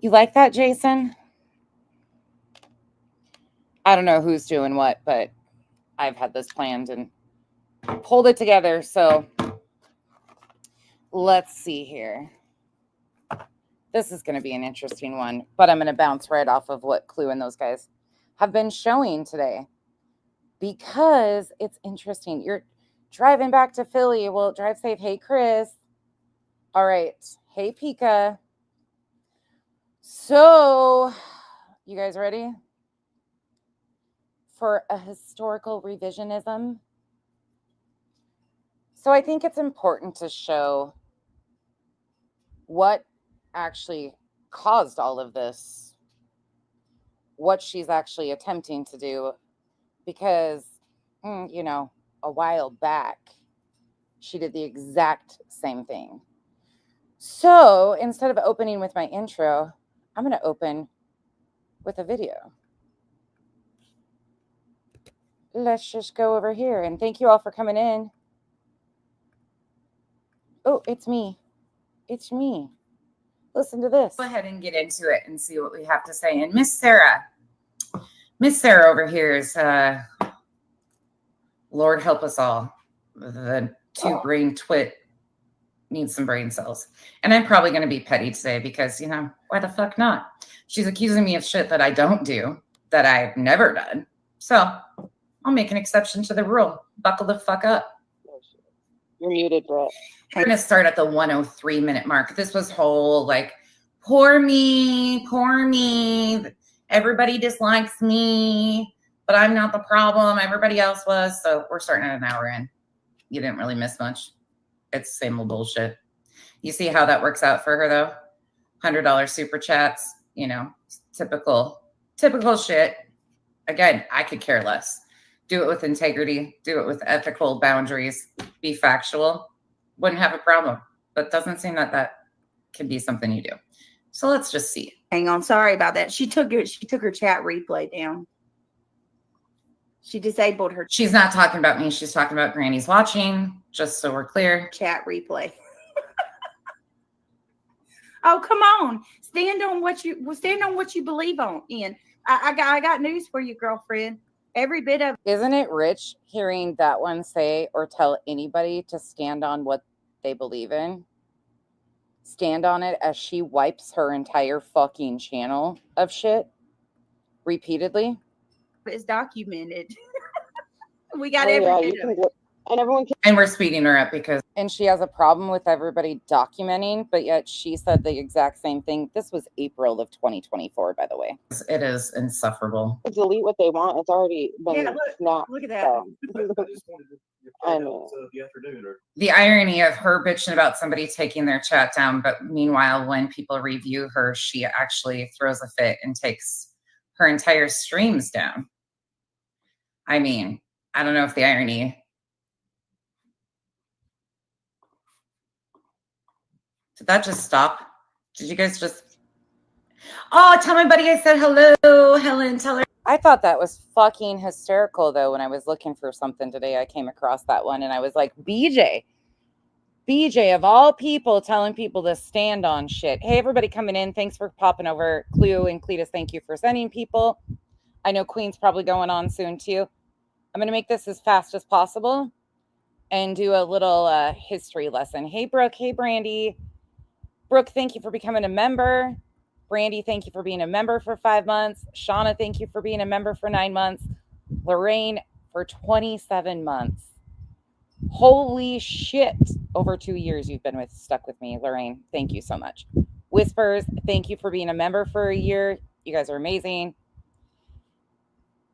You like that, Jason? I don't know who's doing what, but I've had this planned and pulled it together. So let's see here. This is going to be an interesting one, but I'm going to bounce right off of what Clue and those guys have been showing today because it's interesting. You're driving back to Philly. Well, drive safe. Hey, Chris. All right. Hey, Pika. So, you guys ready for a historical revisionism? So I think it's important to show what actually caused all of this, what she's actually attempting to do, because, you know, a while back, she did the exact same thing. So instead of opening with my intro, I'm going to open with a video. Let's just go over here. And thank you all for coming in. Oh, it's me. It's me. Listen to this. Go ahead and get into it and see what we have to say. And Miss Sarah over here is, Lord help us all. The two-brain twit needs some brain cells. And I'm probably going to be petty today because, you know, why the fuck not? She's accusing me of shit that I don't do, that I've never done. So I'll make an exception to the rule. Buckle the fuck up. You're muted, Brett. I'm going to start at the 103-minute mark. This was whole, like, poor me. Everybody dislikes me, but I'm not the problem. Everybody else was. So we're starting at an hour in. You didn't really miss much. It's the same old bullshit. You see how that works out for her, though? $100 super chats, you know, typical shit. Again, I could care less. Do it with integrity. Do it with ethical boundaries. Be factual. Wouldn't have a problem. But doesn't seem that that can be something you do. So let's just see. Hang on. Sorry about that. She took her chat replay down. She disabled her. She's not talking about me. She's talking about Granny's watching, just so we're clear. Chat replay. Oh, come on. Stand on what you believe on, Ian. I got news for you, girlfriend. Every bit of. Isn't it rich hearing that one say or tell anybody to stand on what they believe in? Stand on it as she wipes her entire fucking channel of shit repeatedly. It's documented. We got every bit of it. And everyone can. And we're speeding her up because. And she has a problem with everybody documenting, but yet she said the exact same thing. This was April of 2024, by the way. It is insufferable. Delete what they want. It's already been snapped. Look at that. I know. The irony of her bitching about somebody taking their chat down, but meanwhile, when people review her, she actually throws a fit and takes her entire streams down. I mean, I don't know if the irony. Did that just stop? Did you guys just... Oh, tell my buddy I said hello, Helen, tell her. I thought that was fucking hysterical, though, when I was looking for something today. I came across that one, and I was like, BJ, of all people, telling people to stand on shit. Hey, everybody coming in. Thanks for popping over. Clue and Cletus, thank you for sending people. I know Queen's probably going on soon, too. I'm going to make this as fast as possible and do a little history lesson. Hey, Brooke. Hey, Brandy. Brooke, thank you for becoming a member. Brandy, thank you for being a member for 5 months. Shauna, thank you for being a member for 9 months. Lorraine, for 27 months. Holy shit. Over 2 years you've been stuck with me, Lorraine. Thank you so much. Whispers, thank you for being a member for a year. You guys are amazing.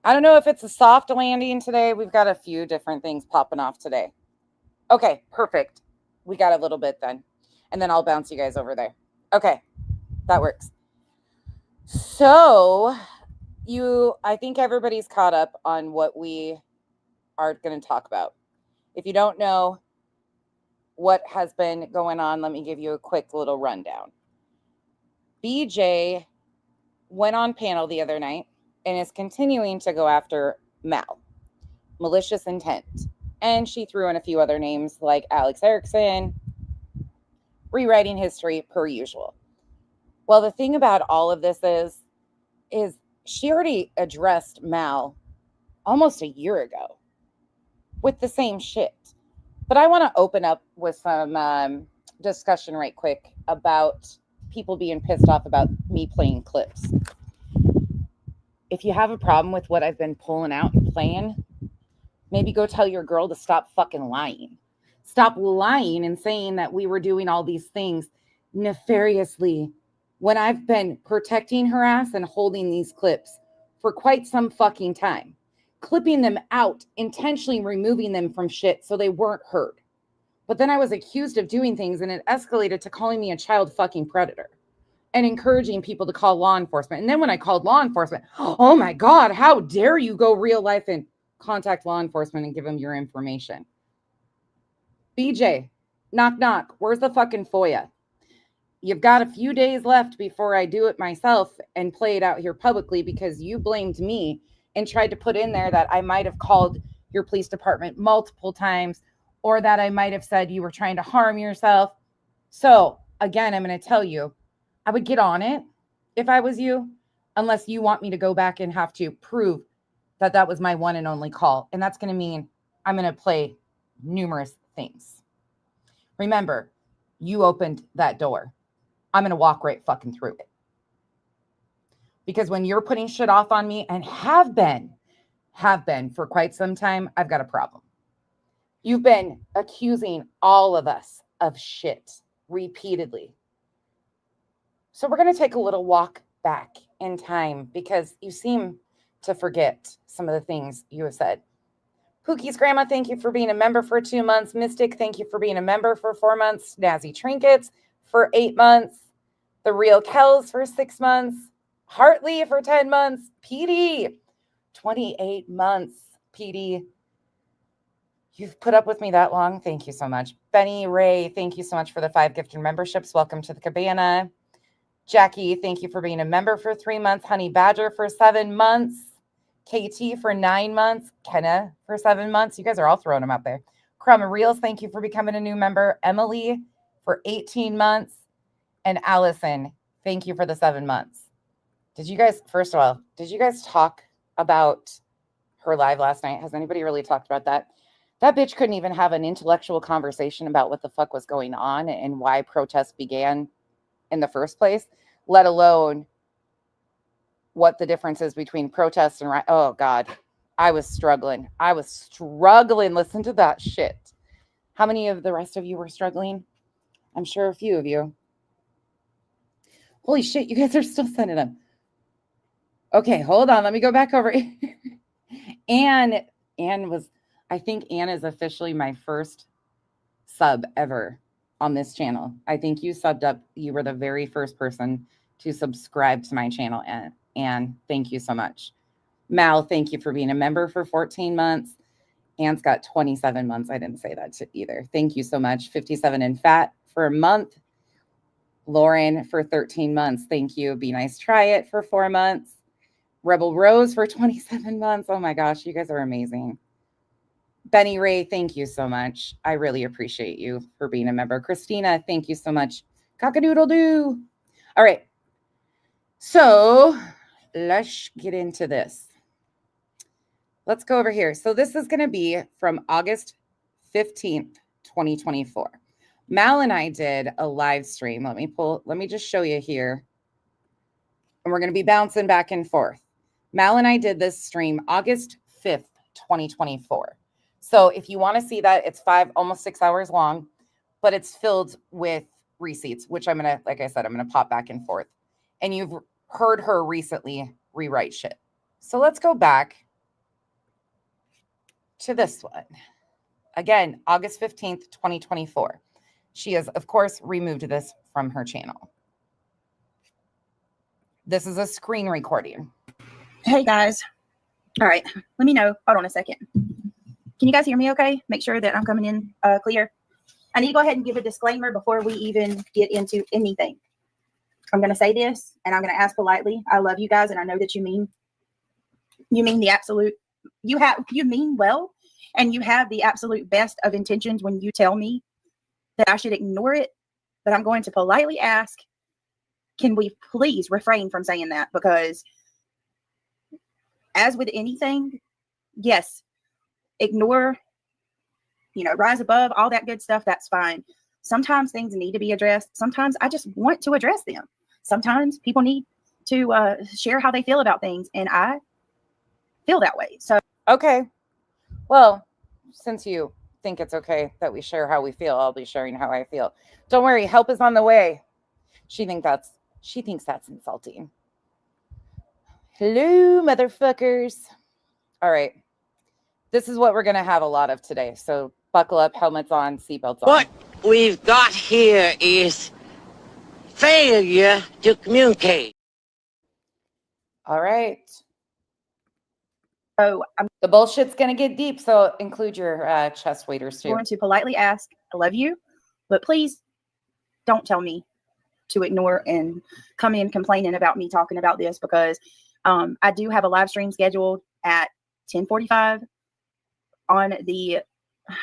I don't know if it's a soft landing today. We've got a few different things popping off today. Okay, perfect. We got a little bit then. And then I'll bounce you guys over there. Okay, that works. So I think everybody's caught up on what we are going to talk about. If you don't know what has been going on, let me give you a quick little rundown. BJ went on panel the other night and is continuing to go after Mal, malicious intent. And she threw in a few other names like Alex Erickson, rewriting history per usual. Well, the thing about all of this is she already addressed Mal almost a year ago with the same shit. But I want to open up with some discussion right quick about people being pissed off about me playing clips. If you have a problem with what I've been pulling out and playing, maybe go tell your girl to stop fucking lying. Stop lying and saying that we were doing all these things nefariously when I've been protecting her ass and holding these clips for quite some fucking time. Clipping them out, intentionally removing them from shit so they weren't heard. But then I was accused of doing things and it escalated to calling me a child fucking predator and encouraging people to call law enforcement. And then when I called law enforcement, oh my God, how dare you go real life and contact law enforcement and give them your information. BJ, knock, knock. Where's the fucking Foya? You've got a few days left before I do it myself and play it out here publicly because you blamed me and tried to put in there that I might have called your police department multiple times or that I might have said you were trying to harm yourself. So again, I'm going to tell you, I would get on it if I was you, unless you want me to go back and have to prove that that was my one and only call. And that's going to mean I'm going to play numerous things. Remember, you opened that door. I'm going to walk right fucking through it. Because when you're putting shit off on me and have been for quite some time, I've got a problem. You've been accusing all of us of shit repeatedly. So we're going to take a little walk back in time because you seem to forget some of the things you have said. Pookie's grandma, thank you for being a member for 2 months. Mystic, thank you for being a member for 4 months. Snazzy Trinkets for 8 months. The Real Kells for 6 months. Hartley for 10 months. PD, 28 months. PD, you've put up with me that long. Thank you so much. Benny Ray, thank you so much for the 5 gifted memberships. Welcome to the cabana. Jackie, thank you for being a member for 3 months. Honey Badger for 7 months. KT for 9 months. Kenna for 7 months. You guys are all throwing them up there. Crumb Reels, thank you for becoming a new member. Emily for 18 months. And Allison, thank you for the 7 months. Did you guys, first of all, did you guys talk about her live last night? Has anybody really talked about that? That bitch couldn't even have an intellectual conversation about what the fuck was going on and why protests began in the first place, let alone what the difference is between protests and oh God, I was struggling. Listen to that shit. How many of the rest of you were struggling? I'm sure a few of you. Holy shit, you guys are still sending them. Okay, hold on. Let me go back over. Anne was, I think Anne is officially my first sub ever on this channel. I think you subbed up. You were the very first person to subscribe to my channel, and thank you so much. Mal, thank you for being a member for 14 months. Anne's got 27 months. I didn't say that either. Thank you so much. 57 and fat for a month. Lauren for 13 months. Thank you. Be Nice Try It for 4 months. Rebel Rose for 27 months. Oh my gosh, you guys are amazing. Benny Ray, thank you so much. I really appreciate you for being a member. Christina, thank you so much. Cock-a-doodle-doo. All right. So let's get into this. Let's go over here. So this is going to be from August 15th, 2024. Mal and I did a live stream. Let me just show you here. And we're going to be bouncing back and forth. Mal and I did this stream August 5th, 2024. So if you want to see that, it's almost 6 hours long, but it's filled with receipts, which I'm going to, like I said, I'm going to pop back and forth. And you've heard her recently rewrite shit. So let's go back to this one. Again, August 15th, 2024. She has, of course, removed this from her channel. This is a screen recording. Hey guys. All right. Let me know. Hold on a second. Can you guys hear me okay? Make sure that I'm coming in clear. I need to go ahead and give a disclaimer before we even get into anything. I'm going to say this and I'm going to ask politely. I love you guys and I know that you mean the absolute, you mean well, and you have the absolute best of intentions when you tell me that I should ignore it, but I'm going to politely ask can we please refrain from saying that? Because as with anything, yes, ignore, rise above, all that good stuff. That's fine. Sometimes things need to be addressed. Sometimes I just want to address them. Sometimes people need to share how they feel about things. And I feel that way. So, okay. Well, since you think it's okay that we share how we feel, I'll be sharing how I feel. Don't worry. Help is on the way. She thinks that's insulting. Hello, motherfuckers. All right. This is what we're going to have a lot of today. So buckle up, helmets on, seatbelts on. What we've got here is failure to communicate. All right. So the bullshit's going to get deep. So include your chest waders too. I'm going to politely ask, I love you, but please don't tell me to ignore and come in complaining about me talking about this, because I do have a live stream scheduled at 10:45 on the I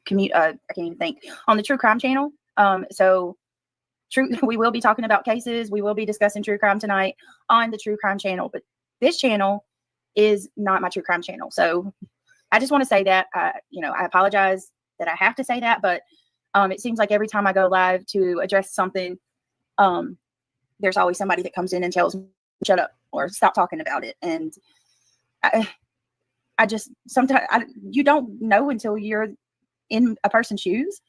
can't even think, on the True Crime channel. We will be talking about cases. We will be discussing true crime tonight on the True Crime channel, but this channel is not my true crime channel. So I just want to say that, I apologize that I have to say that, but it seems like every time I go live to address something, there's always somebody that comes in and tells me, shut up or stop talking about it. And I just, sometimes you don't know until you're in a person's shoes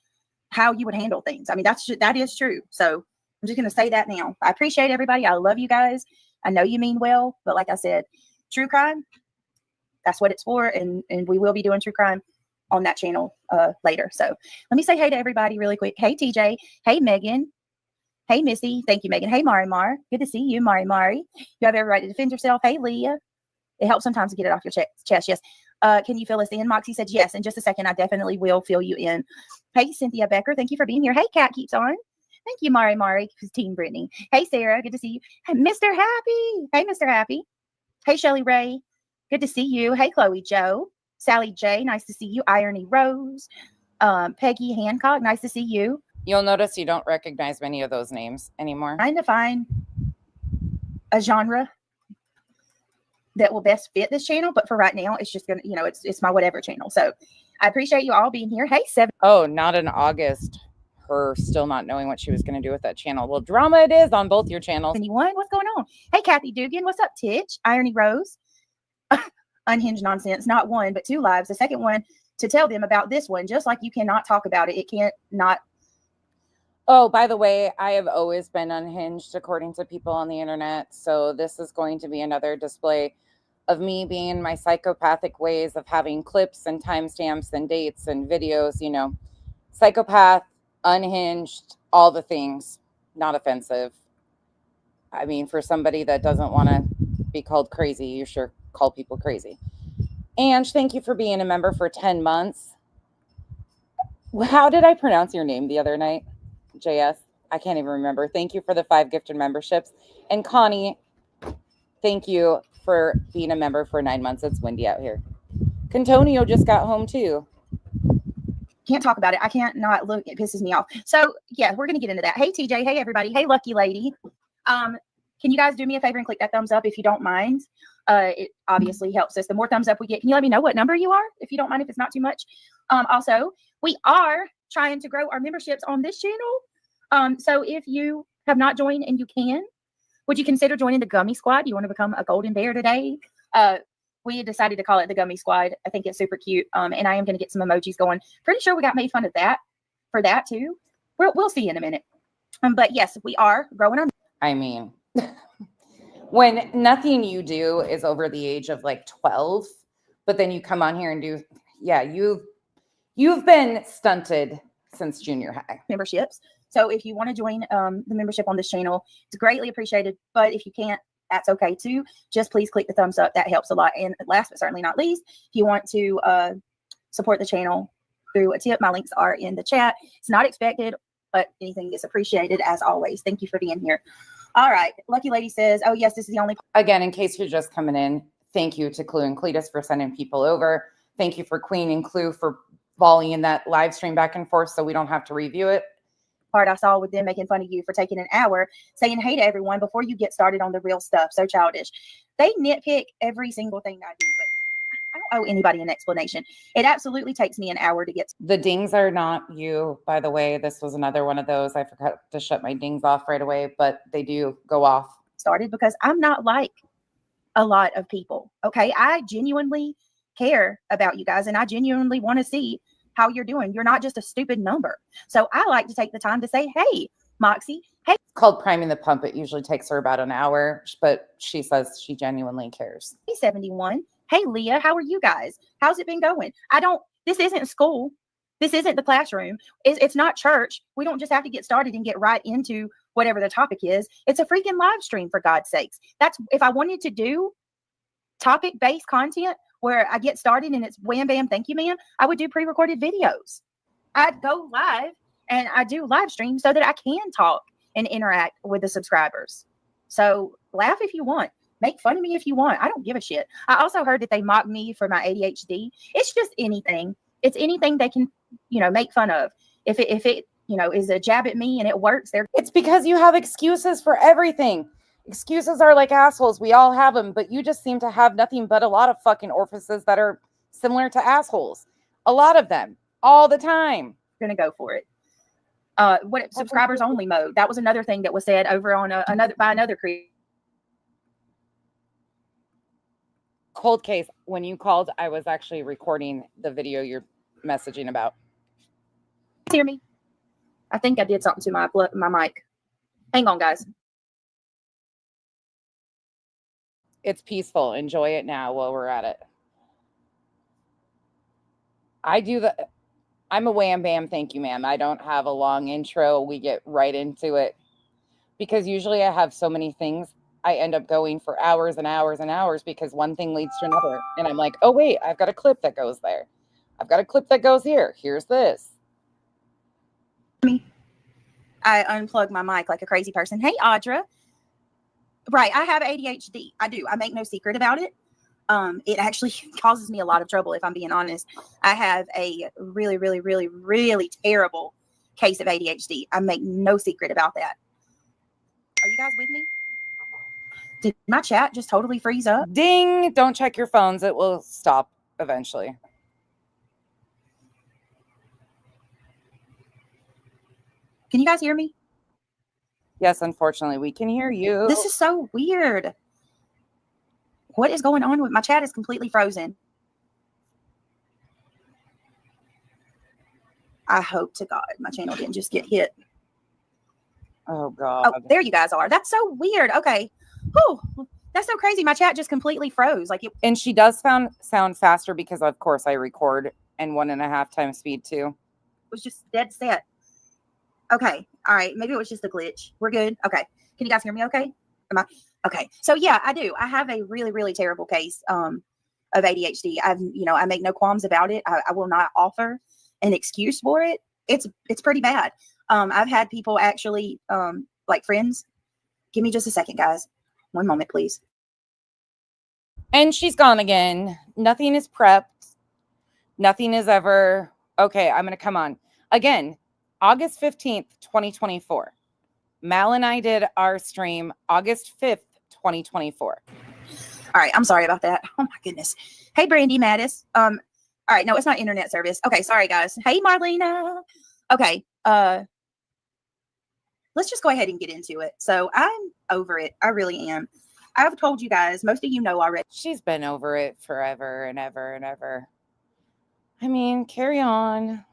how you would handle things. I mean, that is true. So I'm just going to say that now. I appreciate everybody. I love you guys. I know you mean well, but like I said, true crime, that's what it's for. And we will be doing true crime on that channel later. So let me say hey to everybody really quick. Hey, TJ. Hey, Megan. Hey, Missy. Thank you, Megan. Hey, Mari Mar. Good to see you, Mari Mari. You have every right to defend yourself. Hey, Leah. It helps sometimes to get it off your chest. Yes. Can you fill us in? Moxie said yes. In just a second, I definitely will fill you in. Hey, Cynthia Becker. Thank you for being here. Hey, Kat keeps on. Thank you, Mari, Team Brittany. Hey, Sarah. Good to see you. Hey, Mr. Happy. Hey, Mr. Happy. Hey, Shelly Ray. Good to see you. Hey, Chloe Joe. Sally J. Nice to see you. Irony Rose. Peggy Hancock. Nice to see you. You'll notice you don't recognize many of those names anymore. Trying to find a genre that will best fit this channel, but for right now, it's just gonna, it's my whatever channel. So I appreciate you all being here. Hey, Seven. Oh, not in August. Her still not knowing what she was going to do with that channel. Well, drama it is on both your channels. Anyone? What's going on? Hey, Kathy Dugan. What's up, Titch? Irony Rose. Unhinged nonsense. Not one, but two lives. The second one to tell them about this one. Just like you cannot talk about it. It can't not. Oh, by the way, I have always been unhinged according to people on the internet. So this is going to be another display of me being in my psychopathic ways of having clips and timestamps and dates and videos, psychopath, unhinged, all the things. Not offensive. I mean, for somebody that doesn't want to be called crazy, you sure call people crazy. Ange, thank you for being a member for 10 months. How did I pronounce your name the other night? JS? I can't even remember. Thank you for the 5 gifted memberships. And Connie, thank you for being a member for 9 months. It's windy out here. Contonio just got home too. Can't talk about it. I can't not look. It pisses me off. So yeah, we're going to get into that. Hey, TJ. Hey, everybody. Hey, Lucky Lady. Can you guys do me a favor and click that thumbs up if you don't mind? It obviously helps us. The more thumbs up we get, can you let me know what number you are if you don't mind, if it's not too much? Also, we are trying to grow our memberships on this channel. So if you have not joined and you can, would you consider joining the Gummy Squad? You want to become a golden bear today? We decided to call it the Gummy Squad. I think it's super cute. And I am going to get some emojis going. Pretty sure we got made fun of that for that too. We'll see in a minute. But yes, we are growing our. I mean, when nothing you do is over the age of like 12, but then you come on here and do, yeah, you've been stunted since junior high. Memberships. So if you want to join the membership on this channel, it's greatly appreciated. But if you can't, that's okay too. Just please click the thumbs up. That helps a lot. And last but certainly not least, if you want to support the channel through a tip, my links are in the chat. It's not expected, but anything is appreciated as always. Thank you for being here. All right. Lucky Lady says, oh, yes, this is the only. Again, in case you're just coming in, thank you to Clue and Cletus for sending people over. Thank you for Queen and Clue for volleying that live stream back and forth so we don't have to review it. part I saw with them making fun of you for taking an hour saying hey to everyone before you get started on the real stuff. So childish. They nitpick every single thing I do, but I don't owe anybody an explanation. It absolutely takes me an hour to get. The dings are not you, by the way. This was another one of those. I forgot to shut my dings off right away, but they do go off. Started because I'm not like a lot of people. Okay. I genuinely care about you guys and I genuinely want to see how you're doing. You're not just a stupid number. So I like to take the time to say, hey, Moxie, hey. It's called priming the pump. It usually takes her about an hour, but she says she genuinely cares. 71. Hey, Leah, how are you guys? How's it been going? This isn't school. This isn't the classroom. It's not church. We don't just have to get started and get right into whatever the topic is. It's a freaking live stream, for God's sakes. That's if I wanted to do topic-based content where I get started and it's wham, bam, thank you, ma'am, I would do pre-recorded videos. I'd go live and I do live stream so that I can talk and interact with the subscribers. So laugh if you want. Make fun of me if you want. I don't give a shit. I also heard that they mock me for my ADHD. It's just anything. It's anything they can, make fun of. If it is a jab at me and it works, it's because you have excuses for everything. Excuses are like assholes. We all have them, but you just seem to have nothing but a lot of fucking orifices that are similar to assholes. A lot of them, all the time. Gonna go for it. Subscribers only mode? That was another thing that was said over on another creator. Cold case. When you called, I was actually recording the video you're messaging about. Hear me? I think I did something to my mic. Hang on, guys. It's peaceful. Enjoy it now while we're at it. I'm a wham bam, thank you, ma'am. I don't have a long intro. We get right into it. Because usually I have so many things, I end up going for hours and hours and hours because one thing leads to another. And I'm like, oh, wait, I've got a clip that goes there. I've got a clip that goes here. Here's this. I unplug my mic like a crazy person. Hey, Audra. Right. I have ADHD. I do. I make no secret about it. It actually causes me a lot of trouble, if I'm being honest. I have a really, really, really, really terrible case of ADHD. I make no secret about that. Are you guys with me? Did my chat just totally freeze up? Ding. Don't check your phones. It will stop eventually. Can you guys hear me? Yes, unfortunately, we can hear you. This is so weird. What is going on with my chat? Is completely frozen. I hope to God my channel didn't just get hit. Oh, God. Oh, there you guys are. That's so weird. Okay. Whew. That's so crazy. My chat just completely froze. And she does sound faster because, of course, I record in 1.5 times speed, too. It was just dead set. Okay. All right. Maybe it was just a glitch. We're good. Okay. Can you guys hear me okay? Okay. So yeah, I do. I have a really, really terrible case of ADHD. I make no qualms about it. I will not offer an excuse for it. It's pretty bad. I've had people actually, like friends. Give me just a second, guys. One moment, please. And she's gone again. Nothing is prepped. Nothing is ever. Okay, I'm going to come on. Again, August 15th, 2024. Mal and I did our stream August 5th, 2024. All right. I'm sorry about that. Oh my goodness. Hey, Brandy Mattis. All right. No, it's not internet service. Okay. Sorry, guys. Hey, Marlena. Okay. Let's just go ahead and get into it. So I'm over it. I really am. I've told you guys, most of you know already. She's been over it forever and ever and ever. I mean, carry on.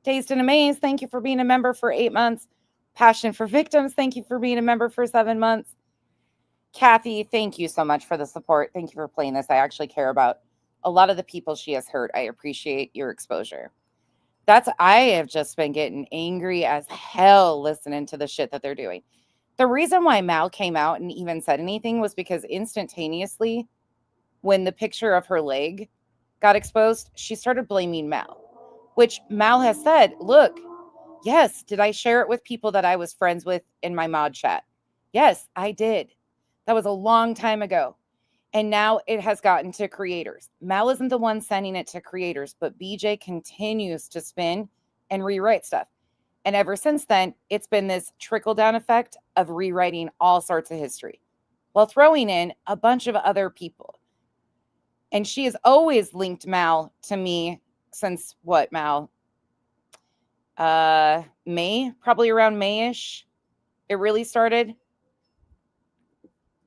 Dazed and Amazed, thank you for being a member for 8 months. Passion for Victims, thank you for being a member for 7 months. Kathy, thank you so much for the support. Thank you for playing this. I actually care about a lot of the people she has hurt. I appreciate your exposure. I have just been getting angry as hell listening to the shit that they're doing. The reason why Mal came out and even said anything was because instantaneously, when the picture of her leg got exposed, she started blaming Mal, which Mal has said, look, yes, did I share it with people that I was friends with in my mod chat? Yes, I did. That was a long time ago. And now it has gotten to creators. Mal isn't the one sending it to creators, but BJ continues to spin and rewrite stuff. And ever since then, it's been this trickle-down effect of rewriting all sorts of history while throwing in a bunch of other people. And she has always linked Mal to me since what, Mal? May, probably around May-ish. It really started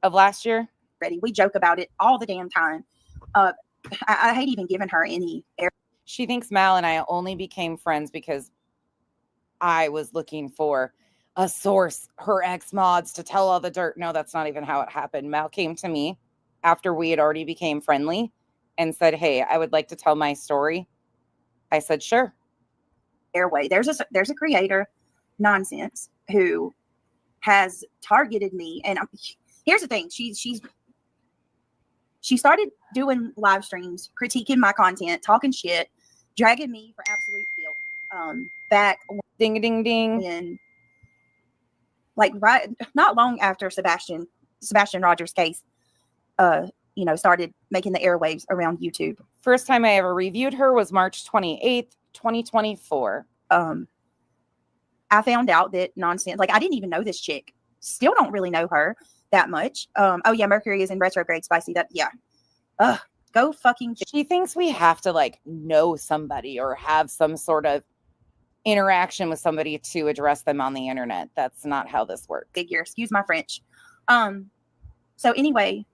of last year. Ready. We joke about it all the damn time. I hate even giving her any air. She thinks Mal and I only became friends because I was looking for a source, her ex-mods, to tell all the dirt. No, that's not even how it happened. Mal came to me after we had already became friendly and said, hey, I would like to tell my story. I said, sure. Airway. There's a creator, Nonsense, who has targeted me. And here's the thing. She started doing live streams, critiquing my content, talking shit, dragging me for absolute filth. Back ding ding ding. When, like, right, not long after Sebastian Rogers' case, started making the airwaves around YouTube. First time I ever reviewed her was March 28th, 2024. I found out that Nonsense, like, I didn't even know this chick. Still don't really know her that much. Oh yeah, Mercury is in retrograde, spicy. That, yeah. Go fucking. She thinks we have to, like, know somebody or have some sort of interaction with somebody to address them on the internet. That's not how this works. Figure, excuse my French. So anyway,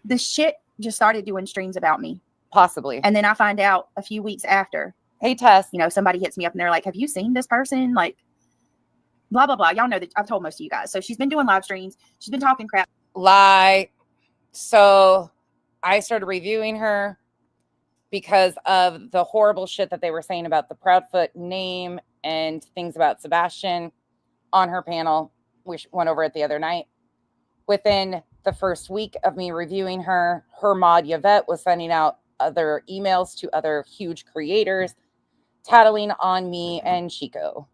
the shit just started doing streams about me. Possibly. And then I find out a few weeks after. Hey, Tess. Somebody hits me up and they're like, have you seen this person? Like, blah, blah, blah. Y'all know that I've told most of you guys. So she's been doing live streams. She's been talking crap. Lie. So I started reviewing her because of the horrible shit that they were saying about the Proudfoot name and things about Sebastian on her panel. We went over it the other night. Within the first week of me reviewing her mod Yvette was sending out other emails to other huge creators, tattling on me and Chico,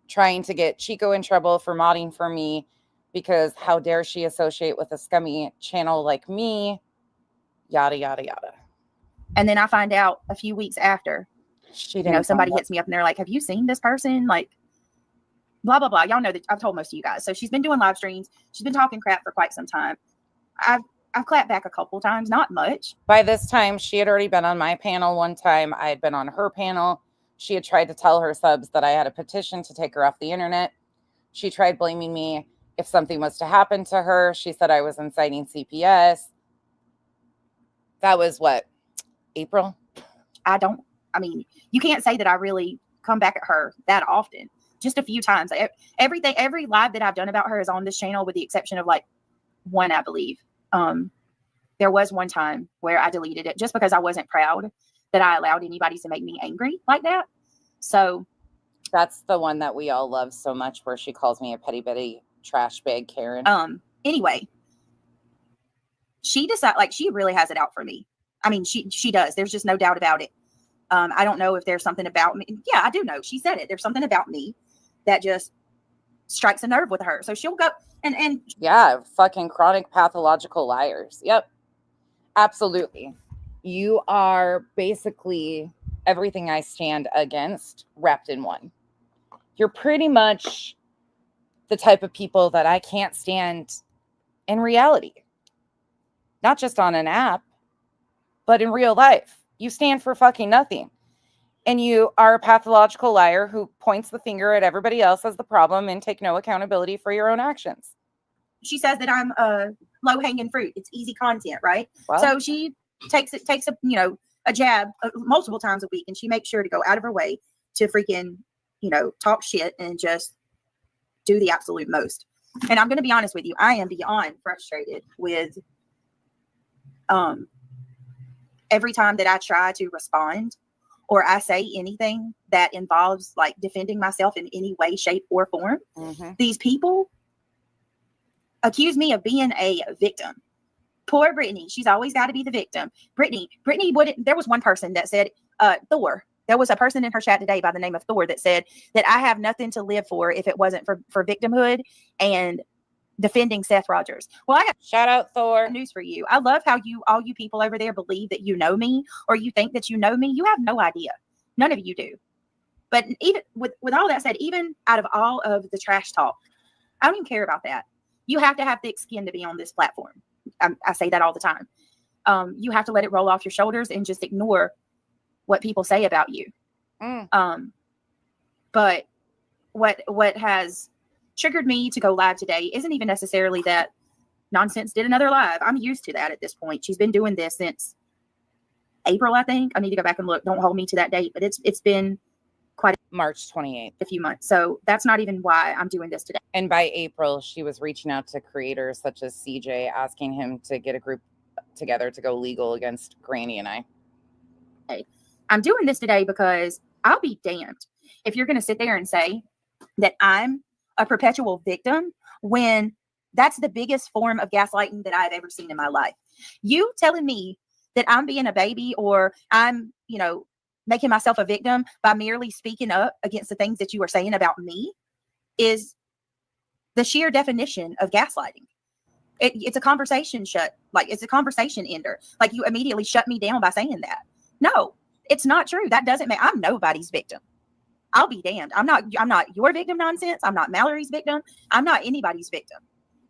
trying to get Chico in trouble for modding for me because how dare she associate with a scummy channel like me, yada, yada, yada. And then I find out a few weeks after, somebody hits me up and they're like, have you seen this person? Like, blah, blah, blah. Y'all know that I've told most of you guys. So she's been doing live streams. She's been talking crap for quite some time. I've clapped back a couple times, not much. By this time, she had already been on my panel one time. I had been on her panel. She had tried to tell her subs that I had a petition to take her off the internet. She tried blaming me if something was to happen to her. She said I was inciting CPS. That was what, April? You can't say that I really come back at her that often. Just a few times. Every live that I've done about her is on this channel with the exception of like one, I believe. There was one time where I deleted it just because I wasn't proud that I allowed anybody to make me angry like that. So that's the one that we all love so much, where she calls me a petty bitty trash bag Karen. Anyway, she decided, like, she really has it out for me. I mean, she does. There's just no doubt about it. I don't know if there's something about me. Yeah, I do know. She said it. There's something about me that just strikes a nerve with her. So she'll go and yeah, fucking chronic pathological liars. Yep. Absolutely. You are basically everything I stand against wrapped in one. You're pretty much the type of people that I can't stand in reality. Not just on an app, but in real life. You stand for fucking nothing. And you are a pathological liar who points the finger at everybody else as the problem and take no accountability for your own actions. She says that I'm low-hanging fruit. It's easy content, right? Well, so she takes a jab multiple times a week, and she makes sure to go out of her way to freaking, talk shit and just do the absolute most. And I'm going to be honest with you. I am beyond frustrated with every time that I try to respond or I say anything that involves like defending myself in any way, shape, or form. Mm-hmm. These people accuse me of being a victim. Poor Brittany. She's always got to be the victim. Brittany wouldn't. There was one person that said, Thor. There was a person in her chat today by the name of Thor that said that I have nothing to live for if it wasn't for victimhood and defending Seth Rogers. Well, I got shout out Thor news for you. I love how all you people over there believe that you know me or you think that you know me. You have no idea. None of you do. But even with all that said, even out of all of the trash talk, I don't even care about that. You have to have thick skin to be on this platform. I say that all the time. You have to let it roll off your shoulders and just ignore what people say about you. But what has triggered me to go live today isn't even necessarily that Nonsense did another live. I'm used to that at this point. She's been doing this since April, I think. I need to go back and look. Don't hold me to that date, but it's been quite March 28th. a few months. So that's not even why I'm doing this today. And by April, she was reaching out to creators such as CJ, asking him to get a group together to go legal against Granny and I. I'm doing this today because I'll be damned if you're going to sit there and say that I'm a perpetual victim when that's the biggest form of gaslighting that I've ever seen in my life. You telling me that I'm being a baby or I'm, making myself a victim by merely speaking up against the things that you are saying about me is the sheer definition of gaslighting. It's a conversation it's a conversation ender. Like, you immediately shut me down by saying that. No, it's not true. That doesn't mean I'm nobody's victim. I'll be damned. I'm not your victim, Nonsense. I'm not Mallory's victim. I'm not anybody's victim.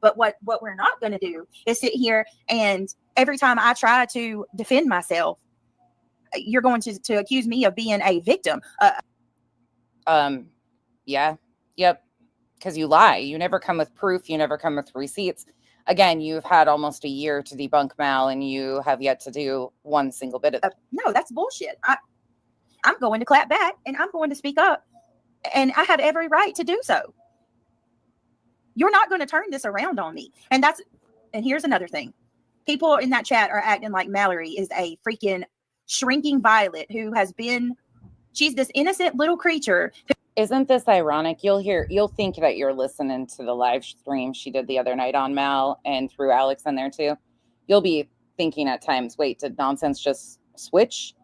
But what we're not going to do is sit here and every time I try to defend myself, you're going to accuse me of being a victim. Yeah. Yep. Because you lie. You never come with proof. You never come with receipts. Again, you've had almost a year to debunk Mal, and you have yet to do one single bit of it. No, that's bullshit. I'm going to clap back, and I'm going to speak up, and I have every right to do so. You're not going to turn this around on me. And here's another thing. People in that chat are acting like Mallory is a freaking shrinking violet she's this innocent little creature. Isn't this ironic? You'll think that you're listening to the live stream she did the other night on Mal and threw Alex in there too. You'll be thinking at times, wait, did Nonsense just switch?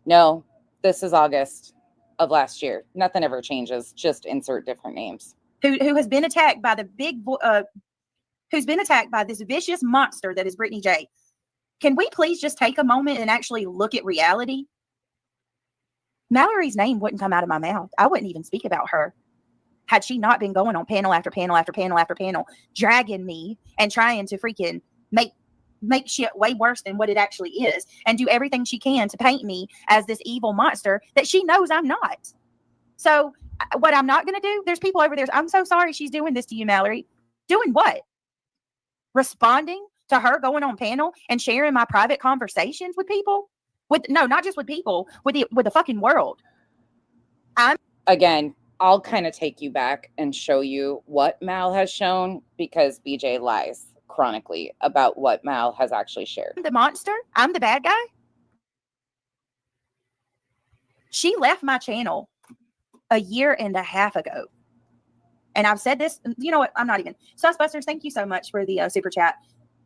No, this is August of last year. Nothing ever changes. Just insert different names. Who has been attacked by who's been attacked by this vicious monster that is Brittany J. Can we please just take a moment and actually look at reality? Mallory's name wouldn't come out of my mouth. I wouldn't even speak about her had she not been going on panel after panel after panel after panel, dragging me and trying to freaking make shit way worse than what it actually is and do everything she can to paint me as this evil monster that she knows I'm not. So what I'm not going to do, there's people over there. I'm so sorry she's doing this to you, Mallory. Doing what? Responding to her going on panel and sharing my private conversations with people? Not just with people, with the fucking world. Again, I'll kind of take you back and show you what Mal has shown, because BJ lies chronically about what Mal has actually shared. The monster? I'm the bad guy? She left my channel a year and a half ago. And I've said this, you know what? I'm not even. Sussbusters, thank you so much for the super chat.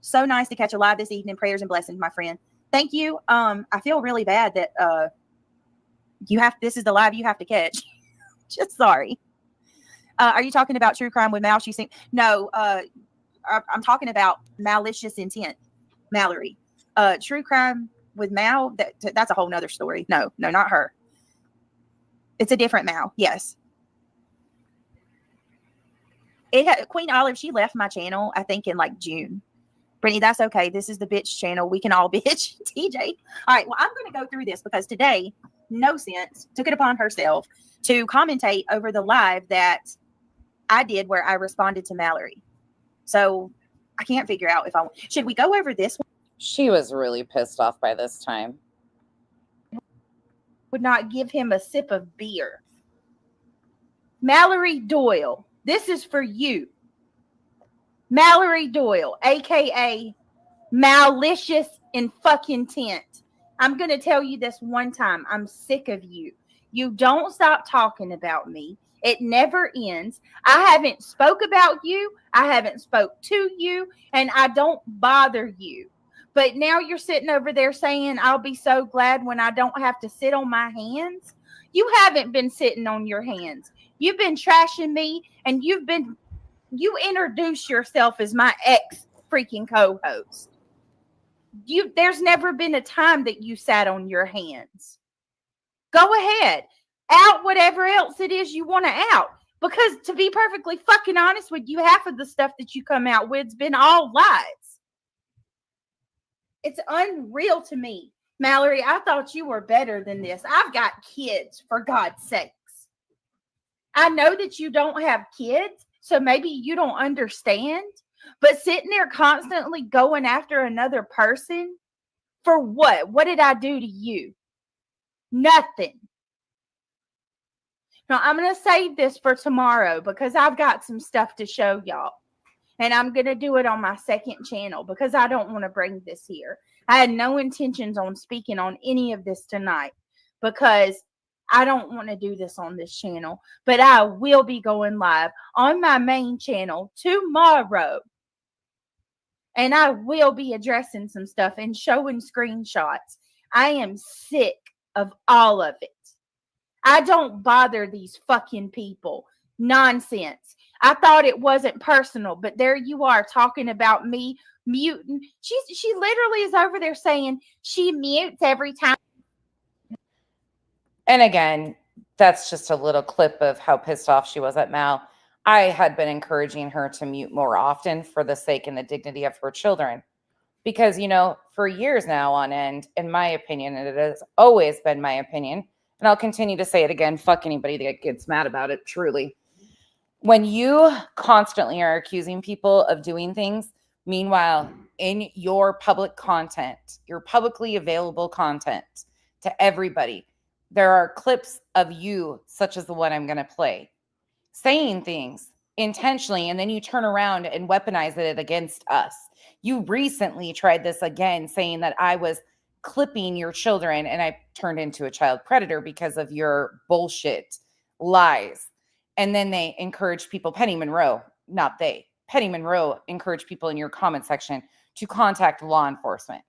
So nice to catch you live this evening. Prayers and blessings, my friend. Thank you. I feel really bad that this is the live you have to catch. Just sorry. Are you talking about true crime with Mal? No, I'm talking about malicious intent, Mallory. True crime with Mal, that's a whole nother story. No, not her. It's a different Mal. Yes. Queen Olive, she left my channel, I think in like June. Brittany, that's okay. This is the bitch channel. We can all bitch. TJ. All right. Well, I'm going to go through this because today, No Sense took it upon herself to commentate over the live that I did where I responded to Mallory. So I can't figure out should we go over this one? She was really pissed off by this time. Would not give him a sip of beer. Mallory Doyle, this is for you. Mallory Doyle, aka malicious in fucking intent. I'm going to tell you this one time. I'm sick of you. You don't stop talking about me. It never ends. I haven't spoke about you. I haven't spoke to you, and I don't bother you. But now you're sitting over there saying, I'll be so glad when I don't have to sit on my hands. You haven't been sitting on your hands. You've been trashing me, and you introduce yourself as my ex freaking co-host. There's never been a time that you sat on your hands. Go ahead. out whatever else it is you want to out. Because to be perfectly fucking honest with you, half of the stuff that you come out with's been all lies. It's unreal to me. Mallory, I thought you were better than this. I've got kids, for God's sakes. I know that you don't have kids, so maybe you don't understand. But sitting there constantly going after another person, for what? What did I do to you? Nothing. Now, I'm going to save this for tomorrow because I've got some stuff to show y'all. And I'm going to do it on my second channel because I don't want to bring this here. I had no intentions on speaking on any of this tonight because I don't want to do this on this channel. But I will be going live on my main channel tomorrow. And I will be addressing some stuff and showing screenshots. I am sick of all of it. I don't bother these fucking people. Nonsense. I thought it wasn't personal, but there you are talking about me muting. She literally is over there saying she mutes every time. And again, that's just a little clip of how pissed off she was at Mal. I had been encouraging her to mute more often for the sake and the dignity of her children. Because, you know, for years now on end, in my opinion, and it has always been my opinion, and I'll continue to say it again, fuck anybody that gets mad about it, truly. When you constantly are accusing people of doing things, meanwhile, in your public content, your publicly available content to everybody, there are clips of you, such as the one I'm going to play, saying things intentionally, and then you turn around and weaponize it against us. You recently tried this again, saying that I was clipping your children and I turned into a child predator because of your bullshit lies. And then they encourage people, Penny Monroe, not they, Penny Monroe encouraged people in your comment section to contact law enforcement.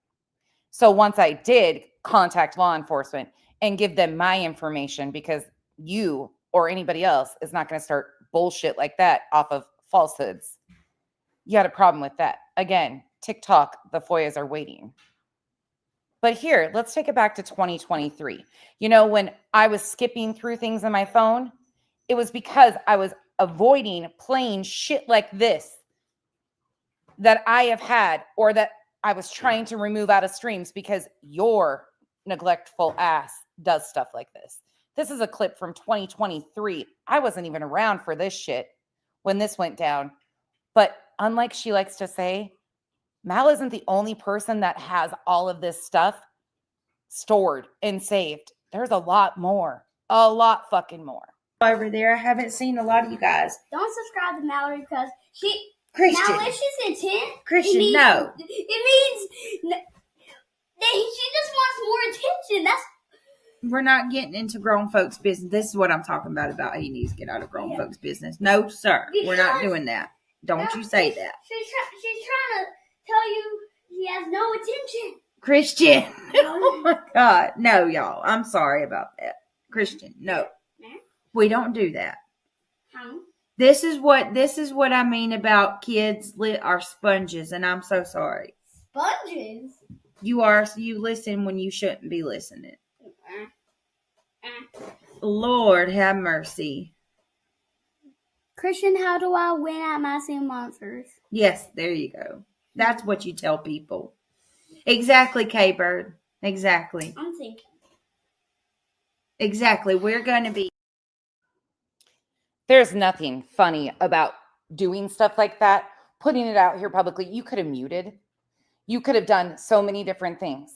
So once I did contact law enforcement and give them my information, because you or anybody else is not going to start bullshit like that off of falsehoods, you had a problem with that. Again, TikTok, the Foyas are waiting. But here, let's take it back to 2023. You know, when I was skipping through things on my phone, it was because I was avoiding playing shit like this that I have had, or that I was trying to remove out of streams because your neglectful ass does stuff like this. This is a clip from 2023. I wasn't even around for this shit when this went down. But unlike she likes to say, Mal isn't the only person that has all of this stuff stored and saved. There's a lot more. A lot fucking more. Over there, I haven't seen a lot of you guys. Don't subscribe to Mallory because she Christian. malicious intent. Christian, it means, no. It means that she just wants more attention. That's We're not getting into grown folks' business. This is what I'm talking about he needs to get out of grown folks' business. No, sir. We're not doing that. Don't you say that. She's trying to tell you she has no attention. Christian. Oh my God. No, y'all. I'm sorry about that. Christian, no. We don't do that. This is what I mean about kids are sponges, and I'm so sorry. Sponges? You listen when you shouldn't be listening. Lord have mercy. Christian, how do I win at My Sim Monsters? Yes, there you go. That's what you tell people. Exactly, K-Bird. Exactly. I'm thinking. Exactly. We're going to be. There's nothing funny about doing stuff like that, putting it out here publicly. You could have muted. You could have done so many different things.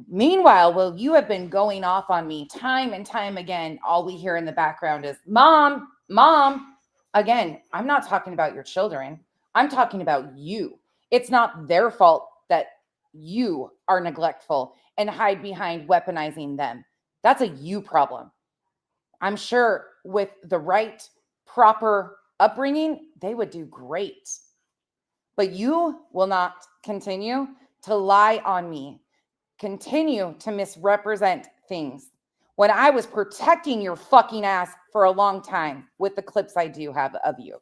Meanwhile, Will, you have been going off on me time and time again. All we hear in the background is, Mom, Mom. Again, I'm not talking about your children. I'm talking about you. It's not their fault that you are neglectful and hide behind weaponizing them. That's a you problem. I'm sure with the right, proper upbringing, they would do great. But you will not continue to lie on me, continue to misrepresent things when I was protecting your fucking ass for a long time with the clips I do have of you.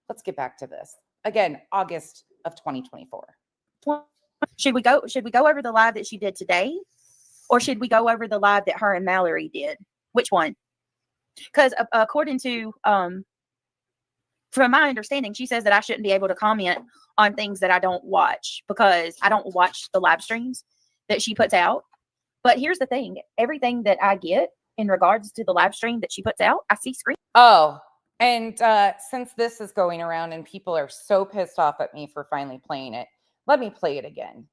Let's get back to this. Again, August of 2024. Should we go over the live that she did today? Or should we go over the live that her and Mallory did? Which one? Because according to, from my understanding, she says that I shouldn't be able to comment on things that I don't watch because I don't watch the live streams that she puts out. But here's the thing. Everything that I get in regards to the live stream that she puts out, I see screen. Oh, and since this is going around and people are so pissed off at me for finally playing it, let me play it again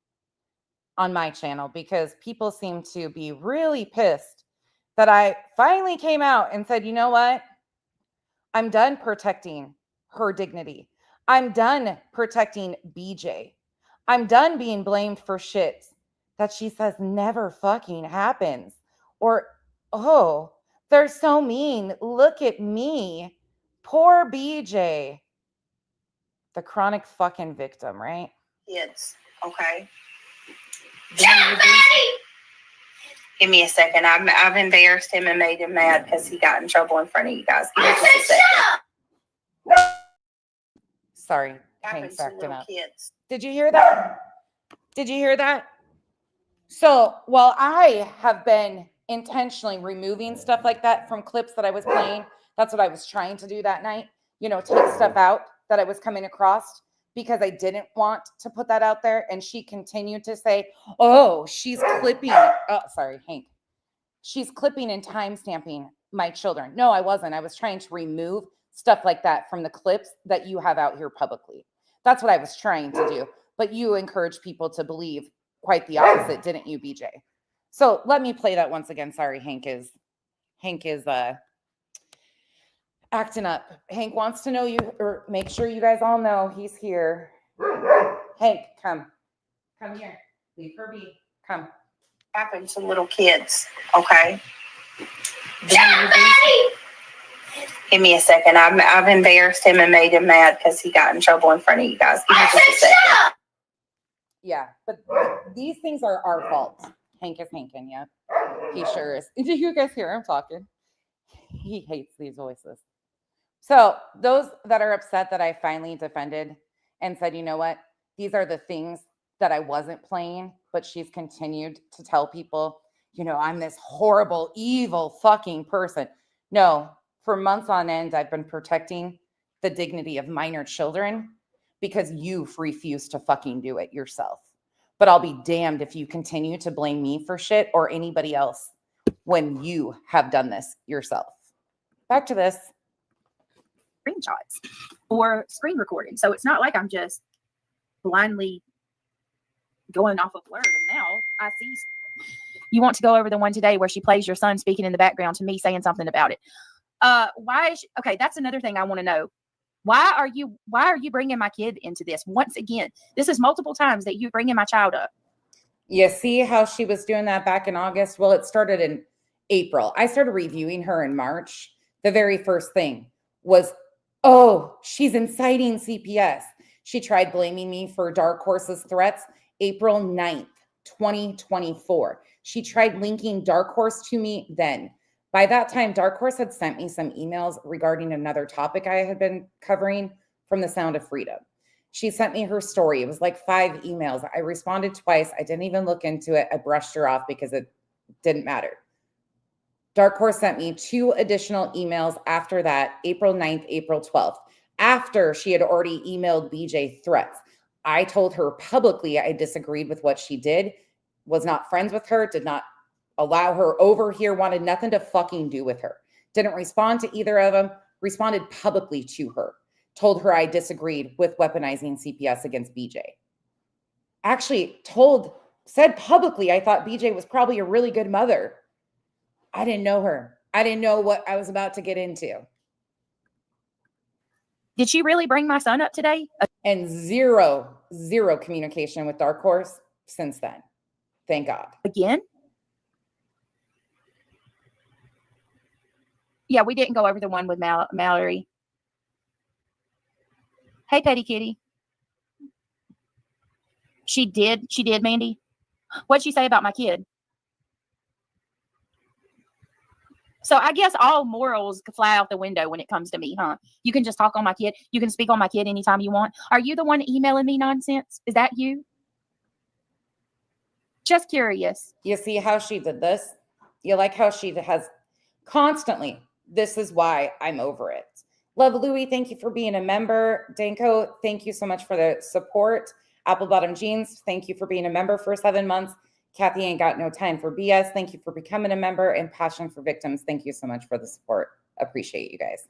on my channel because people seem to be really pissed that I finally came out and said, you know what? I'm done protecting her dignity. I'm done protecting BJ. I'm done being blamed for shit that she says never fucking happens. Or, oh, they're so mean. Look at me. Poor BJ. The chronic fucking victim, right? Kids, okay? Daddy! Give me a second. I've embarrassed him and made him mad because he got in trouble in front of you guys. Give me just a second. Sorry, Hank's acting up. Kids. Did you hear that? Did you hear that? So while I have been intentionally removing stuff like that from clips that I was playing, that's what I was trying to do that night. You know, take stuff out that I was coming across because I didn't want to put that out there. And she continued to say, oh, she's clipping. Oh, sorry, Hank. She's clipping and time stamping my children. No, I wasn't. I was trying to remove stuff like that from the clips that you have out here publicly. That's what I was trying to do. But you encourage people to believe quite the opposite, didn't you, BJ? So let me play that once again. Sorry, Hank is acting up. Hank wants to know you, or make sure you guys all know he's here. Hank, come here. Leave her be. Come. Happen to little kids, okay? Daddy! Give me a second. I've embarrassed him and made him mad because he got in trouble in front of you guys. Give me just a second. Yeah, but these things are our fault. Hank is Hankin', yeah. He sure is. Did you guys hear him talking? He hates these voices. So those that are upset that I finally defended and said, you know what? These are the things that I wasn't playing, but she's continued to tell people, you know, I'm this horrible, evil fucking person. No, for months on end, I've been protecting the dignity of minor children because you've refused to fucking do it yourself. But I'll be damned if you continue to blame me for shit or anybody else when you have done this yourself. Back to this. Screenshots or screen recording. So it's not like I'm just blindly going off of word of mouth. I see. You want to go over the one today where she plays your son speaking in the background to me saying something about it. Why is she, okay, that's another thing I want to know. Why are you bringing my kid into this? Once again, this is multiple times that you're bringing my child up. You see how she was doing that back in August? Well, it started in April. I started reviewing her in March. The very first thing was, oh, she's inciting CPS. She tried blaming me for Dark Horse's threats April 9th, 2024. She tried linking Dark Horse to me then. By that time, Dark Horse had sent me some emails regarding another topic I had been covering from the Sound of Freedom. She sent me her story. It was like 5 emails. I responded twice. I didn't even look into it. I brushed her off because it didn't matter. Dark Horse sent me 2 additional emails after that, April 9th, April 12th, after she had already emailed BJ threats. I told her publicly I disagreed with what she did, was not friends with her, did not allow her over here, wanted nothing to fucking do with her. Didn't respond to either of them, responded publicly to her, told her I disagreed with weaponizing CPS against BJ. Actually said publicly I thought BJ was probably a really good mother. I didn't know her. I didn't know what I was about to get into. Did she really bring my son up today? And zero communication with Dark Horse since then. Thank God. Again? Yeah, we didn't go over the one with Mallory. Hey, Petty Kitty. She did, Mandy. What'd she say about my kid? So I guess all morals fly out the window when it comes to me, huh? You can just talk on my kid. You can speak on my kid anytime you want. Are you the one emailing me nonsense? Is that you? Just curious. You see how she did this? You like how she has constantly this is why I'm over it. Love Louie, thank you for being a member. Danko, thank you so much for the support. Apple Bottom Jeans, thank you for being a member for 7 months. Kathy Ain't Got No Time for BS, thank you for becoming a member. And Passion for Victims, thank you so much for the support. Appreciate you guys.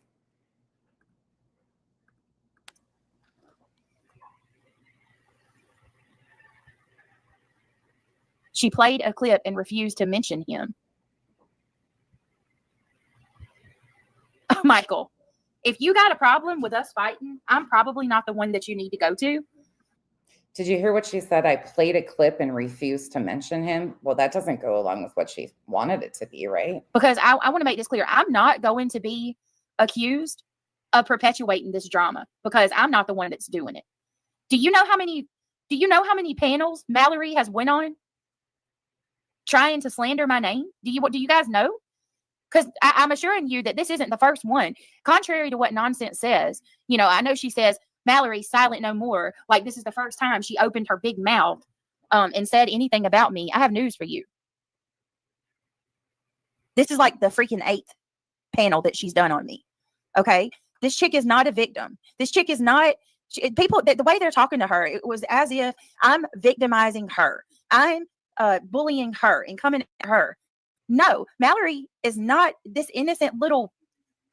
She played a clip and refused to mention him. Michael, if you got a problem with us fighting, I'm probably not the one that you need to go to. Did you hear what she said? I played a clip and refused to mention him. Well, that doesn't go along with what she wanted it to be, right? Because I want to make this clear. I'm not going to be accused of perpetuating this drama because I'm not the one that's doing it. Do you know how many panels Mallory has went on trying to slander my name? Do you guys know? Because I'm assuring you that this isn't the first one. Contrary to what Nonsense says, I know she says, Mallory, silent no more. Like, this is the first time she opened her big mouth and said anything about me. I have news for you. This is like the freaking 8th panel that she's done on me. Okay? This chick is not a victim. This chick is not... People, the way they're talking to her, it was as if I'm victimizing her. I'm bullying her and coming at her. No, Mallory is not this innocent little...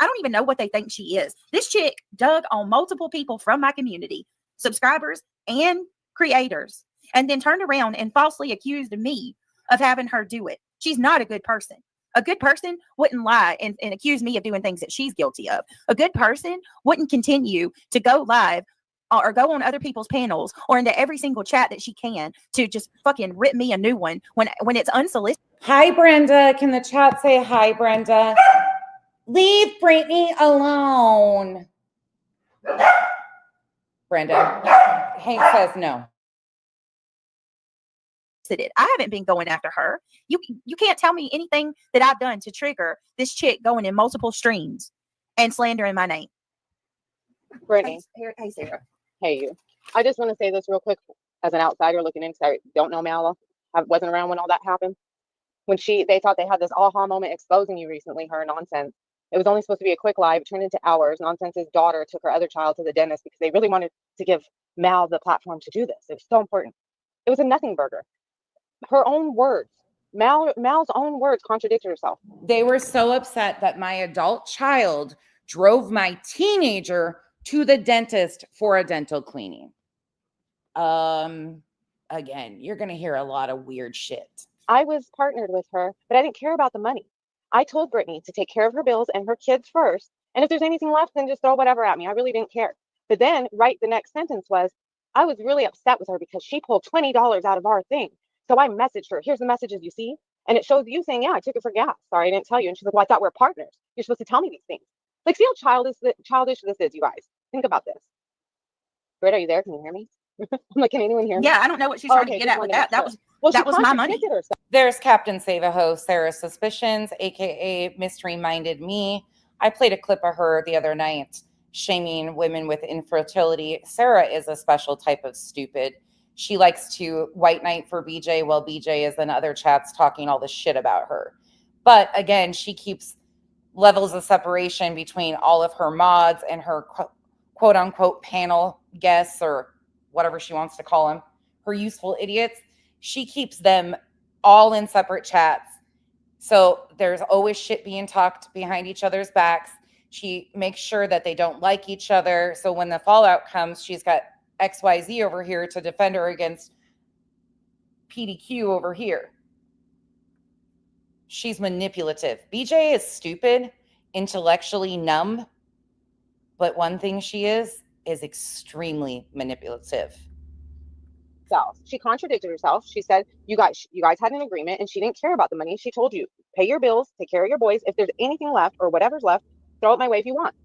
I don't even know what they think she is. This chick dug on multiple people from my community, subscribers and creators, and then turned around and falsely accused me of having her do it. She's not a good person. A good person wouldn't lie and accuse me of doing things that she's guilty of. A good person wouldn't continue to go live or go on other people's panels or into every single chat that she can to just fucking rip me a new one when it's unsolicited. Hi, Brenda. Can the chat say hi, Brenda? Leave Brittany alone. Brenda. Hank says no. I haven't been going after her. You can't tell me anything that I've done to trigger this chick going in multiple streams and slandering my name. Brittany. Hey, Sarah. Hey, you. I just want to say this real quick as an outsider looking in, because I don't know Mala. I wasn't around when all that happened. When they thought they had this aha moment exposing you recently, her Nonsense. It was only supposed to be a quick live. It turned into hours. Nonsense's daughter took her other child to the dentist because they really wanted to give Mal the platform to do this. It was so important. It was a nothing burger. Her own words. Mal's own words contradicted herself. They were so upset that my adult child drove my teenager to the dentist for a dental cleaning. Again, you're going to hear a lot of weird shit. I was partnered with her, but I didn't care about the money. I told Brittany to take care of her bills and her kids first. And if there's anything left, then just throw whatever at me. I really didn't care. But then the next sentence was, I was really upset with her because she pulled $20 out of our thing. So I messaged her. Here's the messages you see. And it shows you saying, yeah, I took it for gas. Sorry, I didn't tell you. And she's like, well, I thought we're partners. You're supposed to tell me these things. Like, see how childish this is, you guys. Think about this. Britt, are you there? Can you hear me? I'm like, can anyone hear me? Yeah, I don't know what she's trying to get at with that. That was my money. There's Captain Save-A-Ho, Sarah's Suspicions, aka Mystery Minded Me. I played a clip of her the other night shaming women with infertility. Sarah is a special type of stupid. She likes to white knight for BJ while BJ is in other chats talking all this shit about her. But again, she keeps levels of separation between all of her mods and her quote unquote panel guests or whatever she wants to call them, her useful idiots. She keeps them all in separate chats. So there's always shit being talked behind each other's backs. She makes sure that they don't like each other. So when the fallout comes, she's got XYZ over here to defend her against PDQ over here. She's manipulative. BJ is stupid, intellectually numb. But one thing she is extremely manipulative. She contradicted herself. She said, you guys had an agreement and she didn't care about the money. She told you, pay your bills, take care of your boys. If there's anything left or whatever's left, throw it my way if you want.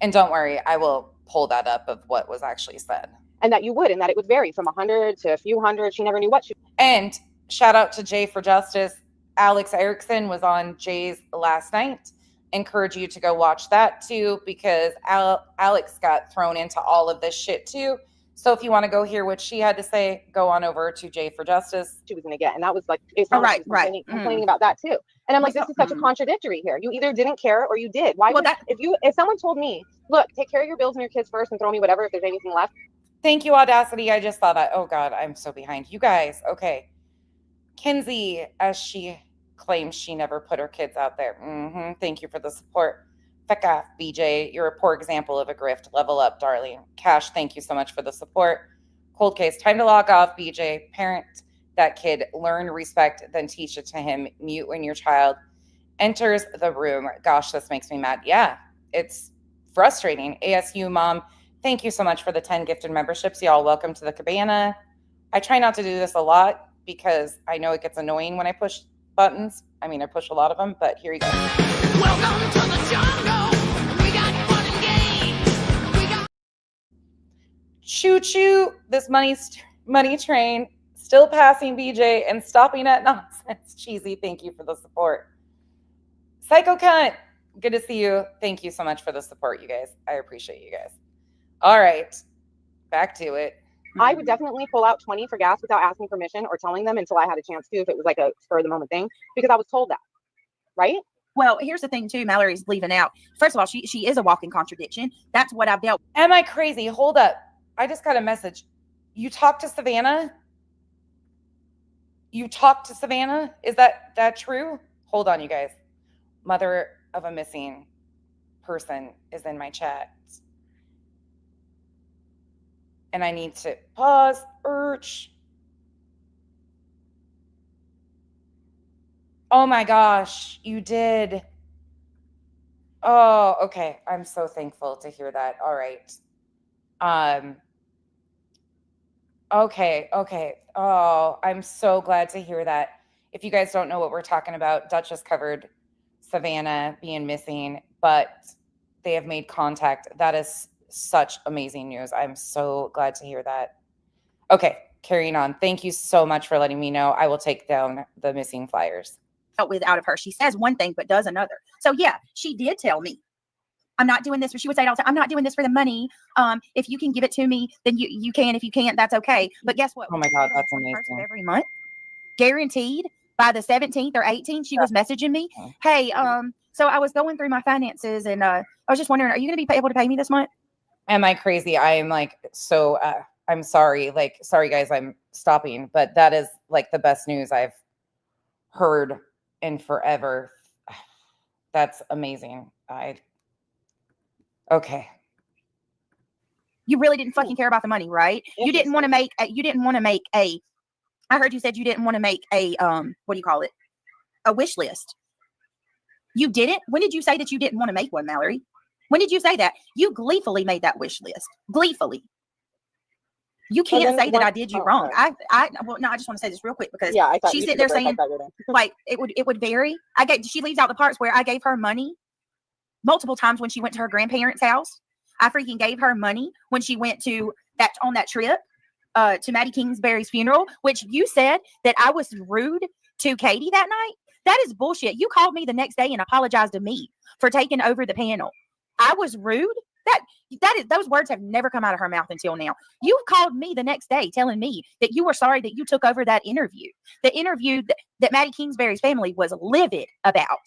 And don't worry, I will pull that up of what was actually said. And that you would, and that it would vary from 100 to a few hundred. She never knew what she... And shout out to Jay for Justice. Alex Erickson was on Jay's last night. Encourage you to go watch that too, because Alex got thrown into all of this shit too. So if you want to go hear what she had to say, go on over to Jay for Justice. She was going to get. And that was like, it's not like she was complaining about that too. And I'm like, this is such a contradictory here. You either didn't care or you did. Why would, if someone told me, look, take care of your bills and your kids first and throw me whatever if there's anything left. Thank you, Audacity. I just saw that. Oh God, I'm so behind. You guys, okay. Kinsey, as she claims she never put her kids out there. Thank you for the support. Feck off, BJ. You're a poor example of a grift. Level up, darling. Cash, thank you so much for the support. Cold case, time to log off, BJ. Parent that kid. Learn respect, then teach it to him. Mute when your child enters the room. Gosh, this makes me mad. Yeah, it's frustrating. ASU mom, thank you so much for the 10 gifted memberships. Y'all, welcome to the cabana. I try not to do this a lot because I know it gets annoying when I push buttons. I mean, I push a lot of them, but here you go. Welcome to the jungle. We got fun and games. We got Choo choo. This money train still passing BJ and stopping at nonsense. Cheesy. Thank you for the support. Psycho cunt. Good to see you. Thank you so much for the support, you guys. I appreciate you guys. All right. Back to it. I would definitely pull out 20 for gas without asking permission or telling them until I had a chance to, if it was like a spur of the moment thing, because I was told that. Right? Well, here's the thing too. Mallory's leaving out. First of all, she is a walking contradiction. That's what I've dealt with. Am I crazy? Hold up. I just got a message. You talked to Savannah? You talked to Savannah? Is that true? Hold on, you guys. Mother of a missing person is in my chat. And I need to pause. Oh my gosh, you did. Oh, okay. I'm so thankful to hear that. All right. Okay. Oh, I'm so glad to hear that. If you guys don't know what we're talking about, Duchess covered Savannah being missing, but they have made contact. That is such amazing news. I'm so glad to hear that. Okay, carrying on. Thank you so much for letting me know. I will take down the missing flyers. With out of her. She says one thing, but does another. So yeah, she did tell me, I'm not doing this. She would say it all the time, I'm not doing this for the money. If you can give it to me, then you can. If you can't, that's okay. But guess what? Oh my God, that's amazing. Every month, guaranteed by the 17th or 18th, she was messaging me. Hey, so I was going through my finances and I was just wondering, are you going to be able to pay me this month? Am I crazy? I am like, so I'm sorry. Like, sorry guys, I'm stopping, but that is like the best news I've heard in forever. That's amazing. Okay. You really didn't fucking care about the money, right? You didn't want to make a, I heard you said you didn't want to make a, what do you call it? A wish list. You didn't? When did you say that you didn't want to make one, Mallory? When did you say that? You gleefully made that wish list. Gleefully. You can't say that I did you wrong. Sorry. I just want to say this real quick because she's sitting there saying like it would vary. She leaves out the parts where I gave her money multiple times when she went to her grandparents' house. I freaking gave her money when she went to on that trip to Maddie Kingsbury's funeral, which you said that I was rude to Katie that night. That is bullshit. You called me the next day and apologized to me for taking over the panel. I was rude. Those words have never come out of her mouth until now. You called me the next day telling me that you were sorry that you took over that interview. The interview that Maddie Kingsbury's family was livid about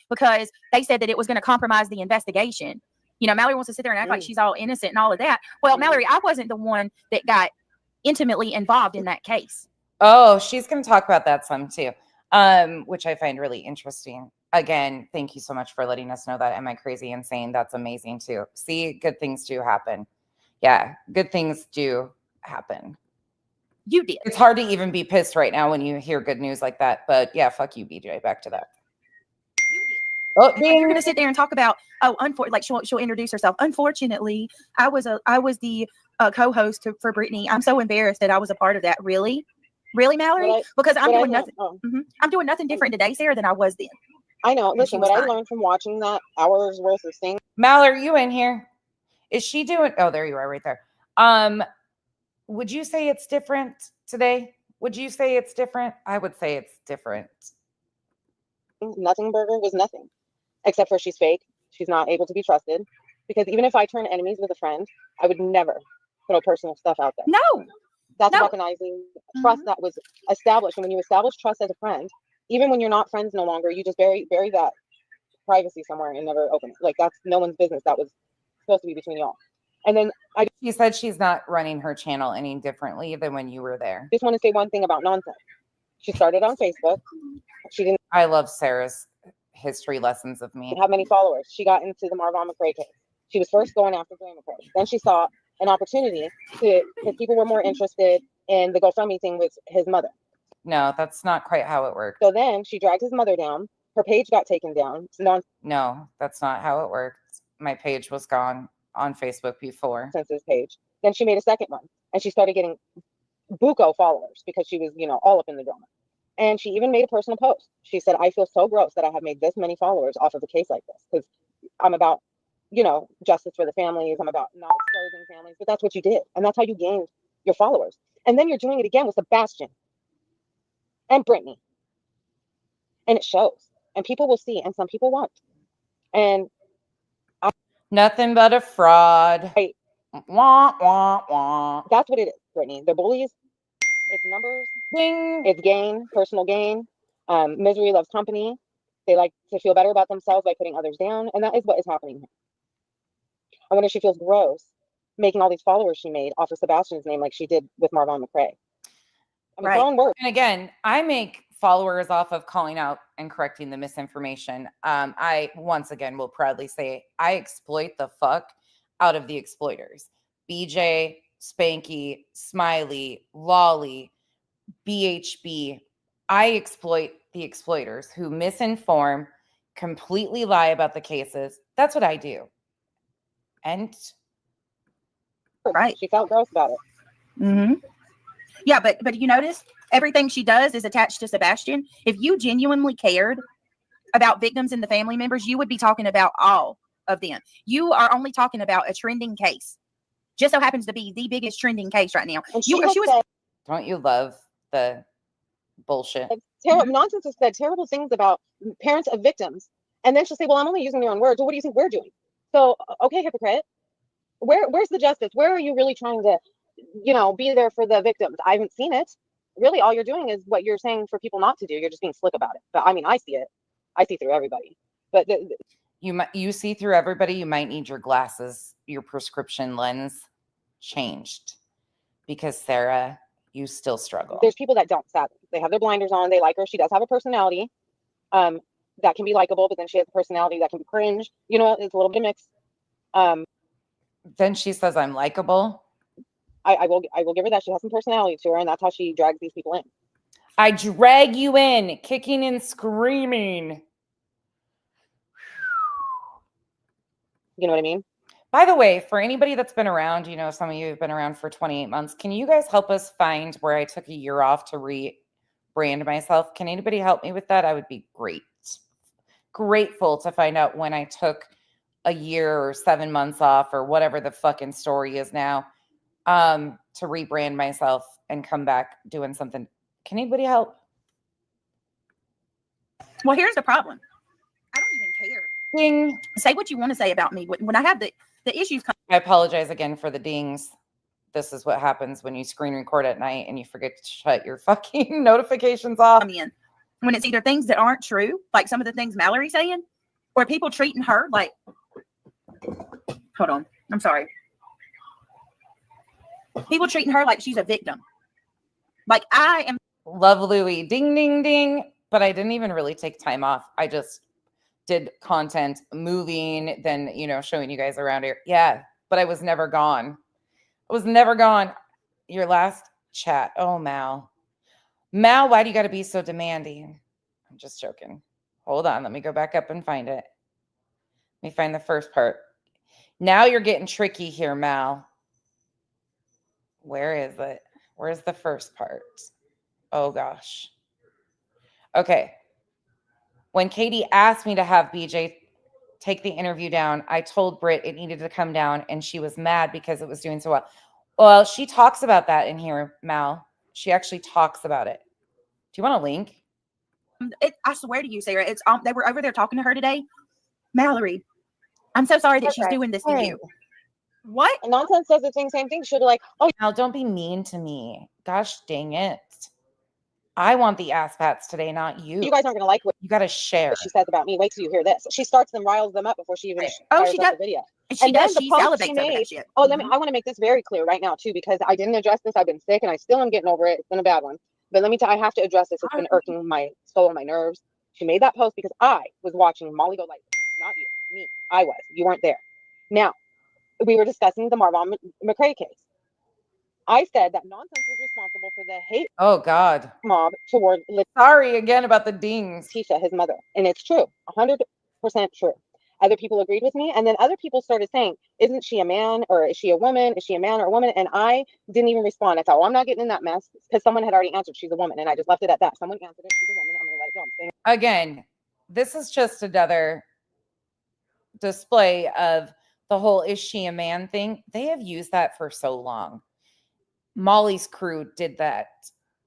because they said that it was going to compromise the investigation. You know, Mallory wants to sit there and act like she's all innocent and all of that. Well, Mallory, I wasn't the one that got intimately involved in that case. Oh, she's going to talk about that some too, which I find really interesting. Again, thank you so much for letting us know that. Am I crazy and saying that's amazing too? See, good things do happen. Yeah, good things do happen. You did. It's hard to even be pissed right now when you hear good news like that. But yeah, fuck you, BJ. Back to that. Oh, you're gonna sit there and talk about like she'll introduce herself. Unfortunately, I was the co-host for Brittany. I'm so embarrassed that I was a part of that. Really, Mallory? Because I'm doing nothing. I'm doing nothing different today, Sarah, than I was then. I know. Listen, what I learned from watching that hours worth of thing. Mallory, you in here? Is she doing? Oh, there you are, right there. Would you say it's different today? Would you say it's different? I would say it's different. Nothing burger was nothing, except for she's fake. She's not able to be trusted. Because even if I turn enemies with a friend, I would never throw personal stuff out there. No. That's No. weaponizing trust that was established. And when you establish trust as a friend, even when you're not friends no longer, you just bury that privacy somewhere and never open it. Like, that's no one's business. That was supposed to be between y'all. And then I She said she's not running her channel any differently than when you were there. just want to say one thing about nonsense. She started on Facebook. She didn't I love Sarah's history lessons of me. have many followers. She got into the Marvon McRae case. She was first going after Dwayne McRae. Then she saw an opportunity because people were more interested in the GoFundMe thing with his mother. No, that's not quite how it worked. So then she dragged his mother down. Her page got taken down. It's No, that's not how it worked. My page was gone on Facebook before. nonsense page. Then she made a second one, and she started getting buco followers because she was, all up in the drama. And she even made a personal post. She said, I feel so gross that I have made this many followers off of a case like this, because I'm about, justice for the families. I'm about not exposing families. But that's what you did. And that's how you gained your followers. And then you're doing it again with Sebastian and Brittany. And it shows. And people will see, and some people won't. And Nothing but a fraud. Right. Wah, wah, wah. that's what it is, Brittany. They're bullies. It's numbers. Ding. It's gain, personal gain. Misery loves company. They like to feel better about themselves by putting others down. And that is what is happening here. I wonder if she feels gross making all these followers she made off of Sebastian's name like she did with Marvon McRae. I mean, Right. her own words. And again, I make followers off of calling out and correcting the misinformation. I, once again, will proudly say I exploit the fuck out of the exploiters. BJ, Spanky, Smiley, Lolly, BHB. I exploit the exploiters who misinform, completely lie about the cases. That's what I do. And Right. She felt gross about it. Mm-hmm. Yeah, but you notice everything she does is attached to Sebastian. If you genuinely cared about victims and the family members, you would be talking about all of them. You are only talking about a trending case. Just so happens to be the biggest trending case right now. And she was don't you love the bullshit? nonsense has said terrible things about parents of victims. And then she'll say, well, I'm only using your own words. Well, what do you think we're doing? So, okay, hypocrite. Where's the justice? Where are you really trying to, be there for the victims? I haven't seen it. Really, all you're doing is what you're saying for people not to do. You're just being slick about it. But I mean, I see it. I see through everybody. But You see through everybody. You might need your glasses, your prescription lens changed, because Sarah, you still struggle. there's people that don't, sadly. They have their blinders on. They like her. She does have a personality that can be likable, but then she has a personality that can be cringe. It's a little bit mixed. Then she says I'm likable. I will give her that. She has some personality to her, and that's how she drags these people in. I drag you in, kicking and screaming. You know what I mean? By the way, for anybody that's been around, some of you have been around for 28 months. Can you guys help us find where I took a year off to rebrand myself? Can anybody help me with that? I would be grateful to find out when I took a year or 7 months off or whatever the fucking story is now, to rebrand myself and come back doing something. Can anybody help? Well, here's the problem. I don't even care. Ding. Say what you want to say about me. When I have the issues come I apologize again for the dings. This is what happens when you screen record at night and you forget to shut your fucking notifications off. in, when it's either things that aren't true, like some of the things Mallory's saying, or people treating her like, hold on, I'm sorry. People treating her like she's a victim. Like I am. Love Louie. Ding, ding, ding. But I didn't even really take time off. I just did content, moving, then, showing you guys around here. Yeah, but I was never gone. I was never gone. Your last chat. Oh, Mal. Mal, why do you got to be so demanding? I'm just joking. Hold on. Let me go back up and find it. Let me find the first part. Now you're getting tricky here, Mal. Where is it? Where's the first part? Oh, gosh. Okay. When Katie asked me to have BJ take the interview down, I told Britt it needed to come down, and she was mad because it was doing so well. Well, she talks about that in here, Mal. She actually talks about it. Do you want a link? I swear to you, Sarah, it's they were over there talking to her today. Mallory, I'm so sorry that she's doing this to you. What? And Nonsense does the same thing. She'll be like, oh, Now, don't be mean to me. Gosh dang it. I want the ass pats today, not you. you guys aren't going to like what You got to share. she says about me. Wait till you hear this. She starts them, riles them up before she even Oh, fires she up does. the video. She And does. then the She post salivates she over made. that shit. Oh, I want to make this very clear right now too, because I didn't address this. I've been sick and I still am getting over it. It's been a bad one. But let me tell you, I have to address this. It's been irking my soul and my nerves. She made that post because I was watching Molly go like, not you, me. I was. You weren't there. Now, we were discussing the Marvon McRae case. I said that Nonsense was responsible for the hate Oh, God. mob toward Sorry again about the dings. Letitia, his mother. And it's true, 100% true. Other people agreed with me. And then other people started saying, isn't she a man or is she a woman? Is she a man or a woman? And I didn't even respond. I thought, well, I'm not getting in that mess because someone had already answered she's a woman. And I just left it at that. Someone answered it, she's a woman. I'm going to let it go. I'm saying Again, this is just another display of the whole is she a man thing. They have used that for so long. Molly's crew did that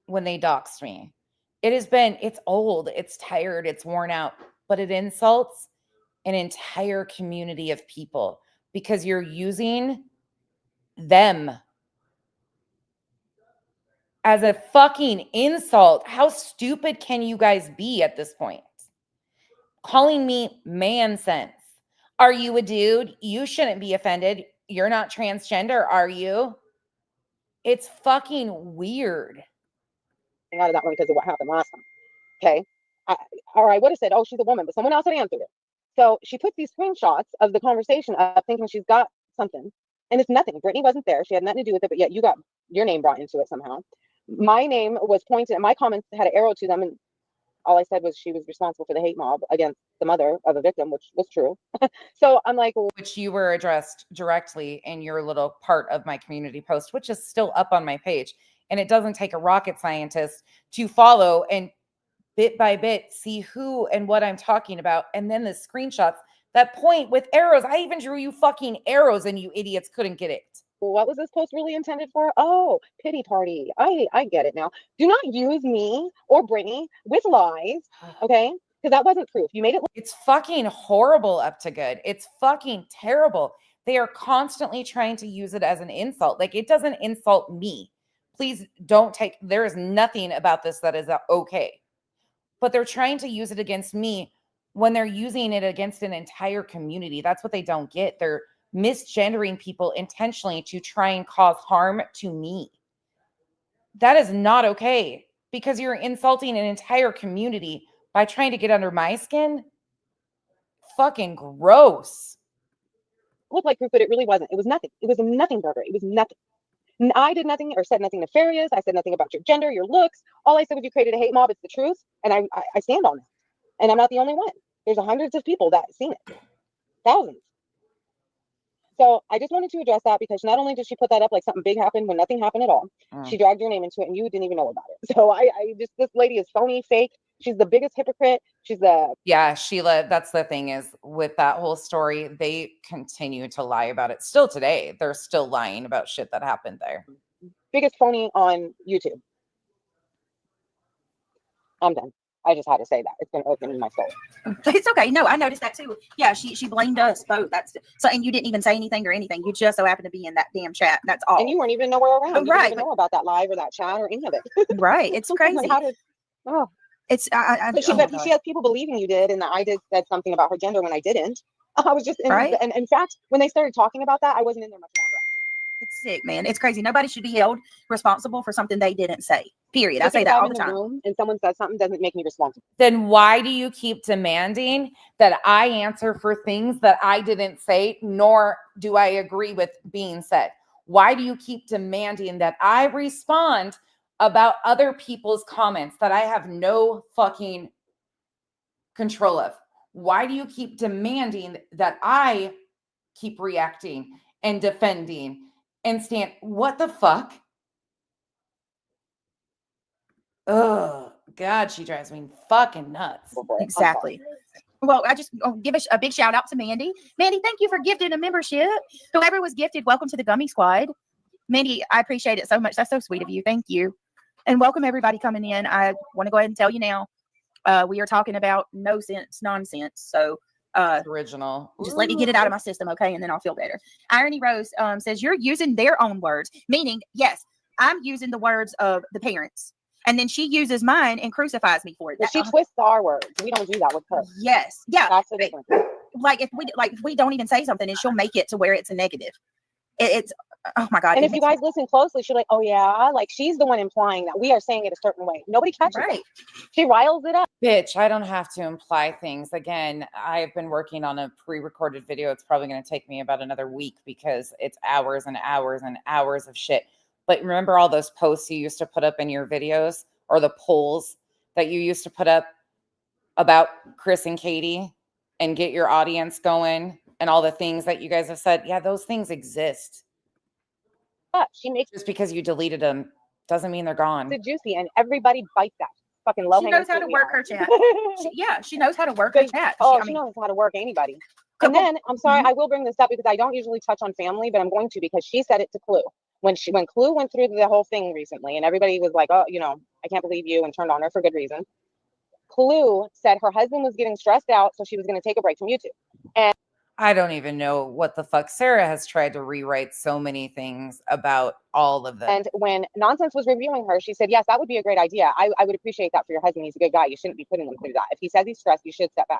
when they doxed me. It's old, it's tired, it's worn out, but it insults an entire community of people because you're using them as a fucking insult. How stupid can you guys be at this point? Calling me man sense. Are you a dude? You shouldn't be offended. You're not transgender, are you? It's fucking weird. out of that one because of what happened last time. Okay. Or I would have said, oh, she's a woman, but someone else had answered it. So she puts these screenshots of the conversation up thinking she's got something. And it's nothing. Brittany wasn't there. She had nothing to do with it, but yet you got your name brought into it somehow. My name was pointed, and my comments had an arrow to them. And all I said was she was responsible for the hate mob against the mother of a victim, which was true. So I'm like, well, Which you were addressed directly in your little part of my community post, which is still up on my page. And it doesn't take a rocket scientist to follow and bit by bit see who and what I'm talking about. And then the screenshots that point with arrows. I even drew you fucking arrows and you idiots couldn't get it. what was this post really intended for? Oh, pity party. I get it now. Do not use me or Brittany with lies, okay? Because that wasn't proof. You made it look It's fucking horrible up to good. It's fucking terrible. They are constantly trying to use it as an insult. Like, it doesn't insult me. Please don't take, there is nothing about this that is okay. But they're trying to use it against me when they're using it against an entire community. That's what they don't get. They're misgendering people intentionally to try and cause harm to me. That is not okay because you're insulting an entire community by trying to get under my skin. Fucking gross. look like proof, but it really wasn't. It was nothing. It was a nothing burger. It was nothing. I did nothing or said nothing nefarious. I said nothing about your gender, your looks. All I said was you created a hate mob. It's the truth. And I stand on that. And I'm not the only one. There's hundreds of people that seen it. Thousands. So I just wanted to address that because not only did she put that up like something big happened when nothing happened at all, she dragged your name into it and you didn't even know about it. So this lady is phony, fake. She's the biggest hypocrite. She's the Yeah, Sheila, that's the thing is with that whole story, they continue to lie about it. Still today, they're still lying about shit that happened there. biggest phony on YouTube. I'm done. I just had to say that. It's been opening my soul. It's okay. No, I noticed that too. Yeah, she blamed us both. That's so, and you didn't even say anything or anything. You just so happened to be in that damn chat. That's all. And you weren't even nowhere around. You Right, didn't even know about that live or that chat or any of it. right. It's crazy. Like, how did? Oh, It's but she, oh my but she God. has people believing you did, and that I said something about her gender when I didn't. I was just Right. And in fact, when they started talking about that, I wasn't in there much longer. It's sick, man. It's crazy. Nobody should be held responsible for something they didn't say. Period. I Just say because that I'm all in the the time. room and someone says something doesn't make me responsible. Then why do you keep demanding that I answer for things that I didn't say, nor do I agree with being said? Why do you keep demanding that I respond about other people's comments that I have no fucking control of? Why do you keep demanding that I keep reacting and defending and stand? What the fuck? Oh, God, she drives me fucking nuts. Before it. I'm Exactly. Well, I just give a big shout out to Mandy. Mandy, thank you for gifting a membership. Whoever was gifted, welcome to the Gummy Squad. Mandy, I appreciate it so much. That's so sweet of you. Thank you. And welcome everybody coming in. I want to go ahead and tell you now, we are talking about no sense nonsense. So It's original. Just let me get it out of my system, okay? And then I'll feel better. Irony Rose says, you're using their own words, meaning, yes, I'm using the words of the parents. And then she uses mine and crucifies me for it. But she twists our words. We don't do that with her. Yes. Yeah. That's the difference. Like if we don't even say something and she'll make it to where it's a negative. It's oh my God. And if you guys listen closely, she's like, oh yeah, like she's the one implying that we are saying it a certain way. Nobody catches it. She riles it up. Bitch, I don't have to imply things. Again, I've been working on a pre-recorded video. It's probably going to take me about another week because it's hours and hours and hours of shit. But remember all those posts you used to put up in your videos or the polls that you used to put up about Chris and Katie and get your audience going and all the things that you guys have said? Yeah, those things exist. She makes just because you deleted them doesn't mean they're gone. It's juicy and everybody bites that. Fucking low. She knows how to work her chat. She knows how to work her chat. She knows how to work anybody. And then I'm sorry, I will bring this up because I don't usually touch on family, but I'm going to because she said it to Clue. When Clue went through the whole thing recently and everybody was like, oh, I can't believe you, and turned on her for good reason. Clue said her husband was getting stressed out, so she was going to take a break from YouTube. And I don't even know what the fuck. Sarah has tried to rewrite so many things about all of them. And when Nonsense was reviewing her, she said, yes, that would be a great idea. I would appreciate that for your husband. He's a good guy. You shouldn't be putting him through that. If he says he's stressed, you should step back.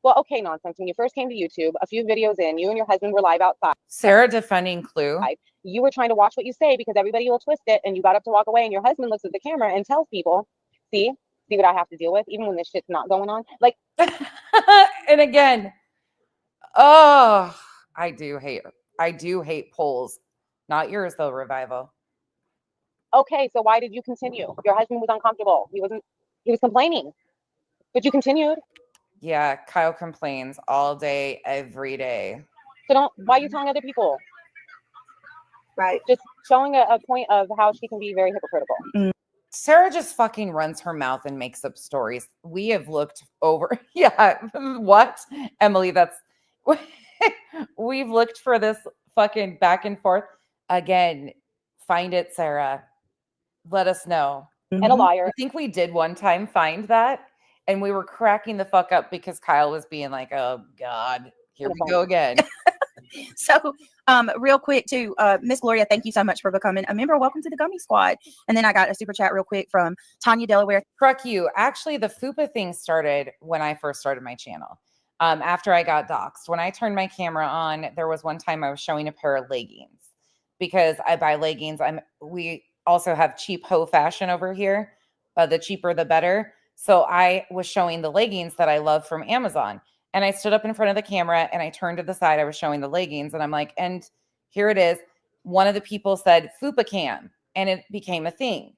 Well, okay, Nonsense. When you first came to YouTube, a few videos in, you and your husband were live outside. Sarah defending Clue. You were trying to watch what you say because everybody will twist it, and you got up to walk away, and your husband looks at the camera and tells people, see what I have to deal with, even when this shit's not going on. Like, and again, oh, I do hate polls. Not yours though, Revival. Okay, so why did you continue? Your husband was uncomfortable. He was complaining, but you continued. Yeah, Kyle complains all day, every day. So why are you telling other people? Right. Just showing a point of how she can be very hypocritical. Sarah just fucking runs her mouth and makes up stories. We have looked over. Yeah. What? Emily, we've looked for this fucking back and forth. Again, find it, Sarah. Let us know. And a liar. I think we did one time find that. And we were cracking the fuck up because Kyle was being like, oh God, here we go again. So real quick too, Miss Gloria, thank you so much for becoming a member. Welcome to the Gummy Squad. And then I got a super chat real quick from Tanya Delaware. Truck you. Actually, the Fupa thing started when I first started my channel. After I got doxxed. When I turned my camera on, there was one time I was showing a pair of leggings because I buy leggings. We also have cheap hoe fashion over here. The cheaper, the better. So I was showing the leggings that I love from Amazon. And I stood up in front of the camera and I turned to the side. I was showing the leggings and I'm like, and here it is. One of the people said Fupa cam and it became a thing.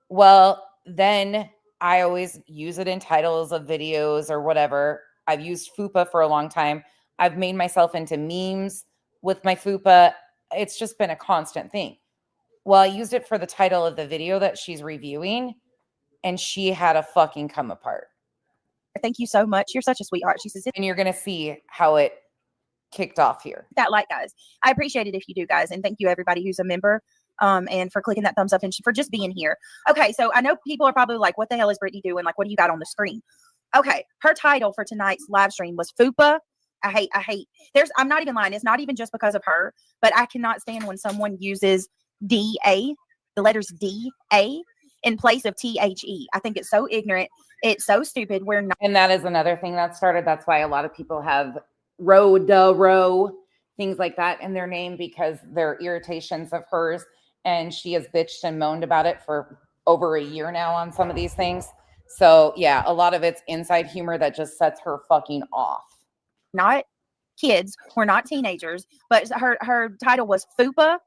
Well, then I always use it in titles of videos or whatever. I've used Fupa for a long time. I've made myself into memes with my Fupa. It's just been a constant thing. Well, I used it for the title of the video that she's reviewing and she had a fucking come apart. Thank you so much. You're such a sweetheart. She says, and you're going to see how it kicked off here. That like, guys, I appreciate it if you do, guys. And thank you everybody who's a member and for clicking that thumbs up and for just being here. Okay. So I know people are probably like, what the hell is Brittany doing? Like, what do you got on the screen? Okay. Her title for tonight's live stream was Fupa. I hate, I'm not even lying. It's not even just because of her, but I cannot stand when someone uses DA, the letters DA in place of THE. I think it's so ignorant. It's so stupid. We're not. And that is another thing that started. That's why a lot of people have row, things like that in their name because they're irritations of hers. And she has bitched and moaned about it for over a year now on some of these things. So yeah, a lot of it's inside humor that just sets her fucking off. Not kids. We're not teenagers, but her title was Fupa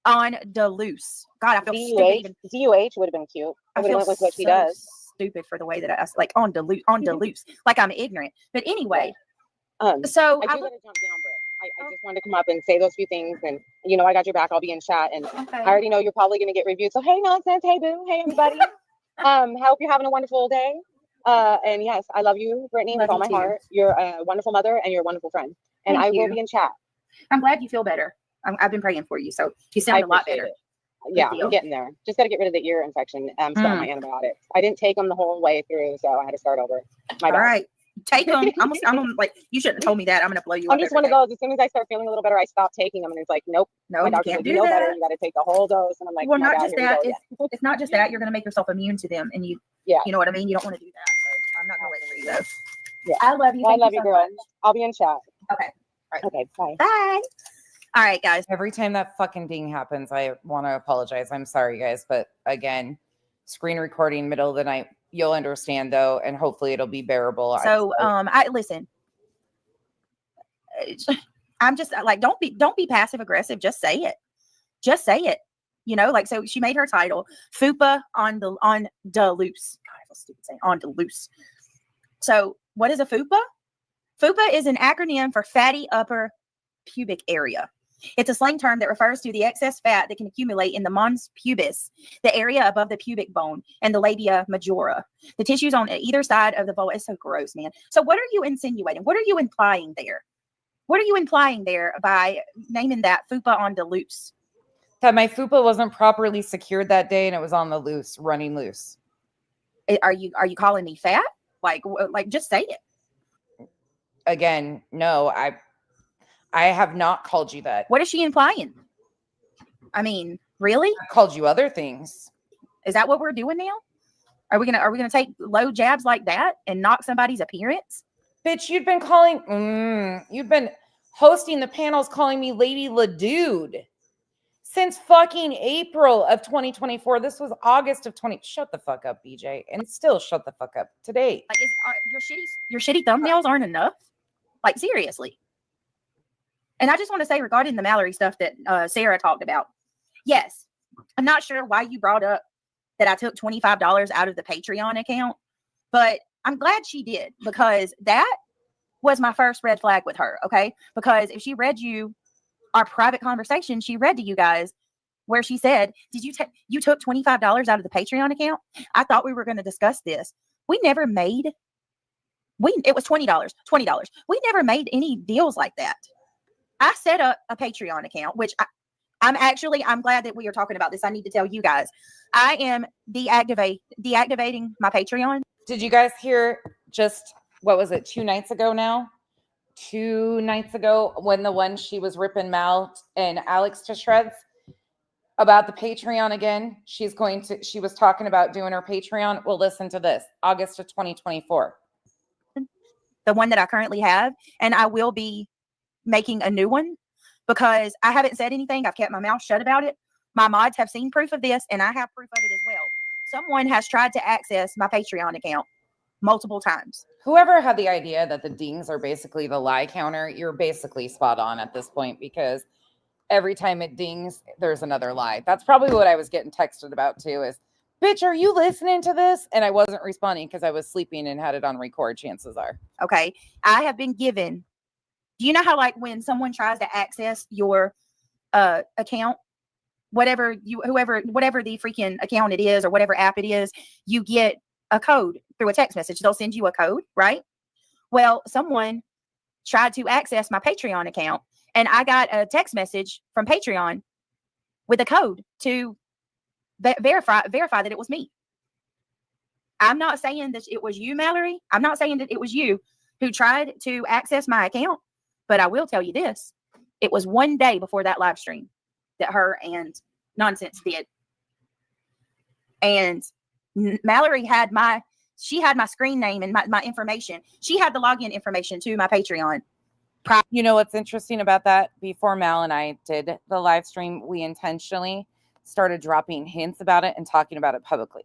on the loose. God, I feel stupid. DUH would have been cute. I would have went with what she does. Stupid for the way that I like on the loose, like I'm ignorant. But anyway, so I do gotta jump down, Britt. I just wanted to come up and say those few things, and I got your back. I'll be in chat, and okay. I already know you're probably gonna get reviewed. So hey, Nonsense, hey boo, hey everybody. Hope you're having a wonderful day. And yes, I love you, Brittany, with all my heart. You're a wonderful mother, and you're a wonderful friend. And I will be in chat. I'm glad you feel better. I've been praying for you, so you sound a lot better. Yeah, I'm getting there. Just got to get rid of the ear infection. Start my antibiotics. I didn't take them the whole way through, so I had to start over. All right. Take them. I'm like, you shouldn't have told me that. I'm gonna blow you up. I'm just one of those. As soon as I start feeling a little better, I stop taking them, and it's like, nope. No, my you doctor can't said, do you know that. better. You got to take the whole dose, and I'm like, well, my not God, just here that. we go again. It's not just that. You're gonna make yourself immune to them, and you know what I mean. You don't want to do that. So I'm not gonna let you though. Yeah. I love you. Well, I Thank love you, so girl. much. I'll be in chat. Okay. All right. Okay. Bye. Bye. All right, guys. Every time that fucking ding happens, I want to apologize. I'm sorry, guys. But again, screen recording middle of the night. You'll understand though, and hopefully it'll be bearable. So I listen. I'm just like, don't be passive aggressive. Just say it. Just say it. You know, like, so she made her title Fupa on the loose. God, I feel stupid saying on the loose. So what is a Fupa? Fupa is an acronym for fatty upper pubic area. It's a slang term that refers to the excess fat that can accumulate in the mons pubis, the area above the pubic bone, and the labia majora, the tissues on either side of the vulva. It's so gross, man. So what are you insinuating? What are you implying there? What are you implying there by naming that Fupa on the loose? That my fupa wasn't properly secured that day and it was on the loose, running loose. Are you calling me fat? Like just say it. Again, no, I have not called you that. What is she implying? I mean, really? I've called you other things. Is that what we're doing now? Are we gonna take low jabs like that and knock somebody's appearance? Bitch, you've been hosting the panels calling me Lady LaDude since fucking April of 2024. This was August of 20. Shut the fuck up, BJ. And still shut the fuck up today. Like, your shitty thumbnails aren't enough? Like, seriously. And I just want to say regarding the Mallory stuff that Sarah talked about. Yes, I'm not sure why you brought up that I took $25 out of the Patreon account, but I'm glad she did, because that was my first red flag with her. Okay. Because if she read you our private conversation, she read to you guys where she said, you took $25 out of the Patreon account? I thought we were going to discuss this. We never made, it was $20. We never made any deals like that. I set up a Patreon account, which I'm glad that we are talking about this. I need to tell you guys, I am deactivating my Patreon. Did you guys hear just, what was it, 2 nights ago now? 2 nights ago, when the one she was ripping Mal and Alex to shreds about the Patreon again. She was talking about doing her Patreon. Well, listen to this. August of 2024. The one that I currently have, and I will be making a new one because I haven't said anything. I've kept my mouth shut about it. My mods have seen proof of this, and I have proof of it as well. Someone has tried to access my Patreon account multiple times. Whoever had the idea that the dings are basically the lie counter, you're basically spot on at this point, because every time it dings, there's another lie. That's probably what I was getting texted about too, is, bitch, are you listening to this? And I wasn't responding because I was sleeping and had it on record, chances are. Okay. I have been given, do you know how, like, when someone tries to access your account, whatever the freaking account it is or whatever app it is, you get a code through a text message. They'll send you a code, right? Well, someone tried to access my Patreon account, and I got a text message from Patreon with a code to verify that it was me. I'm not saying that it was you, Mallory. I'm not saying that it was you who tried to access my account, but I will tell you this. It was one day before that live stream that her and Nonsense did. And Mallory had my screen name and my information. She had the login information to my Patreon. You know what's interesting about that? Before Mal and I did the live stream, we intentionally started dropping hints about it and talking about it publicly.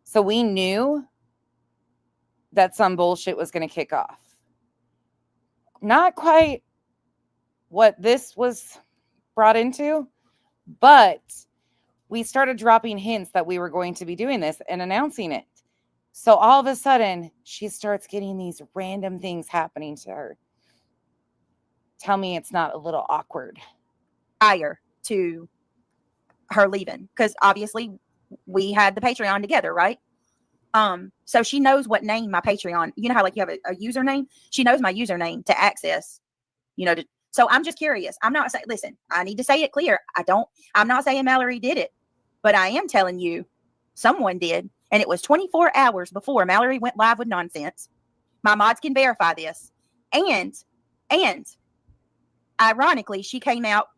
So we knew that some bullshit was going to kick off. Not quite what this was brought into, but we started dropping hints that we were going to be doing this and announcing it. So all of a sudden, she starts getting these random things happening to her. Tell me it's not a little awkward. Prior to her leaving, because obviously we had the Patreon together, right? So she knows what name my Patreon, you know how, like, you have a username? She knows my username to access, so I'm just curious. I'm not saying, listen, I need to say it clear. I'm not saying Mallory did it, but I am telling you someone did. And it was 24 hours before Mallory went live with Nonsense. My mods can verify this. And ironically, she came out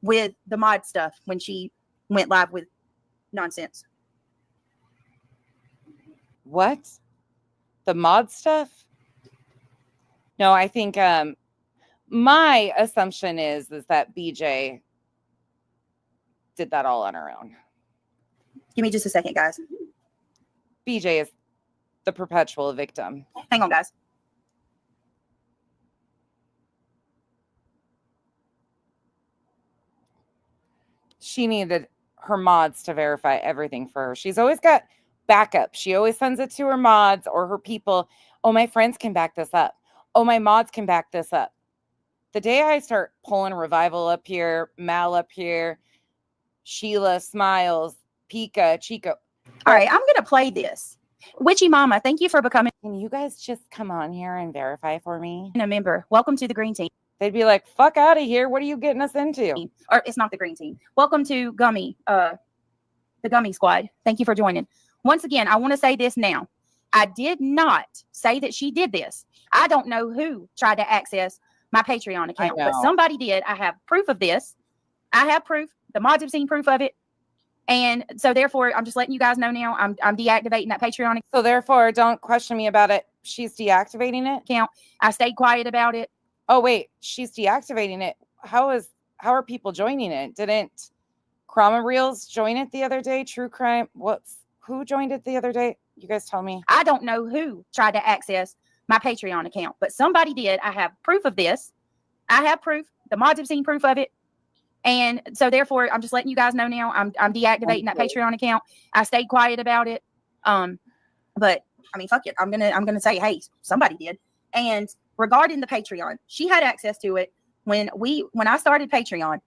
with the mod stuff when she went live with nonsense. What? The mod stuff? No, I think my assumption is that BJ did that all on her own. Give me just a second, guys. BJ is the perpetual victim. Hang on, guys. She needed her mods to verify everything for her. She's always got backup. She always sends it to her mods or her people. Oh, my friends can back this up. Oh, my mods can back this up. The day I start pulling Revival up here, Mal up here, Sheila, Smiles, Pika, Chico. All right, I'm going to play this. Witchy Mama, thank you for becoming Can you guys just come on here and verify for me? a member. Welcome to the Green Team. They'd be like, fuck out of here. What are you getting us into? Or it's not the Green Team. Welcome to the Gummy Squad. Thank you for joining. Once again, I want to say this now. I did not say that she did this. I don't know who tried to access my Patreon account, but somebody did. I have proof of this. I have proof. The mods have seen proof of it. And so therefore, I'm just letting you guys know now I'm deactivating that Patreon So therefore, don't question me about it. She's deactivating it. account. I stayed quiet about it. Oh, wait, she's deactivating it. How are people joining it? Didn't Krama Reels join it the other day? True Crime. Who joined it the other day? You guys tell me. I don't know who tried to access my Patreon account, but somebody did. I have proof of this. I have proof. The mods have seen proof of it. And so therefore, I'm just letting you guys know now I'm deactivating that Patreon account. I stayed quiet about it. But I mean, fuck it. I'm gonna say, hey, somebody did. And regarding the Patreon, she had access to it when I started Patreon.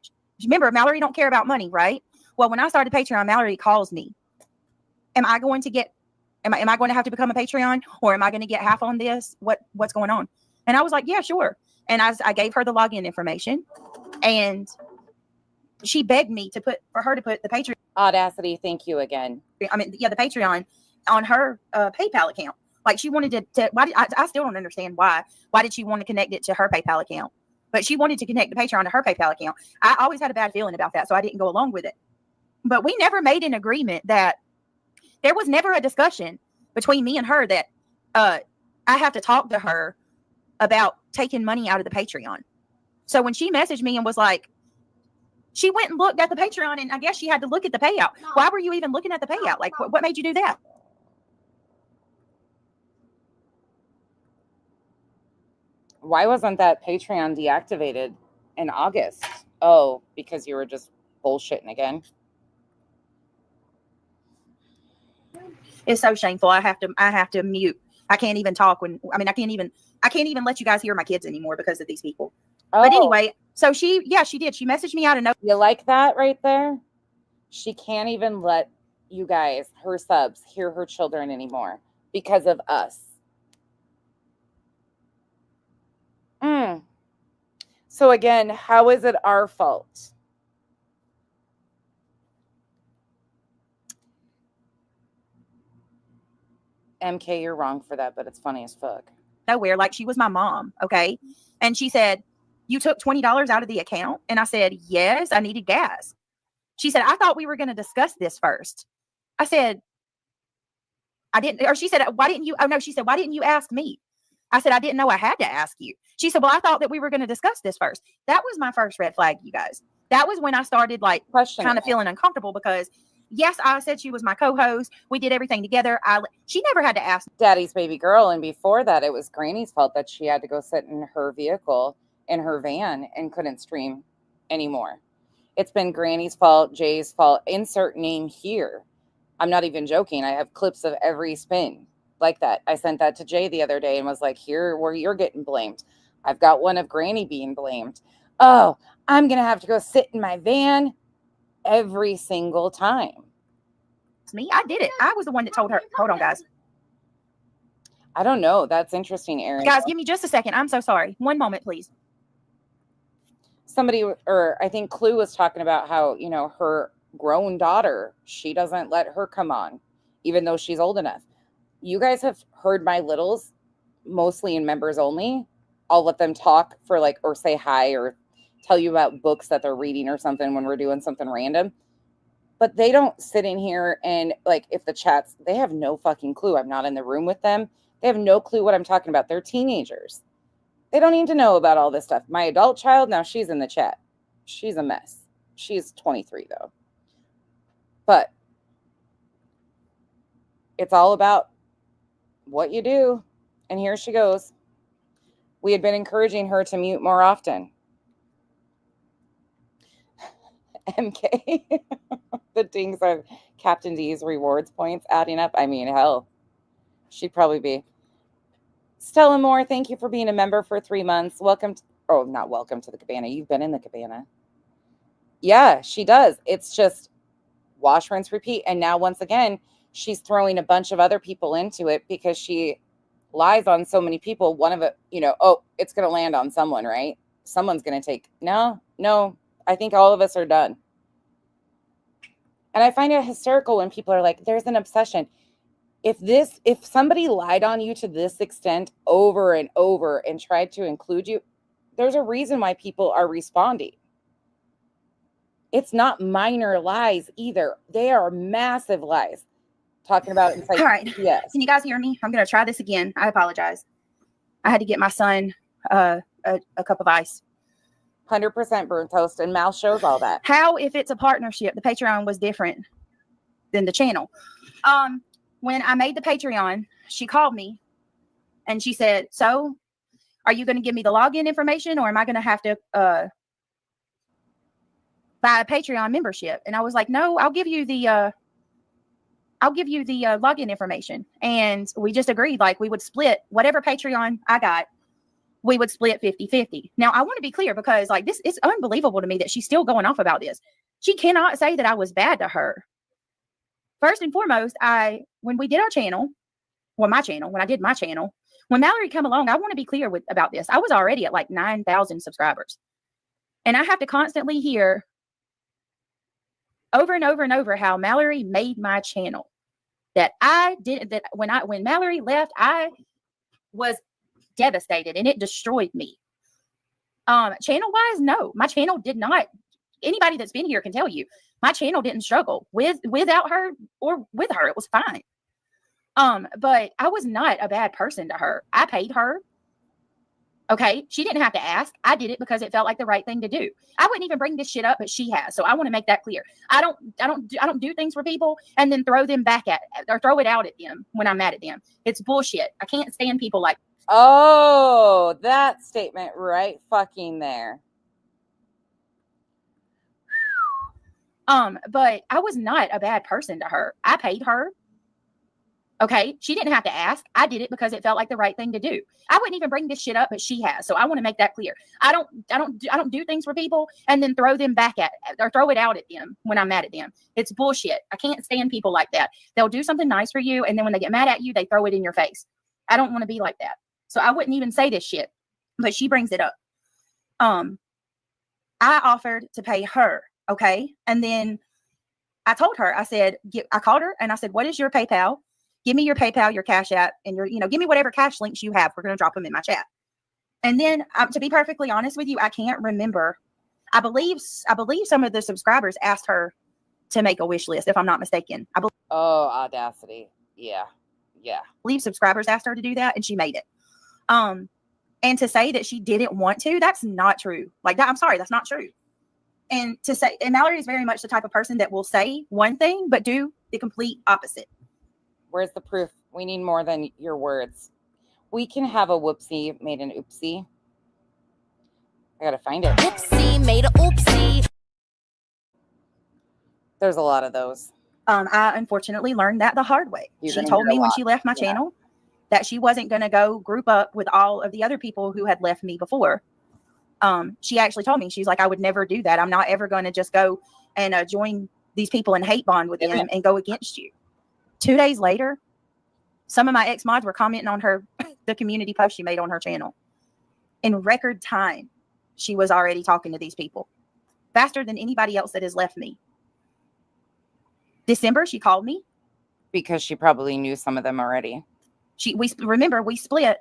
Remember, Mallory don't care about money, right? Well, when I started Patreon, Mallory calls me. Am I going to have to become a Patreon, or am I going to get half on this? What's going on? And I was like, yeah, sure. And I gave her the login information, and she begged me for her to put the Patreon. Audacity, thank you again. The Patreon on her PayPal account. Like she wanted to I still don't understand why. Why did she want to connect it to her PayPal account? But she wanted to connect the Patreon to her PayPal account. I always had a bad feeling about that, so I didn't go along with it. But we never made an agreement that there was never a discussion between me and her that I have to talk to her about taking money out of the Patreon. So when she messaged me and was like, she went and looked at the Patreon, and I guess she had to look at the payout. Why were you even looking at the payout? Like, what made you do that? Why wasn't that Patreon deactivated in August? Oh, because you were just bullshitting again. It's so shameful. I have to mute. I can't even talk I can't even let you guys hear my kids anymore because of these people. Oh. But anyway, so she did. She messaged me out of nowhere. You like that right there? She can't even let you guys, her subs, hear her children anymore because of us. So again, how is it our fault? MK, you're wrong for that, but it's funny as fuck. Nowhere, like she was my mom, okay? And she said, you took $20 out of the account? And I said, yes, I needed gas. She said, I thought we were going to discuss this first. I said, I didn't, or she said, why didn't you, oh no, she said, why didn't you ask me? I said, I didn't know I had to ask you. She said, well, I thought that we were going to discuss this first. That was my first red flag, you guys. That was when I started like kind of feeling uncomfortable because yes, I said she was my co-host. We did everything together. She never had to ask Daddy's baby girl. And before that, it was Granny's fault that she had to go sit in her vehicle, in her van, and couldn't stream anymore. It's been Granny's fault, Jay's fault. Insert name here. I'm not even joking. I have clips of every spin like that. I sent that to Jay the other day and was like, here where you're getting blamed. I've got one of Granny being blamed. Oh, I'm going to have to go sit in my van every single time. It's me. I did it. I was the one that told her. Hold on, guys. I don't know. That's interesting, Erin. Guys, give me just a second. I'm so sorry. One moment, please. Somebody, or I think Clue was talking about how, you know, her grown daughter, she doesn't let her come on, even though she's old enough. you guys have heard my littles mostly in members only. I'll let them talk for like, or say hi or tell you about books that they're reading or something when we're doing something random. But they don't sit in here and like, if the chats, they have no fucking clue. I'm not in the room with them. They have no clue what I'm talking about. They're teenagers. They don't need to know about all this stuff. My adult child, now she's in the chat. She's a mess. She's 23 though. But it's all about what you do. And here she goes. We had been encouraging her to mute more often. MK. The dings of Captain D's rewards points adding up. I mean, hell, she'd probably be. Stella Moore, thank you for being a member for 3 months. Welcome to, oh, not welcome to the cabana. You've been in the cabana. Yeah, she does. It's just wash, rinse, repeat. And now, once again, she's throwing a bunch of other people into it because she lies on so many people. One of it, you know, oh, it's going to land on someone, right? Someone's going to take, no, I think all of us are done. And I find it hysterical when people are like, there's an obsession. If somebody lied on you to this extent over and over and tried to include you, there's a reason why people are responding. It's not minor lies either. They are massive lies. Talking about it, All right. Yes. Can you guys hear me? I'm going to try this again. I apologize. I had to get my son a cup of ice. 100% burnt toast, and Mal shows all that. How, if it's a partnership, the Patreon was different than the channel? When I made the Patreon, she called me and she said, so are you going to give me the login information, or am I going to have to buy a Patreon membership? And I was like, no, I'll give you the login information. And we just agreed, like, we would split whatever Patreon I got. We would split 50-50. Now, I want to be clear because, like, this is unbelievable to me that she's still going off about this. She cannot say that I was bad to her. First and foremost, when we did our channel, when I did my channel, when Mallory come along, I want to be clear about this. I was already at like 9,000 subscribers. And I have to constantly hear over and over and over how Mallory made my channel. That when Mallory left, I was devastated and it destroyed me. Channel wise, no, my channel did not. Anybody that's been here can tell you my channel didn't struggle without her or with her. It was fine. But I was not a bad person to her. I paid her. Okay, she didn't have to ask. I did it because it felt like the right thing to do. I wouldn't even bring this shit up, but she has. So I want to make that clear. I don't do things for people and then throw them back at or throw it out at them when I'm mad at them. It's bullshit. I can't stand people like. Oh, that statement right fucking there. But I was not a bad person to her. I paid her. Okay, she didn't have to ask. I did it because it felt like the right thing to do. I wouldn't even bring this shit up, but she has. So I want to make that clear. I don't do things for people and then throw them back at or throw it out at them when I'm mad at them. It's bullshit. I can't stand people like that. They'll do something nice for you, and then when they get mad at you, they throw it in your face. I don't want to be like that. So I wouldn't even say this shit, but she brings it up. I offered to pay her, okay? And then I told her, I called her and I said, what is your PayPal? Give me your PayPal, your Cash App, and give me whatever cash links you have. We're going to drop them in my chat. And then to be perfectly honest with you, I can't remember. I believe some of the subscribers asked her to make a wish list, if I'm not mistaken. Oh, audacity. Yeah. I believe subscribers asked her to do that and she made it. And to say that she didn't want to, that's not true. Like that, I'm sorry, that's not true. And Mallory is very much the type of person that will say one thing, but do the complete opposite. Where's the proof? We need more than your words. We can have a whoopsie made an oopsie. I gotta find it. Whoopsie made a oopsie. There's a lot of those. I unfortunately learned that the hard way. She told me when she left my channel that she wasn't going to go group up with all of the other people who had left me before. She actually told me, she's like, I would never do that. I'm not ever going to just go and join these people and hate bond with them and go against you. 2 days later, some of my ex-mods were commenting on the community post she made on her channel. In record time, she was already talking to these people faster than anybody else that has left me. December, she called me. Because she probably knew some of them already. Remember we split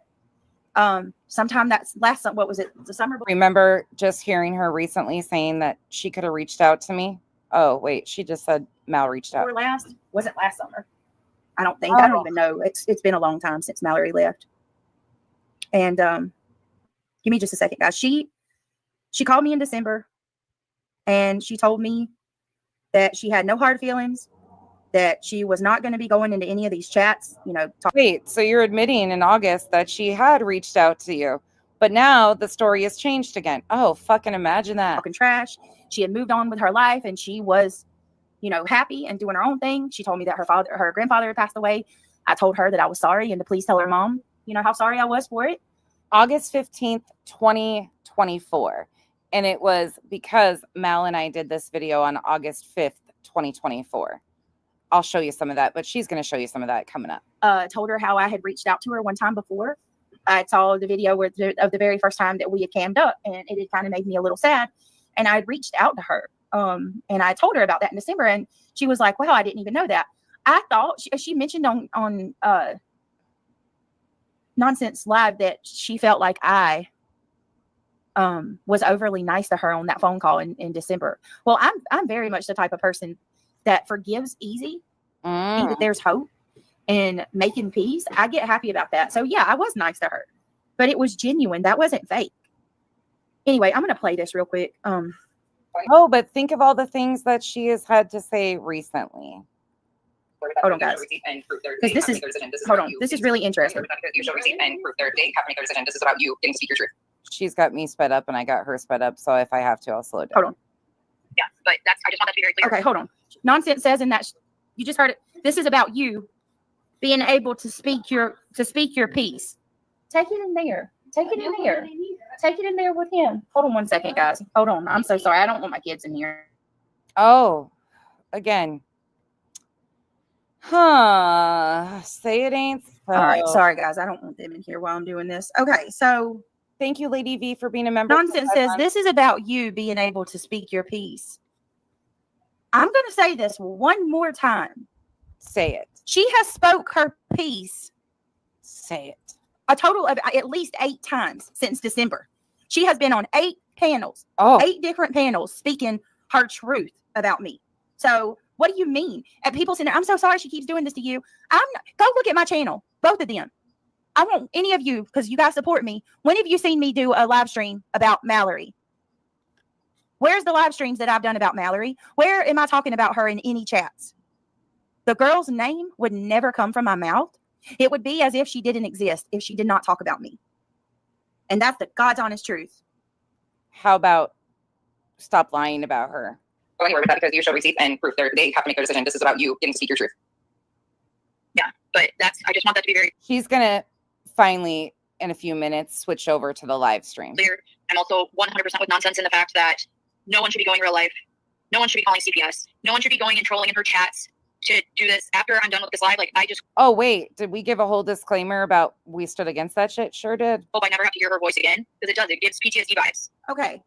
sometime that's what was it, the summer? Remember just hearing her recently saying that she could have reached out to me? Oh, wait, she just said Mal reached out. Or was it last summer? I don't think. I don't even know. It's been a long time since Mallory left. And give me just a second, guys. She called me in December and she told me that she had no hard feelings, that she was not going to be going into any of these chats, Wait, so you're admitting in August that she had reached out to you, but now the story has changed again. Oh, fucking imagine that. Talking trash. She had moved on with her life and she was, happy and doing her own thing. She told me that her grandfather had passed away. I told her that I was sorry and to please tell her mom, how sorry I was for it. August 15th, 2024. And it was because Mal and I did this video on August 5th, 2024. I'll show you some of that, but she's going to show you some of that coming up. Told her how I had reached out to her one time before. I saw the video of the very first time that we had cammed up, and it had kind of made me a little sad. And I had reached out to her, and I told her about that in December, and she was like, "Wow, I didn't even know that." I thought she mentioned on Nonsense Live that she felt like I was overly nice to her on that phone call in December. Well, I'm very much the type of person that forgives easy, that there's hope and making peace. I get happy about that. So yeah, I was nice to her, but it was genuine. That wasn't fake. Anyway, I'm going to play this real quick. Oh, but think of all the things that she has had to say recently. Hold on, guys. Because this is really interesting. You show receipt and proof their date. Happening there's this is about you getting to speak your truth. She's got me sped up and I got her sped up. So if I have to, I'll slow down. Hold on. Yeah, but I just want that to be very clear. Okay, hold on. Nonsense says in that you just heard it. This is about you being able to speak your piece. Take it in there. Take it in there. Take it in there with him. Hold on one second, guys. Hold on. I'm so sorry. I don't want my kids in here. Oh, again. Say it ain't so. All right. Sorry, guys. I don't want them in here while I'm doing this. Okay. So thank you, Lady V, for being a member. Nonsense says this is about you being able to speak your piece. I'm going to say this one more time. Say it. She has spoke her piece. Say it. A total of at least 8 times since December. She has been on 8 panels, 8 different panels speaking her truth about me. So what do you mean? And people saying, I'm so sorry she keeps doing this to you. Go look at my channel, both of them. I want any of you, because you guys support me. When have you seen me do a live stream about Mallory? Where's the live streams that I've done about Mallory? Where am I talking about her in any chats? The girl's name would never come from my mouth. It would be as if she didn't exist if she did not talk about me. And that's the God's honest truth. How about stop lying about her? Go anywhere with that because you show receipt and proof they have to make their decision. This is about you getting to speak your truth. Yeah, but I just want that to be very She's going to finally, in a few minutes, switch over to the live stream. clear. I'm also 100% with Nonsense in the fact that no one should be going real life. No one should be calling CPS. No one should be going and trolling in her chats to do this after I'm done with this live. Like, I just Oh, wait. Did we give a whole disclaimer about we stood against that shit? Sure did. hope I never have to hear her voice again because it does. It gives PTSD vibes. Okay.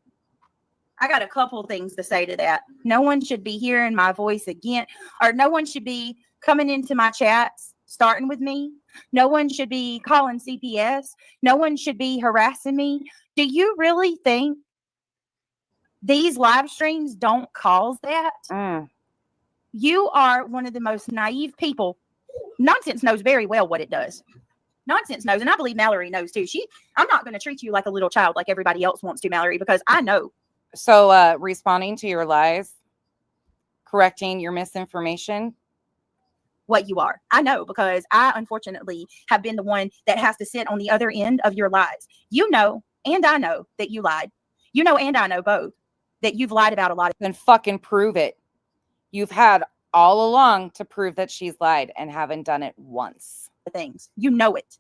I got a couple things to say to that. No one should be hearing my voice again, or no one should be coming into my chats, starting with me. No one should be calling CPS. No one should be harassing me. Do you really think these live streams don't cause that? You are one of the most naive people. Nonsense knows very well what it does. Nonsense knows, and I believe Mallory knows too. I'm not going to treat you like a little child like everybody else wants to, Mallory, because I know. So responding to your lies, correcting your misinformation. What you are. I know, because I unfortunately have been the one that has to sit on the other end of your lies. You know, and I know that you lied. You know, and I know both that you've lied about a lot of Then fucking prove it. You've had all along to prove that she's lied and haven't done it once. things. You know it.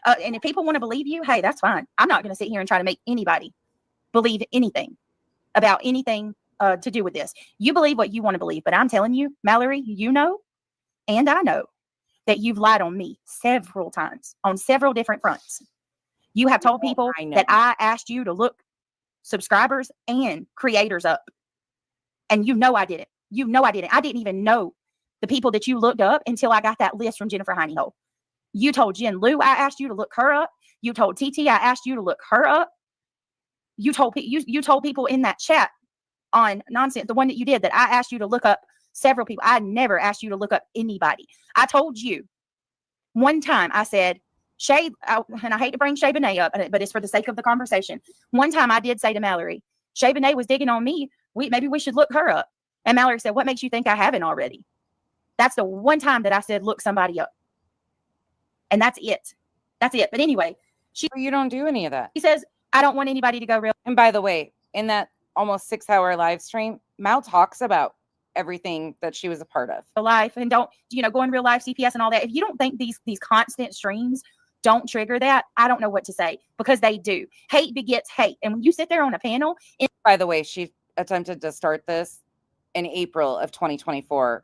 And if people want to believe you, hey, that's fine. I'm not going to sit here and try to make anybody believe anything about anything to do with this. You believe what you want to believe, but I'm telling you, Mallory, you know, and I know that you've lied on me several times on several different fronts. You have told people that I asked you to look subscribers and creators up. And you know I didn't. You know I didn't. I didn't even know the people that you looked up until I got that list from Jennifer Hineyhole. You told Jen Lou I asked you to look her up. You told TT I asked you to look her up. You told people in that chat on nonsense, the one that you did, that I asked you to look up several people. I never asked you to look up anybody. I told you one time, I said, Shay, and I hate to bring Shay Benet up, but it's for the sake of the conversation. One time I did say to Mallory, Shay Benet was digging on me. Maybe we should look her up. And Mallory said, what makes you think I haven't already? That's the one time that I said, look somebody up. And that's it. That's it. But anyway, You don't do any of that. she says, I don't want anybody to go real. And by the way, in that almost 6-hour live stream, Mal talks about everything that she was a part of. Life and don't, go in real life CPS and all that. If you don't think these constant streams don't trigger that, I don't know what to say, because they do. Hate begets hate. And when you sit there on a panel. By the way, she attempted to start this in April of 2024,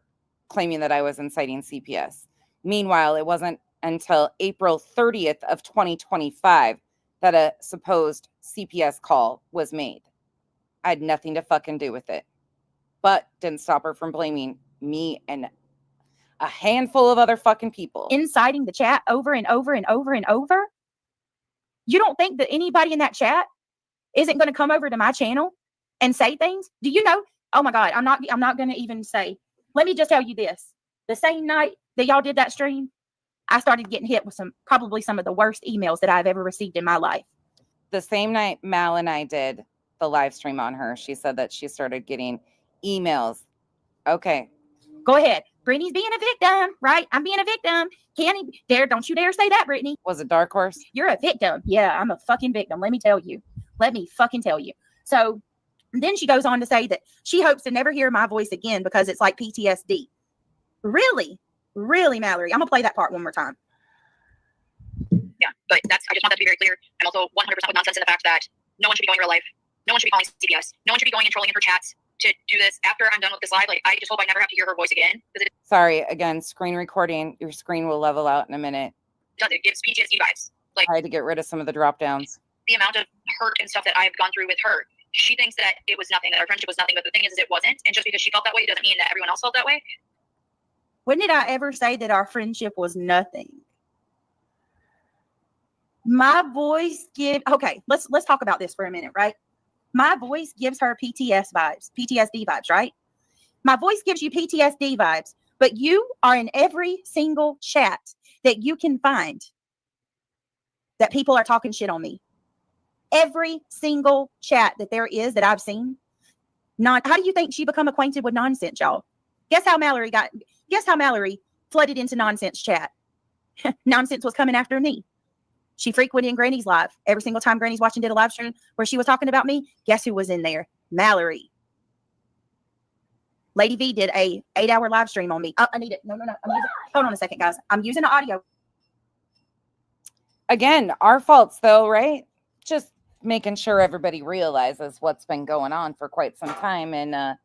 claiming that I was inciting CPS. Meanwhile, it wasn't until April 30th of 2025 that a supposed CPS call was made. I had nothing to fucking do with it, but didn't stop her from blaming me and a handful of other fucking people. Inciting the chat over and over and over and over. You don't think that anybody in that chat isn't going to come over to my channel and say things? Do you know? Oh my God, I'm not going to even say. Let me just tell you this. The same night that y'all did that stream, I started getting hit with probably some of the worst emails that I've ever received in my life. The same night Mal and I did the live stream on her, she said that she started getting emails. Okay. Go ahead. Brittany's being a victim, right? I'm being a victim. Don't you dare say that, Brittany. Was it Dark Horse? You're a victim. Yeah, I'm a fucking victim. Let me tell you. Let me fucking tell you. So then she goes on to say that she hopes to never hear my voice again because it's like PTSD. Really? Really, Mallory? I'm going to play that part one more time. Yeah, but I just want that to be very clear. I'm also 100% with nonsense in the fact that no one should be going in real life. No one should be calling CPS. No one should be going and trolling in her chats to do this after I'm done with this live. Like, I just hope I never have to hear her voice again. Sorry, again, screen recording. Your screen will level out in a minute. It gives PTSD vibes. Like, I had to get rid of some of the drop downs. The amount of hurt and stuff that I've gone through with her. She thinks that it was nothing, that our friendship was nothing. But the thing is it wasn't. And just because she felt that way, it doesn't mean that everyone else felt that way. When did I ever say that our friendship was nothing? My voice okay, let's talk about this for a minute, right? My voice gives her PTSD vibes, right? My voice gives you PTSD vibes, but you are in every single chat that you can find that people are talking shit on me. Every single chat that there is that I've seen. How do you think she become acquainted with nonsense, y'all? Guess how Mallory flooded into nonsense chat. Nonsense was coming after me. She frequented in Granny's live. Every single time Granny's watching did a live stream where she was talking about me, guess who was in there? Mallory. Lady V did a 8-hour live stream on me. I need it. No. Hold on a second, guys. I'm using the audio. Again, our faults though, right? Just making sure everybody realizes what's been going on for quite some time. And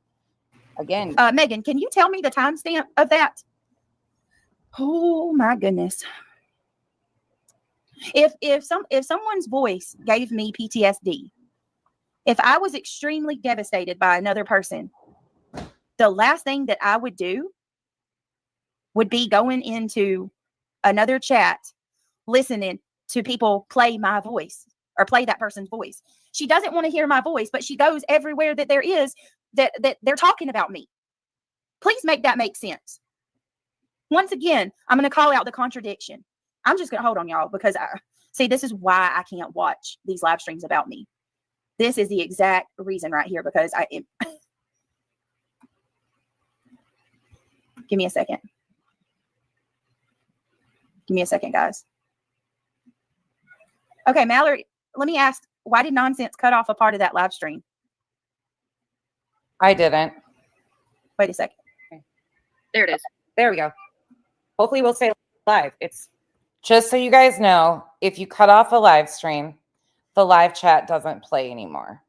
again, Megan, can you tell me the timestamp of that? Oh my goodness. If someone's voice gave me PTSD, if I was extremely devastated by another person, the last thing that I would do would be going into another chat, listening to people play my voice or play that person's voice. She doesn't want to hear my voice, but she goes everywhere that there is that they're talking about me. Please make that make sense. Once again, I'm going to call out the contradiction. I'm just going to hold on, y'all, because this is why I can't watch these live streams about me. This is the exact reason right here, because give me a second. Give me a second, guys. Okay, Mallory, let me ask, why did nonsense cut off a part of that live stream? I didn't. Wait a second. Okay. There it is. There we go. Hopefully we'll stay live. It's just so you guys know, if you cut off a live stream, the live chat doesn't play anymore.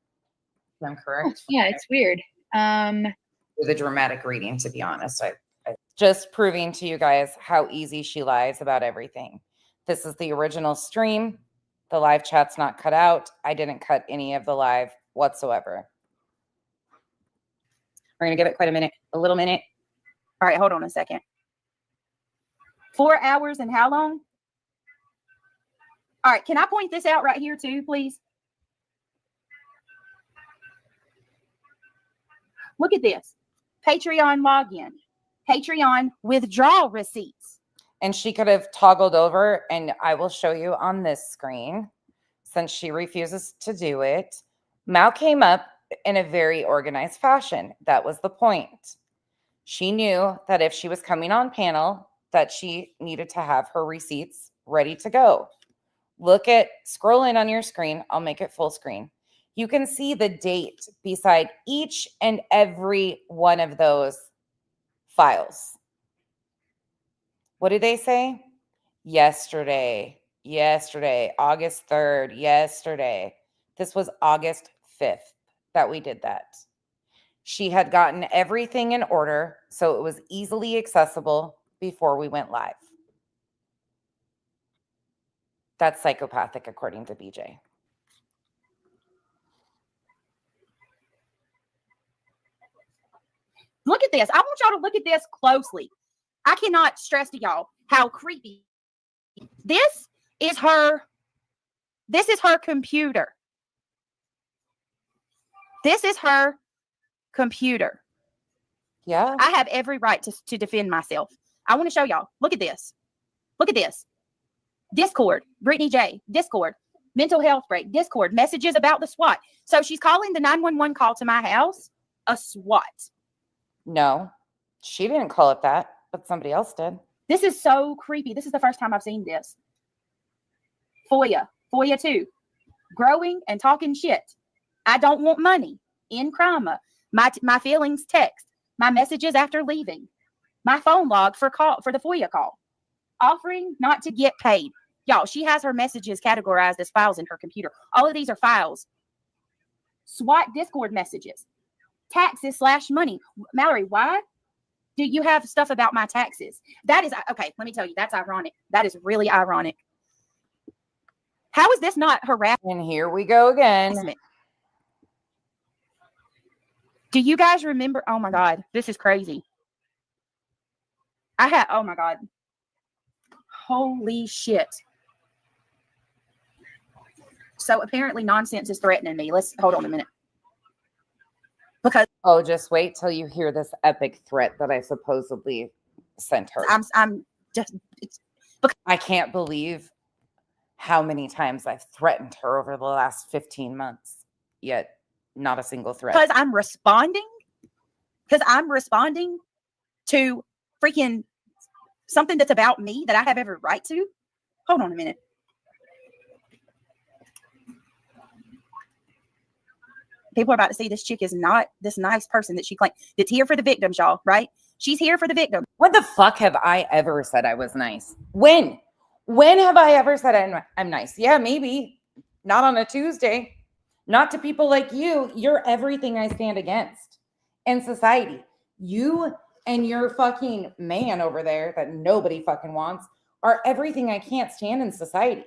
I'm correct? Yeah, it's weird. With a dramatic reading, to be honest. I just proving to you guys how easy she lies about everything. This is the original stream. The live chat's not cut out. I didn't cut any of the live whatsoever. We're going to give it quite a little minute. All right, hold on a second. 4 hours and how long? All right, can I point this out right here too, please? Look at this. Patreon login. Patreon withdrawal receipts. And she could have toggled over, and I will show you on this screen since she refuses to do it. Mal came up in a very organized fashion. That was the point. She knew that if she was coming on panel, that she needed to have her receipts ready to go. Scroll in on your screen. I'll make it full screen. You can see the date beside each and every one of those files. What did they say? Yesterday, August 3rd, yesterday. This was August 5th that we did that. She had gotten everything in order, so it was easily accessible before we went live. That's psychopathic, according to BJ. Look at this. I want y'all to look at this closely. I cannot stress to y'all how creepy. This is her computer. This is her computer. Yeah. I have every right to defend myself. I want to show y'all. Look at this. Look at this. Discord, Brittany J. Discord, mental health break, Discord, messages about the SWAT. So she's calling the 911 call to my house a SWAT. No, she didn't call it that, but somebody else did. This is so creepy. This is the first time I've seen this. Foya 2, growing and talking shit. I don't want money. In crime. My feelings text. My messages after leaving. My phone log for the Foya call. Offering not to get paid. Y'all, she has her messages categorized as files in her computer. All of these are files. SWAT Discord messages. Taxes / money. Mallory, why do you have stuff about my taxes? That is, okay, let me tell you, that's ironic. That is really ironic. How is this not harassment? And here we go again. Do you guys remember? Oh my God, this is crazy. Oh my God. Holy shit. So apparently nonsense is threatening me. Let's hold on a minute. Because Just wait till you hear this epic threat that I supposedly sent her. I can't believe how many times I've threatened her over the last 15 months, yet not a single threat. Because I'm responding to freaking something that's about me that I have every right to. Hold on a minute. People are about to see this chick is not this nice person that she claims. That's here for the victims, y'all, right? She's here for the victim. When the fuck have I ever said I was nice? When have I ever said I'm nice? Yeah, maybe. Not on a Tuesday. Not to people like you. You're everything I stand against in society. You and your fucking man over there that nobody fucking wants are everything I can't stand in society.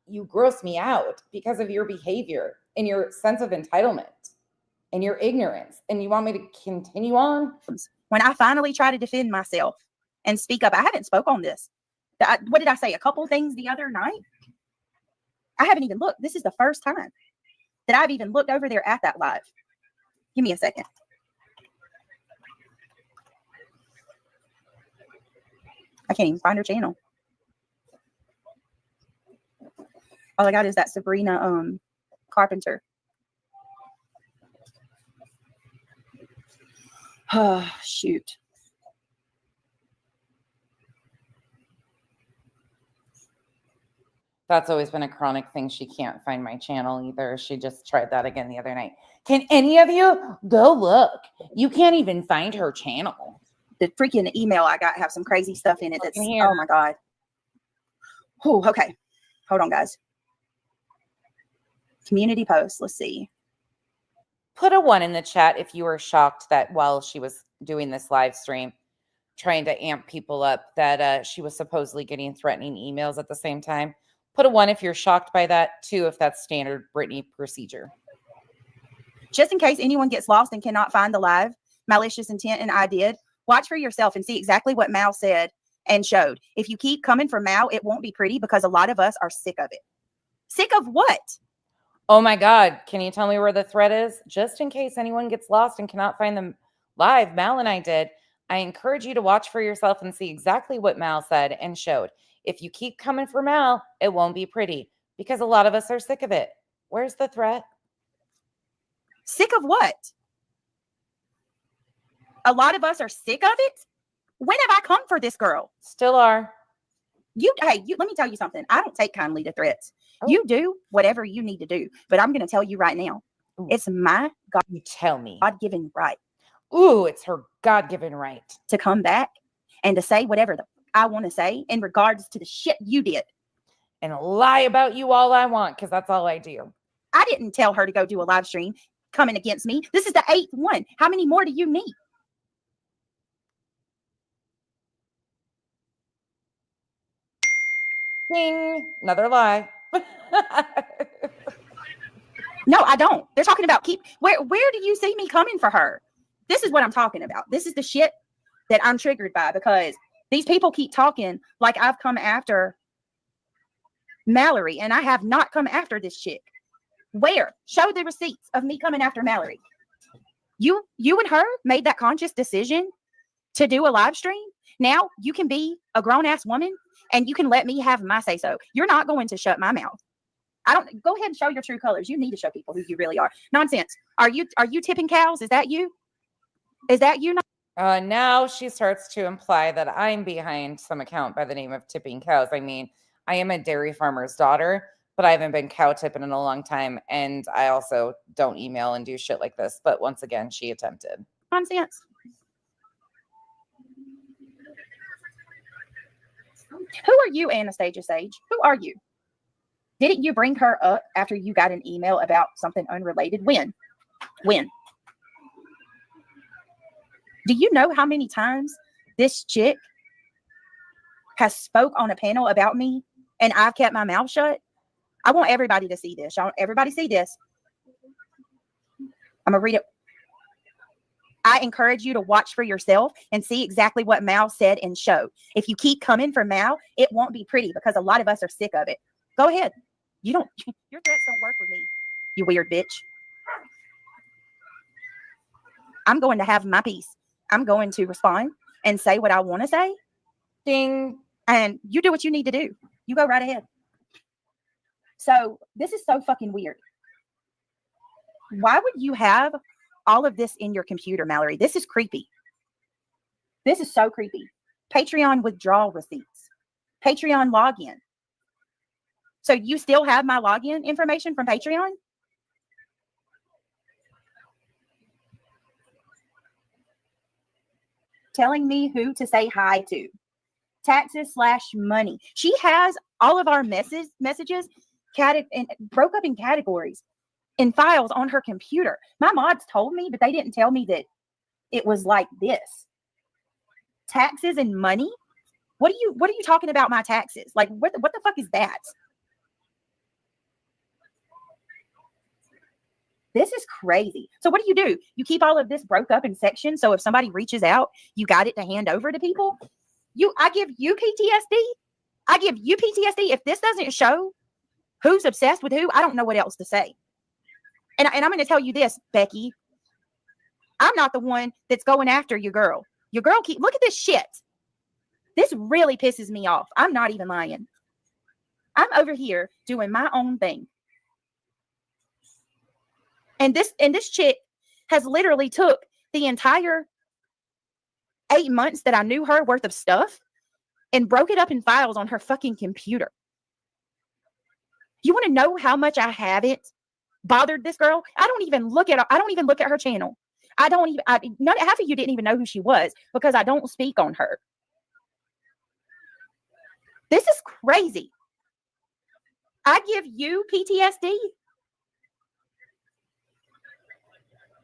You gross me out because of your behavior and your sense of entitlement and your ignorance. And you want me to continue on? When I finally try to defend myself and speak up, I haven't spoke on this. What did I say? A couple things the other night? I haven't even looked. This is the first time that I've even looked over there at that live. Give me a second. I can't even find her channel. All I got is that Sabrina Carpenter. Oh, shoot. That's always been a chronic thing. She can't find my channel either. She just tried that again the other night. Can any of you go look? You can't even find her channel. The freaking email I got have some crazy stuff in it. That's, oh my God. Oh, okay. Hold on, guys. Community post. Let's see. Put a 1 in the chat if you were shocked that while she was doing this live stream, trying to amp people up, that she was supposedly getting threatening emails at the same time. Put a 1 if you're shocked by that. 2 if that's standard Brittany procedure. Just in case anyone gets lost and cannot find the live, malicious intent, and I did, watch for yourself and see exactly what Mal said and showed. If you keep coming for Mal, it won't be pretty because a lot of us are sick of it. Sick of what? Oh my God. Can you tell me where the thread is? Just in case anyone gets lost and cannot find them live, Mal and I did. I encourage you to watch for yourself and see exactly what Mal said and showed. If you keep coming for Mal, it won't be pretty because a lot of us are sick of it. Where's the threat? Sick of what? A lot of us are sick of it. When have I come for this girl? Still are. Hey, let me tell you something. I don't take kindly to threats. Oh. You do whatever you need to do. But I'm going to tell you right now, Ooh. it's my You tell me. God-given right Ooh, it's her God-given right to come back and to say whatever I want to say in regards to the shit you did. and lie about you all I want because that's all I do. I didn't tell her to go do a live stream coming against me. This is the 8th one. How many more do you need? Ding. Another lie. No, I don't. They're talking about where do you see me coming for her? This is what I'm talking about. This is the shit that I'm triggered by because these people keep talking like I've come after Mallory and I have not come after this chick. Where? Show the receipts of me coming after Mallory. You and her made that conscious decision to do a live stream. Now you can be a grown-ass woman and you can let me have my say-so. You're not going to shut my mouth. Go ahead and show your true colors. You need to show people who you really are. Nonsense. Are you tipping cows? Is that you? Is that you? Now she starts to imply that I'm behind some account by the name of Tipping Cows. I mean, I am a dairy farmer's daughter, but I haven't been cow tipping in a long time. And I also don't email and do shit like this. But once again, she attempted. Nonsense. Who are you, Anastasia Sage? Who are you? Didn't you bring her up after you got an email about something unrelated? When? Do you know how many times this chick has spoke on a panel about me and I've kept my mouth shut? I want everybody to see this. I want everybody to see this. I'm going to read it. I encourage you to watch for yourself and see exactly what Mal said and show. If you keep coming for Mal, it won't be pretty because a lot of us are sick of it. Go ahead. Your threats don't work with me, you weird bitch. I'm going to have my piece. I'm going to respond and say what I want to say. Ding. And you do what you need to do. You go right ahead. So this is so fucking weird. Why would you have all of this in your computer, Mallory? This is creepy. This is so creepy. Patreon withdrawal receipts. Patreon login. So you still have my login information from Patreon? Telling me who to say hi to. Taxes/money. She has all of our messages broke up in categories in files on her computer. My mods told me, but they didn't tell me that it was like this. Taxes and money? What are you talking about my taxes? Like what the fuck is that? This is crazy. So what do? You keep all of this broke up in sections. So if somebody reaches out, you got it to hand over to people. I give you PTSD. I give you PTSD. If this doesn't show who's obsessed with who, I don't know what else to say. And I'm going to tell you this, Becky. I'm not the one that's going after your girl. Your girl look at this shit. This really pisses me off. I'm not even lying. I'm over here doing my own thing. And this chick has literally took the entire 8 months that I knew her worth of stuff and broke it up in files on her fucking computer. You want to know how much I haven't bothered this girl? I don't even look at her channel. Half of you didn't even know who she was because I don't speak on her. This is crazy. I give you PTSD.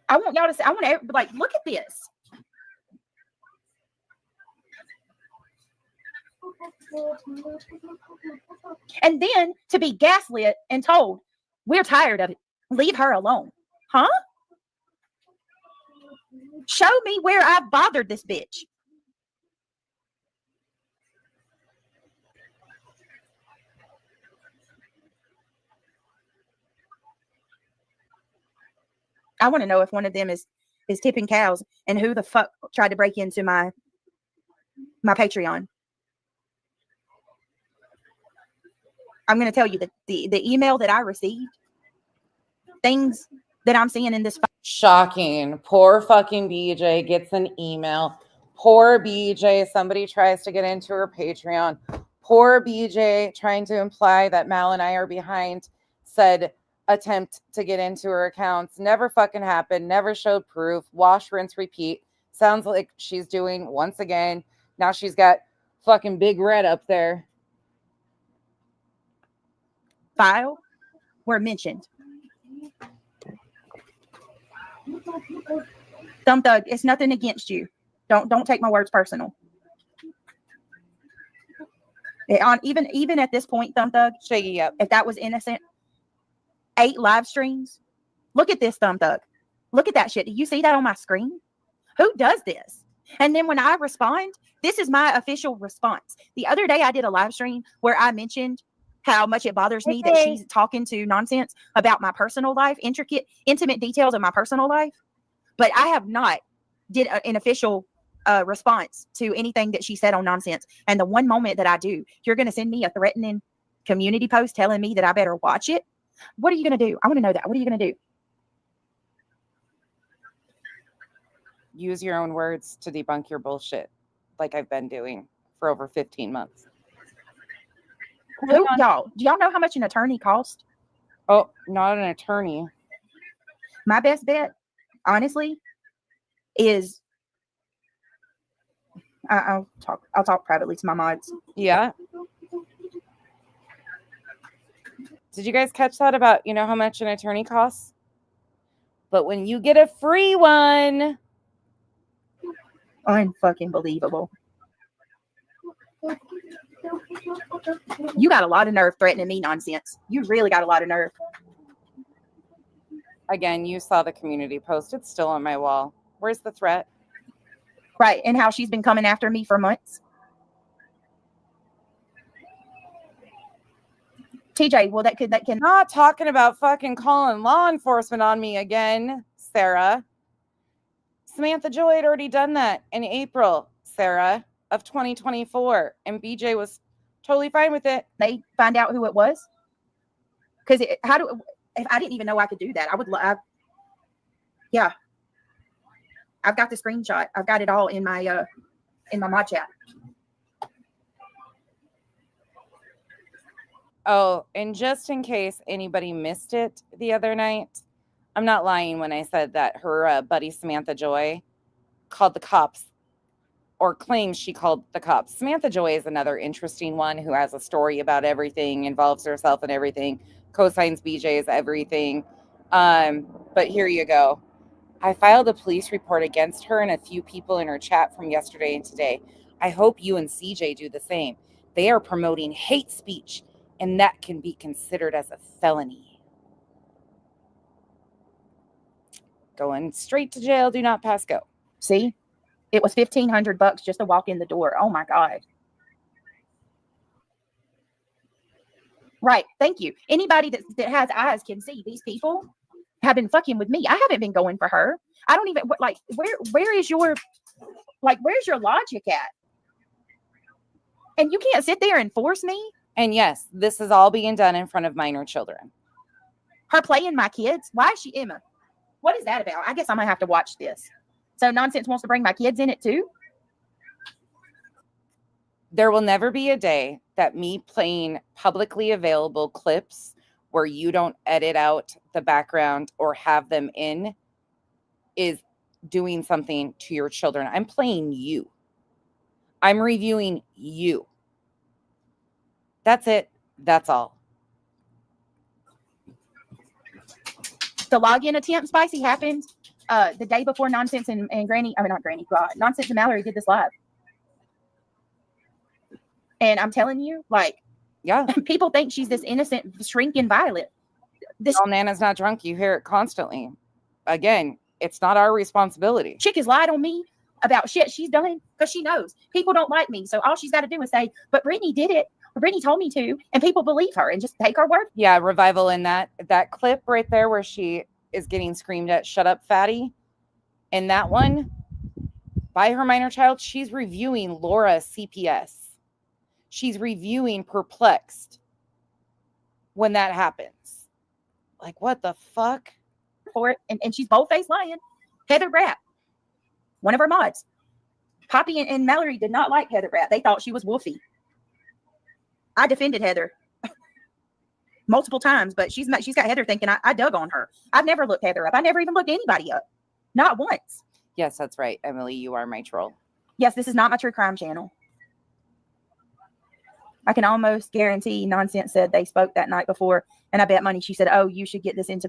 I want y'all to say, look at this. And then to be gaslit and told, we're tired of it. Leave her alone. Huh? Show me where I've bothered this bitch. I want to know if one of them is tipping cows and who the fuck tried to break into my Patreon. I'm going to tell you that the email that I received, things that I'm seeing in this. Shocking. Poor fucking BJ gets an email. Poor BJ. Somebody tries to get into her Patreon. Poor BJ trying to imply that Mal and I are behind said attempt to get into her accounts. Never fucking happened. Never showed proof. Wash, rinse, repeat. Sounds like she's doing once again. Now she's got fucking Big Red up there. File were mentioned. Thumb Thug, it's nothing against you. Don't take my words personal. Even at this point, Thumb Thug, Shaggy up. if that was innocent, 8 live streams. Look at this, Thumb Thug. Look at that shit. Do you see that on my screen? Who does this? And then when I respond, this is my official response. The other day I did a live stream where I mentioned how much it bothers me that she's talking to nonsense about my personal life, intimate details of my personal life. But I have not did an official response to anything that she said on nonsense. And the one moment that I do, you're going to send me a threatening community post telling me that I better watch it. What are you going to do? I want to know that. What are you going to do? Use your own words to debunk your bullshit, like I've been doing for over 15 months. Who, y'all? Do y'all know how much an attorney costs? Oh, not an attorney. My best bet, honestly, is I'll talk privately to my mods. Yeah. Did you guys catch that about, you know, how much an attorney costs? But when you get a free one, unfucking believable. You got a lot of nerve threatening me nonsense. You really got a lot of nerve. Again, you saw the community post. It's still on my wall. Where's the threat? Right, and how she's been coming after me for months. TJ, well, that can not talking about fucking calling law enforcement on me again, Sarah. Samantha Joy had already done that in April, Sarah, of 2024, and BJ was totally fine with it. They find out who it was, because if I didn't even know I could do that, I would. Yeah, I've got the screenshot. I've got it all in my mod chat. Oh, and just in case anybody missed it the other night, I'm not lying when I said that her buddy Samantha Joy called the cops, or claims she called the cops. Samantha Joy is another interesting one who has a story about everything, involves herself in everything, co-signs BJ's everything. But here you go. I filed a police report against her and a few people in her chat from yesterday and today. I hope you and CJ do the same. They are promoting hate speech, and that can be considered as a felony. Going straight to jail, do not pass go. See, it was $1,500 just to walk in the door. Oh my God. Right. Thank you. Anybody that has eyes can see these people have been fucking with me. I haven't been going for her. I don't even like where's your logic at? And you can't sit there and force me. And yes, this is all being done in front of minor children. Her playing my kids? Why is she Emma? What is that about? I guess I'm gonna have to watch this. So nonsense wants to bring my kids in it too? There will never be a day that me playing publicly available clips where you don't edit out the background or have them in is doing something to your children. I'm playing you. I'm reviewing you. That's it. That's all. The login attempt, Spicy, happened the day before Nonsense and Granny, I mean, not Granny, God, Nonsense and Mallory did this live. And I'm telling you, like, yeah, people think she's this innocent, shrinking Violet. This Nana's not drunk. You hear it constantly. Again, it's not our responsibility. Chick has lied on me about shit she's done because she knows people don't like me. So all she's got to do is say, but Brittany did it. Brittany told me to, and people believe her and just take her word. Yeah, Revival in that clip right there where she is getting screamed at, shut up, fatty. And that one, by her minor child, she's reviewing Laura's CPS. She's reviewing Perplexed when that happens. Like, what the fuck? For it. And she's bold-faced lying. Heather Rapp, one of her mods. Poppy and Mallory did not like Heather Rapp. They thought she was woofy. I defended Heather multiple times, but she's got Heather thinking I dug on her. I've never looked Heather up. I never even looked anybody up. Not once. Yes, that's right, Emily. You are my troll. Yes, this is not my true crime channel. I can almost guarantee Nonsense said they spoke that night before, and I bet money she said, oh, you should get this into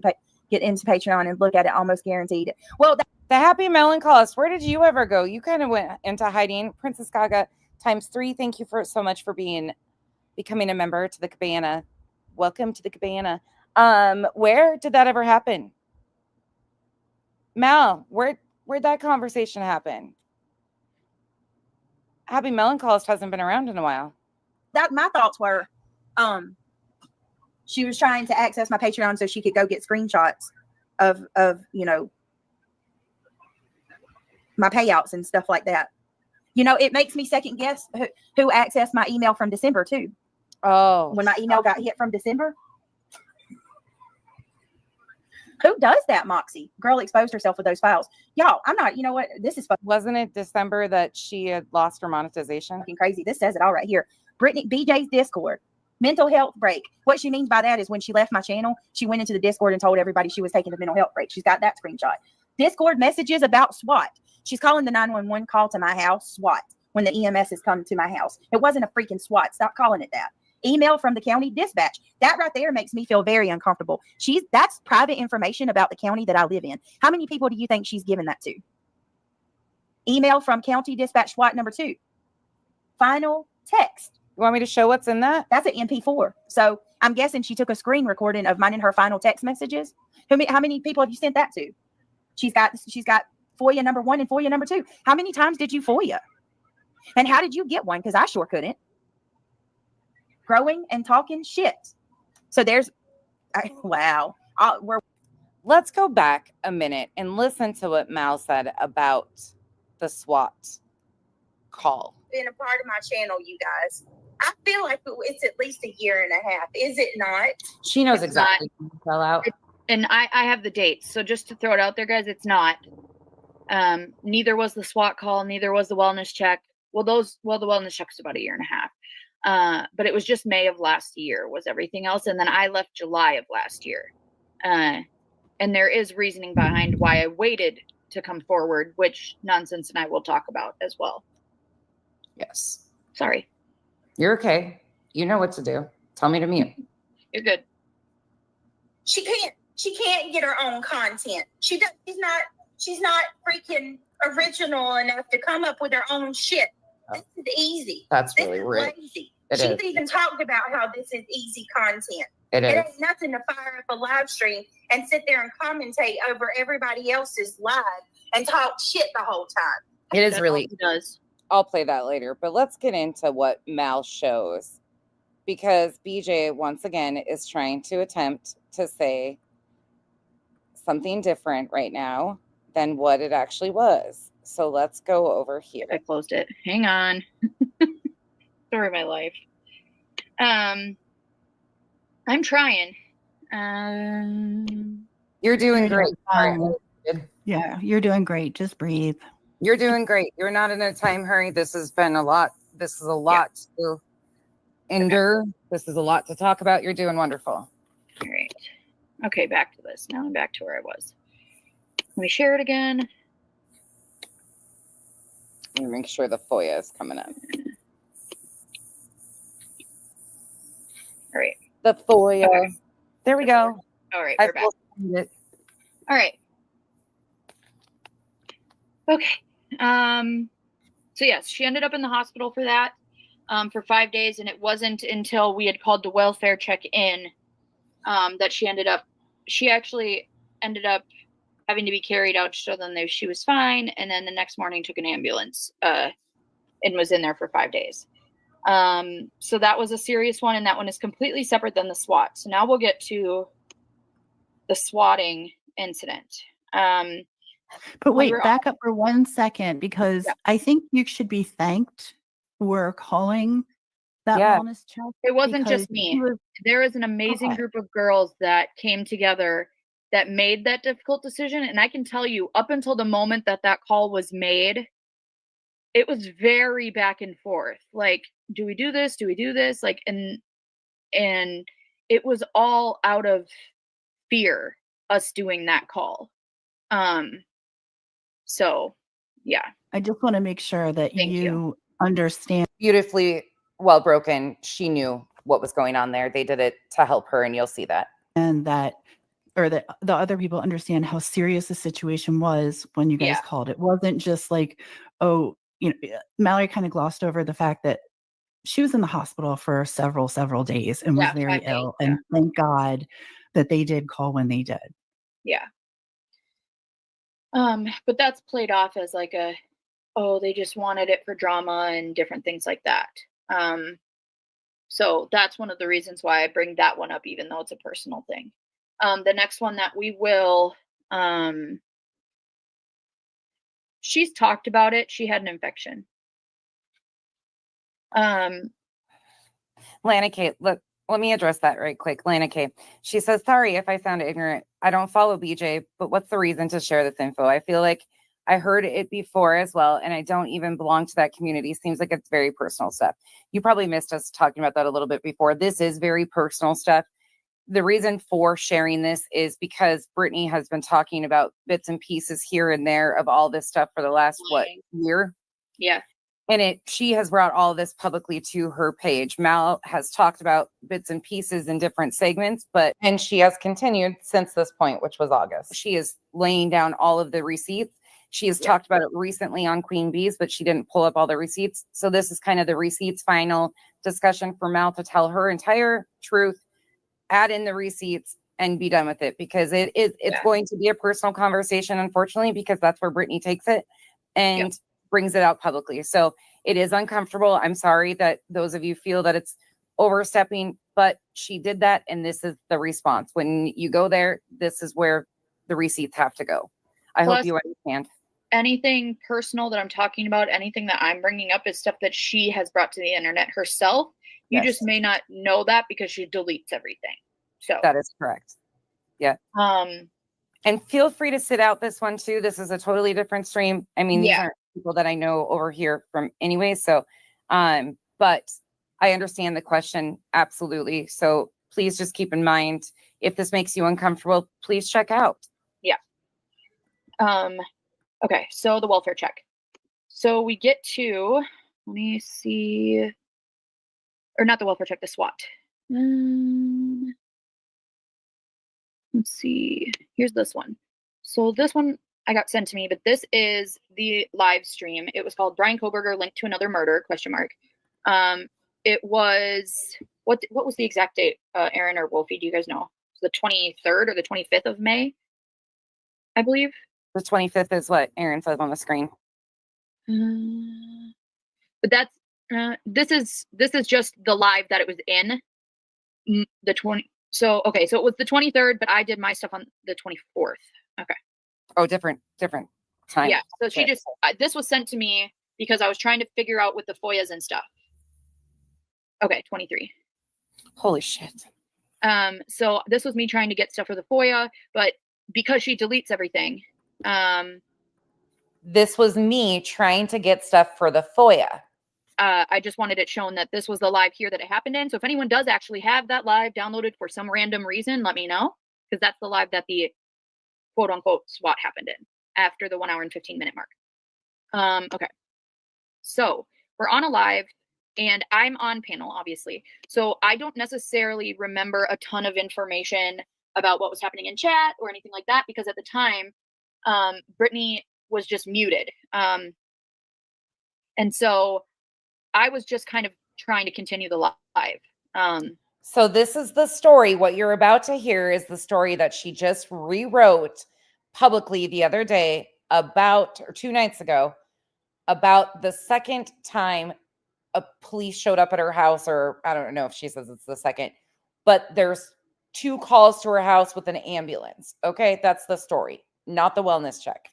Patreon and look at it. Almost guaranteed it. Well, the happy melancholist, where did you ever go? You kind of went into hiding. Princess Gaga ×3. Thank you so much for becoming a member to the cabana. Welcome to the cabana. Where did that ever happen? Mal, where'd that conversation happen? Happy melancholist hasn't been around in a while. That my thoughts were, she was trying to access my Patreon so she could go get screenshots of my payouts and stuff like that. It makes me second guess who accessed my email from December too. Oh, when my email got hit from December. Who does that, Moxie? Girl exposed herself with those files. Y'all, I'm not, you know what? This is Wasn't it December that she had lost her monetization? fucking crazy. This says it all right here. Brittany, BJ's Discord. Mental health break. What she means by that is when she left my channel, she went into the Discord and told everybody she was taking a mental health break. She's got that screenshot. Discord messages about SWAT. She's calling the 911 call to my house SWAT when the EMS has come to my house. It wasn't a freaking SWAT. Stop calling it that. Email from the county dispatch. That right there makes me feel very uncomfortable. That's private information about the county that I live in. How many people do you think she's given that to? Email from county dispatch SWAT number 2. Final text. You want me to show what's in that? That's an MP4. So I'm guessing she took a screen recording of mine and her final text messages. How many people have you sent that to? She's got Foya number 1 and Foya number 2. How many times did you Foya? And how did you get one? Because I sure couldn't. Growing and talking shit. So wow. Let's go back a minute and listen to what Mal said about the SWAT call. Been a part of my channel, you guys. I feel like it's at least a year and a half. Is it not? She knows It's exactly when it fell out. And I have the dates. So just to throw it out there, guys, it's not. Neither was the SWAT call. Neither was the wellness check. The wellness check was about a year and a half. But it was just May of last year was everything else. And then I left July of last year. And there is reasoning behind why I waited to come forward, which Nonsense and I will talk about as well. Yes. Sorry. You're okay. You know what to do. Tell me to mute. You're good. She can't get her own content. She's not freaking original enough to come up with her own shit. This is easy. That's This really is rude. lazy. It She's is. even talked about how this is easy content. It It is. ain't nothing to fire up a live stream and sit there and commentate over everybody else's live and talk shit the whole time. It is That's really. all he does. I'll play that later, but let's get into what Mal shows, because BJ once again is trying to attempt to say something different right now than what it actually was. So let's go over here. I closed it. Hang on. Story of my life. I'm trying. You're doing great. Yeah, you're doing great. Just breathe. You're doing great. You're not in a time hurry. This has been a lot. This is a lot to endure. This is a lot to talk about. You're doing wonderful. All right. Okay, back to this. Now I'm back to where I was. Let me share it again. Let me make sure the Foya is coming up. All right. The Foya. Okay. There we go. All right, I we're back. will send it. All right. Okay. So yes, she ended up in the hospital for that, for 5 days, and it wasn't until we had called the welfare check-in, that she actually ended up having to be carried out to show them that she was fine, and then the next morning took an ambulance, and was in there for 5 days. So that was a serious one, and that one is completely separate than the SWAT. So now we'll get to the swatting incident. But when wait, we're all- back up for 1 second because Yeah. I think you should be thanked for calling that Yeah. wellness check. It wasn't because just me. he was- There is an amazing Okay. group of girls that came together that made that difficult decision. And I can tell you, up until the moment that that call was made, it was very back and forth. Like, do we do this? Do we do this? Like, and it was all out of fear, us doing that call. So yeah. I just want to make sure that Thank you. you understand. Beautifully well broken. She knew what was going on there. They did it to help her, and you'll see that. And that, or that the other people understand how serious the situation was when you guys Yeah. called. It wasn't just like, oh, Mallory kind of glossed over the fact that she was in the hospital for several days and was Yeah, very 5 days, ill. yeah. And thank God that they did call when they did. Yeah. But that's played off as like they just wanted it for drama and different things like that. So that's one of the reasons why I bring that one up, even though it's a personal thing. The next one that we will, she's talked about it. She had an infection. Lana K, look, let me address that right quick. Lana K, she says, sorry if I sound ignorant. I don't follow BJ, but what's the reason to share this info? I feel like I heard it before as well, and I don't even belong to that community. Seems like it's very personal stuff. You probably missed us talking about that a little bit before. This is very personal stuff. The reason for sharing this is because Brittany has been talking about bits and pieces here and there of all this stuff for the last, year? Yeah. And she has brought all this publicly to her page. Mal has talked about bits and pieces in different segments, and she has continued since this point, which was August. She is laying down all of the receipts. She has talked about it recently on Queen Bees, but she didn't pull up all the receipts. So this is kind of the receipts final discussion for Mal to tell her entire truth, add in the receipts, and be done with it, because it's going to be a personal conversation, unfortunately, because that's where Brittany takes it and brings it out publicly. So it is uncomfortable. I'm sorry that those of you feel that it's overstepping, but she did that, and this is the response. When you go there, this is where the receipts have to go. I hope you understand. Anything personal that I'm talking about, anything that I'm bringing up is stuff that she has brought to the internet herself. You just may not know that because she deletes everything. So that is correct. Yeah. And feel free to sit out this one too. This is a totally different stream. I mean, these aren't people that I know over here from anyway. So, but I understand the question. Absolutely. So please just keep in mind, if this makes you uncomfortable, please check out. Yeah. Okay. So the welfare check. So we get to, let me see, or not the welfare check, the SWAT. Let's see. Here's this one. So this one I got sent to me, but this is the live stream. It was called Brian Koberger linked to another murder, ? It was, what was the exact date, Aaron or Wolfie? Do you guys know? The 23rd or the 25th of May, I believe. The 25th is what Aaron says on the screen. But that's, this is just the live that it was in. The 20. So, okay. So it was the 23rd, but I did my stuff on the 24th. Okay. Oh, different time. Yeah. So she just, this was sent to me because I was trying to figure out with the Foyas and stuff. Okay. 23. Holy shit. So this was me trying to get stuff for the Foya, but because she deletes everything. This was me trying to get stuff for the Foya. I just wanted it shown that this was the live here that it happened in. So if anyone does actually have that live downloaded for some random reason, let me know, because that's the live that the quote unquote SWAT happened in after the 1 hour and 15-minute mark. Okay. So we're on a live and I'm on panel, obviously. So I don't necessarily remember a ton of information about what was happening in chat or anything like that, because at the time, Brittany was just muted. And so I was just kind of trying to continue the live. So this is the story. What you're about to hear is the story that she just rewrote publicly the other day or 2 nights ago, about the second time a police showed up at her house, or I don't know if she says it's the second, but there's 2 calls to her house with an ambulance. Okay, that's the story, not the wellness check.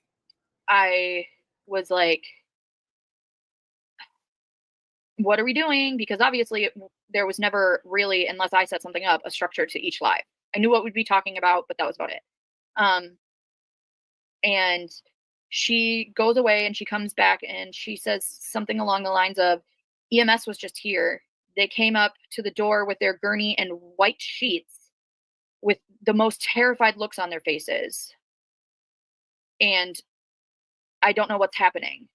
I was like, what are we doing? Because obviously there was never really, unless I set something up, a structure to each live. I knew what we'd be talking about, but that was about it. And she goes away and she comes back and she says something along the lines of, EMS was just here. They came up to the door with their gurney and white sheets with the most terrified looks on their faces. And I don't know what's happening.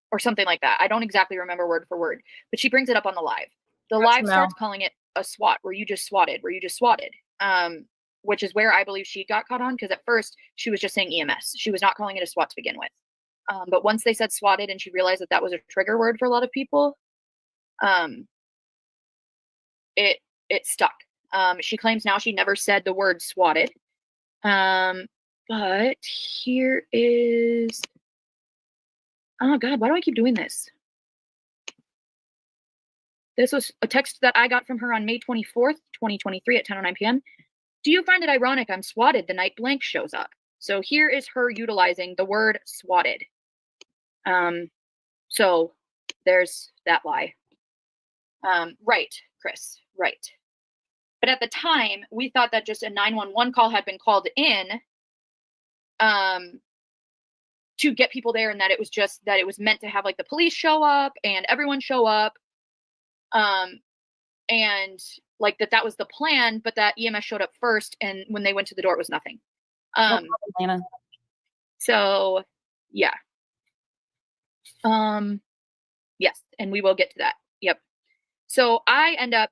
Or something like that. I don't exactly remember word for word, but she brings it up on the live. The live starts calling it a SWAT, where you just swatted, which is where I believe she got caught on, because at first she was just saying EMS. She was not calling it a SWAT to begin with. But once they said swatted and she realized that that was a trigger word for a lot of people, it stuck. She claims now she never said the word swatted. But here is... Oh God, why do I keep doing this? This was a text that I got from her on May 24th, 2023 at 10:09 p.m. Do you find it ironic I'm swatted the night blank shows up? So here is her utilizing the word swatted. So there's that lie. Right, Chris, right. But at the time, we thought that just a 911 call had been called in to get people there, and that it was just that it was meant to have like the police show up and everyone show up. And like that was the plan, but that EMS showed up first, and when they went to the door, it was nothing. No problem, Lana. So yeah. Yes, and we will get to that. Yep. So I end up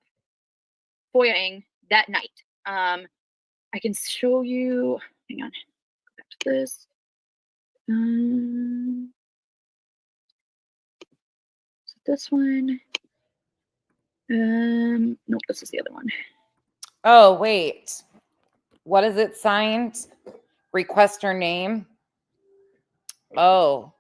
Foya-ing that night. I can show you, hang on, go back to this. This one. Nope, this is the other one. Oh, wait. What is it signed? Requester name. Oh,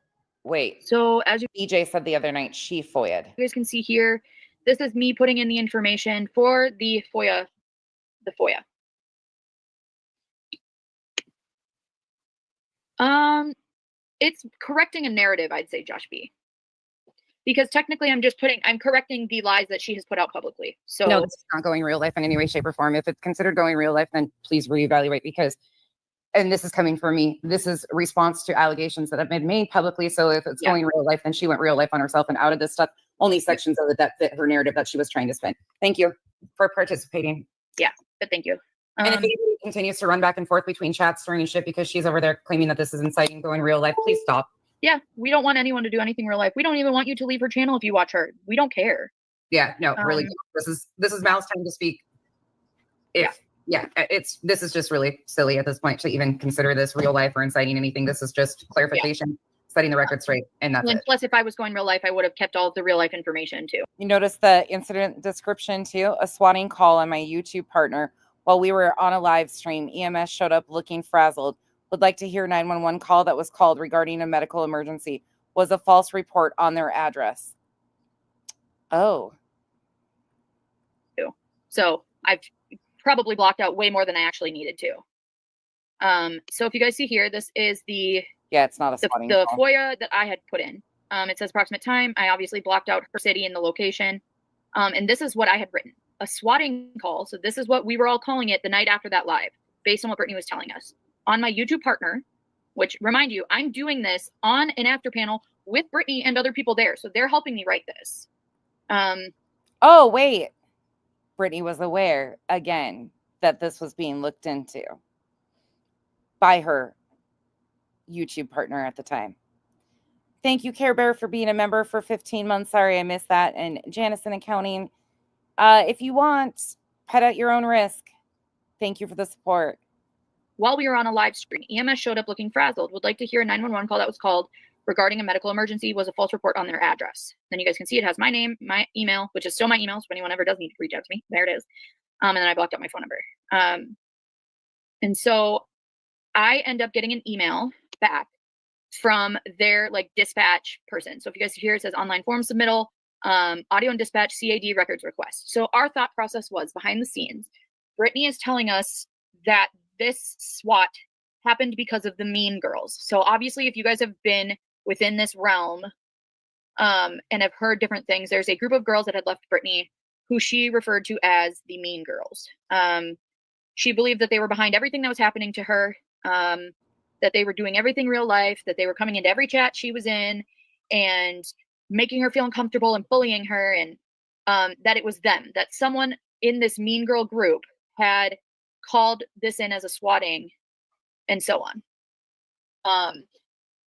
wait. So as you BJ said the other night, she Foya'd. guys can see here, this is me putting in the information for the Foya. It's correcting a narrative, I'd say, Josh B. Because technically I'm correcting the lies that she has put out publicly. So No, this is not going real life in any way, shape, or form. If it's considered going real life, then please reevaluate, because, and this is coming from me, this is a response to allegations that have been made publicly. So if it's going real life, then she went real life on herself and out of this stuff, only sections of it that fit her narrative that she was trying to spin. Thank you for participating. Yeah, but thank you. And if anybody continues to run back and forth between chats, stirring shit because she's over there claiming that this is inciting going real life, please stop. Yeah, we don't want anyone to do anything real life. We don't even want you to leave her channel if you watch her. We don't care. Yeah, no, really. This is Mal's time to speak. This is just really silly at this point to even consider this real life or inciting anything. This is just clarification, setting the record straight, and that's it. Plus, if I was going real life, I would have kept all of the real life information too. You notice the incident description too? A swatting call on my YouTube partner while we were on a live stream. EMS showed up looking frazzled. Would like to hear 911 call that was called regarding a medical emergency. Was a false report on their address. Oh. So I've probably blocked out way more than I actually needed to. So if you guys see here, this is it's not a swatting the call. Foya that I had put in. It says approximate time. I obviously blocked out her city and the location. And this is what I had written. A swatting call. So this is what we were all calling it the night after that live, based on what Brittany was telling us. On my YouTube partner, which, remind you, I'm doing this on an after panel with Brittany and other people there. So they're helping me write this. Oh, wait. Brittany was aware, again, that this was being looked into by her YouTube partner at the time. Thank you, Care Bear, for being a member for 15 months. Sorry, I missed that. And Janice in accounting. If you want, pet at your own risk. Thank you for the support. While we were on a live stream, EMS showed up looking frazzled. Would like to hear a 911 call that was called regarding a medical emergency. Was a false report on their address. Then you guys can see it has my name, my email, which is still my email. So if anyone ever does need to reach out to me, there it is. And then I blocked out my phone number. And so I end up getting an email back from their dispatch person. So if you guys see here, it says online form submittal, audio and dispatch, CAD records request. So our thought process was behind the scenes. Brittany is telling us that this SWAT happened because of the Mean Girls. So obviously, if you guys have been within this realm and have heard different things, there's a group of girls that had left Brittany who she referred to as the Mean Girls. She believed that they were behind everything that was happening to her, that they were doing everything real life, that they were coming into every chat she was in and making her feel uncomfortable and bullying her, and that it was them, that someone in this Mean Girl group had called this in as a swatting and so on.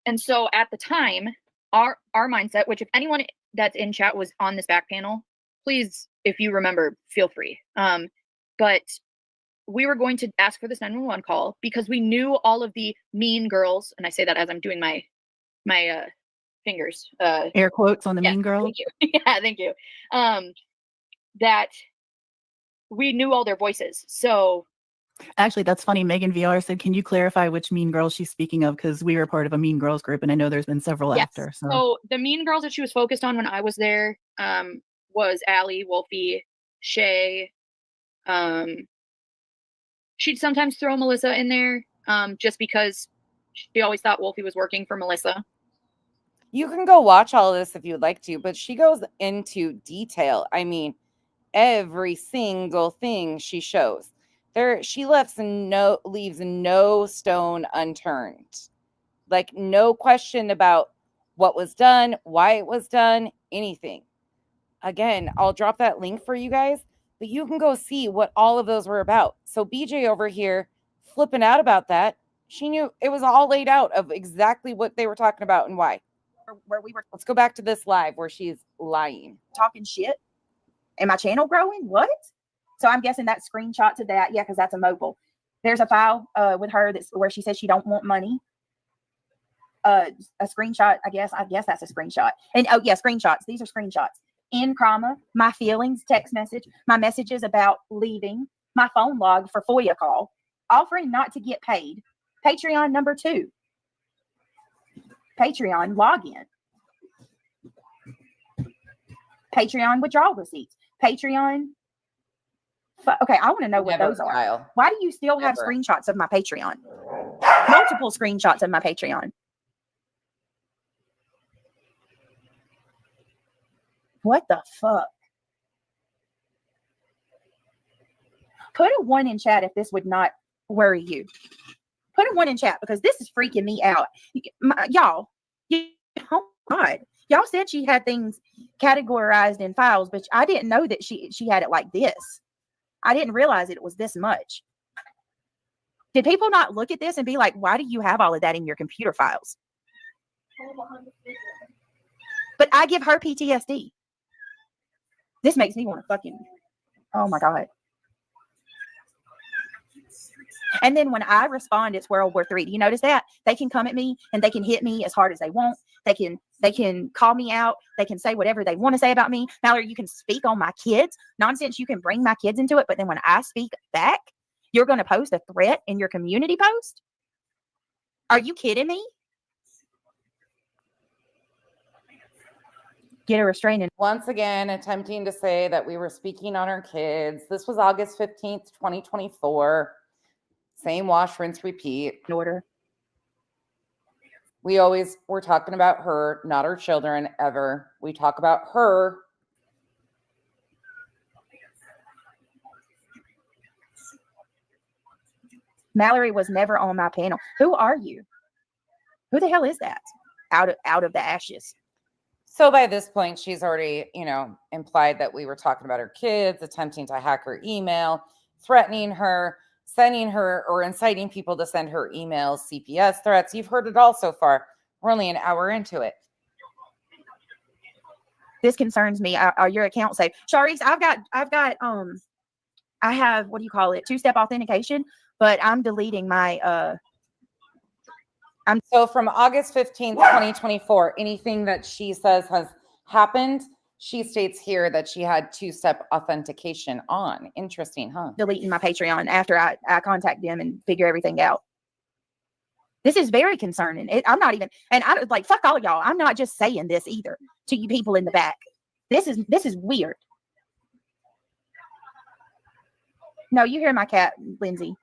And so at the time, our mindset, which if anyone that's in chat was on this back panel, please, if you remember, feel free. But we were going to ask for this 911 call because we knew all of the Mean Girls, and I say that as I'm doing my fingers. Air quotes on the Mean Girl. Thank you. Yeah, thank you. That we knew all their voices. So actually, that's funny. Megan VR said, "Can you clarify which Mean Girls she's speaking of?" Because we were part of a Mean Girls group, and I know there's been several after. So the Mean Girls that she was focused on when I was there was Allie, Wolfie, Shay. She'd sometimes throw Melissa in there just because she always thought Wolfie was working for Melissa. You can go watch all of this if you'd like to, but she goes into detail. I mean, every single thing she shows. She leaves no stone unturned. Like, no question about what was done, why it was done, anything. Again, I'll drop that link for you guys, but you can go see what all of those were about. So BJ over here flipping out about that. She knew it was all laid out of exactly what they were talking about and why. Where we were Let's go back to this live where she's lying. talking shit. And my channel growing? What? So I'm guessing that screenshot to that. Yeah, because that's a mobile. There's a file with her that's where she says she don't want money. A screenshot, I guess that's a screenshot. And oh yeah, screenshots. These are screenshots. In comma, my feelings, text message, my messages about leaving, my phone log for Foya call, offering not to get paid, Patreon number 2, Patreon login, Patreon withdrawal receipts, Patreon. Okay, I want to know what those are. Kyle. Why do you still have screenshots of my Patreon? Multiple screenshots of my Patreon. What the fuck? Put a 1 in chat if this would not worry you. Put a 1 in chat because this is freaking me out. Y'all, oh God. Y'all said she had things categorized in files, but I didn't know that she had it like this. I didn't realize it was this much. Did people not look at this and be like, why do you have all of that in your computer files? But I give her PTSD. This makes me want to fucking, oh my God. And then when I respond, it's World War III. Do you notice that? They can come at me and they can hit me as hard as they want. They can call me out. They can say whatever they want to say about me. Mallory, you can speak on my kids. Nonsense, you can bring my kids into it. But then when I speak back, you're going to post a threat in your community post? Are you kidding me? Get a restraining. Once again, attempting to say that we were speaking on our kids. This was August 15th, 2024. Same wash, rinse, repeat. Order. We always were talking about her, not our children, ever. We talk about her. Mallory was never on my panel. Who are you? Who the hell is that? Out of the ashes. So by this point, she's already, implied that we were talking about her kids, attempting to hack her email, threatening her, sending her or inciting people to send her emails, CPS threats. You've heard it all so far. We're only an hour into it. This concerns me. Are your account safe? Sharice, I have, what do you call it? 2-step authentication, but I'm deleting my, So from August 15th, 2024, anything that she says has happened, she states here that she had 2-step authentication on. Interesting, huh? deleting my Patreon after I contact them and figure everything out. This is very concerning. I'm not even, and I like, fuck all of y'all. I'm not just saying this either to you people in the back. This is weird. No, you hear my cat, Lindsay.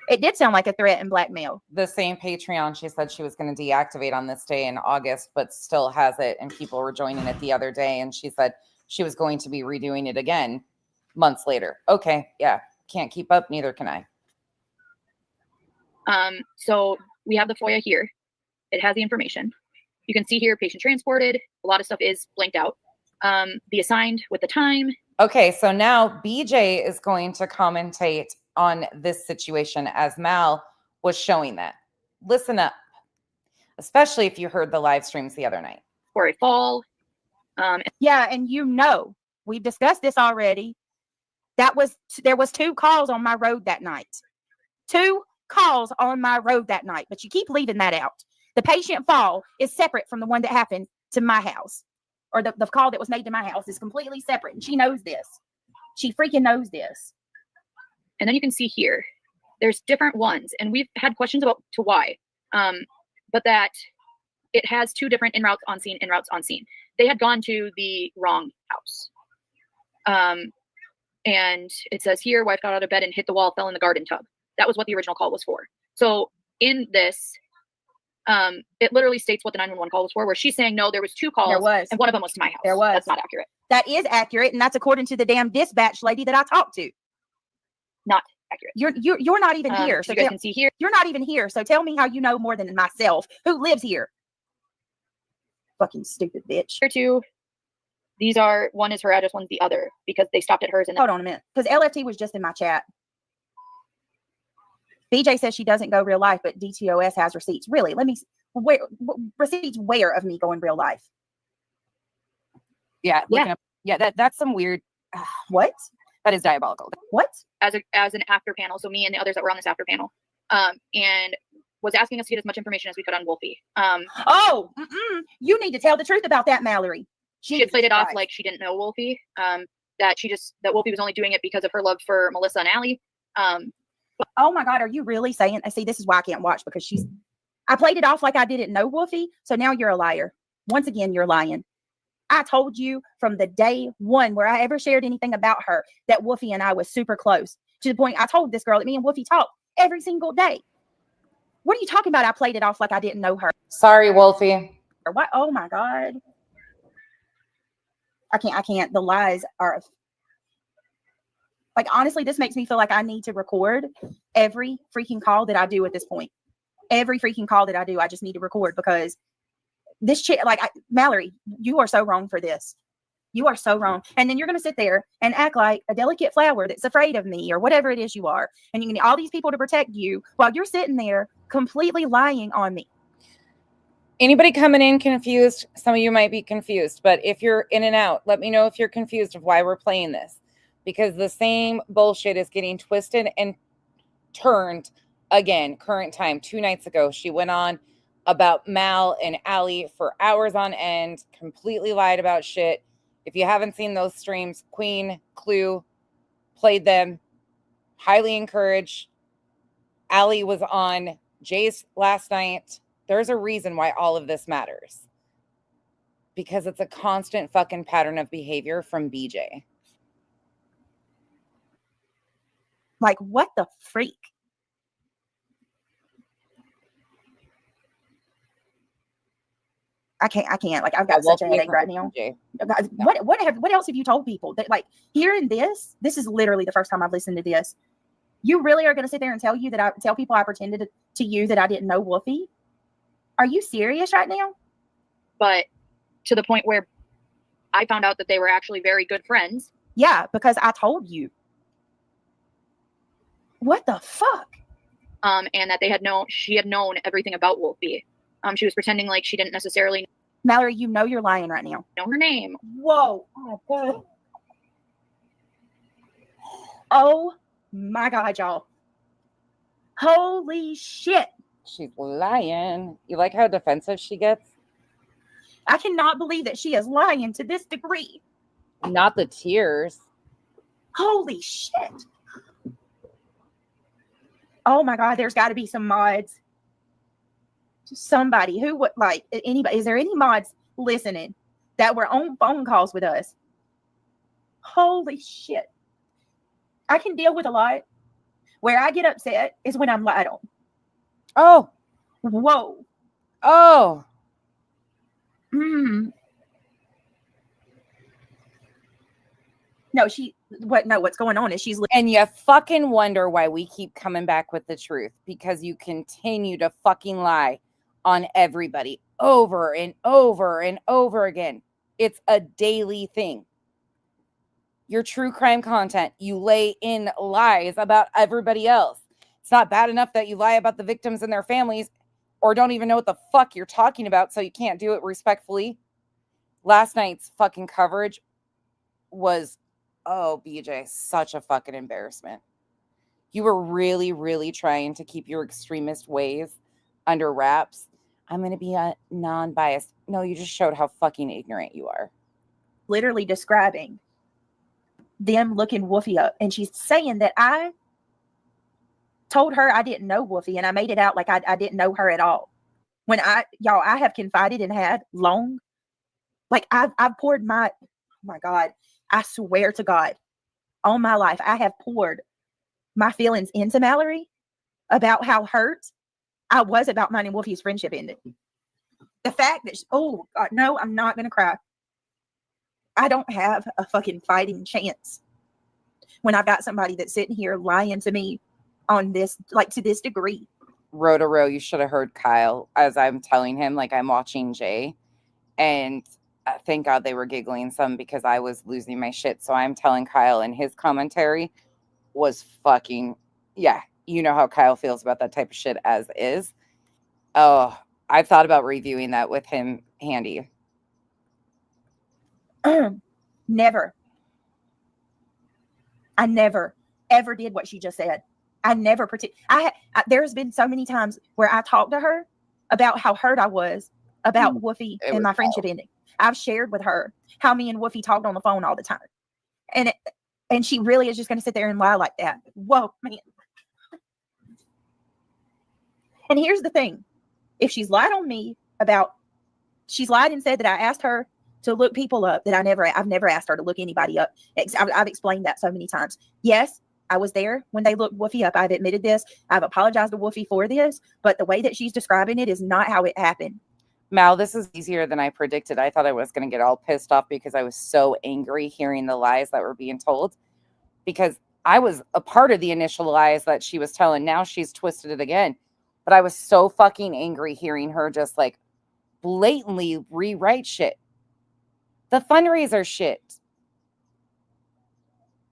It did sound like a threat and blackmail. The same Patreon, she said she was going to deactivate on this day in August, but still has it. And people were joining it the other day. And she said she was going to be redoing it again months later. Okay. Yeah. Can't keep up. Neither can I. So we have the Foya here. It has the information. You can see here, patient transported. A lot of stuff is blanked out. The assigned with the time. Okay. So now BJ is going to commentate on this situation as Mal was showing that. Listen up, especially if you heard the live streams the other night. For a fall. Yeah, and you know, we've discussed this already. There was 2 calls on my road that night. 2 calls on my road that night, but you keep leaving that out. The patient fall is separate from the one that happened to my house, or the call that was made to my house is completely separate, and she knows this. She freaking knows this. And then you can see here, there's different ones, and we've had questions about to why, but that it has 2 different en routes on scene, en routes on scene. They had gone to the wrong house. And it says here, wife got out of bed and hit the wall, fell in the garden tub. That was what the original call was for. So in this, it literally states what the 911 call was for, where she's saying, no, there was 2 calls. There was. And one of them was to my house. There was. That's not accurate. That is accurate, and that's according to the damn dispatch lady that I talked to. Not accurate. You're not even here. So you guys can see here. You're not even here. So tell me how you know more than myself, who lives here. Fucking stupid bitch. Here too. These are, one is her address, one's the other, because they stopped at hers. And hold on a minute, because LFT was just in my chat. BJ says she doesn't go real life, but DTOS has receipts. Really? Let me. Where receipts? Where of me going real life? Yeah. That's some weird. What? That is diabolical. What? As an after panel, so me and the others that were on this after panel, and was asking us to get as much information as we could on Wolfie. You need to tell the truth about that, Mallory. She had played it off like she didn't know Wolfie. That Wolfie was only doing it because of her love for Melissa and Allie. Oh my God, are you really saying? See, this is why I can't watch, because I played it off like I didn't know Wolfie. So now you're a liar. Once again, you're lying. I told you from the day one where I ever shared anything about her that Wolfie and I was super close, to the point I told this girl that me and Wolfie talk every single day. What are you talking about? I played it off like I didn't know her. Sorry, Wolfie. Or what? Oh my God. I can't. The lies are like, honestly, this makes me feel like I need to record every freaking call that I do at this point. Every freaking call that I do, I just need to record, because this chick, Mallory, you are so wrong for this. You are so wrong. And then you're going to sit there and act like a delicate flower that's afraid of me, or whatever it is you are. And you can get all these people to protect you while you're sitting there completely lying on me. Anybody coming in confused? Some of you might be confused, but if you're in and out, let me know if you're confused of why we're playing this, because the same bullshit is getting twisted and turned again. Current time, 2 nights ago, she went on about Mal and Allie for hours on end, completely lied about shit. If you haven't seen those streams, Queen, Clue, played them. Highly encourage. Allie was on Jay's last night. There's a reason why all of this matters. Because it's a constant fucking pattern of behavior from BJ. Like, what the freak? I can't. Like, I've got such a headache right now. What else have you told people? That, like, hearing this is literally the first time I've listened to this. You really are going to sit there and tell people I pretended to you that I didn't know Wolfie? Are you serious right now? But to the point where I found out that they were actually very good friends. Yeah, because I told you. What the fuck? And that she had known everything about Wolfie. She was pretending like she didn't necessarily. Mallory, you know you're lying right now. Know her name. Whoa. Oh my God. Oh my God, y'all. Holy shit. She's lying. You like how defensive she gets? I cannot believe that she is lying to this degree. Not the tears. Holy shit. Oh my God, there's got to be some mods. Somebody who would like anybody. Is there any mods listening that were on phone calls with us? Holy shit. I can deal with a lot. Where I get upset is when I'm lied on. Oh. Whoa. Oh. No, what's going on is she's... And you fucking wonder why we keep coming back with the truth, because you continue to fucking lie on everybody over and over and over again. It's a daily thing. Your true crime content, you lay in lies about everybody else. It's not bad enough that you lie about the victims and their families, or don't even know what the fuck you're talking about, so you can't do it respectfully. Last night's fucking coverage was, oh, BJ, such a fucking embarrassment. You were really, really trying to keep your extremist ways under wraps. I'm going to be non-biased. No, you just showed how fucking ignorant you are. Literally describing them looking Woofy up. And she's saying that I told her I didn't know Woofy, and I made it out like I didn't know her at all. When I have confided and had long, like I've poured my, oh my God, I swear to God, all my life, I have poured my feelings into Mallory about how hurt I was about mine and Woofy's friendship ending. The fact that, oh God, no, I'm not going to cry. I don't have a fucking fighting chance when I've got somebody that's sitting here lying to me on this, like to this degree. Row to row, you should have heard Kyle as I'm telling him, like I'm watching Jay, and thank God they were giggling some because I was losing my shit. So I'm telling Kyle, and his commentary was fucking, yeah, you know how Kyle feels about that type of shit as is. Oh, I've thought about reviewing that with him handy. Never. I never, ever did what she just said. I never pretend. There's been so many times where I talked to her about how hurt I was about Woofy and my friendship ending. I've shared with her how me and Woofy talked on the phone all the time. And she really is just going to sit there and lie like that. Whoa, man. And here's the thing. If she's lied on me she's lied and said that I asked her to look people up that I've never asked her to look anybody up. I've explained that so many times. Yes, I was there when they looked Woofy up. I've admitted this. I've apologized to Woofy for this, but the way that she's describing it is not how it happened. Mal, this is easier than I predicted. I thought I was going to get all pissed off because I was so angry hearing the lies that were being told, because I was a part of the initial lies that she was telling. Now she's twisted it again. But I was so fucking angry hearing her just like blatantly rewrite shit. The fundraiser shit.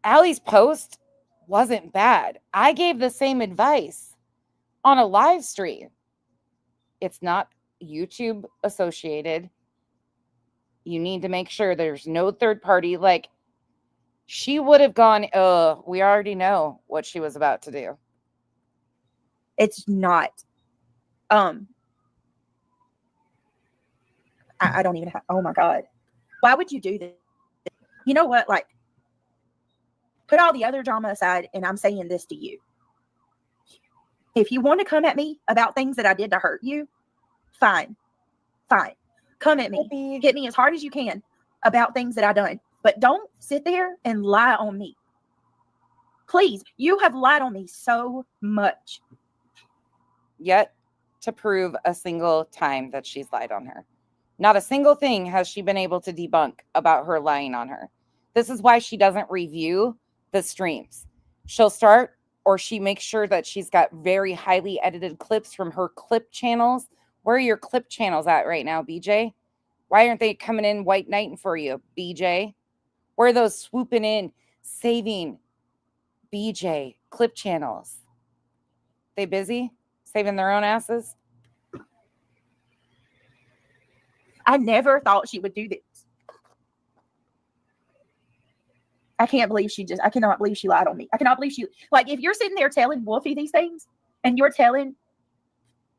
Allie's post wasn't bad. I gave the same advice on a live stream. It's not YouTube associated. You need to make sure there's no third party. Like, she would have gone, we already know what she was about to do. It's not. I don't even have, oh my God. Why would you do this? You know what? Like, put all the other drama aside, and I'm saying this to you. If you want to come at me about things that I did to hurt you, fine. Come at me. Hit me as hard as you can about things that I done. But don't sit there and lie on me. Please, you have lied on me so much. Yet to prove a single time that she's lied on her. Not a single thing has she been able to debunk about her lying on her. This is why she doesn't review the streams. She'll start, or she makes sure that she's got very highly edited clips from her clip channels. Where are your clip channels at right now, BJ? Why aren't they coming in white knighting for you, BJ? Where are those swooping in, saving BJ clip channels? They busy? Saving their own asses? I never thought she would do this. I cannot believe she lied on me. I cannot believe like, if you're sitting there telling Woofy these things, and you're telling,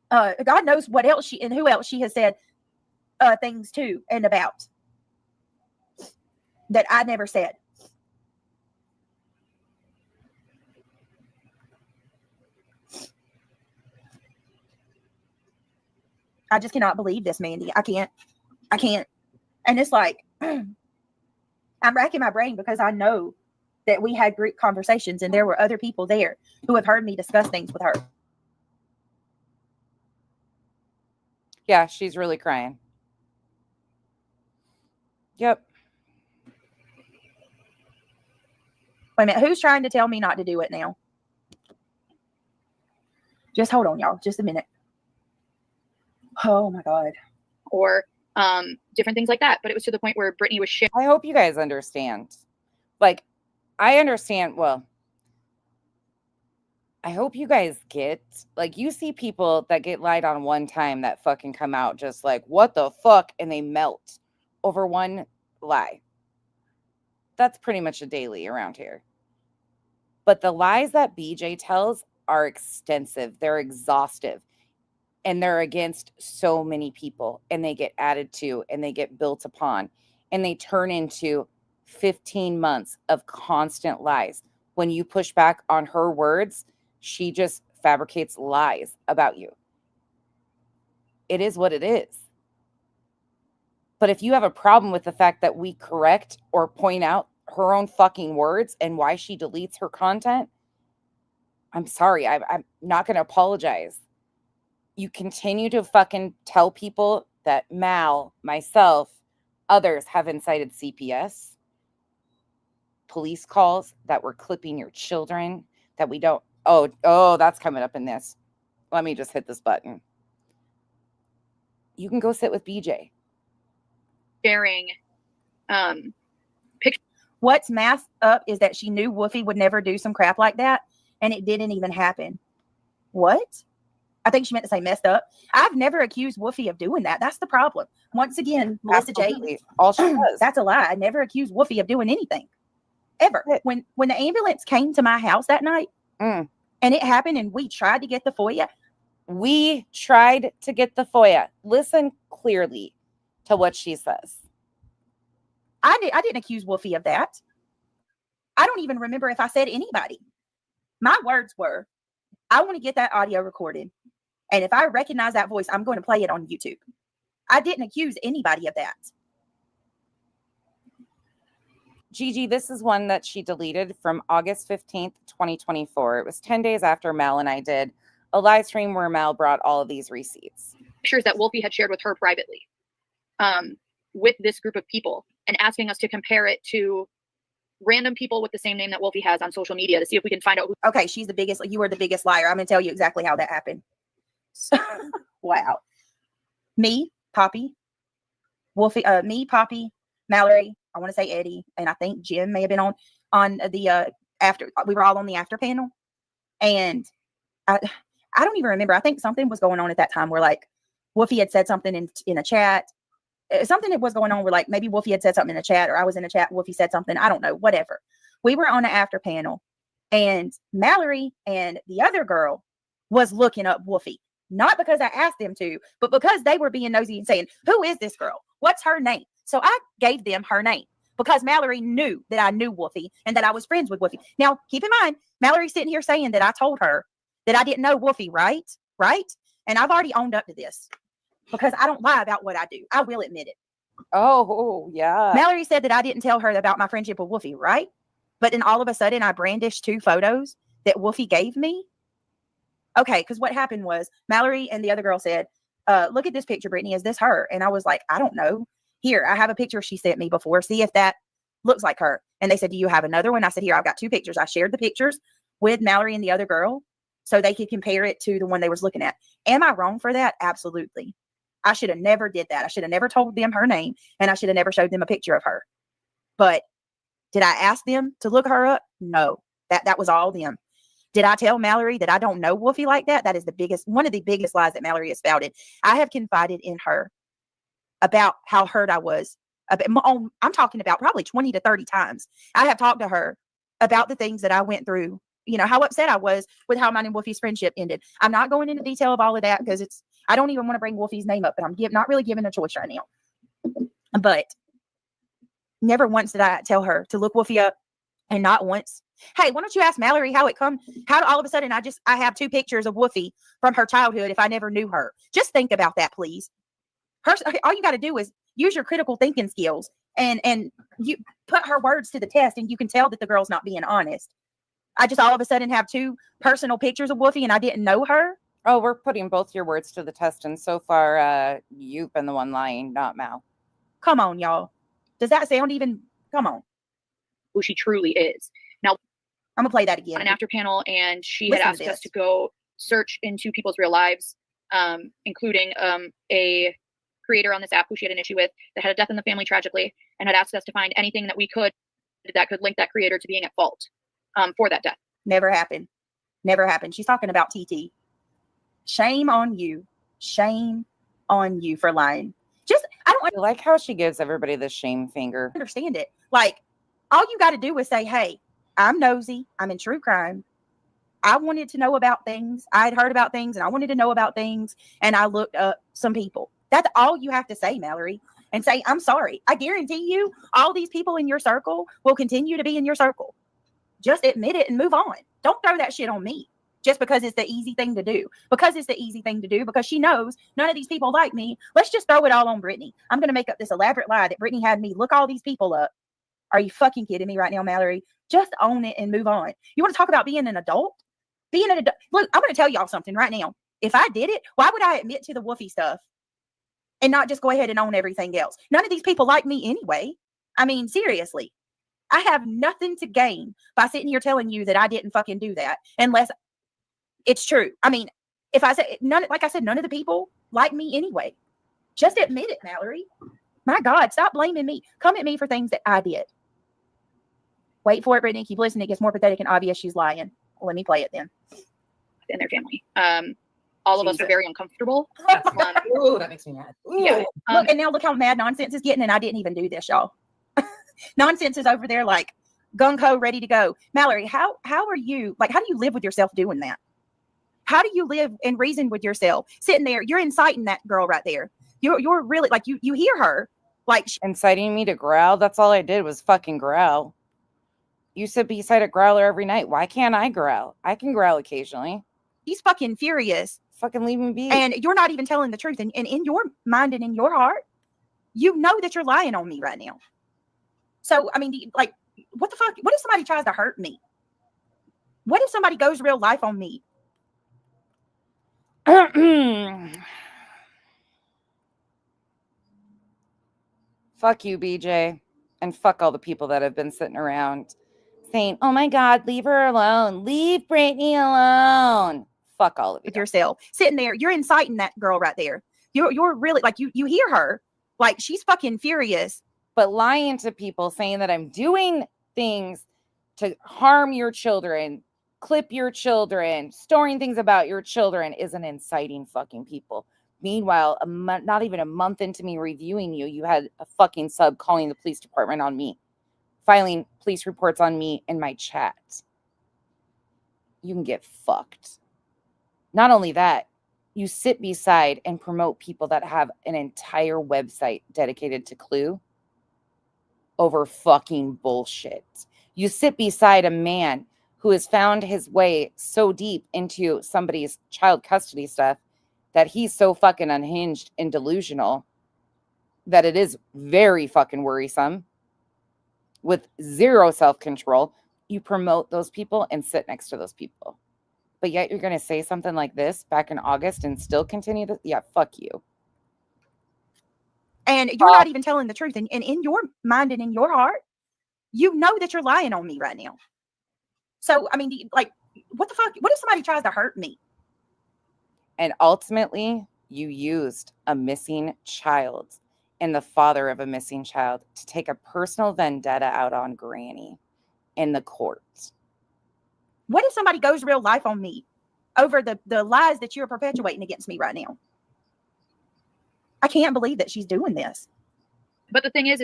God knows what else and who else she has said things to and about that I never said. I just cannot believe this, Mandy. I can't. And it's like, I'm racking my brain because I know that we had group conversations and there were other people there who have heard me discuss things with her. Yeah, she's really crying. Yep. Wait a minute. Who's trying to tell me not to do it now? Just hold on, y'all. Just a minute. Oh my God. or different things like that. But it was to the point where Brittany was sharing. I hope you guys understand. Like, I understand. Well, I hope you guys get, like, you see people that get lied on one time that fucking come out just like, what the fuck? And they melt over one lie. That's pretty much a daily around here. But the lies that BJ tells are extensive. They're exhaustive. And they're against so many people. And they get added to and they get built upon. And they turn into 15 months of constant lies. When you push back on her words, she just fabricates lies about you. It is what it is. But if you have a problem with the fact that we correct or point out her own fucking words and why she deletes her content, I'm sorry. I'm not going to apologize. You continue to fucking tell people that Mal, myself, others have incited CPS, police calls, that we're clipping your children, that we don't. Oh, that's coming up in this. Let me just hit this button. You can go sit with BJ. Sharing What's masked up is that she knew Woofy would never do some crap like that, and it didn't even happen. What? I think she meant to say messed up. I've never accused Woofy of doing that. That's the problem. Once again, Melissa J. All she does. That's a lie. I never accused Woofy of doing anything. Ever. When the ambulance came to my house that night, and it happened, and we tried to get the Foya. We tried to get the Foya. Listen clearly to what she says. I didn't accuse Woofy of that. I don't even remember if I said anybody. My words were, I want to get that audio recorded. And if I recognize that voice, I'm going to play it on YouTube. I didn't accuse anybody of that. Gigi, this is one that she deleted from August 15th, 2024. It was 10 days after Mel and I did a live stream where Mel brought all of these receipts. pictures that Wolfie had shared with her privately with this group of people, and asking us to compare it to random people with the same name that Wolfie has on social media to see if we can find out who. Okay, she's the biggest. You are the biggest liar. I'm going to tell you exactly how that happened. So, wow. Me, Poppy, Wolfie, me, Poppy, Mallory, I want to say Eddie, and I think Jim may have been on the after. We were all on the after panel, and I don't even remember. I think something was going on at that time where like Wolfie had said something in a chat. Something that was going on where like maybe Wolfie had said something in a chat, or I was in a chat, Wolfie said something. I don't know, whatever. We were on an after panel, and Mallory and the other girl was looking up Wolfie. Not because I asked them to, but because they were being nosy and saying, who is this girl? What's her name? So I gave them her name because Mallory knew that I knew Wolfie and that I was friends with Wolfie. Now, keep in mind, Mallory's sitting here saying that I told her that I didn't know Wolfie, right? Right? And I've already owned up to this because I don't lie about what I do. I will admit it. Oh, yeah. Mallory said that I didn't tell her about my friendship with Wolfie, right? But then all of a sudden I brandished 2 photos that Wolfie gave me. Okay, because what happened was Mallory and the other girl said, look at this picture, Brittany. Is this her? And I was like, I don't know. Here, I have a picture she sent me before. See if that looks like her. And they said, do you have another one? I said, here, I've got 2 pictures. I shared the pictures with Mallory and the other girl so they could compare it to the one they was looking at. Am I wrong for that? Absolutely. I should have never did that. I should have never told them her name, and I should have never showed them a picture of her. But did I ask them to look her up? No, that was all them. Did I tell Mallory that I don't know Wolfie like that? That is one of the biggest lies that Mallory has spouted. I have confided in her about how hurt I was. I'm talking about probably 20 to 30 times. I have talked to her about the things that I went through, you know, how upset I was with how mine and Wolfie's friendship ended. I'm not going into detail of all of that because I don't even want to bring Wolfie's name up, but I'm not really given a choice right now. But never once did I tell her to look Wolfie up, and not once. Hey, why don't you ask Mallory how all of a sudden I have 2 pictures of Wolfie from her childhood if I never knew her? Just think about that, please. All you got to do is use your critical thinking skills And you put her words to the test, and you can tell that the girl's not being honest. I just all of a sudden have 2 personal pictures of Woofy, and I didn't know her. Oh, we're putting both your words to the test, and so far, you've been the one lying, not Mal. Come on, y'all. Does that sound even? Come on. Who she truly is. Now, I'm gonna play that again. on an after panel, and she Listen had to asked us this. to go search into people's real lives, including a creator on this app who she had an issue with that had a death in the family tragically, and had asked us to find anything that we could that could link that creator to being at fault for that death. Never happened. Never happened. She's talking about TT. Shame on you. Shame on you for lying. I don't I like how she gives everybody the shame finger. understand it. Like, all you got to do is say, hey, I'm nosy. I'm in true crime. I wanted to know about things. I'd heard about things, and I wanted to know about things, and I looked up some people. That's all you have to say, Mallory, and say, I'm sorry. I guarantee you all these people in your circle will continue to be in your circle. Just admit it and move on. Don't throw that shit on me just because it's the easy thing to do. Because it's the easy thing to do, because she knows none of these people like me. Let's just throw it all on Brittany. I'm going to make up this elaborate lie that Brittany had me look all these people up. Are you fucking kidding me right now, Mallory? Just own it and move on. You want to talk about being an adult? Being an adult. Look, I'm going to tell y'all something right now. If I did it, why would I admit to the Woofy stuff and not just go ahead and own everything else? None of these people like me anyway. I mean, seriously. I have nothing to gain by sitting here telling you that I didn't fucking do that unless it's true. I mean, if I say none, like I said, none of the people like me anyway. Just admit it, Mallory. My God, stop blaming me. Come at me for things that I did. Wait for it, Brittany. Keep listening. It gets more pathetic and obvious she's lying. Well, let me play it then. In their family. All of us are very uncomfortable. Ooh, that makes me mad. Ooh. Yeah. Look, and now look how mad Nonsense is getting, and I didn't even do this, y'all. Nonsense is over there like gung-ho, ready to go. Mallory, how are you, like, how do you live with yourself doing that? How do you live and reason with yourself? Sitting there, you're inciting that girl right there. You're really, like, you hear her. Like, Inciting me to growl? That's all I did was fucking growl. You sit beside a growler every night. Why can't I growl? I can growl occasionally. she's fucking furious. Fucking leave me be. And you're not even telling the truth. And in your mind and in your heart, you know that you're lying on me right now. So, I mean, like, what the fuck? What if somebody tries to hurt me? What if somebody goes real life on me? Fuck you, BJ. And fuck all the people that have been sitting around saying, oh my God, leave her alone. Leave Brittany alone. Fuck all of you. With yourself. Sitting there, you're inciting that girl right there. You're really, like, you hear her. Like, she's fucking furious. But lying to people, saying that I'm doing things to harm your children, clip your children, storing things about your children isn't inciting fucking people. Meanwhile, not even a month into me reviewing you, you had a fucking sub calling the police department on me, filing police reports on me in my chat. You can get fucked. Not only that, you sit beside and promote people that have an entire website dedicated to Clue over fucking bullshit. You sit beside a man who has found his way so deep into somebody's child custody stuff that he's so fucking unhinged and delusional that it is very fucking worrisome, with zero self-control. You promote those people and sit next to those people. But yet you're going to say something like this back in August and still continue to, yeah, fuck you. And you're not even telling the truth. And in your mind and in your heart, you know that you're lying on me right now. So, I mean, like, what the fuck? What if somebody tries to hurt me? And ultimately, you used a missing child and the father of a missing child to take a personal vendetta out on Granny in the courts. What if somebody goes real life on me over the lies that you're perpetuating against me right now? I can't believe that she's doing this. But the thing is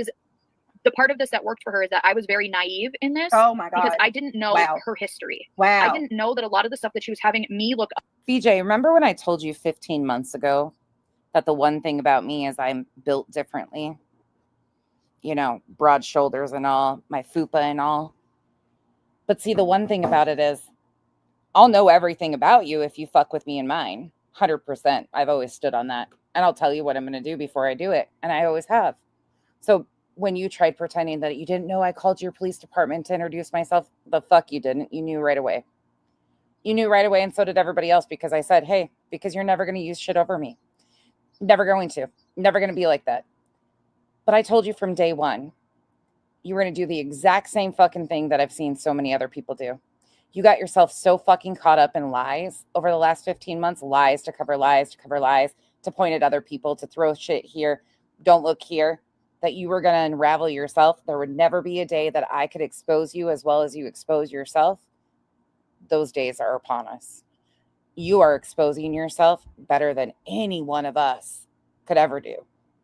the part of this that worked for her is that I was very naive in this. Oh my God. Because I didn't know her history. Wow. I didn't know that a lot of the stuff that she was having me look up. BJ, remember when I told you 15 months ago that the one thing about me is I'm built differently? You know, broad shoulders and all, my Fupa and all. But see, the one thing about it is I'll know everything about you if you fuck with me and mine. 100%. I've always stood on that. And I'll tell you what I'm going to do before I do it. And I always have. So when you tried pretending that you didn't know I called your police department to introduce myself. The fuck you didn't. You knew right away. You knew right away, and so did everybody else, because I said, hey, because you're never going to use shit over me. Never going to. Never going to be like that. But I told you from day one, you were going to do the exact same fucking thing that I've seen so many other people do. You got yourself so fucking caught up in lies over the last 15 months, lies to cover lies, to point at other people, to throw shit here, don't look here, that you were going to unravel yourself. There would never be a day that I could expose you as well as you expose yourself. Those days are upon us. You are exposing yourself better than any one of us could ever do.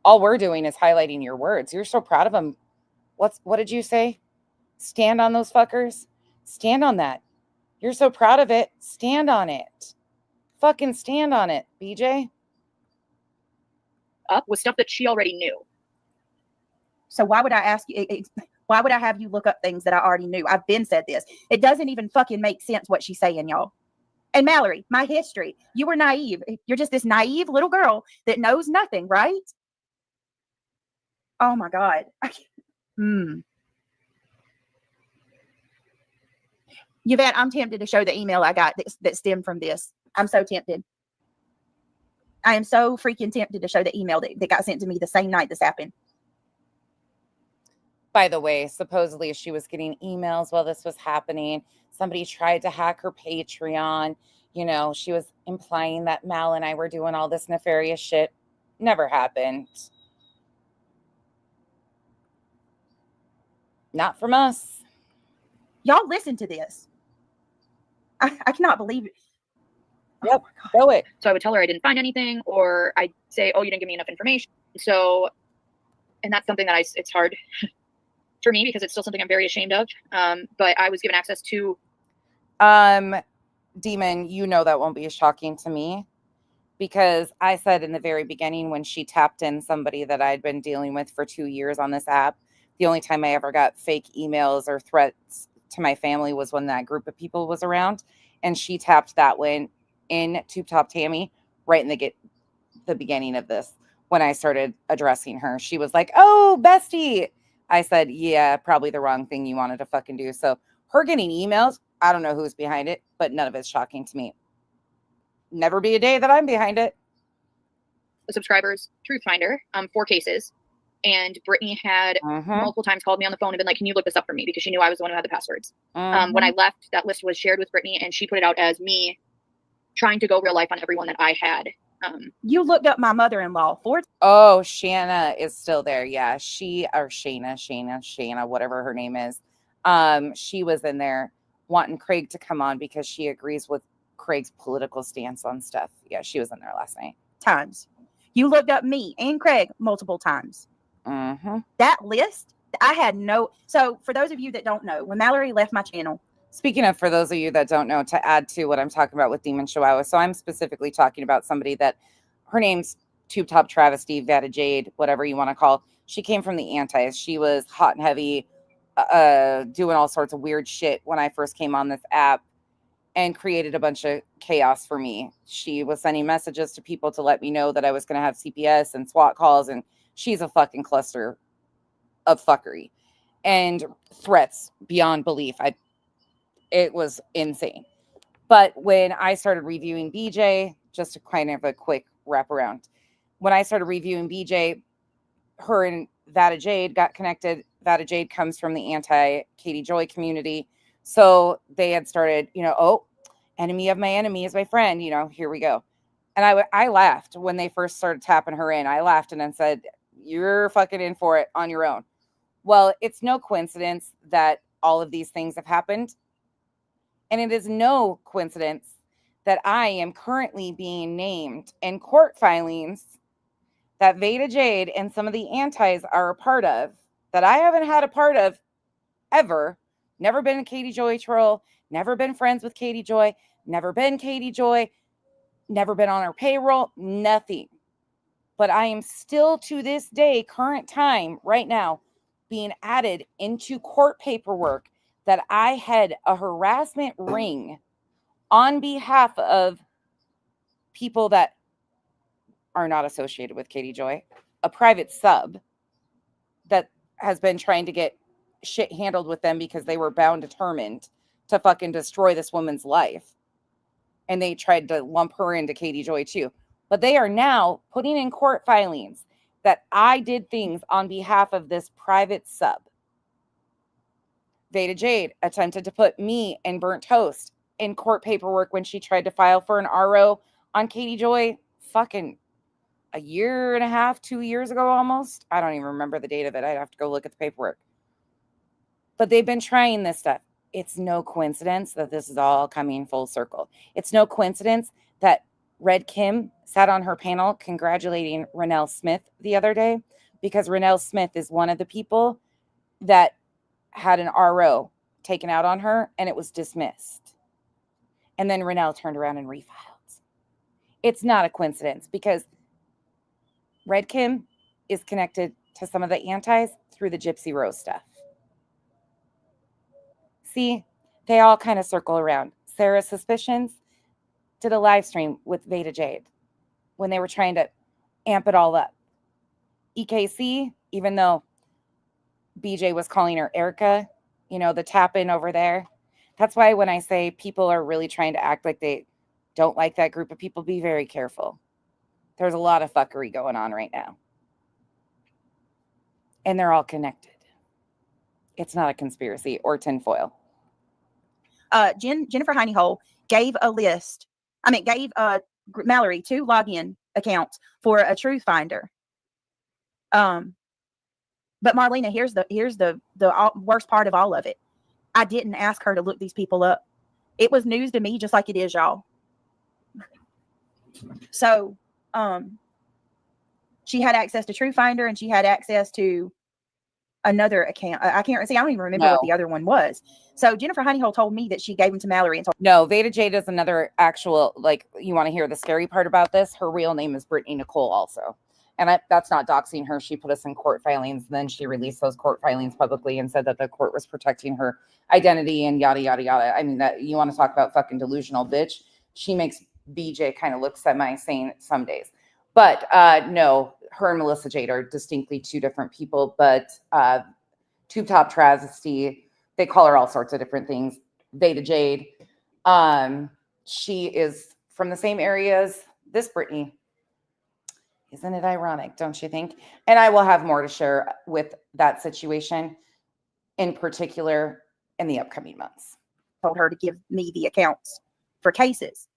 All we're doing is highlighting your words. You're so proud of them. What did you say? Stand on those fuckers. Stand on that. You're so proud of it. Stand on it. Fucking stand on it, BJ. Up was stuff that she already knew. So why would I ask you? Why would I have you look up things that I already knew? I've been said this. It doesn't even fucking make sense what she's saying, y'all. And Mallory, my history. You were naive. You're just this naive little girl that knows nothing, right? Oh my God. Yvette, I'm tempted to show the email I got that stemmed from this. I'm so tempted. I am so freaking tempted to show the email that got sent to me the same night this happened. By the way, supposedly she was getting emails while this was happening. Somebody tried to hack her Patreon. You know, she was implying that Mal and I were doing all this nefarious shit. Never happened. Not from us. Y'all listen to this. I cannot believe it. Yep, show it. So I would tell her I didn't find anything, or I'd say, oh, you didn't give me enough information. So, and that's something that it's hard for me because it's still something I'm very ashamed of. But I was given access to. Demon, you know that won't be shocking to me, because I said in the very beginning when she tapped in somebody that I'd been dealing with for 2 years on this app, the only time I ever got fake emails or threats to my family was when that group of people was around, and she tapped that one in Tube Top Tammy right in the beginning of this. When I started addressing her, she was like, oh, bestie. I said, yeah, probably the wrong thing you wanted to fucking do. So her getting emails, I don't know who's behind it, but none of it's shocking to me. Never be a day that I'm behind it. The subscribers truth finder 4 cases, and Brittany had multiple times called me on the phone and been like, can you look this up for me, because she knew I was the one who had the passwords. When I left, that list was shared with Brittany, and she put it out as me trying to go real life on everyone that I had. You looked up my mother-in-law. Oh, Shanna is still there. Yeah, Shana, whatever her name is. She was in there wanting Craig to come on because she agrees with Craig's political stance on stuff. Yeah, she was in there last night. Times. You looked up me and Craig multiple times. That list, I had no. So for those of you that don't know, when Mallory left my channel. Speaking of, for those of you that don't know, to add to what I'm talking about with Demon Chihuahua, so I'm specifically talking about somebody that her name's Tube Top Travesty, Vada Jade, whatever you want to call. She came from the Antis. She was hot and heavy, doing all sorts of weird shit when I first came on this app, and created a bunch of chaos for me. She was sending messages to people to let me know that I was going to have CPS and SWAT calls, and she's a fucking cluster of fuckery and threats beyond belief. It was insane. But when I started reviewing BJ, just a kind of a quick wraparound, when I started reviewing BJ, her and Vada Jade got connected. Vada Jade comes from the anti-Katie Joy community. So they had started, oh, enemy of my enemy is my friend, here we go. And I laughed when they first started tapping her in. I laughed and then said, you're fucking in for it on your own. Well, it's no coincidence that all of these things have happened. And it is no coincidence that I am currently being named in court filings that Vada Jade and some of the antis are a part of, that I haven't had a part of ever. Never been a Katie Joy troll, never been friends with Katie Joy, never been Katie Joy, never been on her payroll, nothing. But I am still to this day, current time, right now, being added into court paperwork that I had a harassment ring on behalf of people that are not associated with Katie Joy, a private sub that has been trying to get shit handled with them because they were bound determined to fucking destroy this woman's life. And they tried to lump her into Katie Joy too. But they are now putting in court filings that I did things on behalf of this private sub. Veda Jade attempted to put me and Burnt Toast in court paperwork when she tried to file for an RO on Katie Joy fucking a year and a half, 2 years ago almost. I don't even remember the date of it. I'd have to go look at the paperwork. But they've been trying this stuff. It's no coincidence that this is all coming full circle. It's no coincidence that Red Kim sat on her panel congratulating Renelle Smith the other day, because Renelle Smith is one of the people that had an RO taken out on her and it was dismissed. And then Renelle turned around and refiled. It's not a coincidence because Red Kim is connected to some of the antis through the Gypsy Rose stuff. See, they all kind of circle around. Sarah's Suspicions did a live stream with Veda Jade when they were trying to amp it all up. EKC, even though BJ was calling her Erica, you know, the tap in over there. That's why when I say people are really trying to act like they don't like that group of people, be very careful. There's a lot of fuckery going on right now. And they're all connected. It's not a conspiracy or tinfoil. Jennifer Hineyhole gave Mallory 2 login accounts for a truth finder. But Marlena, here's the worst part of all of it. I didn't ask her to look these people up. It was news to me, just like it is y'all. So, she had access to True Finder and she had access to another account. I don't even remember what the other one was. So Jennifer Honeyhole told me that she gave them to Mallory and told No, Veda Jade is another actual, like, you want to hear the scary part about this? Her real name is Brittany Nicole also. And that's not doxing her. She put us in court filings. And then she released those court filings publicly and said that the court was protecting her identity and yada, yada, yada. I mean, that you want to talk about fucking delusional, bitch. She makes BJ kind of look semi-sane some days. But no, her and Melissa Jade are distinctly two different people. But Tube Top Travesty, they call her all sorts of different things. Veda Jade. She is from the same area as this Brittany. Isn't it ironic, don't you think? And I will have more to share with that situation in particular in the upcoming months. Told her to give me the accounts for cases.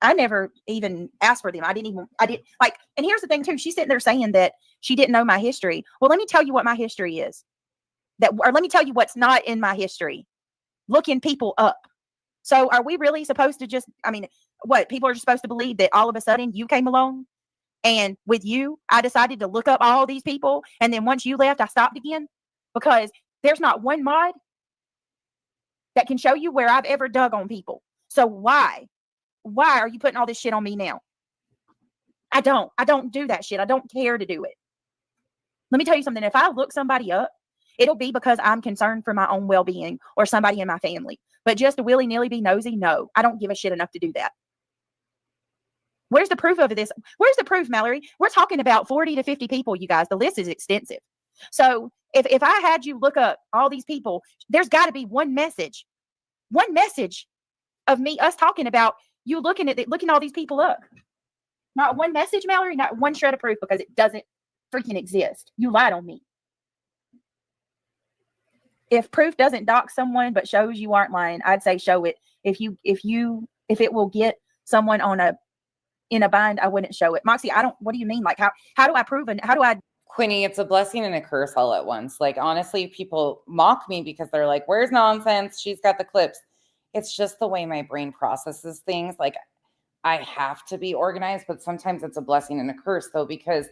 I never even asked for them. I didn't like, and here's the thing too. She's sitting there saying that she didn't know my history. Well, let me tell you what my history is. Or let me tell you what's not in my history. Looking people up. So are we really supposed to just, what, people are just supposed to believe that all of a sudden you came along and with you, I decided to look up all these people. And then once you left, I stopped again? Because there's not one mod that can show you where I've ever dug on people. So why are you putting all this shit on me now? I don't do that shit. I don't care to do it. Let me tell you something. If I look somebody up, it'll be because I'm concerned for my own well-being or somebody in my family. But just to willy-nilly be nosy, no, I don't give a shit enough to do that. Where's the proof of this? Where's the proof, Mallory? We're talking about 40 to 50 people, you guys. The list is extensive. So if I had you look up all these people, there's got to be one message of us talking about you looking all these people up. Not one message, Mallory, not one shred of proof, because it doesn't freaking exist. You lied on me. If proof doesn't dox someone but shows you aren't lying, I'd say show it. If it will get someone in a bind, I wouldn't show it. Moxie, what do you mean? Like how do I prove Quinny, it's a blessing and a curse all at once. Like, honestly, people mock me because they're like, where's nonsense? She's got the clips. It's just the way my brain processes things. Like, I have to be organized, but sometimes it's a blessing and a curse though, because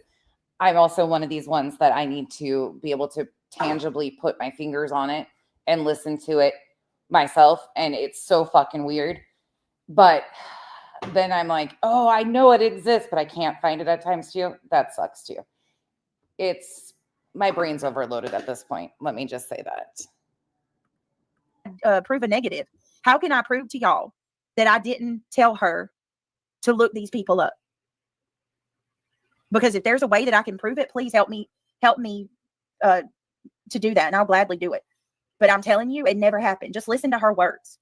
I'm also one of these ones that I need to be able to tangibly put my fingers on it and listen to it myself. And it's so fucking weird. But then I'm like, oh, I know it exists, but I can't find it at times too. That sucks too. My brain's overloaded at this point. Let me just say that. Prove a negative. How can I prove to y'all that I didn't tell her to look these people up? Because if there's a way that I can prove it, please help me to do that, and I'll gladly do it. But I'm telling you, it never happened. Just listen to her words.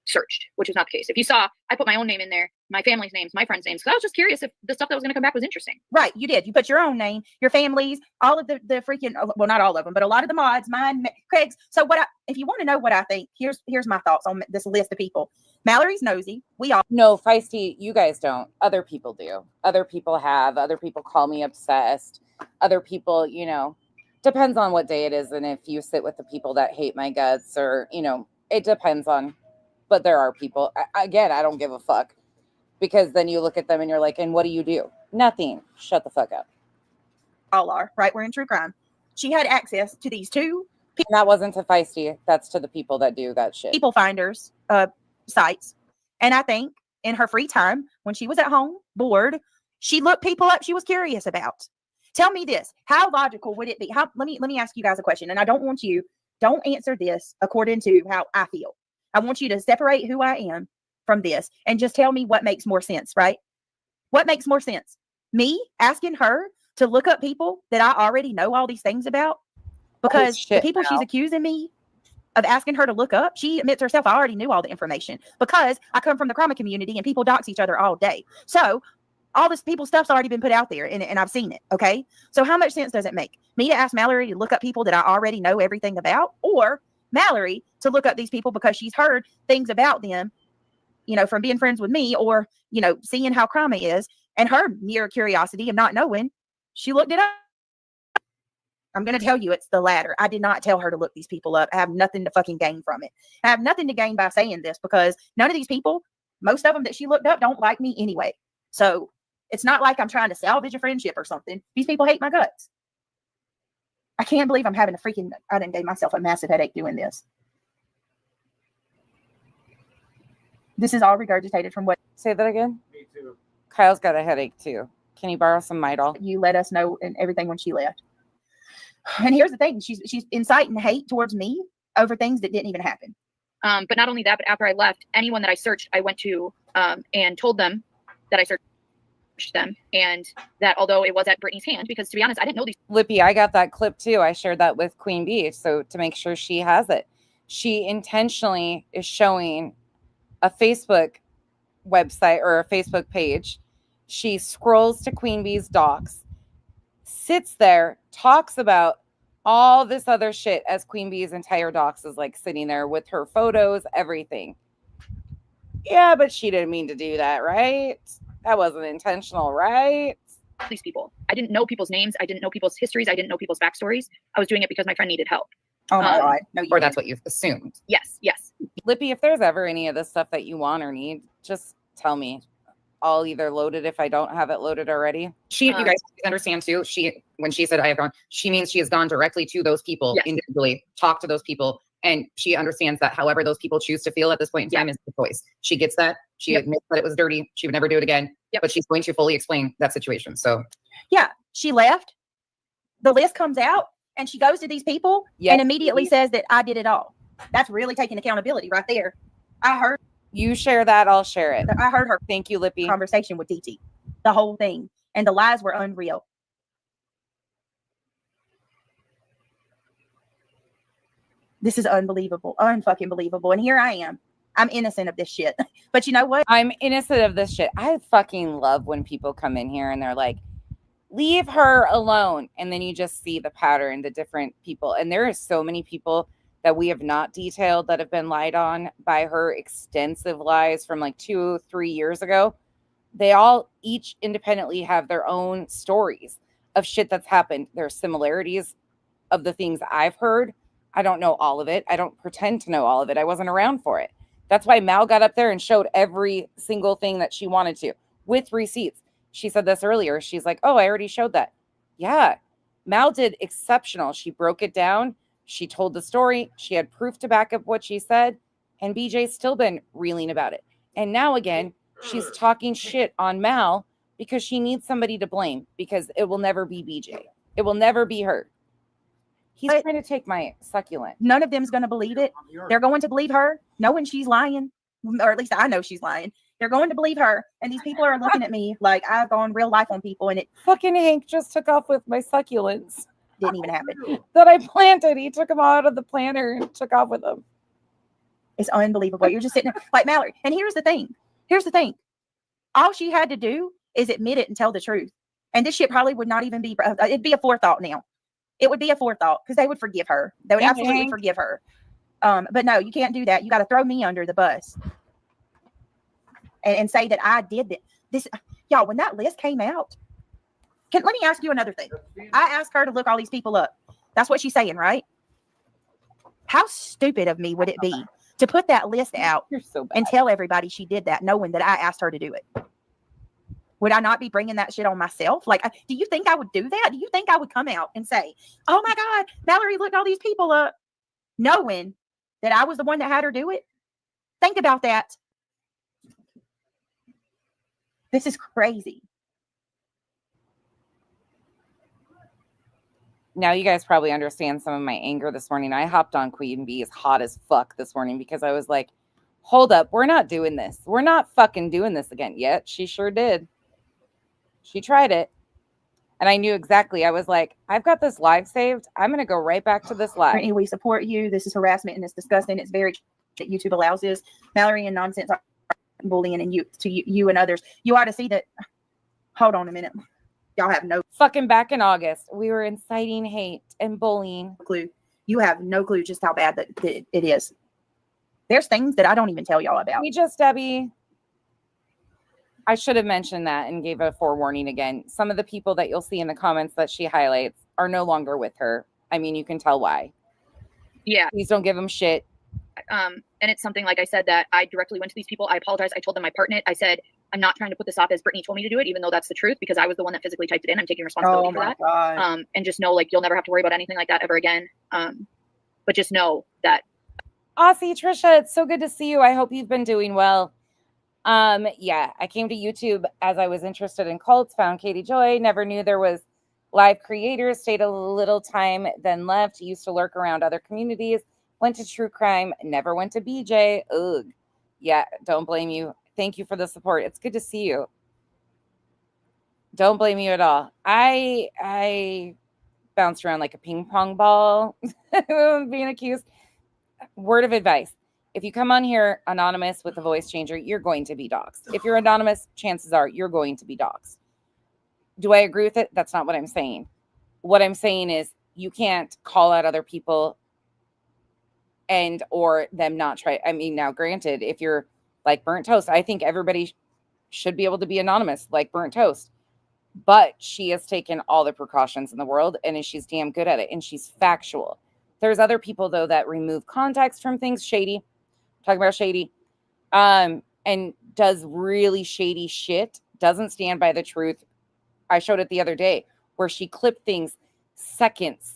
Searched, which was not the case. If you saw, I put my own name in there, my family's names, my friends' names, because I was just curious if the stuff that was going to come back was interesting. Right, you did. You put your own name, your family's, all of the freaking, well, not all of them, but a lot of the mods, mine, Craig's. So if you want to know what I think, here's my thoughts on this list of people. Mallory's nosy. We all No, Feisty, you guys don't. Other people do. Other people have. Other people call me obsessed. Other people, depends on what day it is. And if you sit with the people that hate my guts or, it depends on. But there are people, again, I don't give a fuck. Because then you look at them and you're like, and what do you do? Nothing. Shut the fuck up. all are, right? We're in true crime. She had access to these two And that wasn't to Feisty. That's to the people that do that shit. people finders sites. And I think in her free time, when she was at home, bored, she looked people up she was curious about. Tell me this. How logical would it be? Let me ask you guys a question. And I don't want you, don't answer this according to how I feel. I want you to separate who I am from this and just tell me what makes more sense, right? What makes more sense? Me asking her to look up people that I already know all these things about? Because the people she's accusing me of asking her to look up, she admits herself, I already knew all the information because I come from the crime community and people dox each other all day. So all this people stuff's already been put out there and I've seen it. Okay. So how much sense does it make me to ask Mallory to look up people that I already know everything about, or Mallory to look up these people because she's heard things about them, you know, from being friends with me or, you know, seeing how crime is, and her mere curiosity of not knowing, she looked it up. I'm going to tell you it's the latter. I did not tell her to look these people up. I have nothing to fucking gain from it. I have nothing to gain by saying this because none of these people, most of them that she looked up, don't like me anyway. So it's not like I'm trying to salvage a friendship or something. These people hate my guts. I can't believe I'm having I didn't give myself a massive headache doing this. This is all regurgitated from what. Say that again? Me too. Kyle's got a headache too. Can you borrow some Midol? You let us know and everything when she left. And here's the thing. She's inciting hate towards me over things that didn't even happen. But not only that, but after I left, anyone that I searched, I went to and told them that I searched them, and that although it was at Brittany's hand, because to be honest, I didn't know these. Lippy, I got that clip too. I shared that with Queen Bee, so to make sure she has it. She intentionally is showing a Facebook website or a Facebook page. She scrolls to Queen Bee's docs, sits there, talks about all this other shit as Queen Bee's entire docs is like sitting there with her photos, everything. Yeah, but she didn't mean to do that, right? That wasn't intentional, right? These people, I didn't know people's names. I didn't know people's histories. I didn't know people's backstories. I was doing it because my friend needed help. Oh my God. No, Or that's what you've assumed. Yes. Lippy, if there's ever any of the stuff that you want or need, just tell me. I'll either load it if I don't have it loaded already. You guys understand too. When she said I have gone, she means she has gone directly to those people individually, talked to those people, and she understands that however those people choose to feel at this point in time is the choice. She gets that. She admits that it was dirty. She would never do it again. But she's going to fully explain that situation. So yeah, she left. The list comes out, and she goes to these people and immediately says that I did it all. That's really taking accountability right there. I heard. You share that, I'll share it. I heard her. Thank you, Lippy. Conversation with DT, the whole thing, and the lies were unreal. This is unbelievable, unfucking believable. And here I am. I'm innocent of this shit. But you know what? I'm innocent of this shit. I fucking love when people come in here and they're like, leave her alone. And then you just see the pattern, the different people. And there are so many people that we have not detailed that have been lied on by her extensive lies from like 2-3 years ago. They all each independently have their own stories of shit that's happened. There are similarities of the things I've heard. I don't know all of it. I don't pretend to know all of it. I wasn't around for it. That's why Mal got up there and showed every single thing that she wanted to with receipts. She said this earlier. She's like, oh, I already showed that. Yeah, Mal did exceptional. She broke it down. She told the story. She had proof to back up what she said. And BJ's still been reeling about it. And now again, she's talking shit on Mal because she needs somebody to blame, because it will never be BJ. It will never be her. He's trying to take my succulent. None of them's going to believe it. They're going to believe her, knowing she's lying. Or at least I know she's lying. They're going to believe her. And these people are looking at me like I've gone real life on people. And it fucking Hank just took off with my succulents. didn't even happen. That I planted. He took them out of the planter and took off with them. It's unbelievable. You're just sitting there like Mallory. And here's the thing. All she had to do is admit it and tell the truth. And this shit probably would not even be, it'd be a forethought now. It would be a forethought because they would forgive her. They would absolutely forgive her. But no, you can't do that. You got to throw me under the bus and say that I did this. Y'all, when that list came out, let me ask you another thing. I asked her to look all these people up. That's what she's saying, right? How stupid of me would it be to put that list out and tell everybody she did that, knowing that I asked her to do it? Would I not be bringing that shit on myself? Like, do you think I would do that? Do you think I would come out and say, oh my God, Mallory looked all these people up, knowing that I was the one that had her do it? Think about that. This is crazy. Now you guys probably understand some of my anger this morning. I hopped on Queen Bee's hot as fuck this morning because I was like, hold up, we're not doing this. We're not fucking doing this again. Yet she sure did. She tried it. And I knew exactly. I was like, I've got this live saved. I'm going to go right back to this live. Brittany, we support you. This is harassment and it's disgusting. It's very that YouTube allows this. Mallory and nonsense are bullying and you and others. You ought to see that. Hold on a minute. Y'all have no fucking back in August. We were inciting hate and bullying. Clue. You have no clue just how bad that it is. There's things that I don't even tell y'all about. Debbie. I should have mentioned that and gave a forewarning again. Some of the people that you'll see in the comments that she highlights are no longer with her. I mean, you can tell why. Yeah. Please don't give them shit. And it's something, like I said, that I directly went to these people. I apologize. I told them my part in it. I said, I'm not trying to put this off as Brittany told me to do it, even though that's the truth, because I was the one that physically typed it in. I'm taking responsibility for that. God. And just know, like, you'll never have to worry about anything like that ever again. But just know that. Aussie, Trisha, it's so good to see you. I hope you've been doing well. Yeah, I came to YouTube as I was interested in cults, found Katie Joy, never knew there was live creators, stayed a little time, then left, used to lurk around other communities, went to true crime, never went to BJ. Ugh. Yeah, don't blame you. Thank you for the support. It's good to see you. Don't blame you at all. I bounced around like a ping pong ball being accused. Word of advice. If you come on here anonymous with a voice changer, you're going to be doxxed. If you're anonymous, chances are you're going to be doxxed. Do I agree with it? That's not what I'm saying. What I'm saying is you can't call out other people and or them not try. I mean, now granted, if you're like Burnt Toast, I think everybody should be able to be anonymous like Burnt Toast. But she has taken all the precautions in the world and she's damn good at it. And she's factual. There's other people, though, that remove context from things. Shady. Talking about shady. And does really shady shit. Doesn't stand by the truth. I showed it the other day where she clipped things seconds.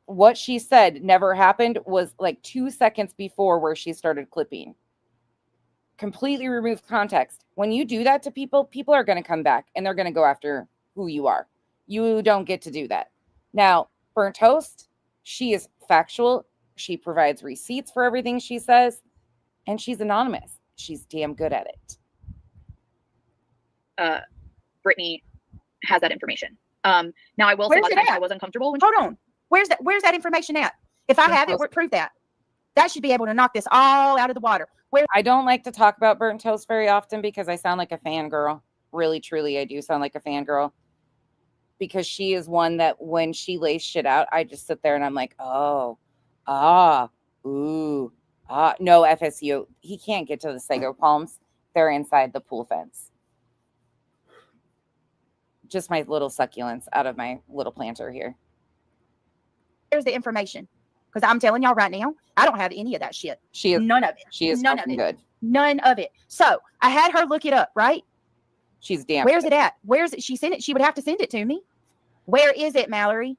What she said never happened was like 2 seconds before where she started clipping. Completely removed context. When you do that to people, people are going to come back and they're going to go after who you are. You don't get to do that. Now, Burnt Toast, she is factual. She provides receipts for everything she says, and she's anonymous. She's damn good at it. Brittany has that information. Now I will say that I was uncomfortable. Hold on. Where's that information at? If I have it, prove that. That should be able to knock this all out of the water. I don't like to talk about Burnt Toast very often because I sound like a fangirl. Really, truly, I do sound like a fangirl. Because she is one that when she lays shit out, I just sit there and I'm like, oh, no, FSU. He can't get to the Sago Palms. They're inside the pool fence. Just my little succulents out of my little planter here. Here's the information. Because I'm telling y'all right now, I don't have any of that shit. She is none of it. She is none of it. Good. None of it. So I had her look it up, right? She's damn. Where's it at? Where's it? She sent it. She would have to send it to me. Where is it, Mallory?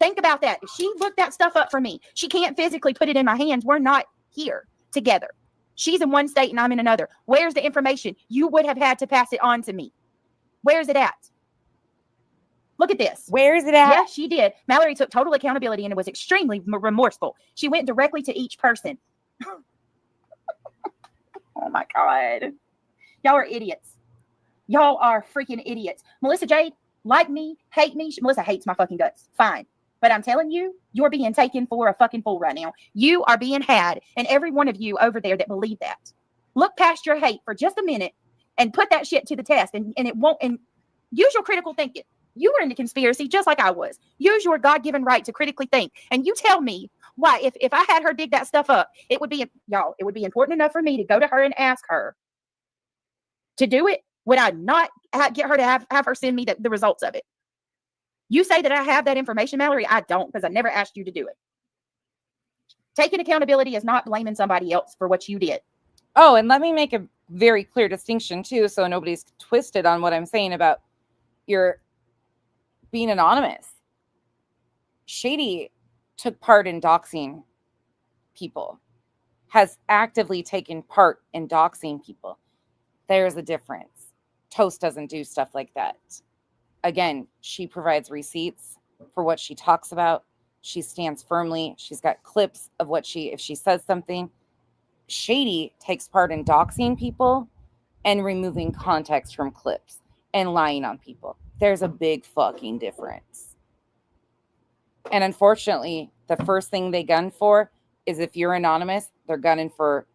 Think about that. If she looked that stuff up for me, she can't physically put it in my hands. We're not here together. She's in one state and I'm in another. Where's the information? You would have had to pass it on to me. Where's it at? Look at this. Where is it at? Yeah, she did. Mallory took total accountability and was extremely remorseful. She went directly to each person. Oh my God. Y'all are idiots. Y'all are freaking idiots. Melissa Jade, like me, hate me. Melissa hates my fucking guts. Fine. But I'm telling you, you're being taken for a fucking fool right now. You are being had, and every one of you over there that believe that. Look past your hate for just a minute and put that shit to the test, and it won't. And use your critical thinking. You were in the conspiracy just like I was. Use your God-given right to critically think. And you tell me why, if I had her dig that stuff up, it would be, y'all, it would be important enough for me to go to her and ask her to do it. Would I not get her to have her send me the results of it? You say that I have that information, Mallory. I don't, because I never asked you to do it. Taking accountability is not blaming somebody else for what you did. Oh, and let me make a very clear distinction too, so nobody's twisted on what I'm saying about your being anonymous. Shady took part in doxing people, has actively taken part in doxing people. There's a difference. Toast doesn't do stuff like that. Again, she provides receipts for what she talks about. She stands firmly. She's got clips of what if she says something. Shady takes part in doxing people and removing context from clips and lying on people. There's a big fucking difference. And unfortunately, the first thing they gun for is, if you're anonymous, they're gunning for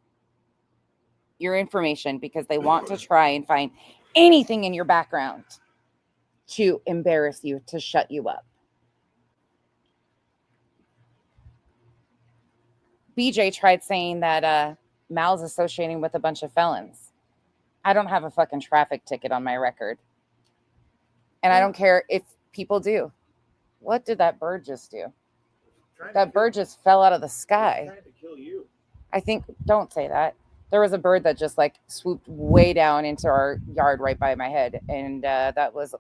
your information because they want to try and find anything in your background to embarrass you, to shut you up. BJ tried saying that Mal's associating with a bunch of felons. I don't have a fucking traffic ticket on my record. And I don't care if people do. What did that bird just do? That bird just fell out of the sky. Trying to kill you. I think, don't say that. There was a bird that just like swooped way down into our yard right by my head. And that was,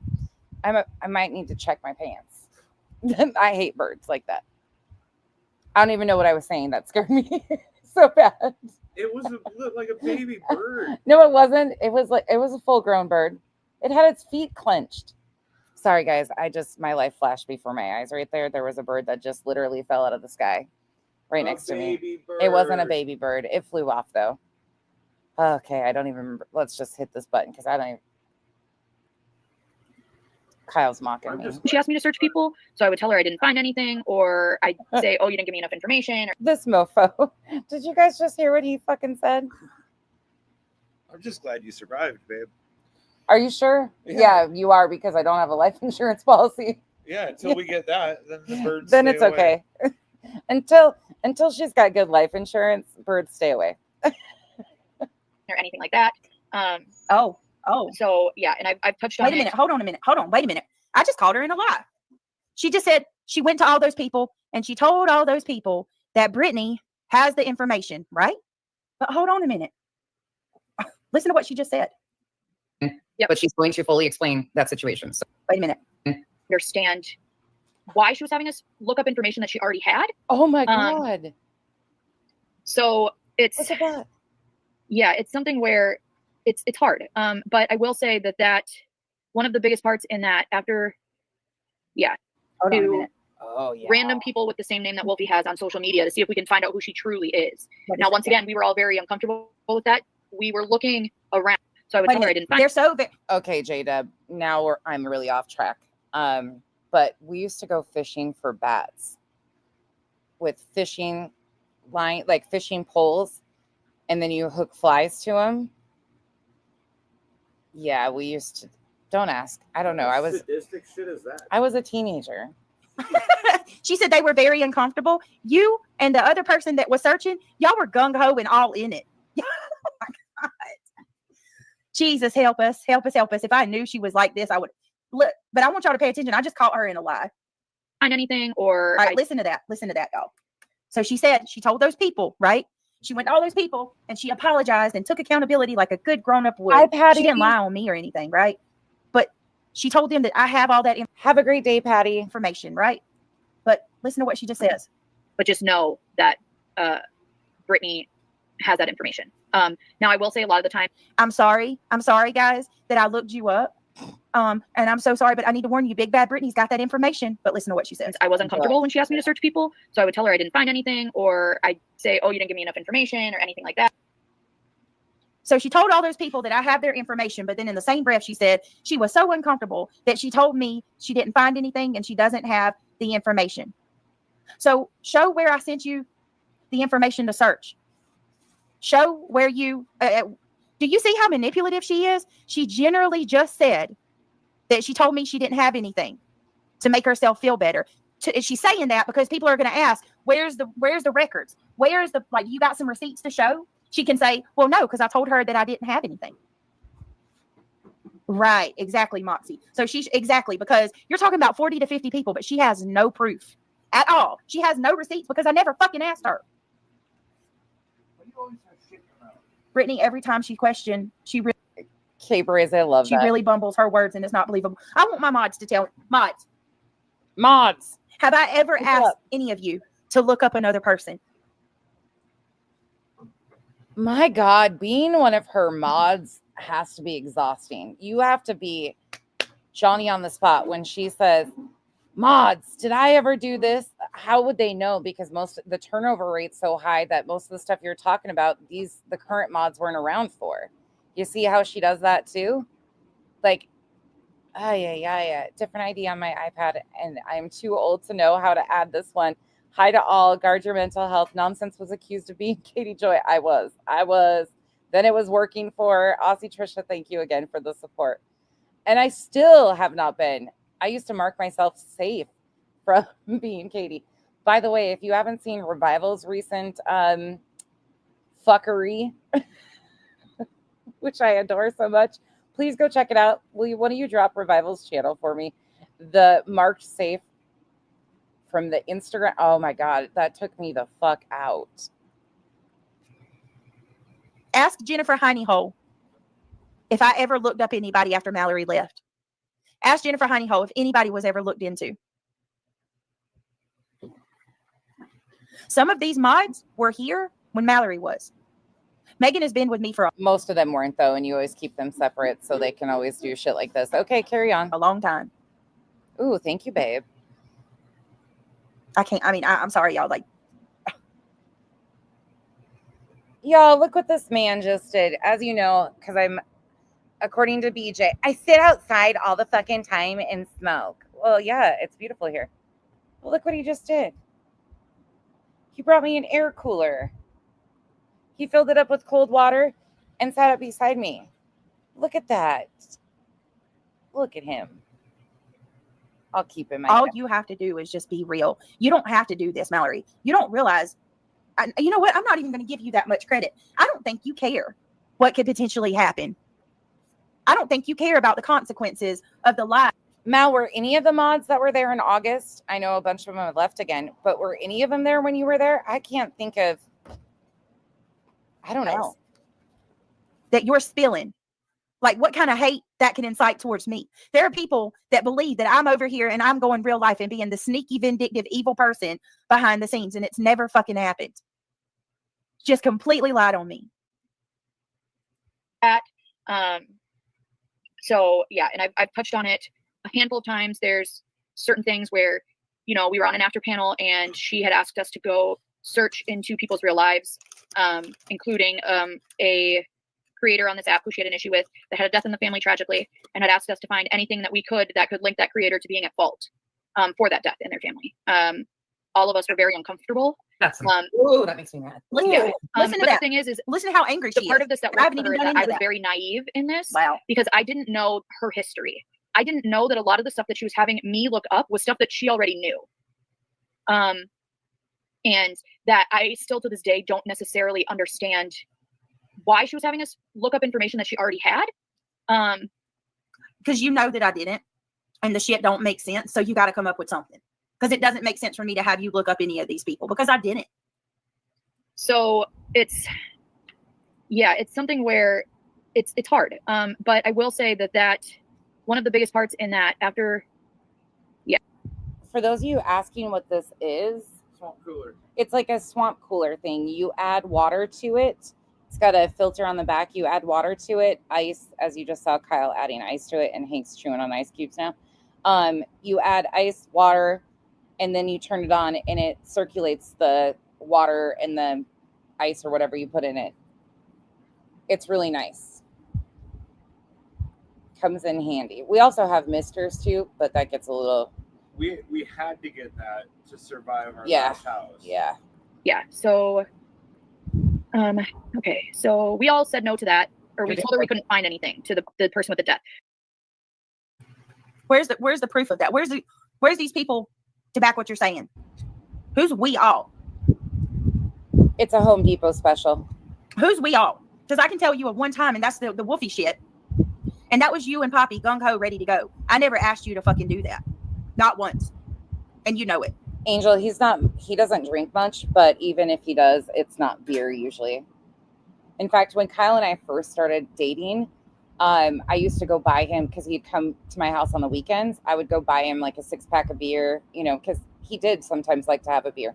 I might need to check my pants. I hate birds like that. I don't even know what I was saying. That scared me so bad. It looked like a baby bird. No, it wasn't. It was a full grown bird. It had its feet clenched. Sorry, guys. My life flashed before my eyes right there. There was a bird that just literally fell out of the sky right next to me. It wasn't a baby bird. It flew off, though. Okay, I don't even remember. Let's just hit this button because I don't even. Kyle's mocking me. She asked me to search people, so I would tell her I didn't find anything, or I'd say, oh, you didn't give me enough information. This mofo. Did you guys just hear what he fucking said? I'm just glad you survived, babe. Are you sure? Yeah, you are, because I don't have a life insurance policy. Yeah, until we get that, then the birds then stay it's away. okay. until she's got good life insurance, birds stay away. Or anything like that. Oh. So yeah, and I've touched on. Wait a minute. Hold on a minute. Wait a minute. I just called her in a lie. She just said she went to all those people and she told all those people that Brittany has the information, right? But hold on a minute. Listen to what she just said. Yeah, but she's going to fully explain that situation. So. Wait a minute. Understand why she was having us look up information that she already had. Oh my God. So it's what's that? Yeah, it's something where it's hard. But I will say that one of the biggest parts in that after, Hold on a minute. Random people with the same name that Wolfie has on social media to see if we can find out who she truly is. Now, once again, we were all very uncomfortable with that. We were looking around. So I would tell her I didn't find. They're so okay, J-Dub. Now I'm really off track. But we used to go fishing for bats with fishing line, like fishing poles, and then you hook flies to them. Yeah, we used to. Don't ask. I don't know. What sadistic shit is that? I was a teenager. She said they were very uncomfortable. You and the other person that was searching, y'all were gung-ho and all in it. Oh my God. Jesus, help us. If I knew she was like this, I would look. But I want y'all to pay attention. I just caught her in a lie. Find anything or all right, listen to that, y'all. So she said she told those people, right? She went to all those people and she apologized and took accountability like a good grown-up would. She didn't lie on me or anything, right? But she told them that I have all that. Have a great day, Patty. Information, right? But listen to what she just says. But just know that Brittany has that information. Now, I will say a lot of the time. I'm sorry, guys, that I looked you up. And I'm so sorry, but I need to warn you, Big Bad Brittany's got that information. But listen to what she says. I wasn't comfortable when she asked me to search people. So I would tell her I didn't find anything, or I'd say, oh, you didn't give me enough information or anything like that. So she told all those people that I have their information, but then in the same breath, she said she was so uncomfortable that she told me she didn't find anything and she doesn't have the information. So show where I sent you the information to search. Show where you, do you see how manipulative she is? She generally just said that she told me she didn't have anything to make herself feel better. She's saying that because people are going to ask, where's the records? Where's the, like, you got some receipts to show? She can say, well, no, because I told her that I didn't have anything. Right. Exactly, Moxie. So she's exactly, because you're talking about 40 to 50 people, but she has no proof at all. She has no receipts because I never fucking asked her. Brittany, every time she questioned, she really, K-Braze, I love she that. really bumbles her words and it's not believable. I want my mods to tell mods. Have I ever asked any of you to look up another person? My God, being one of her mods has to be exhausting. You have to be Johnny on the spot when she says, mods, did I ever do this? How would they know? Because the turnover rate's so high that most of the stuff you're talking about, the current mods weren't around for. You see how she does that too? Like, yeah. Different ID on my iPad, and I'm too old to know how to add this one. Hi to all. Guard your mental health. Nonsense was accused of being Katie Joy. I was. Then it was working for Aussie Trisha. Thank you again for the support. And I still have not been. I used to mark myself safe from being Katie. By the way, if you haven't seen Revival's recent fuckery, which I adore so much, please go check it out. One of you drop Revival's channel for me? The marked safe from the Instagram. Oh my God, that took me the fuck out. Ask Jennifer Hineyhole if I ever looked up anybody after Mallory left. Ask Jennifer Hineyhole if anybody was ever looked into. Some of these mods were here when Mallory was. Megan has been with me for most of them weren't though, and you always keep them separate so they can always do shit like this. Okay, carry on. a long time. Ooh, thank you, babe. I'm sorry, y'all. Like, y'all, look what this man just did. As you know, because according to BJ, I sit outside all the fucking time and smoke. Well, yeah, it's beautiful here. Well, look what he just did. He brought me an air cooler. He filled it up with cold water and sat up beside me. Look at that. Look at him. I'll keep him. All you have to do is just be real. You don't have to do this, Mallory. You don't realize. You know what? I'm not even going to give you that much credit. I don't think you care what could potentially happen. I don't think you care about the consequences of the lie. Mal, were any of the mods that were there in August? I know a bunch of them have left again, but were any of them there when you were there? I can't think of. I don't know. That you're spilling. Like, what kind of hate that can incite towards me? There are people that believe that I'm over here and I'm going real life and being the sneaky, vindictive, evil person behind the scenes, and it's never fucking happened. Just completely lied on me. So yeah, and I've touched on it a handful of times. There's certain things where, we were on an after panel and she had asked us to go search into people's real lives, including a creator on this app who she had an issue with that had a death in the family tragically, and had asked us to find anything that we could that could link that creator to being at fault for that death in their family. All of us were very uncomfortable. Ooh, that makes me mad. Listen to but that. the thing is listen to how angry she the part is. of this that I haven't worked even for her done is that any I of was that. very naive in this. Wow. Because I didn't know her history. I didn't know that a lot of the stuff that she was having me look up was stuff that she already knew. And that I still to this day don't necessarily understand why she was having us look up information that she already had. Because you know that I didn't, and the shit don't make sense. So you got to come up with something, because it doesn't make sense for me to have you look up any of these people because I didn't. So it's something where it's hard. But I will say that one of the biggest parts in that after. For those of you asking what this is, Swamp cooler. It's like a swamp cooler thing. You add water to it. It's got a filter on the back. You add water to it, ice, as you just saw Kyle adding ice to it, and Hank's chewing on ice cubes now. You add ice, water, and then you turn it on, and it circulates the water and the ice or whatever you put in it. It's really nice. Comes in handy. We also have misters too, but that gets a little. We had to get that to survive our Yeah. last house. Yeah. Yeah. So, okay. So we all said no to that, or we told her we couldn't find anything to the person with the death. Where's the proof of that? Where's these people to back what you're saying? Who's we all? It's a Home Depot special. Who's we all? Because I can tell you of one time, and that's the Wolfie shit. And that was you and Poppy gung-ho ready to go. I never asked you to fucking do that. Not once. And you know it. Angel, he doesn't drink much, but even if he does, it's not beer usually. In fact, when Kyle and I first started dating, I used to go buy him, because he'd come to my house on the weekends. I would go buy him like a 6-pack of beer, because he did sometimes like to have a beer.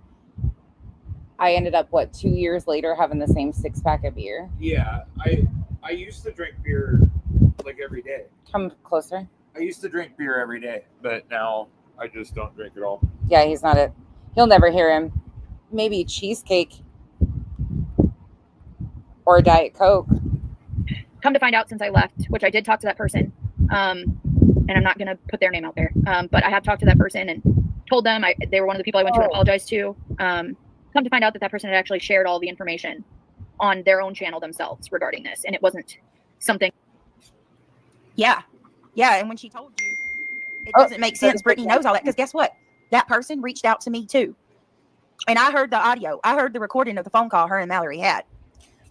I ended up, 2 years later, having the same 6-pack of beer. Yeah, I used to drink beer like every day. Come closer. I used to drink beer every day, but now I just don't drink at all. Yeah, he'll never hear him. Maybe cheesecake or a Diet Coke. Come to find out, since I left, which I did talk to that person, and I'm not going to put their name out there, but I have talked to that person and told them they were one of the people I went to apologize to. Come to find out that person had actually shared all the information on their own channel themselves regarding this, and it wasn't something. Yeah. And when she told you, it doesn't make sense. Brittany knows all that, because guess what? That person reached out to me too. And I heard the audio. I heard the recording of the phone call her and Mallory had.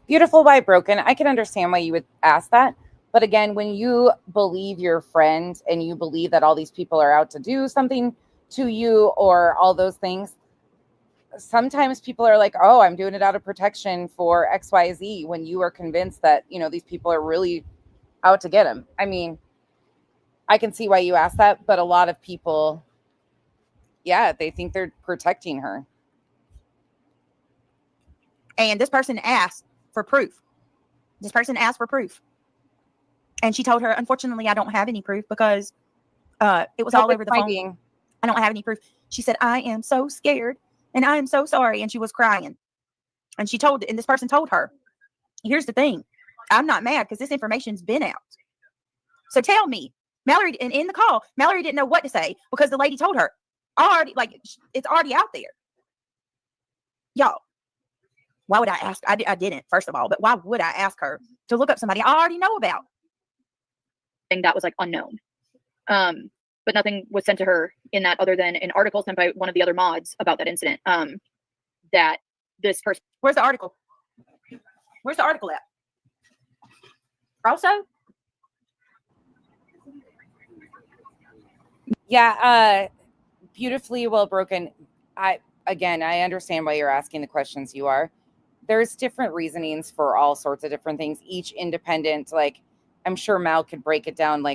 Beautiful by broken. I can understand why you would ask that. But again, when you believe your friend and you believe that all these people are out to do something to you or all those things, sometimes people are like, oh, I'm doing it out of protection for XYZ, when you are convinced that, these people are really out to get him. I mean, I can see why you asked that, but a lot of people, they think they're protecting her. And this person asked for proof. And she told her, unfortunately, I don't have any proof, because it was all over the phone. I don't have any proof. She said, I am so scared and I am so sorry. And she was crying. And this person told her, here's the thing. I'm not mad, because this information's been out. So tell me, Mallory, in the call, Mallory didn't know what to say, because the lady told her, it's already out there. Y'all, why would I ask? I didn't, first of all, but why would I ask her to look up somebody I already know about? That was unknown. But nothing was sent to her in that, other than an article sent by one of the other mods about that incident. That this person. Where's the article? Where's the article at? Also? Yeah, beautifully well broken. I understand why you're asking the questions you are. There's different reasonings for all sorts of different things, each independent. I'm sure Mal could break it down,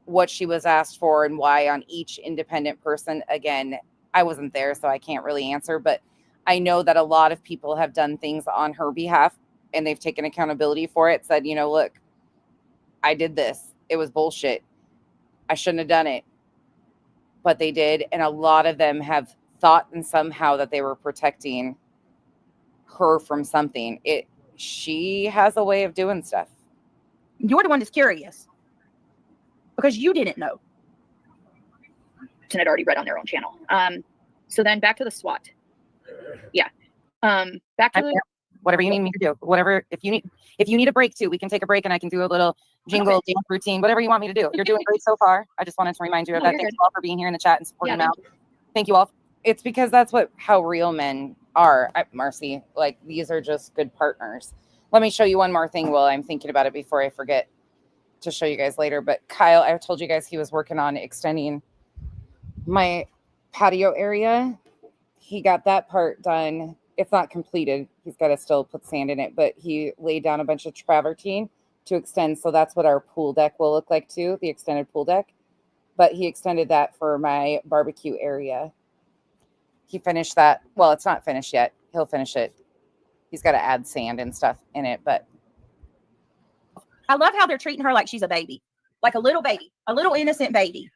what she was asked for and why on each independent person. Again, I wasn't there, so I can't really answer, but I know that a lot of people have done things on her behalf and they've taken accountability for it, said, look, I did this. It was bullshit. I shouldn't have done it. But they did. And a lot of them have thought and somehow that they were protecting her from something. She has a way of doing stuff. You're the one that's curious, because you didn't know. And had already read on their own channel. So then back to the SWAT. Yeah. Back to whatever you need me to do. Whatever, if you need a break too, we can take a break and I can do a little jingle dance routine, whatever you want me to do. You're doing great so far. I just wanted to remind you of that. Thank you all for being here in the chat and supporting them out. Thank you all. It's because that's how real men are, Marcy. These are just good partners. Let me show you one more thing while I'm thinking about it before I forget to show you guys later. But Kyle, I told you guys he was working on extending my patio area. He got that part done. It's not completed. He's got to still put sand in it, but he laid down a bunch of travertine to extend. So that's what our pool deck will look like too, the extended pool deck. But he extended that for my barbecue area. He finished that. Well, it's not finished yet. He'll finish it. He's got to add sand and stuff in it, but I love how they're treating her like she's a baby, like a little baby, a little innocent baby.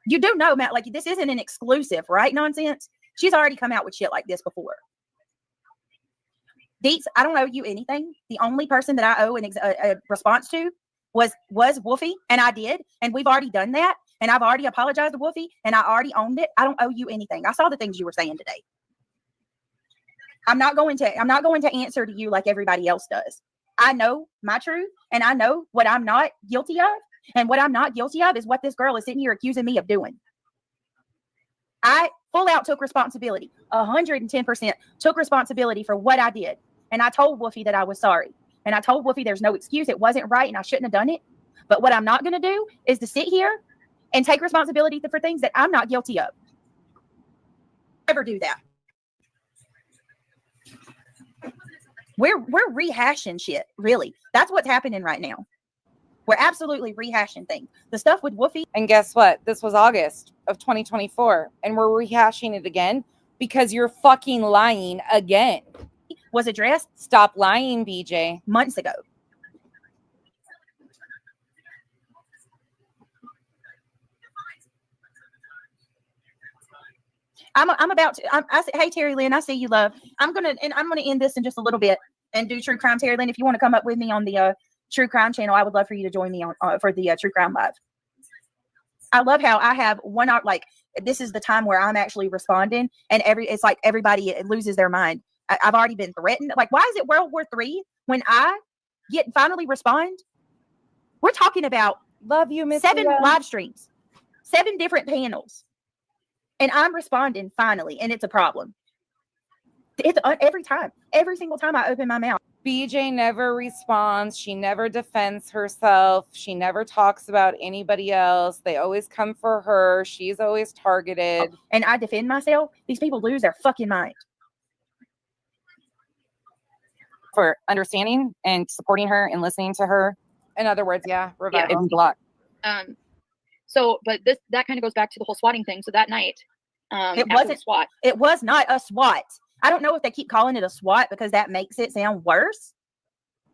You do know, Matt, this isn't an exclusive, right? Nonsense. She's already come out with shit like this before. Deets, I don't owe you anything. The only person that I owe a response to was Wolfie, and I did, and we've already done that, and I've already apologized to Wolfie, and I already owned it. I don't owe you anything. I saw the things you were saying today. I'm not going to answer to you like everybody else does. I know my truth, and I know what I'm not guilty of, and what I'm not guilty of is what this girl is sitting here accusing me of doing. I full out took responsibility, 110% took responsibility for what I did. And I told Wolfie that I was sorry. And I told Wolfie there's no excuse. It wasn't right and I shouldn't have done it. But what I'm not going to do is to sit here and take responsibility for things that I'm not guilty of. Never do that. We're rehashing shit, really. That's what's happening right now. We're absolutely rehashing things. The stuff with Wolfie. And guess what? This was August of 2024. And we're rehashing it again because you're fucking lying again. Was addressed. Stop lying, BJ. Months ago. I'm about to. I say, hey Terry Lynn, I see you, love. I'm gonna end this in just a little bit and do true crime. Terry Lynn, if you want to come up with me on the True Crime channel, I would love for you to join me on for the True Crime Live. I love how I have one out. Like this is the time where I'm actually responding, and it's like everybody loses their mind. I've already been threatened. Like, why is it World War III when I finally respond? We're talking about love you, Miss 7 Fuya. live streams, 7 different panels, and I'm responding finally, and it's a problem. It's every single time I open my mouth. BJ never responds. She never defends herself. She never talks about anybody else. They always come for her. She's always targeted. And I defend myself. These people lose their fucking mind. For understanding and supporting her and listening to her. In other words, yeah, revival. It means a lot. So, but that kind of goes back to the whole swatting thing. So that night, it wasn't SWAT. It was not a SWAT. I don't know if they keep calling it a SWAT because that makes it sound worse.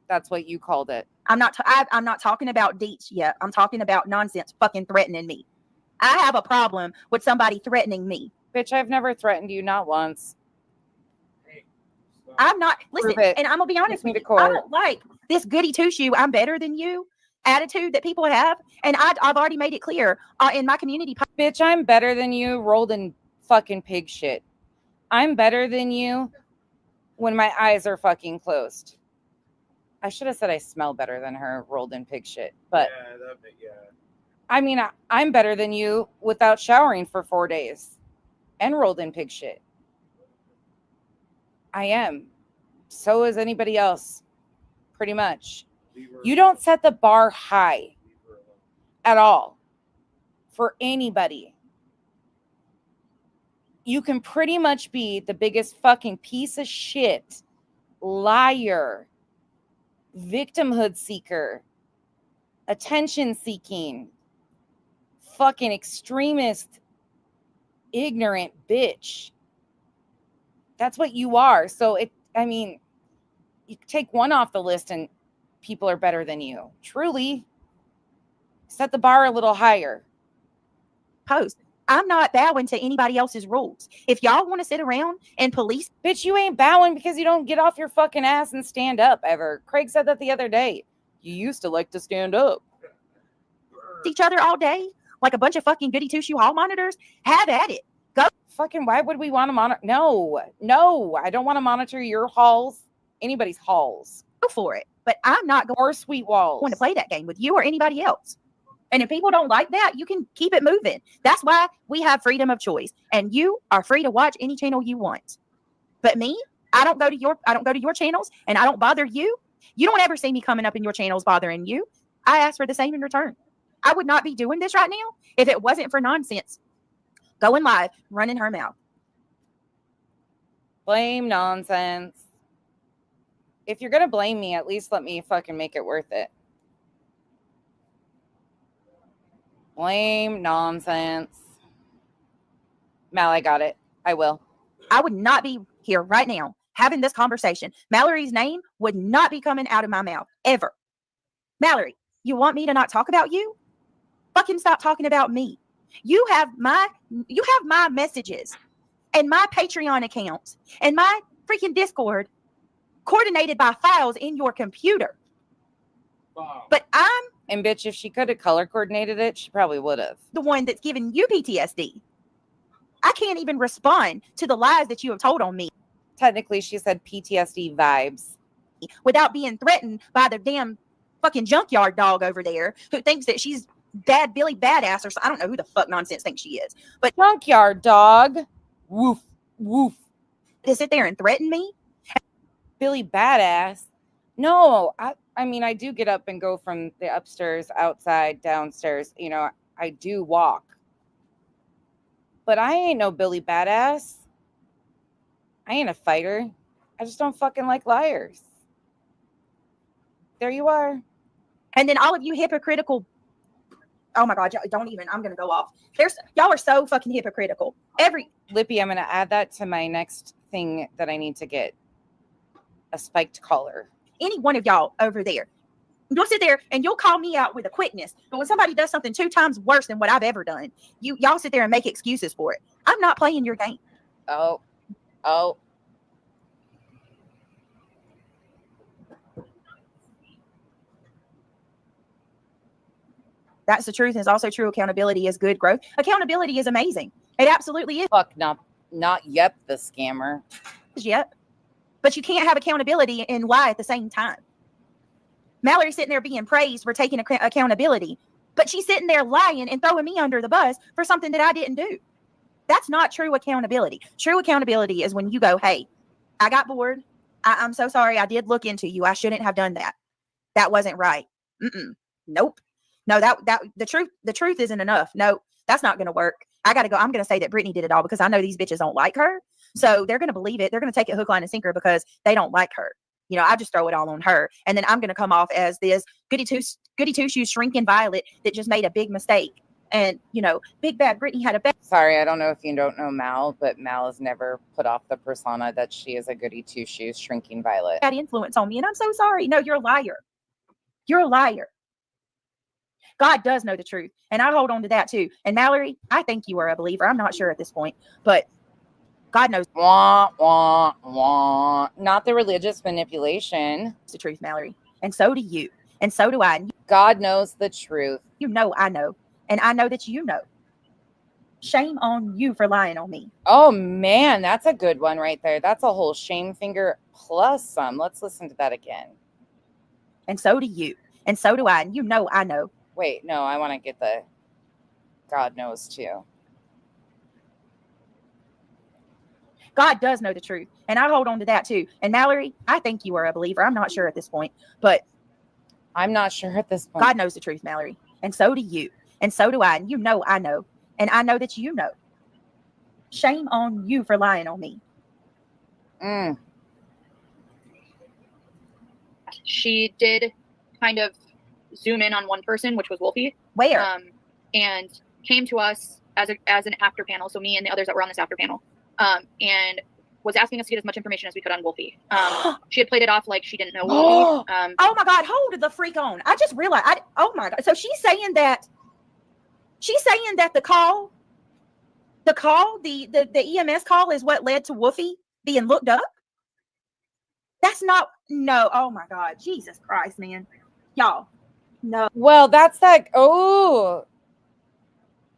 That's what you called it. I'm not talking about Deets yet. I'm talking about nonsense fucking threatening me. I have a problem with somebody threatening me. Bitch, I've never threatened you, not once. I'm not, listen, and I'm gonna be honest with you, I don't like this goody two-shoe, I'm better than you attitude that people have. And I've already made it clear in my community. Bitch, I'm better than you rolled in fucking pig shit. I'm better than you when my eyes are fucking closed. I should have said I smell better than her rolled in pig shit. But yeah. I mean, I'm better than you without showering for 4 days and rolled in pig shit. I am. So is anybody else. Pretty much. You don't set the bar high at all for anybody. You can pretty much be the biggest fucking piece of shit, liar, victimhood seeker, attention seeking, fucking extremist, ignorant bitch. That's what you are. So you take one off the list and people are better than you. Truly. Set the bar a little higher. Post. I'm not bowing to anybody else's rules. If y'all want to sit around and police. Bitch, you ain't bowing because you don't get off your fucking ass and stand up ever. Craig said that the other day. You used to like to stand up. Each other all day like a bunch of fucking goody two-shoe hall monitors. Have at it. Go. Fucking why would we want to monitor? No, I don't want to monitor your halls. Anybody's halls. Go for it. But I'm not going or sweet walls. To play that game with you or anybody else. And if people don't like that, you can keep it moving. That's why we have freedom of choice. And you are free to watch any channel you want. But me, I don't go to your channels and I don't bother you. You don't ever see me coming up in your channels bothering you. I ask for the same in return. I would not be doing this right now if it wasn't for nonsense. Going live, running her mouth. Blame nonsense. If you're going to blame me, at least let me fucking make it worth it. Blame nonsense. Mal, I got it. I will. I would not be here right now having this conversation. Mallory's name would not be coming out of my mouth ever. Mallory, you want me to not talk about you? Fucking stop talking about me. You have my messages and my Patreon account and my freaking Discord coordinated by files in your computer. But I'm And bitch, if she could have color coordinated it, she probably would have. the one that's giving you PTSD. I can't even respond to the lies that you have told on me Technically, she said PTSD vibes. without being threatened by the damn fucking junkyard dog over there who thinks that she's Bad Billy Badass or so. I don't know who the fuck nonsense thinks she is. But Junkyard dog. Woof, woof. to sit there and threaten me? Billy Badass. No, I mean, I do get up and go from the upstairs, outside, downstairs. You know, I do walk. But I ain't no Billy Badass. I ain't a fighter. I just don't fucking like liars. There you are. And then all of you hypocritical. Oh my God, don't even. I'm going to go off. Y'all are so fucking hypocritical. Lippy, I'm going to add that to my next thing that I need to get. A spiked collar. Any one of y'all over there, you'll sit there and you'll call me out with a quickness. But when somebody does something 2 times worse than what I've ever done, y'all sit there and make excuses for it. I'm not playing your game. Oh. That's the truth. It's also true. Accountability is good growth. Accountability is amazing. It absolutely is. Fuck, not Yep, the scammer. Yep. But you can't have accountability and lie at the same time. Mallory's sitting there being praised for taking accountability, but she's sitting there lying and throwing me under the bus for something that I didn't do. That's not true accountability. True accountability is when you go, hey, I got bored. I'm so sorry. I did look into you. I shouldn't have done that. That wasn't right. Nope. No, the truth isn't enough. No, that's not going to work. I got to go. I'm going to say that Brittany did it all because I know these bitches don't like her. So they're going to believe it. They're going to take it hook, line, and sinker because they don't like her. You know, I just throw it all on her. And then I'm going to come off as this goody two-shoes shrinking Violet that just made a big mistake. And, you know, big bad Brittany had a bad. Sorry, I don't know if you don't know Mal, but Mal has never put off the persona that she is a goody two-shoes shrinking Violet. Bad influence on me. And I'm so sorry. No, you're a liar. You're a liar. God does know the truth. And I hold on to that too. And Mallory, I think you are a believer. I'm not sure at this point, but God knows. Wah, wah, wah. Not the religious manipulation. The truth, Mallory. And so do you. And so do I. God knows the truth. You know, I know. And I know that you know. Shame on you for lying on me. Oh man, that's a good one right there. That's a whole shame finger plus some. Let's listen to that again. And so do you. And so do I. And you know, I know. Wait, no, I want to get the God knows too. God does know the truth. And I hold on to that too. And Mallory, I think you are a believer. I'm not sure at this point, but I'm not sure at this point. God knows the truth, Mallory. And so do you. And so do I. And you know, I know. And I know that you know. Shame on you for lying on me. She did kind of zoom in on one person, which was Wolfie. Where? And came to us as an after panel. So me and the others that were on this after panel. And was asking us to get as much information as we could on Wolfie. She had played it off like she didn't know Wolfie. Oh my God, hold the freak on. I just realized, oh my God. So she's saying that the call, the EMS call is what led to Wolfie being looked up? That's not, no, oh my God, Jesus Christ, man. Y'all, no. Well, that's like,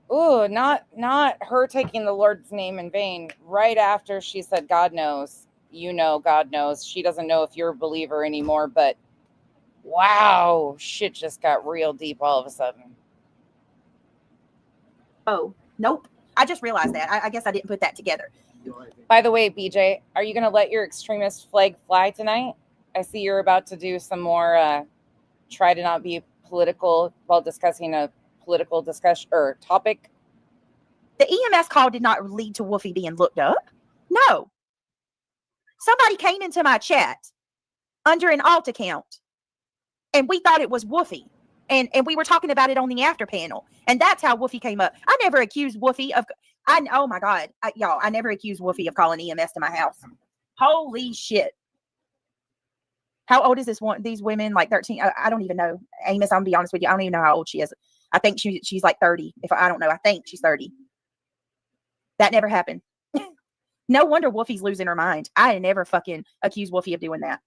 not her taking the Lord's name in vain right after she said, God knows, you know, God knows. She doesn't know if you're a believer anymore, but wow, shit just got real deep all of a sudden. Oh, nope. I just realized that. I guess I didn't put that together. By the way, BJ, are you going to let your extremist flag fly tonight? I see you're about to do some more, try to not be political while discussing a political discussion or topic. The EMS call did not lead to Wolfie being looked up. No. Somebody came into my chat under an alt account and we thought it was Wolfie. And we were talking about it on the after panel. And that's how Wolfie came up. I never accused Wolfie of, oh my God, y'all, I never accused Wolfie of calling EMS to my house. Holy shit. How old is these women? Like 13? I don't even know. Amos, I'm gonna be honest with you. I don't even know how old she is. I think she's like 30. I don't know. I think she's 30. That never happened. No wonder Wolfie's losing her mind. I never fucking accused Wolfie of doing that.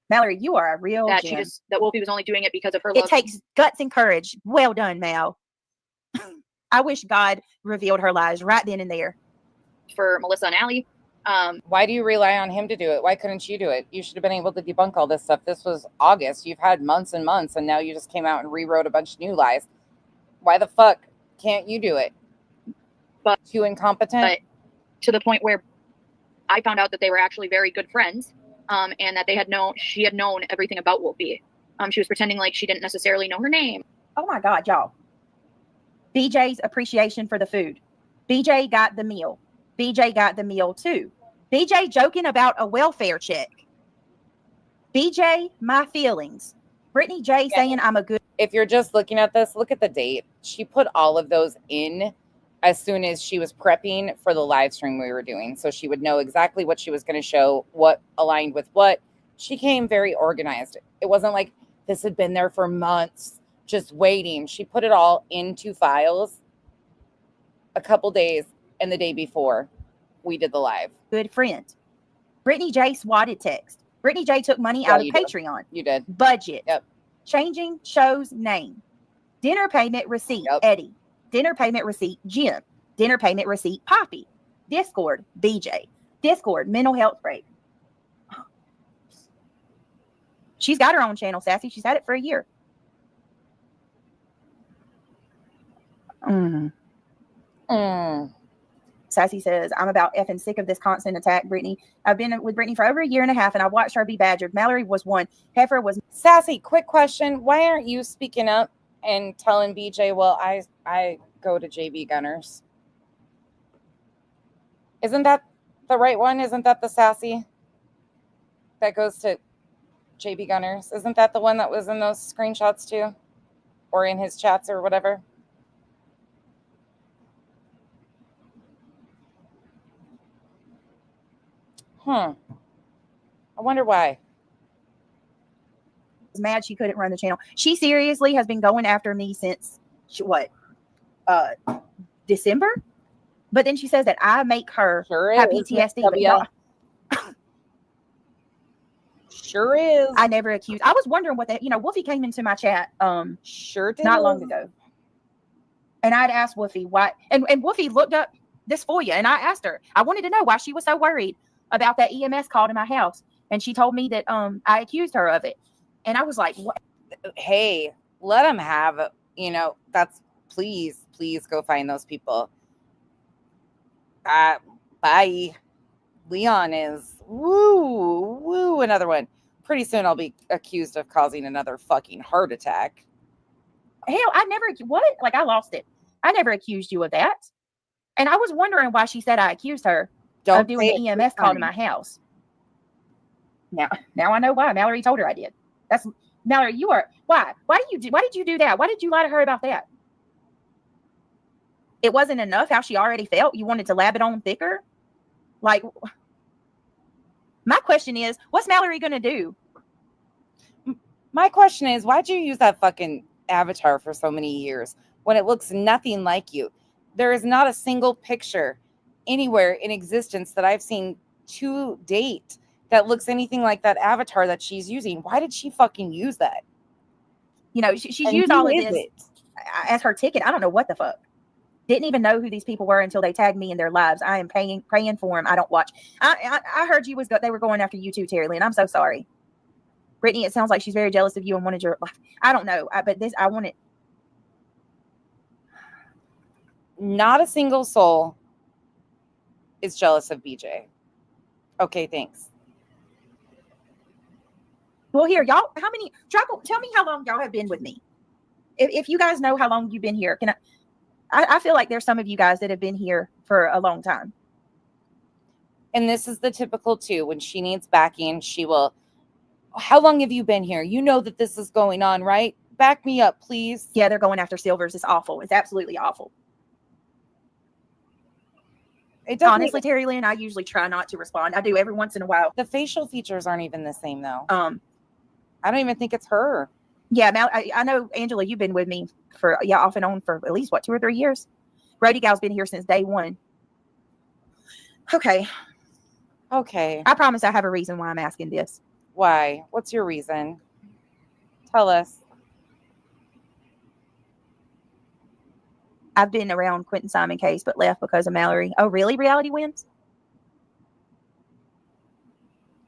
Mallory, you are a real that gem. that Wolfie was only doing it because of her It love. takes guts and courage. Well done, Mal. I wish God revealed her lies right then and there. For Melissa and Allie. Why do you rely on him to do it? Why couldn't you do it? You should have been able to debunk all this stuff. This was August. You've had months and months, and now you just came out and rewrote a bunch of new lies. Why the fuck can't you do it? But too incompetent? But to the point where I found out that they were actually very good friends, and that she had known everything about Wolfie. She was pretending like she didn't necessarily know her name. Oh my God, y'all. BJ's appreciation for the food. BJ got the meal. BJ got the meal too. BJ joking about a welfare check. BJ, my feelings. Brittany J saying I'm a good. If you're just looking at this, look at the date. She put all of those in as soon as she was prepping for the live stream we were doing. So she would know exactly what she was going to show, what aligned with what. She came very organized. It wasn't like this had been there for months, just waiting. She put it all into files a couple days and the day before we did the live. Good friend. Brittany J swatted text. Brittany J took money out of Patreon. You did. Budget. Yep. Changing show's name. Dinner payment receipt, Eddie. Dinner payment receipt, Jim. Dinner payment receipt, Poppy. Discord, BJ. Discord, mental health break. She's got her own channel, Sassy. She's had it for a year. Sassy says, I'm about effing sick of this constant attack, Brittany. I've been with Brittany for over a year and a half, and I watched her be badgered. Mallory was one. Heifer was... Sassy, quick question. Why aren't you speaking up and telling BJ, well, I go to JB Gunners? Isn't that the right one? Isn't that the Sassy that goes to JB Gunners? Isn't that the one that was in those screenshots too? Or in his chats or whatever? I wonder why. Mad she couldn't run the channel. She seriously has been going after me since December. But then she says that I make her have PTSD. But sure is. I never accused. I was wondering what that. Wolfie came into my chat. Sure did. Not long ago. And I'd asked Wolfie why, and Wolfie looked up this Foya, and I asked her. I wanted to know why she was so worried about that EMS call to my house, and she told me that I accused her of it, and I was like, "What? Hey, let them have it. That's please go find those people." Bye. Leon is woo another one. Pretty soon I'll be accused of causing another fucking heart attack. Hell, I never I lost it. I never accused you of that. And I was wondering why she said I accused her of doing the EMS call to my house. Now I know why. Mallory told her I did. That's Mallory, you are why did you do that? Why did you lie to her about that? It wasn't enough how she already felt. You wanted to lab it on thicker? Like, my question is, what's Mallory going to do? My question is, why'd you use that fucking avatar for so many years when it looks nothing like you? There is not a single picture anywhere in existence that I've seen to date that looks anything like that avatar that she's using. Why did she fucking use that? She's used all of this as her ticket. I don't know what the fuck. Didn't even know who these people were until they tagged me in their lives. I am praying for them. I don't watch. I heard they were going after you too, Terry Lynn. I'm so sorry. Brittany, it sounds like she's very jealous of you and wanted your life. I don't know. I want it. Not a single soul is jealous of BJ. Okay, thanks. Well, here, y'all, tell me how long y'all have been with me. If you guys know how long you've been here, I feel like there's some of you guys that have been here for a long time. And this is the typical too. When she needs backing, she will, how long have you been here? You know that this is going on, right? Back me up, please. Yeah, they're going after Silvers. It's awful. It's absolutely awful. Honestly, Terry Lynn, I usually try not to respond. I do every once in a while. The facial features aren't even the same though. I don't even think it's her. Yeah, I know, Angela, you've been with me for, off and on for at least, 2 or 3 years? Brody Gal's been here since day one. Okay. I I promise I have a reason why I'm asking this. Why? What's your reason? Tell us. I've been around Quentin Simon case, but left because of Mallory. Oh, really? Reality wins?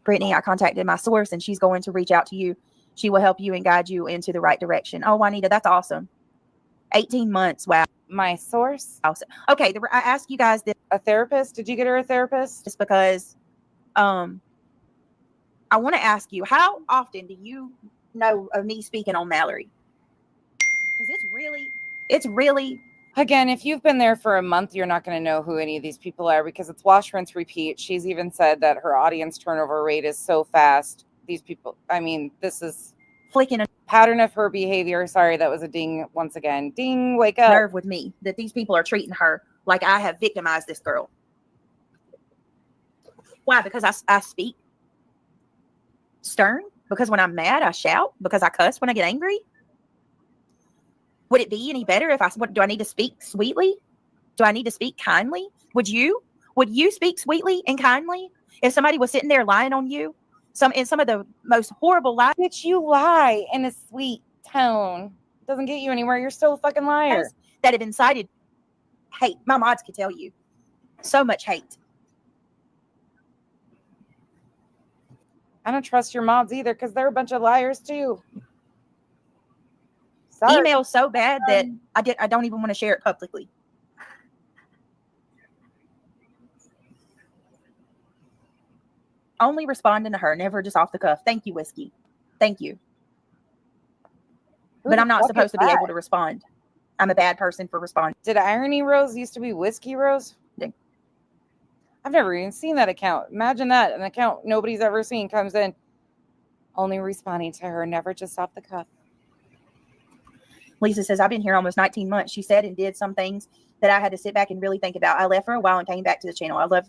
Brittany, I contacted my source and she's going to reach out to you. She will help you and guide you into the right direction. Oh, Juanita, that's awesome. 18 months. Wow. My source? Okay. I asked you guys this. A therapist? Did you get her a therapist? Just because I want to ask you, how often do you know of me speaking on Mallory? Because it's really. Again, if you've been there for a month, you're not going to know who any of these people are because it's wash, rinse, repeat. She's even said that her audience turnover rate is so fast. These people, I mean, this is flicking a pattern of her behavior. Sorry, that was a ding once again. Ding, wake up. Nerve with me that these people are treating her like I have victimized this girl. Why? Because I speak stern? Because when I'm mad, I shout? Because I cuss when I get angry? Would it be any better if do I need to speak sweetly? Do I need to speak kindly? Would you speak sweetly and kindly if somebody was sitting there lying on you? Some of the most horrible lies. Bitch, you lie in a sweet tone. Doesn't get you anywhere. You're still a fucking liar. That have incited hate. My mods could tell you. So much hate. I don't trust your mods either because they're a bunch of liars too. Sorry. Email so bad that I don't even want to share it publicly. Only responding to her, never just off the cuff. Thank you, Whiskey. Thank you. But I'm not supposed to be able to respond. I'm a bad person for responding. Did Irony Rose used to be Whiskey Rose? Yeah. I've never even seen that account. Imagine that. An account nobody's ever seen comes in. Only responding to her, never just off the cuff. Lisa says, I've been here almost 19 months. She said and did some things that I had to sit back and really think about. I left for a while and came back to the channel. I love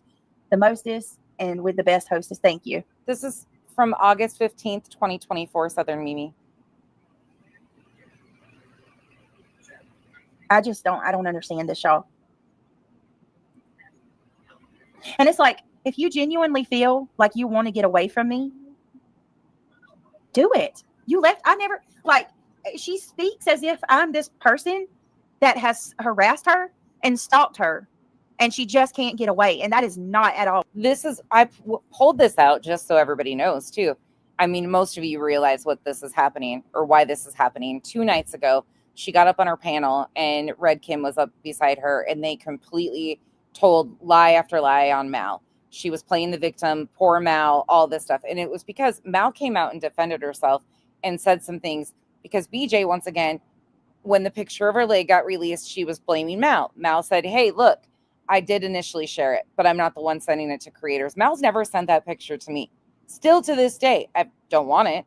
the mostest and with the best hostess. Thank you. This is from August 15th, 2024, Southern Mimi. I don't understand this, y'all. And it's like, if you genuinely feel like you want to get away from me, do it. You left. She speaks as if I'm this person that has harassed her and stalked her and she just can't get away. And that is not at all. I pulled this out just so everybody knows too. I mean, most of you realize what this is happening or why this is happening. 2 nights ago, she got up on her panel and Red Kim was up beside her and they completely told lie after lie on Mal. She was playing the victim, poor Mal, all this stuff. And it was because Mal came out and defended herself and said some things. Because BJ, once again, when the picture of her leg got released, she was blaming Mal. Mal said, hey, look, I did initially share it, but I'm not the one sending it to creators. Mal's never sent that picture to me. Still to this day, I don't want it,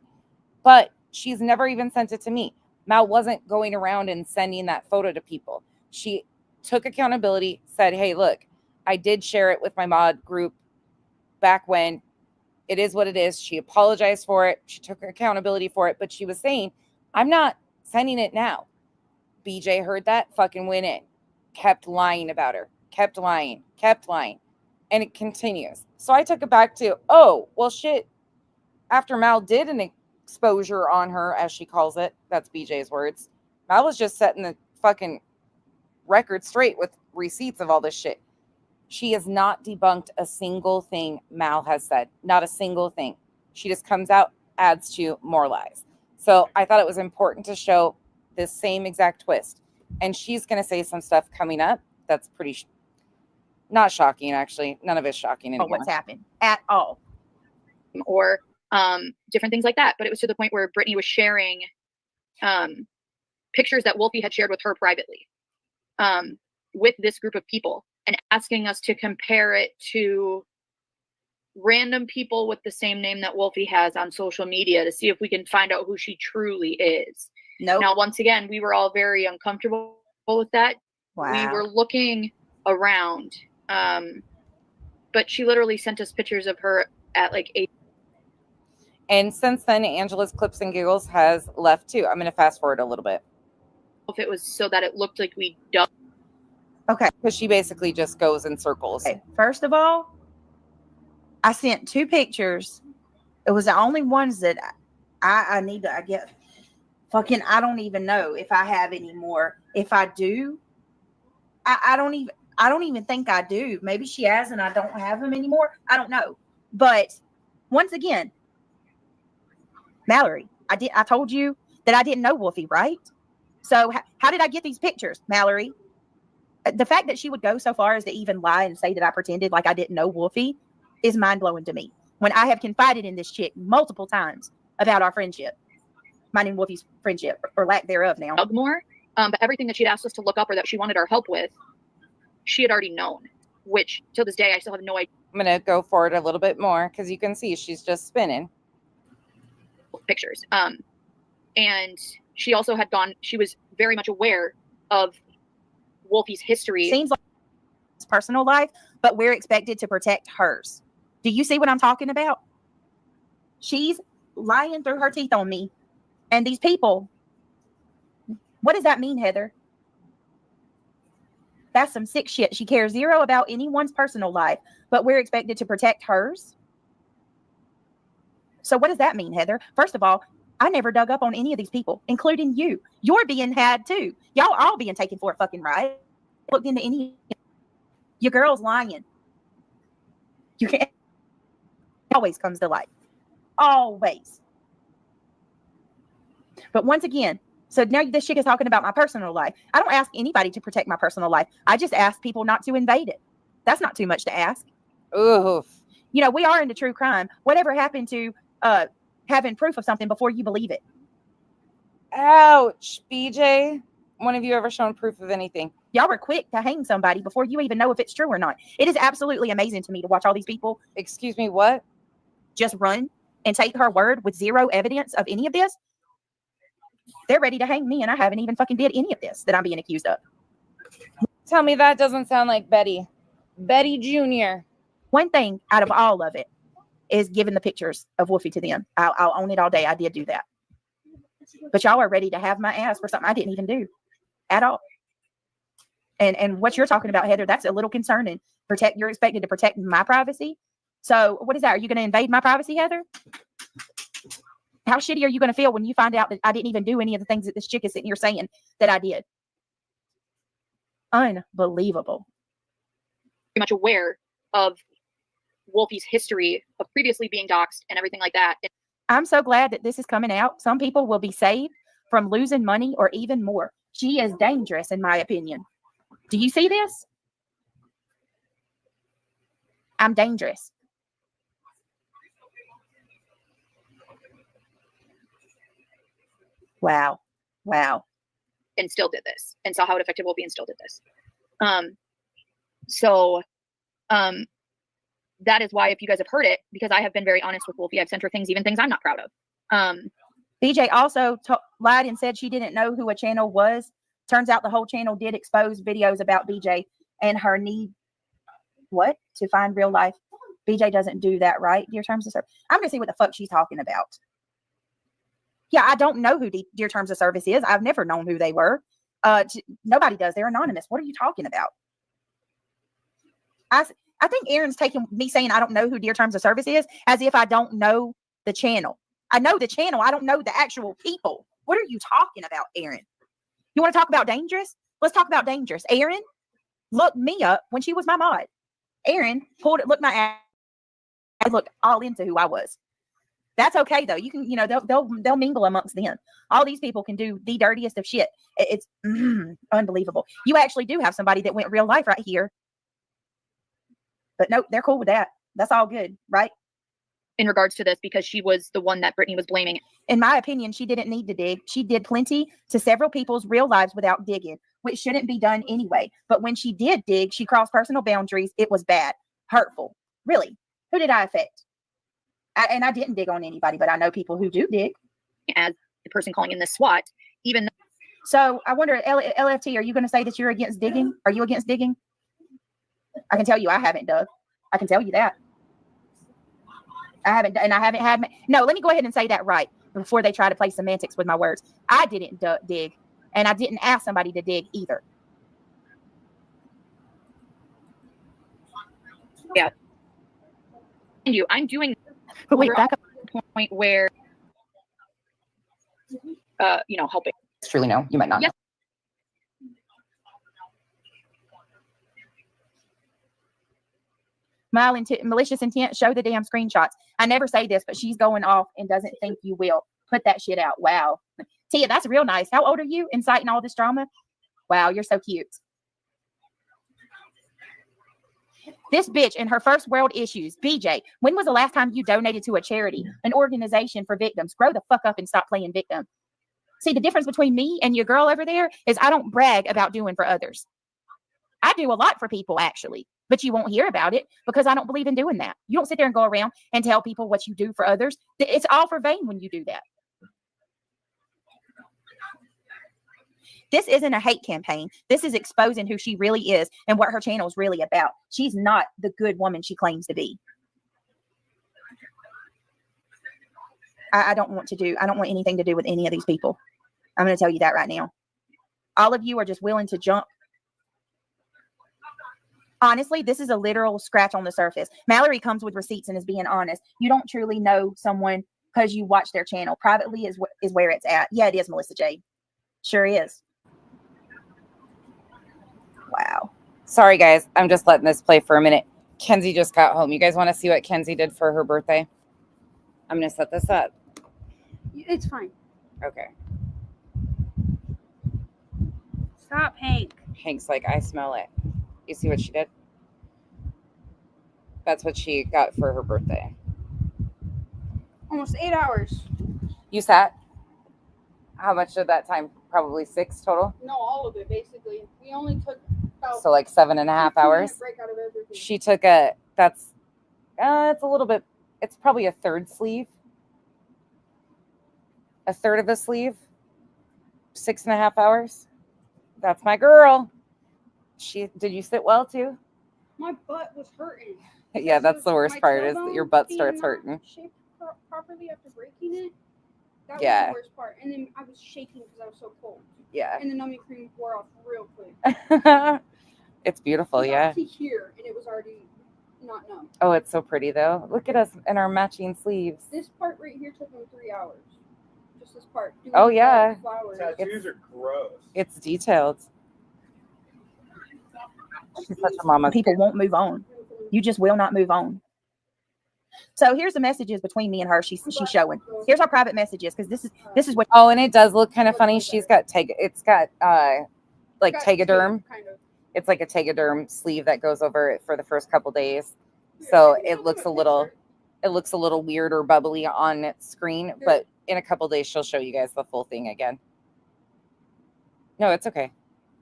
but she's never even sent it to me. Mal wasn't going around and sending that photo to people. She took accountability, said, hey, look, I did share it with my mod group back when. It is what it is. She apologized for it. She took accountability for it, but she was saying, I'm not sending it now. BJ heard that, fucking went in. Kept lying about her. Kept lying. And it continues. So I took it back to, oh, well, shit. After Mal did an exposure on her, as she calls it, that's BJ's words, Mal was just setting the fucking record straight with receipts of all this shit. She has not debunked a single thing Mal has said. Not a single thing. She just comes out, adds to more lies. So I thought it was important to show this same exact twist. And she's going to say some stuff coming up that's pretty not shocking, actually. None of it's shocking anymore. What's happened at all. Or different things like that. But it was to the point where Brittany was sharing pictures that Wolfie had shared with her privately with this group of people and asking us to compare it to random people with the same name that Wolfie has on social media to see if we can find out who she truly is. No. Now, once again, we were all very uncomfortable with that. Wow. We were looking around, but she literally sent us pictures of her at like 8. And since then, Angela's Clips and Giggles has left too. I'm going to fast forward a little bit. If it was so that it looked like we dubbed. Okay. Because she basically just goes in circles. Okay. First of all, I sent 2 pictures It was the only ones that I need to, I get fucking, I don't even know if I have any more. If I do, I don't even think I do. Maybe she has and I don't have them anymore. I don't know. But once again, Mallory, I told you that I didn't know Wolfie, right? So how did I get these pictures, Mallory? The fact that she would go so far as to even lie and say that I pretended like I didn't know Wolfie is mind-blowing to me. When I have confided in this chick multiple times about our friendship, mine and Wolfie's friendship, or lack thereof now. More, but everything that she'd asked us to look up or that she wanted our help with, she had already known, which till this day I still have no idea. I'm going to go forward a little bit more because you can see she's just spinning. Pictures. And she also had gone, she was very much aware of Wolfie's history. Seems like it's personal life, but we're expected to protect hers. Do you see what I'm talking about? She's lying through her teeth on me. And these people, what does that mean, Heather? That's some sick shit. She cares zero about anyone's personal life, but we're expected to protect hers. So what does that mean, Heather? First of all, I never dug up on any of these people, including you. You're being had too. Y'all all being taken for a fucking ride. Looked into any. Your girl's lying. You can't. Always comes to light. Always. But once again, so now this chick is talking about my personal life. I don't ask anybody to protect my personal life. I just ask people not to invade it. That's not too much to ask. Oof. You know, we are into true crime. Whatever happened to having proof of something before you believe it? Ouch, BJ. When have you ever shown proof of anything? Y'all were quick to hang somebody before you even know if it's true or not. It is absolutely amazing to me to watch all these people. Excuse me, what? Just run and take her word with zero evidence of any of this. They're ready to hang me, and I haven't even fucking did any of this that I'm being accused of. Tell me that doesn't sound like Betty. Betty Jr. One thing out of all of it is giving the pictures of Wolfie to them. I'll own it all day. I did do that. But y'all are ready to have my ass for something I didn't even do at all. And what you're talking about, Heather, that's a little concerning. You're expected to protect my privacy. So what is that? Are you going to invade my privacy, Heather? How shitty are you going to feel when you find out that I didn't even do any of the things that this chick is sitting here saying that I did? Unbelievable. Very much aware of Wolfie's history of previously being doxxed and everything like that. I'm so glad that this is coming out. Some people will be saved from losing money or even more. She is dangerous, in my opinion. Do you see this? I'm dangerous. Wow. Wow. And still did this and saw how it affected Wolfie and still did this. That is why, if you guys have heard it, because I have been very honest with Wolfie, I've sent her things, even things I'm not proud of. BJ also lied and said she didn't know who a channel was. Turns out the whole channel did expose videos about BJ and her need, to find real life. BJ doesn't do that, right? Dear Terms of Service. I'm going to see what the fuck she's talking about. Yeah, I don't know who Dear Terms of Service is. I've never known who they were. Nobody does. They're anonymous. What are you talking about? I think Aaron's taking me saying I don't know who Dear Terms of Service is as if I don't know the channel. I know the channel. I don't know the actual people. What are you talking about, Aaron? You want to talk about dangerous? Let's talk about dangerous. Aaron looked me up when she was my mod. Aaron looked my ass. I looked all into who I was. That's okay though. You can, they'll mingle amongst them. All these people can do the dirtiest of shit. It's unbelievable. You actually do have somebody that went real life right here. But no, they're cool with that. That's all good, right? In regards to this, because she was the one that Brittany was blaming. In my opinion, she didn't need to dig. She did plenty to several people's real lives without digging, which shouldn't be done anyway. But when she did dig, she crossed personal boundaries. It was bad, hurtful. Really, who did I affect? And I didn't dig on anybody, but I know people who do dig. As the person calling in this SWAT, even. So I wonder, LFT, are you going to say that you're against digging? Are you against digging? I can tell you I haven't dug. I can tell you that. I haven't, and I haven't had. No, let me go ahead and say that right before they try to play semantics with my words. I didn't dig, and I didn't ask somebody to dig either. Yeah. I'm doing. But wait, back up. point where, helping. It's truly no. You might not. Yes. Malicious intent, show the damn screenshots. I never say this, but she's going off and doesn't think you will. Put that shit out. Wow. Tia, that's real nice. How old are you? Inciting all this drama? Wow, you're so cute. This bitch and her first world issues. BJ, when was the last time you donated to a charity, an organization for victims? Grow the fuck up and stop playing victim. See, the difference between me and your girl over there is I don't brag about doing for others. I do a lot for people, actually, but you won't hear about it because I don't believe in doing that. You don't sit there and go around and tell people what you do for others. It's all for vain when you do that. This isn't a hate campaign. This is exposing who she really is and what her channel is really about. She's not the good woman she claims to be. I don't want anything to do with any of these people. I'm going to tell you that right now. All of you are just willing to jump. Honestly, this is a literal scratch on the surface. Mallory comes with receipts and is being honest. You don't truly know someone because you watch their channel. Privately is where it's at. Yeah, it is, Melissa J. Sure is. Wow. Sorry, guys. I'm just letting this play for a minute. Kenzie just got home. You guys want to see what Kenzie did for her birthday? I'm going to set this up. It's fine. Okay. Stop, Hank. Hank's like, I smell it. You see what she did? That's what she got for her birthday. Almost 8 hours. You sat? How much of that time? Probably 6 total? No, all of it, basically. We only took about... So like 7.5 hours? Break out of everything. She took it's a little bit, it's probably a third sleeve. A third of a sleeve. 6.5 hours. That's my girl. Did you sit well too? My butt was hurting. Yeah, that's the worst part is that your butt starts hurting. Shaped properly after breaking it. That was the worst part. And then I was shaking because I was so cold. Yeah. And the numbing cream wore off real quick. It's beautiful, yeah. Here, and it was already not numb. Oh, it's so pretty though. Look at us in our matching sleeves. This part right here took me 3 hours. Just this part. Oh yeah. Tattoos are gross. It's detailed. She's such a mama. People won't move on. You just will not move on. So here's the messages between me and her. She's showing. Here's our private messages because this is what. Oh, and it does look kind of funny. She's got it's got like Tegaderm. Kind of. It's like a Tegaderm sleeve that goes over it for the first couple days. So it looks a little weird or bubbly on its screen, but in a couple days she'll show you guys the full thing again. No, it's okay.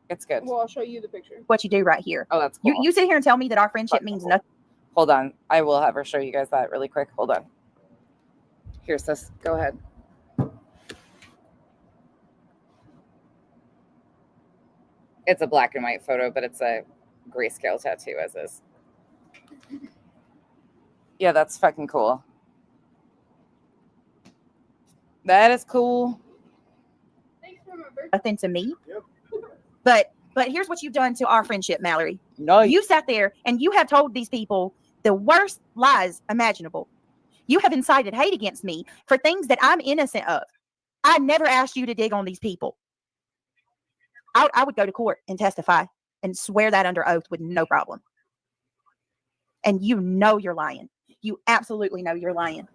It's good. Well, I'll show you the picture. What you do right here. Oh, that's cool. You sit here and tell me that our friendship means nothing. Hold on. I will have her show you guys that really quick. Hold on. Here, sis. Go ahead. It's a black and white photo, but it's a grayscale tattoo as is. Yeah, that's fucking cool. That is cool. Thanks for my birthday. Nothing to me. Yep. But here's what you've done to our friendship, Mallory. No, you sat there and you have told these people the worst lies imaginable. You have incited hate against me for things that I'm innocent of. I never asked you to dig on these people. I would go to court and testify and swear that under oath with no problem. And you know you're lying. You absolutely know you're lying.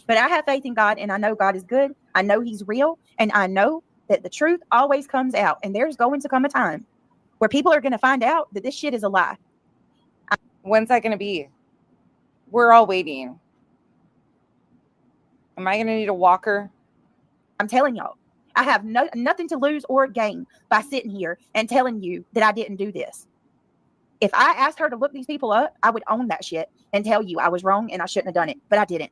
But I have faith in God, and I know God is good. I know he's real, and I know that the truth always comes out. And there's going to come a time where people are going to find out that this shit is a lie. When's that going to be? We're all waiting. Am I going to need a walker? I'm telling y'all, I have nothing to lose or gain by sitting here and telling you that I didn't do this. If I asked her to look these people up, I would own that shit and tell you I was wrong and I shouldn't have done it, but I didn't.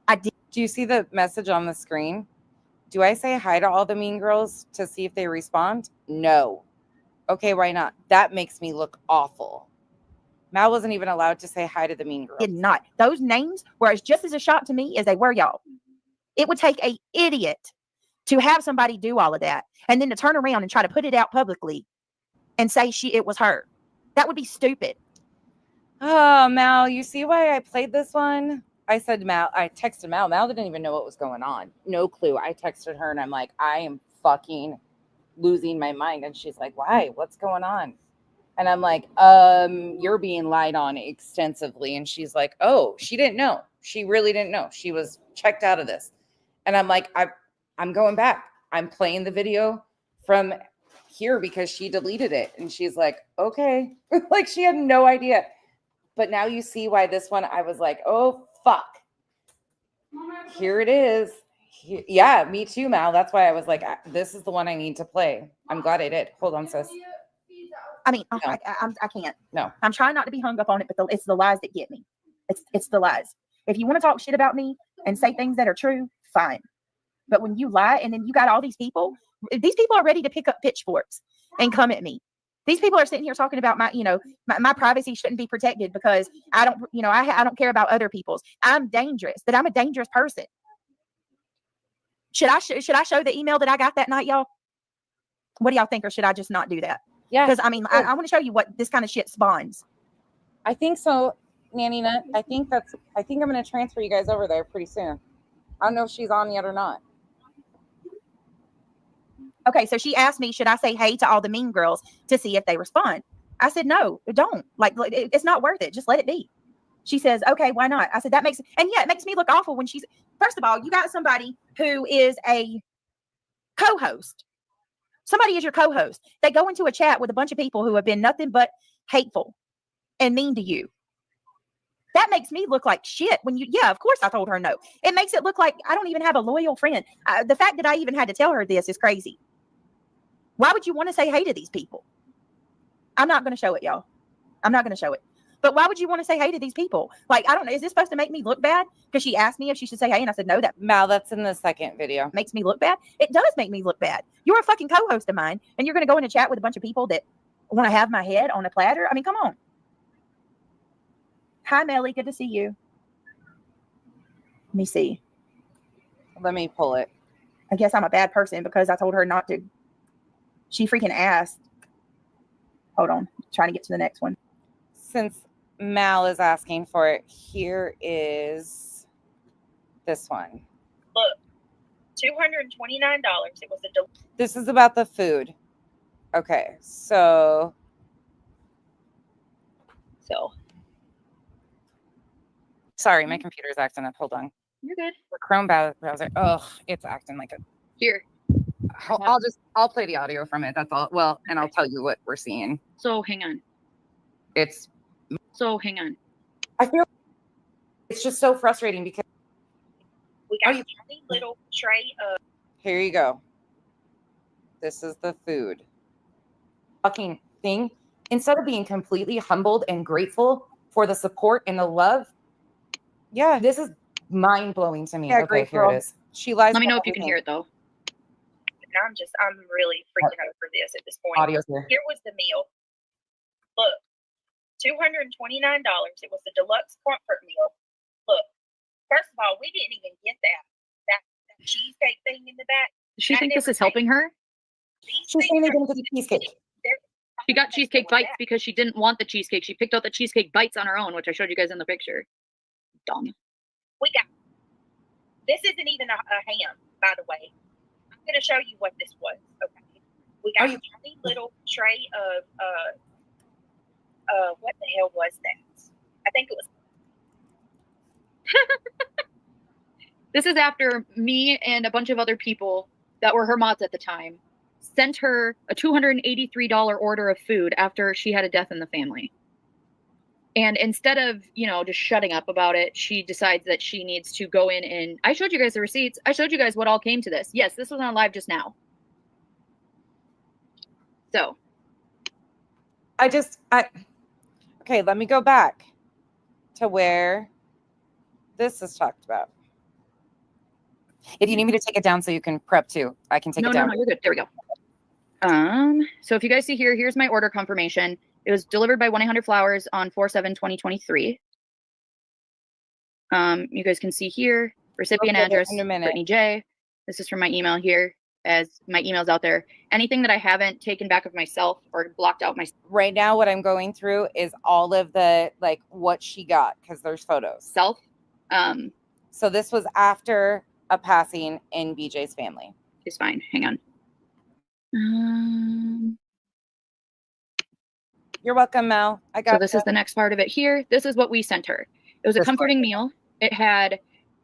I did. Do you see the message on the screen? Do I say hi to all the mean girls to see if they respond? No. Okay, why not? That makes me look awful. Mal wasn't even allowed to say hi to the mean girls. Did not. Those names were just as a shock to me as they were y'all. It would take an idiot to have somebody do all of that and then to turn around and try to put it out publicly and say it was her. That would be stupid. Oh, Mal, you see why I played this one? I said Mal, I texted Mal. Mal didn't even know what was going on. No clue. I texted her and I'm like, I am fucking losing my mind. And she's like, why? What's going on? And I'm like, you're being lied on extensively. And she's like, oh, she didn't know. She really didn't know. She was checked out of this. And I'm like, I'm going back. I'm playing the video from here because she deleted it. And she's like, okay. Like she had no idea. But now you see why this one, I was like, oh, fuck. Here it is. Yeah, me too, Mal. That's why I was like, this is the one I need to play. I'm glad I did. Hold on, sis. I mean, No. I can't. No. I'm trying not to be hung up on it, but it's the lies that get me. It's the lies. If you want to talk shit about me and say things that are true, fine. But when you lie and then you got all these people are ready to pick up pitchforks and come at me. These people are sitting here talking about my privacy shouldn't be protected because I don't care about other people's. I'm dangerous, that I'm a dangerous person. Should I show the email that I got that night, y'all? What do y'all think? Or should I just not do that? Yeah. Because I mean, I want to show you what this kind of shit spawns. I think so, Nanny Nut. I think I'm going to transfer you guys over there pretty soon. I don't know if she's on yet or not. Okay, so she asked me, should I say hey to all the mean girls to see if they respond? I said, no, don't. Like, it's not worth it. Just let it be. She says, okay, why not? I said, it makes me look awful when she's, first of all, you got somebody who is a co-host. Somebody is your co-host. They go into a chat with a bunch of people who have been nothing but hateful and mean to you. That makes me look like shit when of course I told her no. It makes it look like I don't even have a loyal friend. The fact that I even had to tell her this is crazy. Why would you want to say hey to these people? I'm not going to show it, y'all. I'm not going to show it. But why would you want to say hey to these people? Like, I don't know. Is this supposed to make me look bad? Because she asked me if she should say hey, and I said no. That Mal, that's in the second video. Makes me look bad. It does make me look bad. You're a fucking co-host of mine, and you're going to go in a chat with a bunch of people that want to have my head on a platter. I mean, come on. Hi, Melly. Good to see you. Let me see. Let me pull it. I guess I'm a bad person because I told her not to. She freaking asked. Hold on. Trying to get to the next one. Since Mal is asking for it, here is this one. Look, $229. It was This is about the food. Okay, so. Sorry, my computer's acting up. Hold on. You're good. The Chrome browser. Oh, it's acting like a. Here. I'll play the audio from it. That's all. Well, and I'll tell you what we're seeing. So hang on. Hang on. I feel it's just so frustrating because we got a tiny little tray of. Here you go. This is the food. Fucking thing. Instead of being completely humbled and grateful for the support and the love. Yeah, this is mind blowing to me. Yeah, okay, here it is. She lies. Let me know if you can hear it though. I'm really freaking out for this at this point. Audio's here. Here was the meal. Look, $229. It was the deluxe comfort meal. Look, first of all, we didn't even get that cheesecake thing in the back. Does she think this is helping her? She's saying they didn't get the cheesecake. She got cheesecake bites because she didn't want the cheesecake. She picked out the cheesecake bites on her own, which I showed you guys in the picture. Dumb. This isn't even a ham, by the way. I'm going to show you what this was. Okay. We got a tiny little tray of, what the hell was that? I think it was. This is after me and a bunch of other people that were her mods at the time sent her a $283 order of food after she had a death in the family. And instead of, just shutting up about it, she decides that she needs to go in and I showed you guys the receipts. I showed you guys what all came to this. Yes, this was on live just now. So. Okay, let me go back to where this is talked about. If you need me to take it down so you can prep too, I can take it down. No, you're good. There we go. So if you guys see here, here's my order confirmation. It was delivered by 1-800-Flowers on 4/7/2023. You guys can see here, recipient address, Brittany J. This is from my email here, as my email's out there. Anything that I haven't taken back of myself or blocked out myself. Right now, what I'm going through is all of the, what she got, because there's photos. So this was after a passing in BJ's family. It's fine. Hang on. You're welcome, Mel. I got So this is the next part of it here. This is what we sent her. It was a comforting meal. It had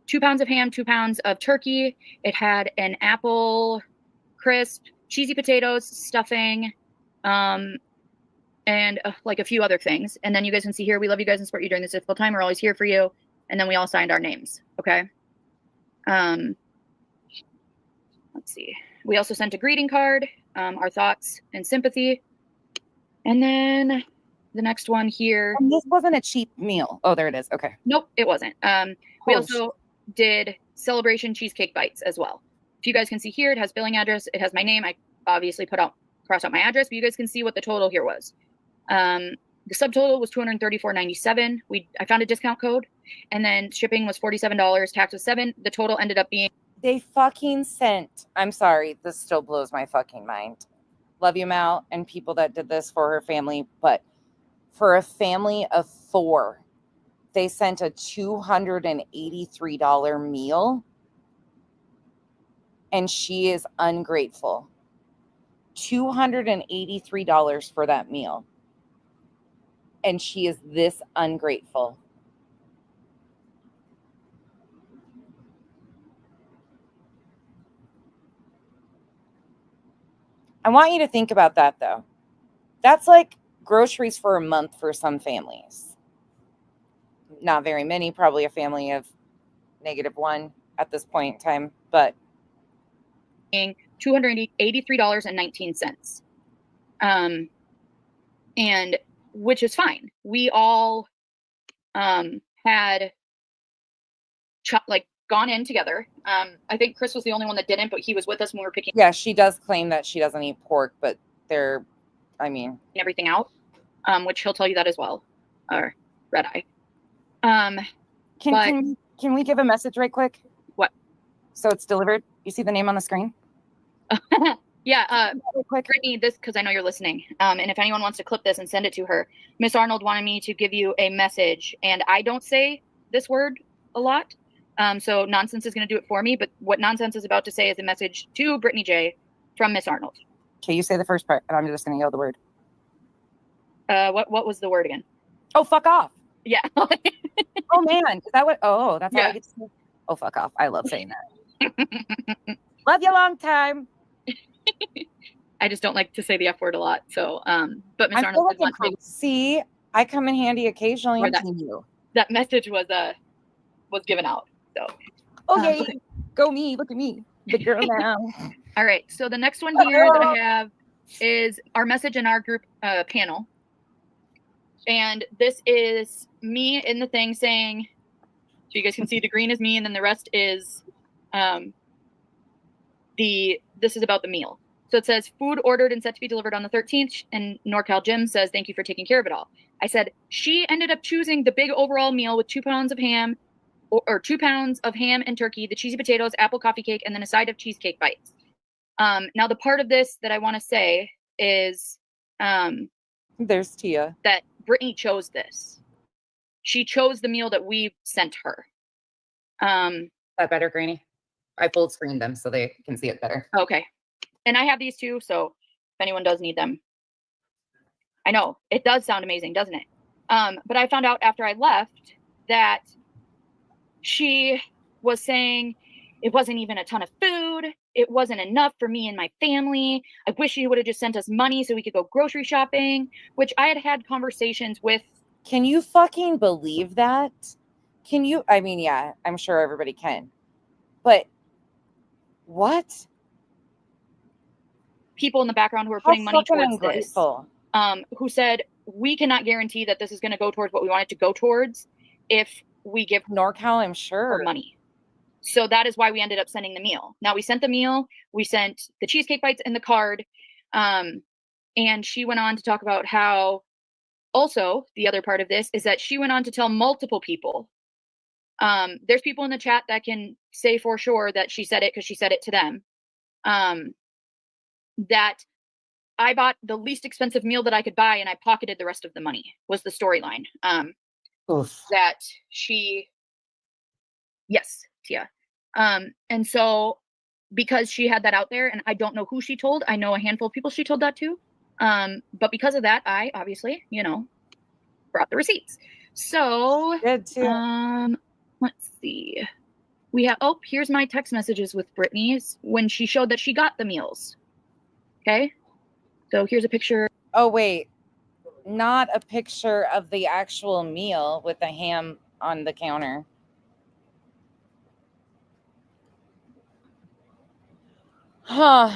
2 pounds of ham, 2 pounds of turkey. It had an apple crisp, cheesy potatoes, stuffing, and like a few other things. And then you guys can see here, we love you guys and support you during this difficult time. We're always here for you. And then we all signed our names. Okay. Let's see. We also sent a greeting card, our thoughts and sympathy. And then the next one here. And this wasn't a cheap meal. Oh, there it is. Okay. Nope, it wasn't. We also did celebration cheesecake bites as well. If you guys can see here, it has billing address. It has my name. I obviously crossed out my address, but you guys can see what the total here was. The subtotal was $234.97. I found a discount code, and then shipping was $47. Tax was $7. The total ended up being. They fucking sent. I'm sorry. This still blows my fucking mind. Love you, Mal, and people that did this for her family. But for a family of 4, they sent a $283 meal. And she is ungrateful. $283 for that meal. And she is this ungrateful. I want you to think about that, though. That's like groceries for a month for some families. Not very many, probably a family of -1 at this point in time, but $283.19. And which is fine. We all had gone in together. I think Chris was the only one that didn't, but he was with us when we were picking. Yeah, she does claim that she doesn't eat pork, but everything out, which he'll tell you that as well. Or red eye. Can we give a message right quick? What? So it's delivered. You see the name on the screen? Yeah, Brittany, this, because I know you're listening. And if anyone wants to clip this and send it to her, Miss Arnold wanted me to give you a message, and I don't say this word a lot. So nonsense is going to do it for me. But what nonsense is about to say is a message to Brittany J from Miss Arnold. Okay, you say the first part, and I'm just going to yell the word. What was the word again? Oh, fuck off. Yeah. Oh man, is that what? Oh, that's how I get to say. Oh, fuck off. I love saying that. Love you long time. I just don't like to say the F word a lot. So, but Miss Arnold did want to. See, I come in handy occasionally. That message was given out. So, okay, go me. Look at me, the girl now. All right. So the next one here that I have is our message in our group panel, and this is me in the thing saying, so you guys can see the green is me, and then the rest is this is about the meal. So it says food ordered and set to be delivered on the 13th. And NorCal Jim says, thank you for taking care of it all. I said, she ended up choosing the big overall meal with 2 pounds of ham or 2 pounds of ham and turkey, the cheesy potatoes, apple coffee cake, and then a side of cheesecake bites. Now the part of this that I want to say is, there's Tia, that Brittany chose this. She chose the meal that we sent her. That better, Granny? I full screened them so they can see it better. Okay. And I have these too, so if anyone does need them. I know, it does sound amazing, doesn't it? But I found out after I left that she was saying it wasn't even a ton of food. It wasn't enough for me and my family. I wish you would have just sent us money so we could go grocery shopping, which I had conversations with. Can you fucking believe that? Can you? I mean, yeah, I'm sure everybody can. But what? People in the background who are putting money towards this, ungrateful. who said, we cannot guarantee that this is going to go towards what we want it to go towards if we give NorCal, I'm sure, money. So that is why we ended up sending the meal. Now we sent the meal, we sent the cheesecake bites and the card. And she went on to talk about how also the other part of this is that she went on to tell multiple people. There's people in the chat that can say for sure that she said it because she said it to them. That I bought the least expensive meal that I could buy and I pocketed the rest of the money was the storyline. That she Yes, Tia. And so because she had that out there, and I don't know who she told, I know a handful of people she told that to. But because of that, I obviously, brought the receipts. So Good too. Let's see. We have here's my text messages with Brittany's when she showed that she got the meals. Okay. So here's a picture. Oh wait. Not a picture of the actual meal with the ham on the counter. Huh.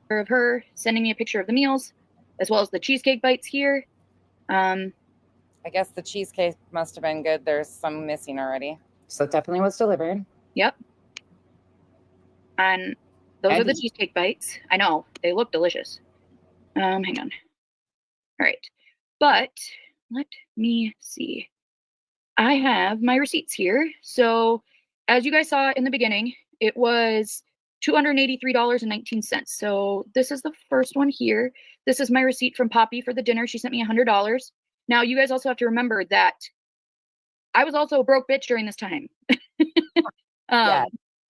Of her sending me a picture of the meals, as well as the cheesecake bites here. I guess the cheesecake must have been good. There's some missing already. So it definitely was delivered. Yep. And those are the cheesecake bites. I know, they look delicious. Hang on. All right. But let me see. I have my receipts here. So as you guys saw in the beginning, it was $283.19. So this is the first one here. This is my receipt from Poppy for the dinner. She sent me $100. Now you guys also have to remember that I was also a broke bitch during this time. Yeah.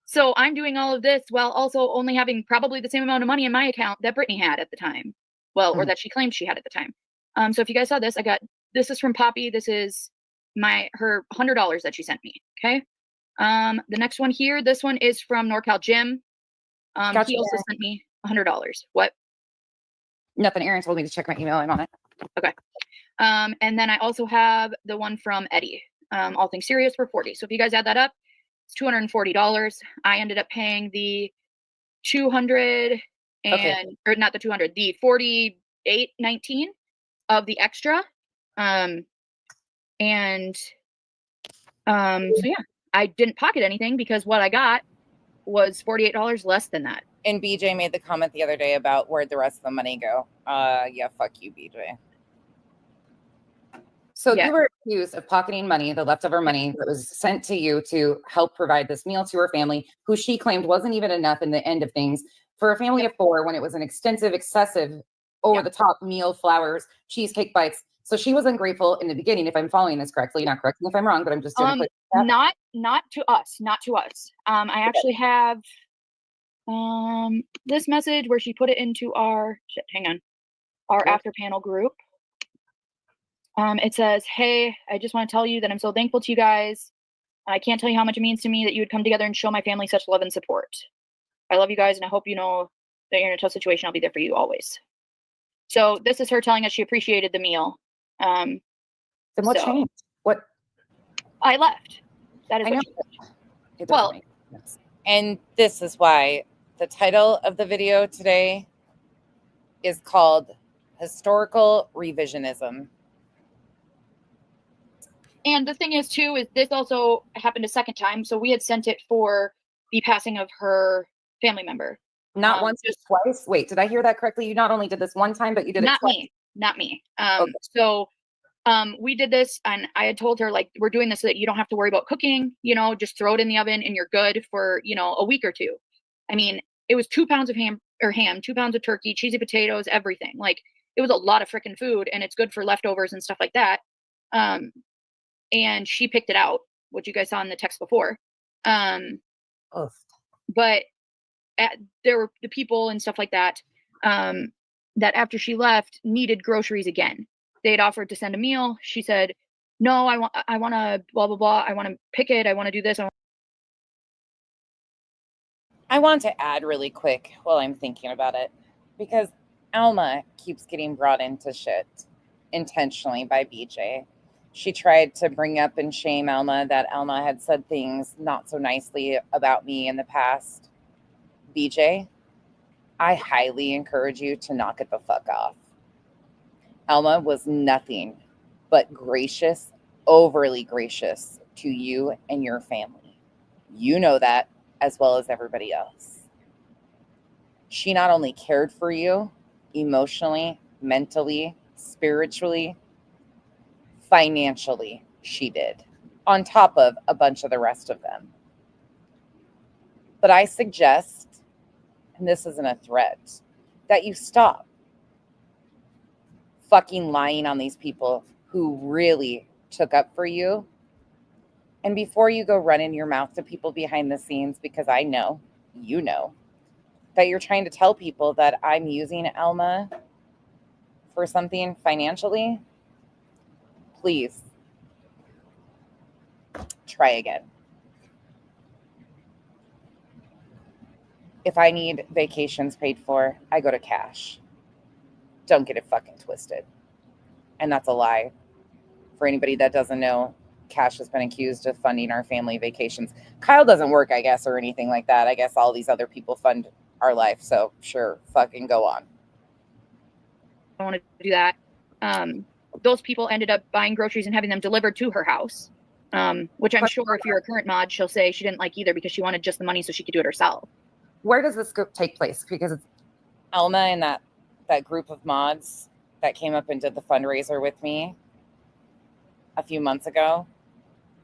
So I'm doing all of this while also only having probably the same amount of money in my account that Brittany had at the time. Well, or that she claimed she had at the time. So if you guys saw this, this is from Poppy. This is her $100 that she sent me. Okay. The next one here, this one is from NorCal Jim. Gotcha. He also sent me $100. What? Nothing. Aaron told me to check my email. I'm on it. Okay. And then I also have the one from Eddie, All Things Serious for 40. So if you guys add that up, it's $240. I ended up paying the 200 and or not the 200, the 48.19 of the extra. So yeah, I didn't pocket anything because what I got was $48 less than that. And BJ made the comment the other day about where'd the rest of the money go. Yeah, fuck you, BJ. So you were accused of pocketing money, the leftover money that was sent to you to help provide this meal to her family, who she claimed wasn't even enough in the end of things for a family of 4 when it was an extensive, excessive, over-the-top meal, flowers, cheesecake bites. So she was ungrateful in the beginning, if I'm following this correctly. Not correct me if I'm wrong, but I'm just doing a quick not to us. I actually have this message where she put it into our after panel group. It says, "Hey, I just want to tell you that I'm so thankful to you guys. I can't tell you how much it means to me that you would come together and show my family such love and support. I love you guys, and I hope you know that you're in a tough situation. I'll be there for you always." So this is her telling us she appreciated the meal. Then what changed? What? I left. That is I know. Well, and this is why the title of the video today is called Historical Revisionism. And the thing is, too, is this also happened a second time. So we had sent it for the passing of her family member. Not once, just twice? Wait, did I hear that correctly? You not only did this one time, but you did it twice. Not me. So we did this, and I had told her, like, we're doing this so that you don't have to worry about cooking, just throw it in the oven and you're good for, a week or two. I mean, it was 2 pounds of ham, 2 pounds of turkey, cheesy potatoes, everything. Like, it was a lot of freaking food, and it's good for leftovers and stuff like that. And she picked it out, which you guys saw in the text before. But there were the people and stuff like that, that after she left needed groceries again. They had offered to send a meal. She said, "No, I want to blah, blah, blah. I want to pick it. I want to do this." I want to add really quick while I'm thinking about it, because Alma keeps getting brought into shit intentionally by BJ. She tried to bring up and shame Alma that Alma had said things not so nicely about me in the past. BJ, I highly encourage you to knock it the fuck off. Alma was nothing but gracious, overly gracious to you and your family. You know that as well as everybody else. She not only cared for you emotionally, mentally, spiritually, financially, she did, on top of a bunch of the rest of them. But I suggest, and this isn't a threat, that you stop fucking lying on these people who really took up for you. And before you go running your mouth to people behind the scenes, because I know, you know, that you're trying to tell people that I'm using Alma for something financially, please try again. If I need vacations paid for, I go to cash. Don't get it fucking twisted. And that's a lie. For anybody that doesn't know, Cash has been accused of funding our family vacations. Kyle doesn't work, I guess, or anything like that. I guess all these other people fund our life. So sure, fucking go on. I want to do that. Those people ended up buying groceries and having them delivered to her house, which I'm sure if you're a current mod, she'll say she didn't like either because she wanted just the money so she could do it herself. Where does this take place? Because it's Alma and that group of mods that came up and did the fundraiser with me a few months ago,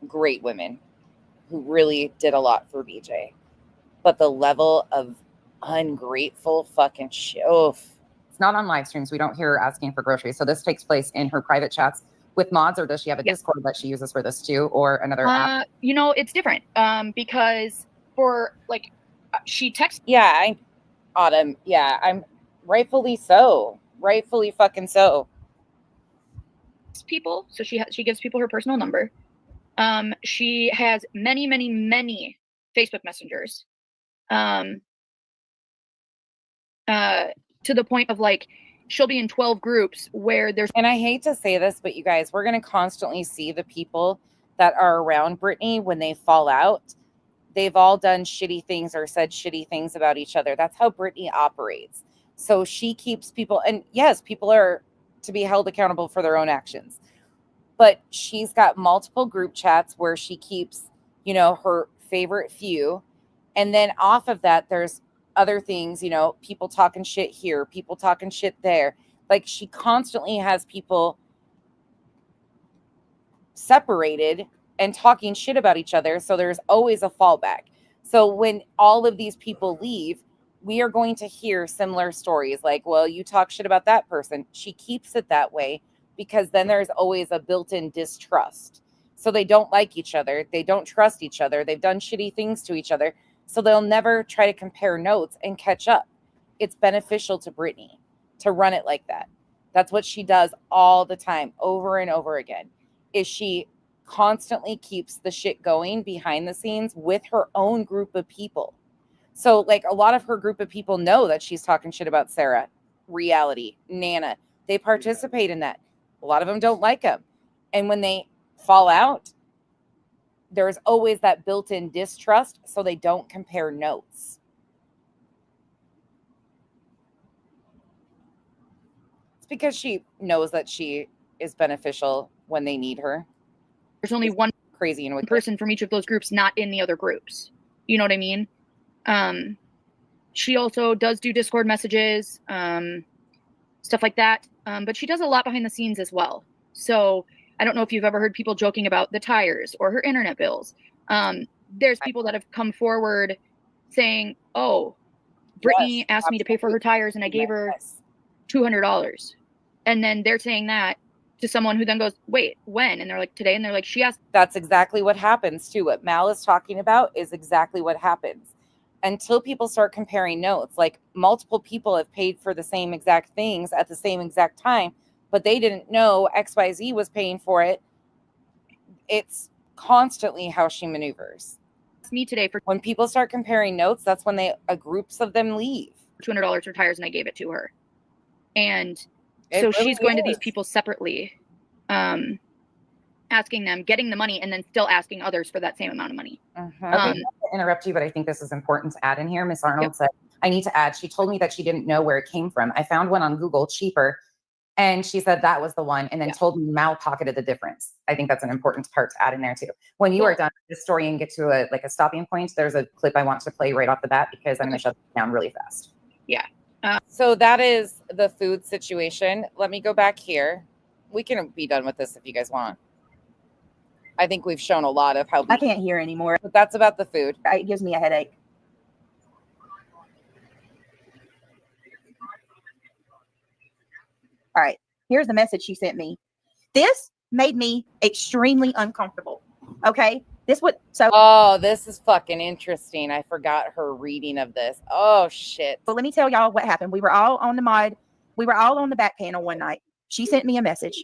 great women who really did a lot for BJ. But the level of ungrateful fucking shit. It's not on live streams. We don't hear her asking for groceries. So this takes place in her private chats with mods, or does she have a Discord that she uses for this too, or another app? You know, it's different because for like she texts. Yeah, Autumn. Yeah, I'm rightfully so. Rightfully fucking so. People, so she gives people her personal number. She has many Facebook messengers. To the point of like she'll be in 12 groups where there's. And I hate to say this, but you guys, we're going to constantly see the people that are around Brittany when they fall out. They've all done shitty things or said shitty things about each other. That's how Brittany operates. So she keeps people, and yes, people are to be held accountable for their own actions. But she's got multiple group chats where she keeps, you know, her favorite few. And then off of that, there's other things, you know, people talking shit here, people talking shit there. Like she constantly has people separated and talking shit about each other. So there's always a fallback. So when all of these people leave, we are going to hear similar stories like, well, you talk shit about that person. She keeps it that way because then there's always a built-in distrust. So they don't like each other. They don't trust each other. They've done shitty things to each other. So they'll never try to compare notes and catch up. It's beneficial to Brittany to run it like that. That's what she does all the time, over and over again, is she constantly keeps the shit going behind the scenes with her own group of people. So like a lot of her group of people know that she's talking shit about Sarah, Reality, Nana. They participate in that. A lot of them don't like them. And when they fall out, there's always that built-in distrust, so they don't compare notes. It's because she knows that she is beneficial when they need her. There's only one crazy and person from each of those groups not in the other groups. You know what I mean? She also does do Discord messages, stuff like that. But she does a lot behind the scenes as well. So I don't know if you've ever heard people joking about the tires or her internet bills. There's people that have come forward saying, oh, Brittany asked me to pay for her tires and I gave her $200. And then they're saying that to someone who then goes, wait, when? And they're like, today. And they're like, she asked. That's exactly what happens too. What Mal is talking about is exactly what happens. Until people start comparing notes, like multiple people have paid for the same exact things at the same exact time, but they didn't know XYZ was paying for it. It's constantly how she maneuvers. Me today for when people start comparing notes, that's when groups of them leave. $200 for tires, and I gave it to her. And so she's going to these people separately, asking them, getting the money, and then still asking others for that same amount of money. Okay, not to interrupt you, but I think this is important to add in here. Miss Arnold said, I need to add, she told me that she didn't know where it came from. I found one on Google cheaper. And she said that was the one, and then told me Mal pocketed the difference. I think that's an important part to add in there too. When you are done with this story and get to a stopping point, there's a clip I want to play right off the bat because I'm going to shut it down really fast. Yeah. So that is the food situation. Let me go back here. We can be done with this if you guys want. I think we've shown a lot of how I can't hear anymore. But that's about the food. It gives me a headache. All right, here's the message she sent me. This made me extremely uncomfortable. Okay. This is fucking interesting. I forgot her reading of this. Oh shit. Well, let me tell y'all what happened. We were all on the back panel one night. She sent me a message.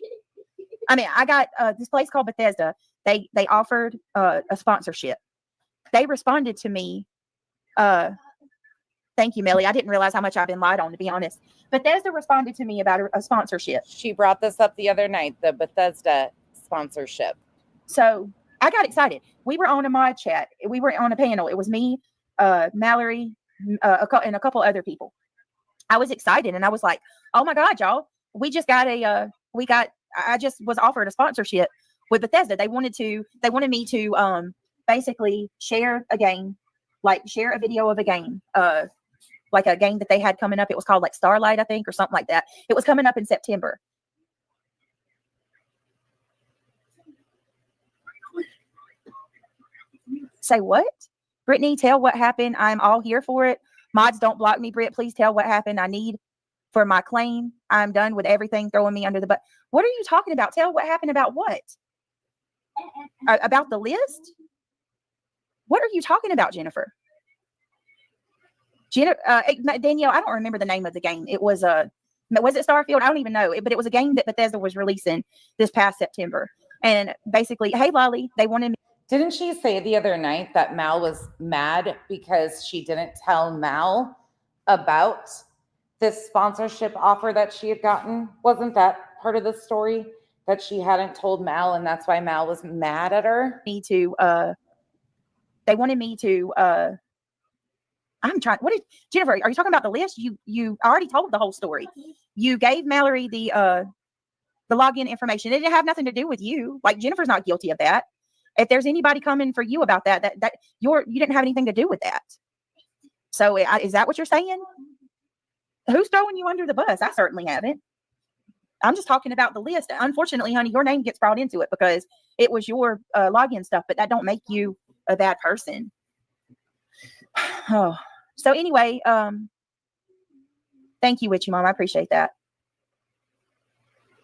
I mean, I got this place called Bethesda. They offered a sponsorship. They responded to me. Thank you, Melly. I didn't realize how much I've been lied on, to be honest. Bethesda responded to me about a sponsorship. She brought this up the other night, the Bethesda sponsorship. So I got excited. We were on a mod chat. We were on a panel. It was me, Mallory, and a couple other people. I was excited, and I was like, "Oh my God, y'all! We just got I just was offered a sponsorship with Bethesda. They wanted me to basically share a game, like share a video of a game, like a game that they had coming up. It was called like Starlight, I think, or something like that. It was coming up in September." Say what? Brittany, tell what happened. I'm all here for it. Mods, don't block me, Britt. Please tell what happened. I need for my claim. I'm done with everything throwing me under the bus. What are you talking about? Tell what happened about what? About the list? What are you talking about, Jennifer? Danielle, I don't remember the name of the game. It was it Starfield? I don't even know. But it was a game that Bethesda was releasing this past September. And basically, hey, Lolly, they wanted me. Didn't she say the other night that Mal was mad because she didn't tell Mal about this sponsorship offer that she had gotten? Wasn't that part of the story, that she hadn't told Mal, and that's why Mal was mad at her? They wanted me to Jennifer, are you talking about the list? You already told the whole story. You gave Mallory the login information. It didn't have nothing to do with you. Like, Jennifer's not guilty of that. If there's anybody coming for you about that you didn't have anything to do with that. So is that what you're saying? Who's throwing you under the bus? I certainly haven't. I'm just talking about the list. Unfortunately, honey, your name gets brought into it because it was your login stuff, but that don't make you a bad person. Oh, so anyway, thank you, Witchy Mom. I appreciate that.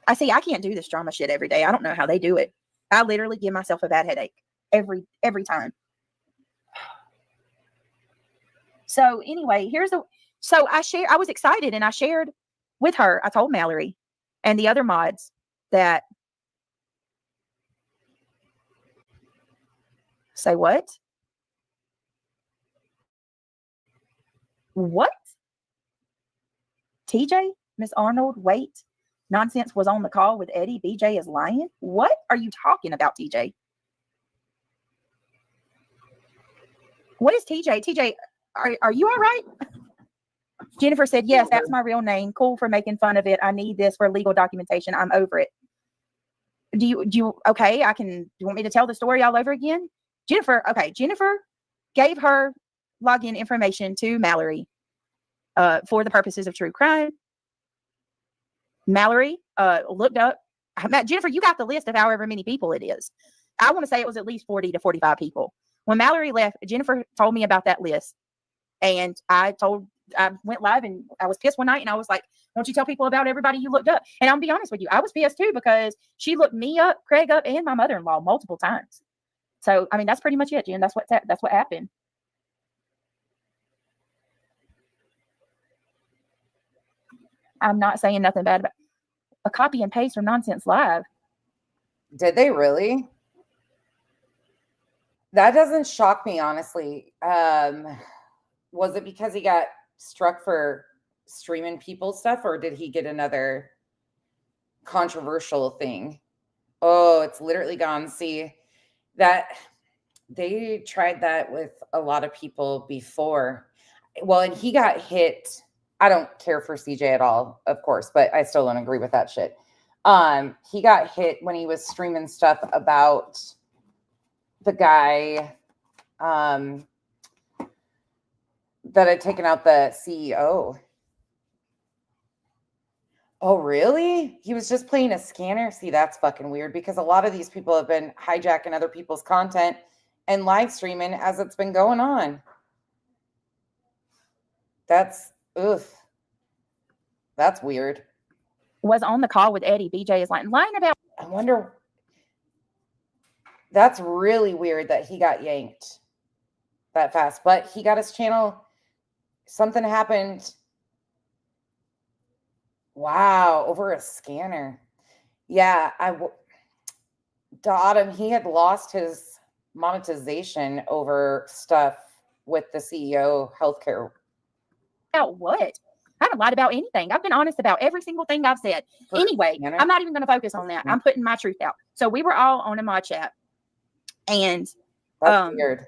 I can't do this drama shit every day. I don't know how they do it. I literally give myself a bad headache every time. So anyway, I was excited, and I shared with her. I told Mallory and the other mods that. Say what? What? TJ? Miss Arnold, wait. Nonsense was on the call with Eddie. BJ is lying. What are you talking about, TJ? What is TJ? TJ, are you all right? Jennifer said, yes, that's my real name. Cool for making fun of it. I need this for legal documentation. I'm over it. Do you okay? Do you want me to tell the story all over again? Jennifer gave her login information to Mallory for the purposes of true crime. Mallory looked up. Jennifer, you got the list of however many people it is. I want to say it was at least 40 to 45 people. When Mallory left, Jennifer told me about that list. And I went live, and I was pissed one night, and I was like, won't you tell people about everybody you looked up? And I'll be honest with you, I was pissed too, because she looked me up, Craig up, and my mother-in-law multiple times. So, I mean, that's pretty much it, Jen. That's what happened. I'm not saying nothing bad about a copy and paste from Nonsense Live. Did they really? That doesn't shock me, honestly. Was it because he got struck for streaming people stuff, or did he get another controversial thing? Oh, it's literally gone. See, that they tried that with a lot of people before. Well, and he got hit. I don't care for CJ at all, of course, but I still don't agree with that shit. He got hit when he was streaming stuff about the guy that had taken out the CEO. Oh, really? He was just playing a scanner? See, that's fucking weird, because a lot of these people have been hijacking other people's content and live streaming as it's been going on. That's weird. Was on the call with Eddie. BJ is lying about. I wonder That's really weird that he got yanked that fast, but he got his channel. Something happened. Wow, over a scanner. Yeah, Autumn, he had lost his monetization over stuff with the CEO healthcare. About what? I haven't lied about anything. I've been honest about every single thing I've said. Anyway, I'm not even going to focus on that. I'm putting my truth out. So we were all on a mod chat, and that's weird.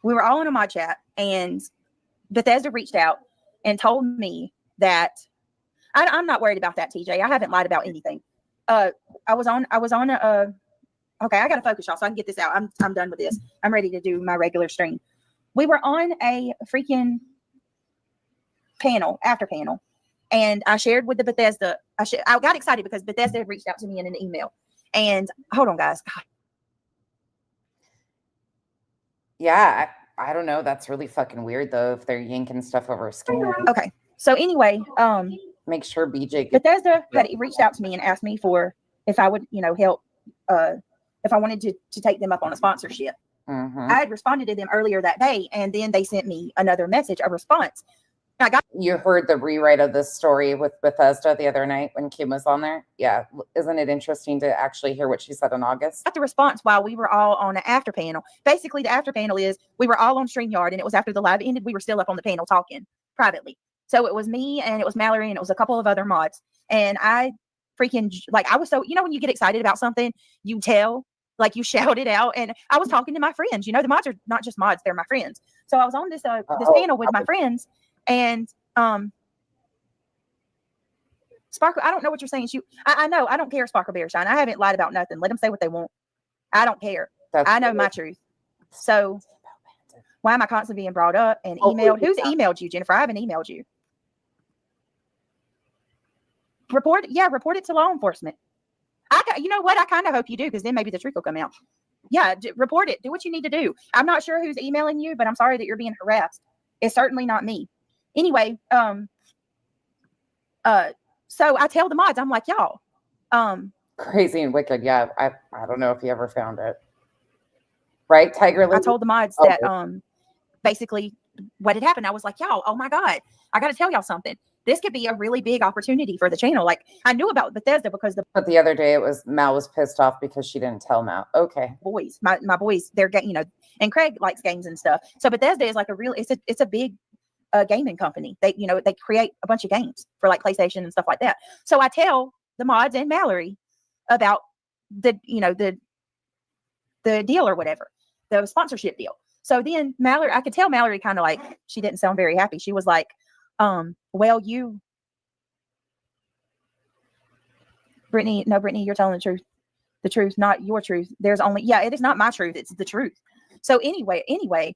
We were all in a mod chat, and Bethesda reached out and told me that I'm not worried about that, TJ. I haven't lied about anything. I was on a okay, I gotta focus, y'all, so I can get this out. I'm done with this. I'm ready to do my regular stream. We were on a freaking after panel, and I shared with the Bethesda. I got excited because Bethesda had reached out to me in an email. And hold on, guys. Yeah, I don't know. That's really fucking weird though, if they're yanking stuff over a scanner. Okay. So anyway, make sure BJ Bethesda had reached out to me and asked me for if I would, help if I wanted to take them up on a sponsorship. Mm-hmm. I had responded to them earlier that day, and then they sent me another message, a response. You heard the rewrite of this story with Bethesda the other night when Kim was on there? Yeah. Isn't it interesting to actually hear what she said in August? Got the response while we were all on an after panel. Basically, the after panel is we were all on StreamYard, and it was after the live ended. We were still up on the panel talking privately. So it was me, and it was Mallory, and it was a couple of other mods. And I freaking, I was so, when you get excited about something, you you shout it out. And I was talking to my friends. The mods are not just mods, they're my friends. So I was on this panel with my friends. And Sparkle, I don't know what you're saying. I know, I don't care, Sparkle Bear Shine. I haven't lied about nothing. Let them say what they want. I don't care. I know my truth. So why am I constantly being brought up and emailed? Who's emailed you, Jennifer? I haven't emailed you. Report it to law enforcement. You know what? I kind of hope you do, because then maybe the truth will come out. Yeah, report it. Do what you need to do. I'm not sure who's emailing you, but I'm sorry that you're being harassed. It's certainly not me. Anyway, so I tell the mods, I'm like, y'all, Crazy and Wicked. Yeah, I don't know if you ever found it. Right, Tiger Lily? I told the mods that basically what had happened. I was like, y'all, oh my God, I got to tell y'all something. This could be a really big opportunity for the channel. I knew about Bethesda because But the other day Mal was pissed off because she didn't tell Mal. Okay. Boys, my boys, they're and Craig likes games and stuff. So Bethesda is it's a big gaming company. They create a bunch of games for PlayStation and stuff like that. So I tell the mods and Mallory about the deal or whatever, the sponsorship deal. So then Mallory, I could tell Mallory kind of she didn't sound very happy. She was like, well, Brittany, you're telling the truth, not your truth. There's only, it is not my truth. It's the truth. So anyway,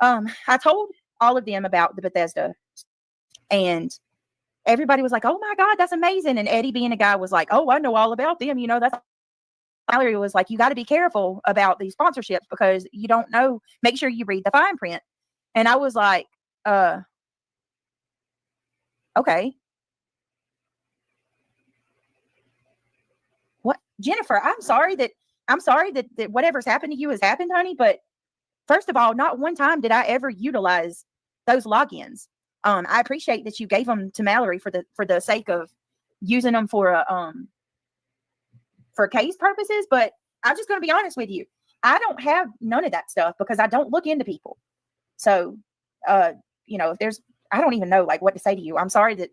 I told all of them about the Bethesda, and everybody was like, oh my God, that's amazing. And Eddie, being a guy, was like, oh, I know all about them. That's Mallory was like, you got to be careful about these sponsorships because you don't know. Make sure you read the fine print. And I was like, okay. What, Jennifer? I'm sorry that whatever's happened to you has happened, honey. But first of all, not one time did I ever utilize those logins. I appreciate that you gave them to Mallory for the sake of using them for case purposes. But I'm just going to be honest with you. I don't have none of that stuff because I don't look into people. So, if there's, I don't even know what to say to you. I'm sorry that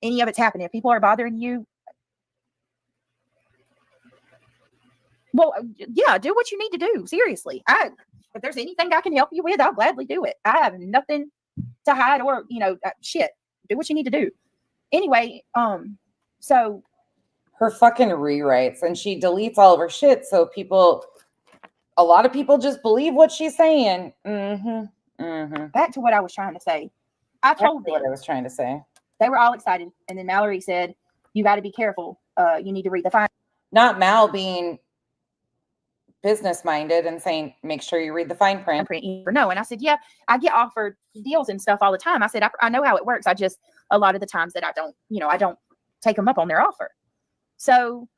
any of it's happening. If people are bothering you, well, yeah, do what you need to do. Seriously. If there's anything I can help you with, I'll gladly do it. I have nothing to hide or, shit. Do what you need to do. Anyway, so her fucking rewrites, and she deletes all of her shit. So a lot of people just believe what she's saying. Back to what I was trying to say. I told them what I was trying to say. They were all excited. And then Mallory said, you got to be careful. You need to read the fine. Not Mal being business minded and saying, make sure you read the fine print. No. And I said, yeah, I get offered deals and stuff all the time. I said, I know how it works. I just, a lot of the times that I don't take them up on their offer. So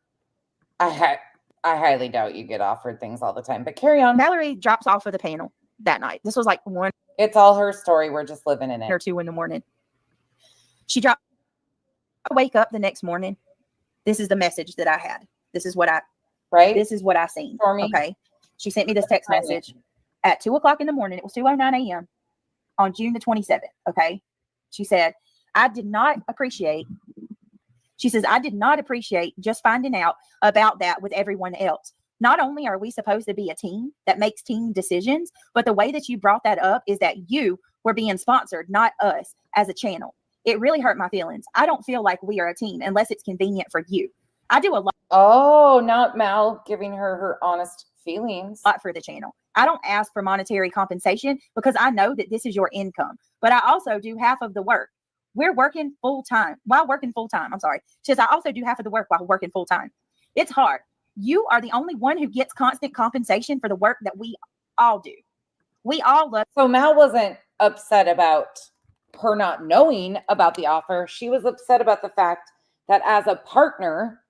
I highly doubt you get offered things all the time, but carry on. Mallory drops off of the panel that night. This was like 1 It's all her story. We're just living in it. or 2 in the morning. She dropped. I wake up the next morning. This is the message that I had. This is what I seen. Okay. She sent me this text message at 2:00 in the morning. It was 2:09 a.m. on June the 27th. Okay. She said, I did not appreciate just finding out about that with everyone else. Not only are we supposed to be a team that makes team decisions, but the way that you brought that up is that you were being sponsored, not us as a channel. It really hurt my feelings. I don't feel like we are a team unless it's convenient for you. I do a lot. Oh, not Mal giving her honest feelings. For the channel. I don't ask for monetary compensation because I know that this is your income, but I also do half of the work. We're working full time while working full time. I'm sorry. She says, I also do half of the work while working full time. It's hard. You are the only one who gets constant compensation for the work that we all do. We all love. So Mal wasn't upset about her not knowing about the offer. She was upset about the fact that as her partner,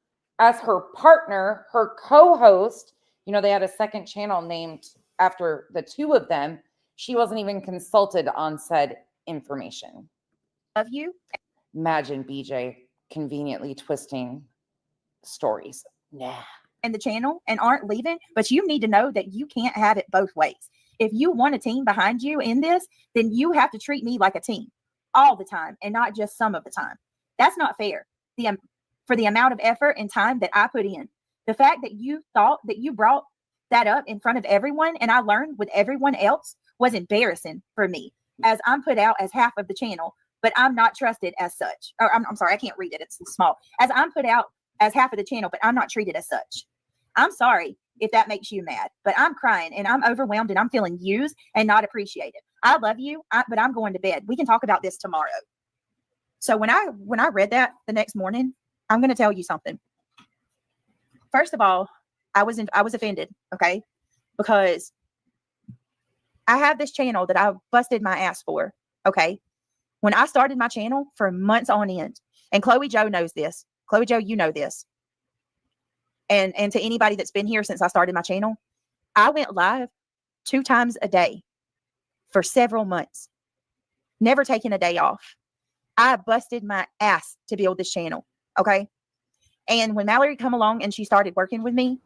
her co-host, you know, they had a second channel named after the two of them. She wasn't even consulted on said information. Of you. Imagine BJ conveniently twisting stories. Nah. And the channel and aren't leaving, but you need to know that you can't have it both ways. If you want a team behind you in this, then you have to treat me like a team all the time and not just some of the time. That's not fair. For the amount of effort and time that I put in, the fact that you thought that you brought that up in front of everyone and I learned with everyone else was embarrassing for me, as I'm put out as half of the channel, but I'm not trusted as such. Or I'm sorry, I can't read it. It's small. As I'm put out as half of the channel, but I'm not treated as such. I'm sorry if that makes you mad, but I'm crying and I'm overwhelmed and I'm feeling used and not appreciated. I love you, but I'm going to bed. We can talk about this tomorrow. So when I read that the next morning, I'm going to tell you something. First of all, I was offended, okay? Because I have this channel that I busted my ass for, okay? When I started my channel for months on end, and Chloe Joe knows this. Chloe Joe, you know this. And to anybody that's been here since I started my channel, I went live 2 times a day for several months, never taking a day off. I busted my ass to build this channel, okay? And when Mallory come along and she started working with me,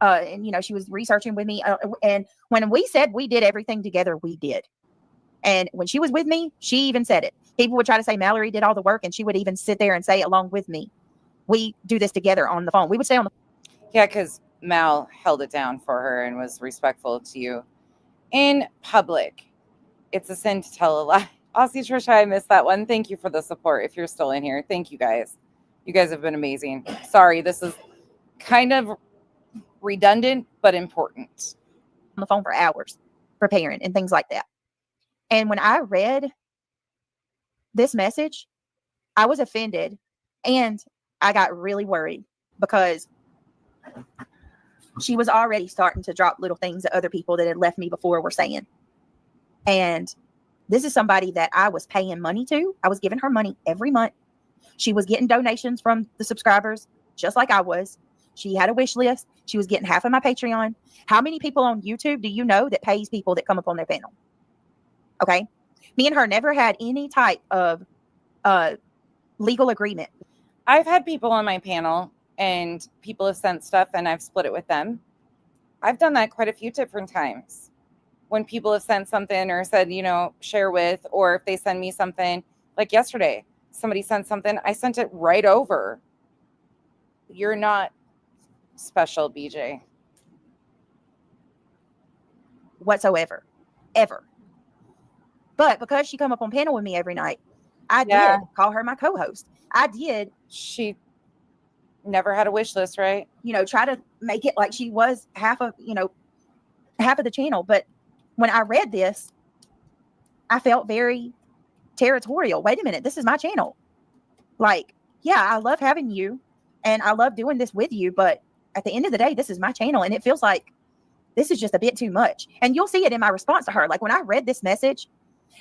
and you know, she was researching with me, and when we said we did everything together, we did. And when she was with me, she even said it. People would try to say Mallory did all the work, and she would even sit there and say along with me, we do this together on the phone. We would stay on the phone. Yeah, because Mal held it down for her and was respectful to you in public. It's a sin to tell a lie. Aussie Trisha, I missed that one. Thank you for the support. If you're still in here, thank you guys. You guys have been amazing. Sorry, this is kind of redundant, but important. On the phone for hours, preparing and things like that. And when I read this message, I was offended and I got really worried because she was already starting to drop little things that other people that had left me before were saying. And this is somebody that I was paying money to. I was giving her money every month. She was getting donations from the subscribers, just like I was. She had a wish list. She was getting half of my Patreon. How many people on YouTube do you know that pays people that come up on their panel? Okay. Me and her never had any type of legal agreement. I've had people on my panel and people have sent stuff and I've split it with them. I've done that quite a few different times. When people have sent something or said, you know, share with, or if they send me something, like yesterday, somebody sent something, I sent it right over. You're not special, BJ. Whatsoever. Ever. But because she come up on panel with me every night, I did call her my co-host. I did. She never had a wish list, right? You know, try to make it like she was half of the channel. But when I read this, I felt very territorial. Wait a minute, this is my channel. Like, yeah, I love having you and I love doing this with you, but at the end of the day, this is my channel and it feels like this is just a bit too much. And you'll see it in my response to her. Like when I read this message,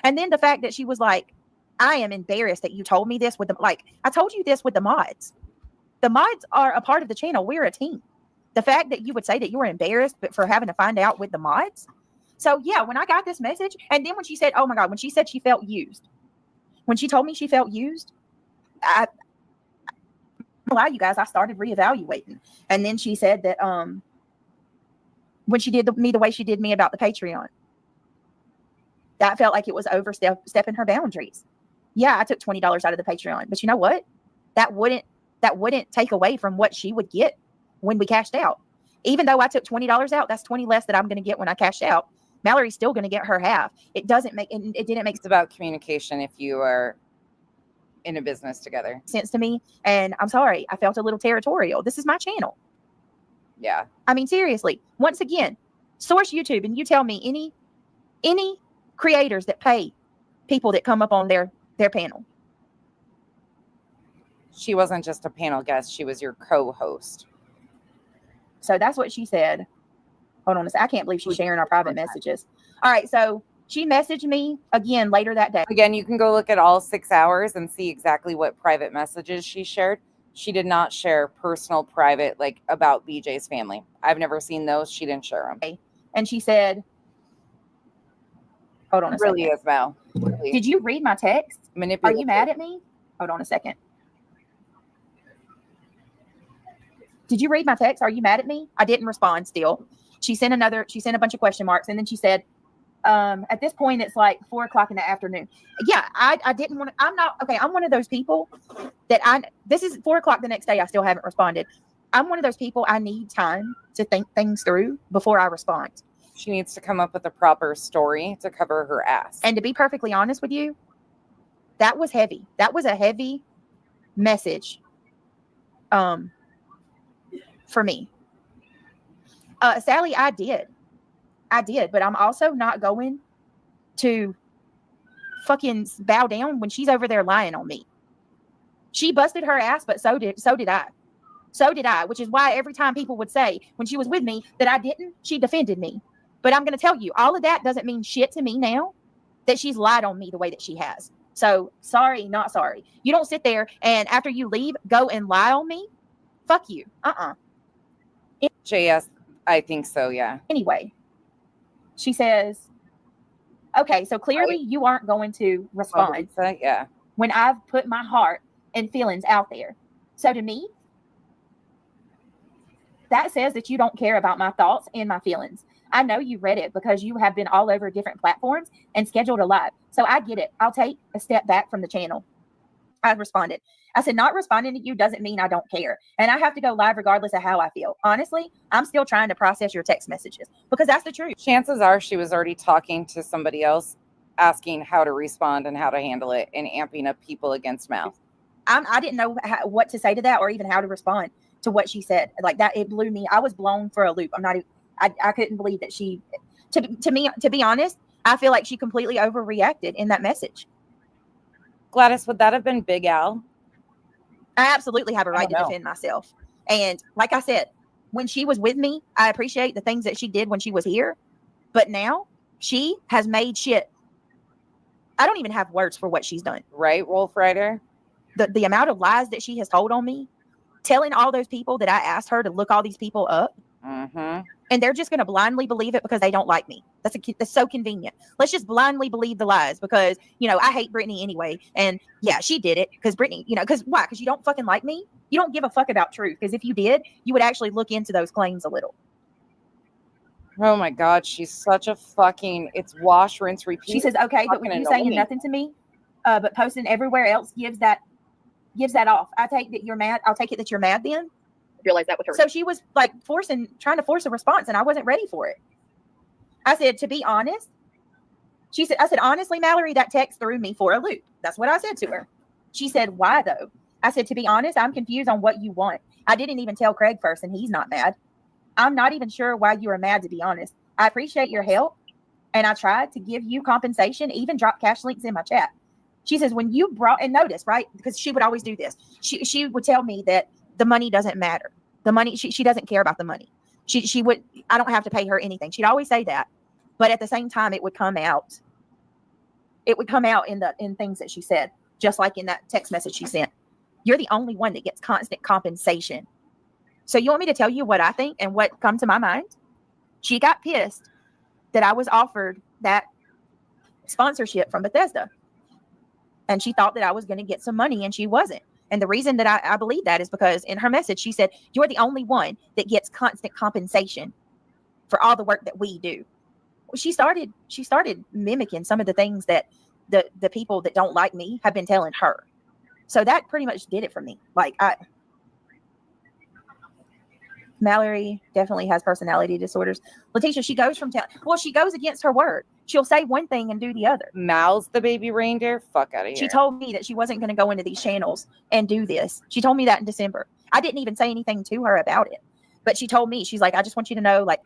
and then the fact that she was like, I am embarrassed that you told me this with the, like, I told you this with the mods. The mods are a part of the channel. We're a team. The fact that you would say that you were embarrassed but for having to find out with the mods. So yeah, when I got this message, and then when she said, oh my God, when she said she felt used, when she told me she felt used, I don't lie, you guys, I started reevaluating. And then she said that when she did me the way she did me about the Patreon, that felt like it was overstepping her boundaries. Yeah, I took $20 out of the Patreon, but you know what? That wouldn't take away from what she would get when we cashed out. Even though I took $20 out, that's 20 less that I'm going to get when I cash out. Mallory's still going to get her half. It didn't make It's about communication if you are in a business together. sense to me. And I'm sorry, I felt a little territorial. This is my channel. Yeah. I mean, seriously, once again, source YouTube and you tell me any creators that pay people that come up on their panel. She wasn't just a panel guest. She was your co-host. So that's what she said. Hold on a second. I can't believe she's sharing our private messages. All right. So she messaged me again later that day. Again, you can go look at all 6 hours and see exactly what private messages she shared. She did not share personal, private, like about BJ's family. I've never seen those. She didn't share them. And she said, hold on a second. Really is, Val. Really. Did you read my text? Are you mad at me? Hold on a second. Did you read my text? Are you mad at me? I didn't respond still. She sent a bunch of question marks. And then she said, at this point, it's like 4:00 in the afternoon. Yeah, I didn't want to, I'm one of those people that this is 4:00 the next day. I still haven't responded. I'm one of those people, I need time to think things through before I respond. She needs to come up with a proper story to cover her ass. And to be perfectly honest with you, that was heavy. That was a heavy message. For me. Sally, I did, but I'm also not going to fucking bow down when she's over there lying on me. She busted her ass, but so did I, which is why every time people would say when she was with me that I didn't, she defended me. But I'm going to tell you, all of that doesn't mean shit to me now that she's lied on me the way that she has. So sorry, not sorry. You don't sit there and after you leave, go and lie on me. Fuck you. JS, I think so, yeah. Anyway, she says, okay, so clearly you aren't going to respond. Yeah. When I've put my heart and feelings out there. So to me, that says that you don't care about my thoughts and my feelings. I know you read it because you have been all over different platforms and scheduled a live. So I get it. I'll take a step back from the channel. I responded. I said, not responding to you doesn't mean I don't care. And I have to go live regardless of how I feel. Honestly, I'm still trying to process your text messages because that's the truth. Chances are she was already talking to somebody else, asking how to respond and how to handle it and amping up people against mouth. I didn't know what to say to that or even how to respond to what she said. Like that, it blew me. I was blown for a loop. I couldn't believe that she, to be honest, I feel like she completely overreacted in that message. Gladys, would that have been Big Al? I absolutely have a right to defend myself. And like I said, when she was with me, I appreciate the things that she did when she was here. But now she has made shit. I don't even have words for what she's done. Right, Wolf Rider? The amount of lies that she has told on me, telling all those people that I asked her to look all these people up. Mm-hmm. And they're just going to blindly believe it because they don't like me. That's so convenient. Let's just blindly believe the lies because, I hate Brittany anyway. And yeah, she did it because Brittany, because why? Because you don't fucking like me. You don't give a fuck about truth. Because if you did, you would actually look into those claims a little. Oh my God. She's such a fucking, it's wash, rinse, repeat. She says, okay, but when you saying nothing to me, but posting everywhere else gives that off. I take that you're mad. I'll take it that you're mad then. Realize that with her. So she was like trying to force a response and I wasn't ready for it. I said, to be honest, I said, honestly, Mallory, that text threw me for a loop. That's what I said to her. She said, why though? I said, to be honest, I'm confused on what you want. I didn't even tell Craig first and he's not mad. I'm not even sure why you are mad, to be honest. I appreciate your help and I tried to give you compensation, even drop cash links in my chat. She says, when you brought, and notice, right? Because she would always do this. She would tell me that the money doesn't matter. The money, she doesn't care about the money. She would, I don't have to pay her anything. She'd always say that. But at the same time, it would come out. It would come out in things that she said, just like in that text message she sent. You're the only one that gets constant compensation. So you want me to tell you what I think and what come to my mind? She got pissed that I was offered that sponsorship from Bethesda. And she thought that I was going to get some money, and she wasn't. And the reason that I believe that is because in her message, she said, you're the only one that gets constant compensation for all the work that we do. Well, she started mimicking some of the things that the people that don't like me have been telling her. So that pretty much did it for me. Like, Mallory definitely has personality disorders. Letitia, she goes from town. Well, she goes against her word. She'll say one thing and do the other. Mal's the baby reindeer. Fuck out of here. She told me that she wasn't going to go into these channels and do this. She told me that in December. I didn't even say anything to her about it. But she told me, she's like, I just want you to know, like,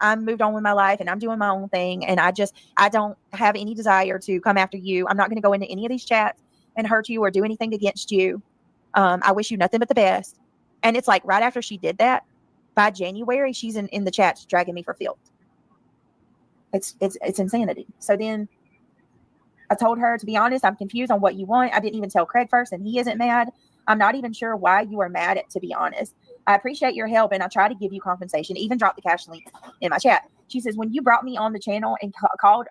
I'm moved on with my life and I'm doing my own thing. And I don't have any desire to come after you. I'm not going to go into any of these chats and hurt you or do anything against you. I wish you nothing but the best. And it's like right after she did that, by January, she's in the chats dragging me for filth. It's insanity. So then I told her, to be honest, I'm confused on what you want. I didn't even tell Craig first, and he isn't mad. I'm not even sure why you are mad at, to be honest. I appreciate your help, and I try to give you compensation, even drop the cash link in my chat. She says, when you brought me on the channel and called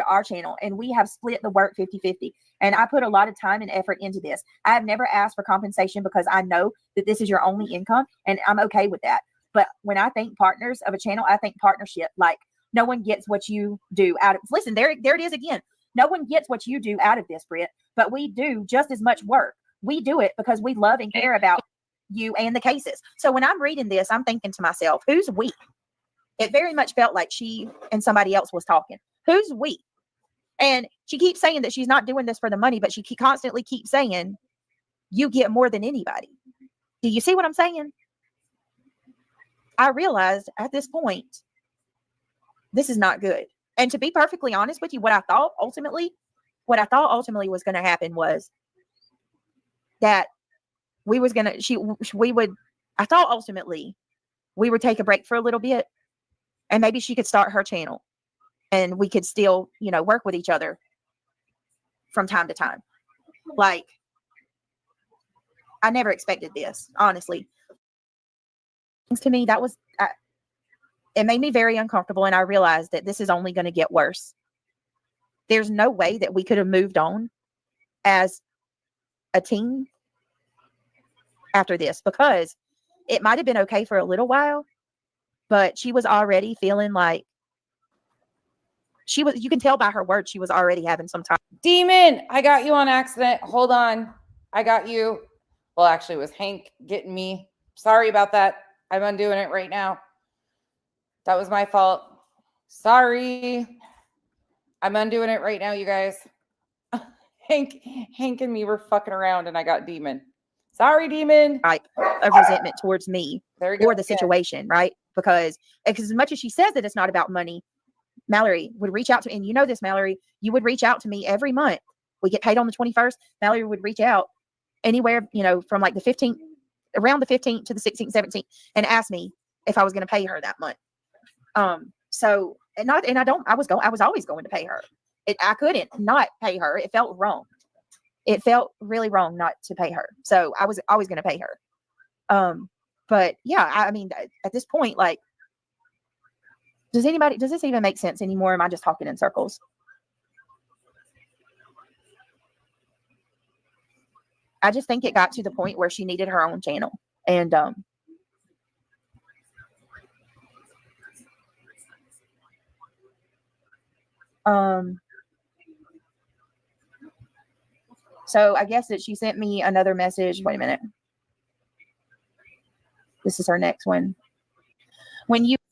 our channel, and we have split the work 50-50, and I put a lot of time and effort into this. I have never asked for compensation because I know that this is your only income, and I'm okay with that. But when I think partners of a channel, I think partnership. Like, no one gets what you do out of, listen, there it is again. No one gets what you do out of this, Britt, but we do just as much work. We do it because we love and care about you and the cases. So when I'm reading this, I'm thinking to myself, who's we? It very much felt like she and somebody else was talking. Who's we? And she keeps saying that she's not doing this for the money, but she constantly keeps saying, you get more than anybody. Do you see what I'm saying? I realized at this point, this is not good. And to be perfectly honest with you, what I thought ultimately was going to happen was that I thought ultimately we would take a break for a little bit, and maybe she could start her channel and we could still, work with each other from time to time. Like, I never expected this, honestly. To me, it made me very uncomfortable, and I realized that this is only going to get worse. There's no way that we could have moved on as a team after this, because it might have been okay for a little while, but she was already feeling like you can tell by her words, she was already having some time. Demon, I got you on accident. Hold on. I got you. Well, actually, it was Hank getting me. Sorry about that. I'm undoing it right now. That was my fault. Sorry. I'm undoing it right now, you guys. Hank and me were fucking around, and I got Demon. Sorry, Demon. Right, of resentment towards me or the situation, right? Because as much as she says that it's not about money, Mallory would reach out to, and you know this, Mallory, you would reach out to me every month. We get paid on the 21st. Mallory would reach out anywhere, from like the 15th, around the 15th to the 16th, 17th, and ask me if I was going to pay her that month. I was always going to pay her. I couldn't not pay her. It felt wrong. It felt really wrong not to pay her. So I was always going to pay her. But yeah, I mean, at this point, like, does this even make sense anymore? Am I just talking in circles? I just think it got to the point where she needed her own channel. And, so I guess that she sent me another message. Wait a minute. This is her next one.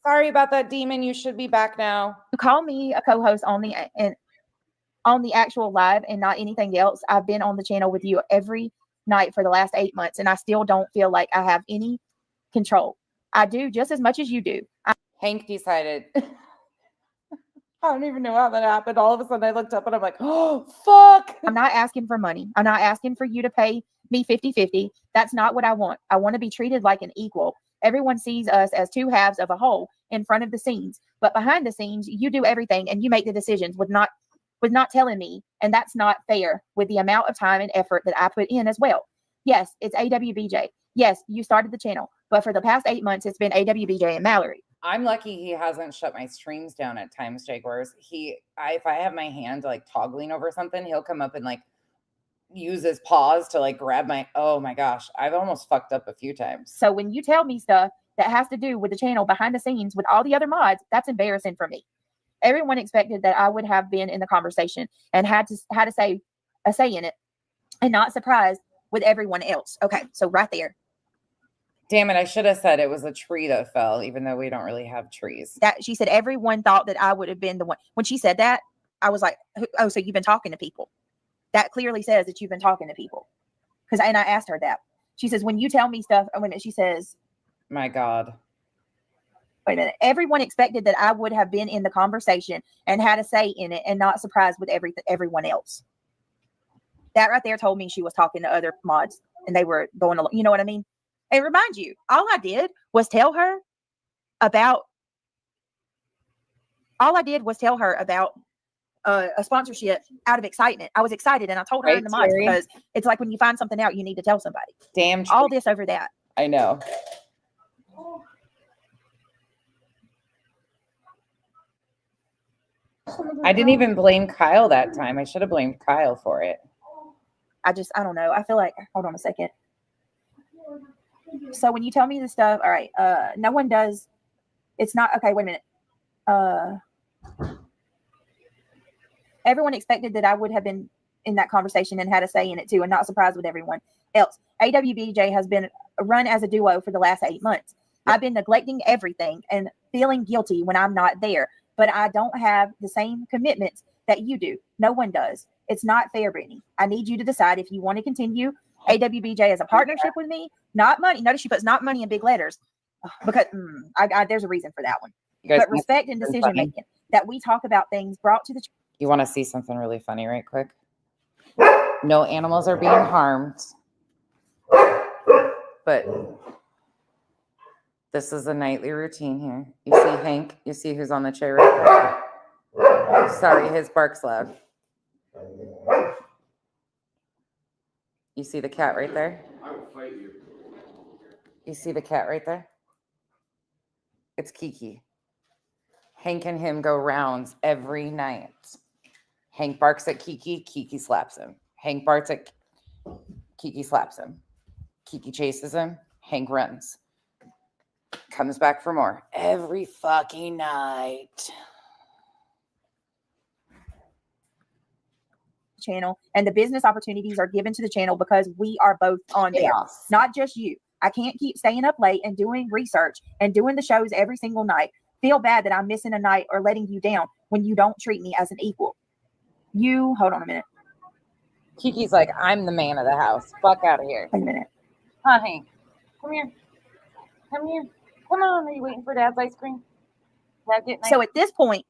Sorry about that, Demon. You should be back now. You call me a co-host on the actual live and not anything else. I've been on the channel with you every night for the last 8 months, and I still don't feel like I have any control. I do just as much as you do. Hank decided. I don't even know how that happened. All of a sudden I looked up and I'm like, oh, fuck. I'm not asking for money. I'm not asking for you to pay me 50-50. That's not what I want. I want to be treated like an equal. Everyone sees us as two halves of a whole in front of the scenes, but behind the scenes, you do everything and you make the decisions with not telling me. And that's not fair with the amount of time and effort that I put in as well. Yes, it's AWBJ. Yes, you started the channel, but for the past 8 months, it's been AWBJ and Mallory. I'm lucky he hasn't shut my streams down at times, Jaguars. If I have my hand like toggling over something, he'll come up and like use his paws to like grab my, oh my gosh, I've almost fucked up a few times. So when you tell me stuff that has to do with the channel behind the scenes with all the other mods, that's embarrassing for me. Everyone expected that I would have been in the conversation and had to say a say in it and not surprised with everyone else. Okay, so right there. Damn it, I should have said it was a tree that fell, even though we don't really have trees. That she said everyone thought that I would have been the one. When she said that, I was like, oh, so you've been talking to people. That clearly says that you've been talking to people. And I asked her that. She says, when you tell me stuff, she says, my God. Wait a minute. Everyone expected that I would have been in the conversation and had a say in it and not surprised with everyone else. That right there told me she was talking to other mods and they were going along. You know what I mean? And remind you, all I did was tell her about a sponsorship out of excitement. I was excited and I told her in the mods because it's like when you find something out, you need to tell somebody. Damn. All this over that. I know. I didn't even blame Kyle that time. I should have blamed Kyle for it. I don't know. I feel like, hold on a second. So when you tell me the stuff, all right, no one does. It's not, okay, wait a minute. Everyone expected that I would have been in that conversation and had a say in it too, and not surprised with everyone else. AWBJ has been run as a duo for the last 8 months. I've been neglecting everything and feeling guilty when I'm not there, but I don't have the same commitments that you do. No one does. It's not fair, Brittany. I need you to decide if you want to continue AWBJ as a partnership with me, not money. Notice she puts not money in big letters because there's a reason for that one. But respect and decision making, that we talk about things brought to the. You want to see something really funny right quick? No animals are being harmed, but this is a nightly routine here. You see Hank? You see who's on the chair right there? Sorry, his bark's loud. You see the cat right there? I will fight you. You see the cat right there? It's Kiki. Hank and him go rounds every night. Hank barks at Kiki, Kiki slaps him. Hank barks at Kiki, slaps him. Kiki chases him, Hank runs. Comes back for more every fucking night. Channel, and the business opportunities are given to the channel because we are both on there, not just you. I can't keep staying up late and doing research and doing the shows every single night. Feel bad that I'm missing a night or letting you down when you don't treat me as an equal. Hold on a minute. Kiki's like, I'm the man of the house. Fuck out of here. Wait a minute. Huh, Hank? Come here. Come here. Come on. Are you waiting for Dad's ice cream? So at this point,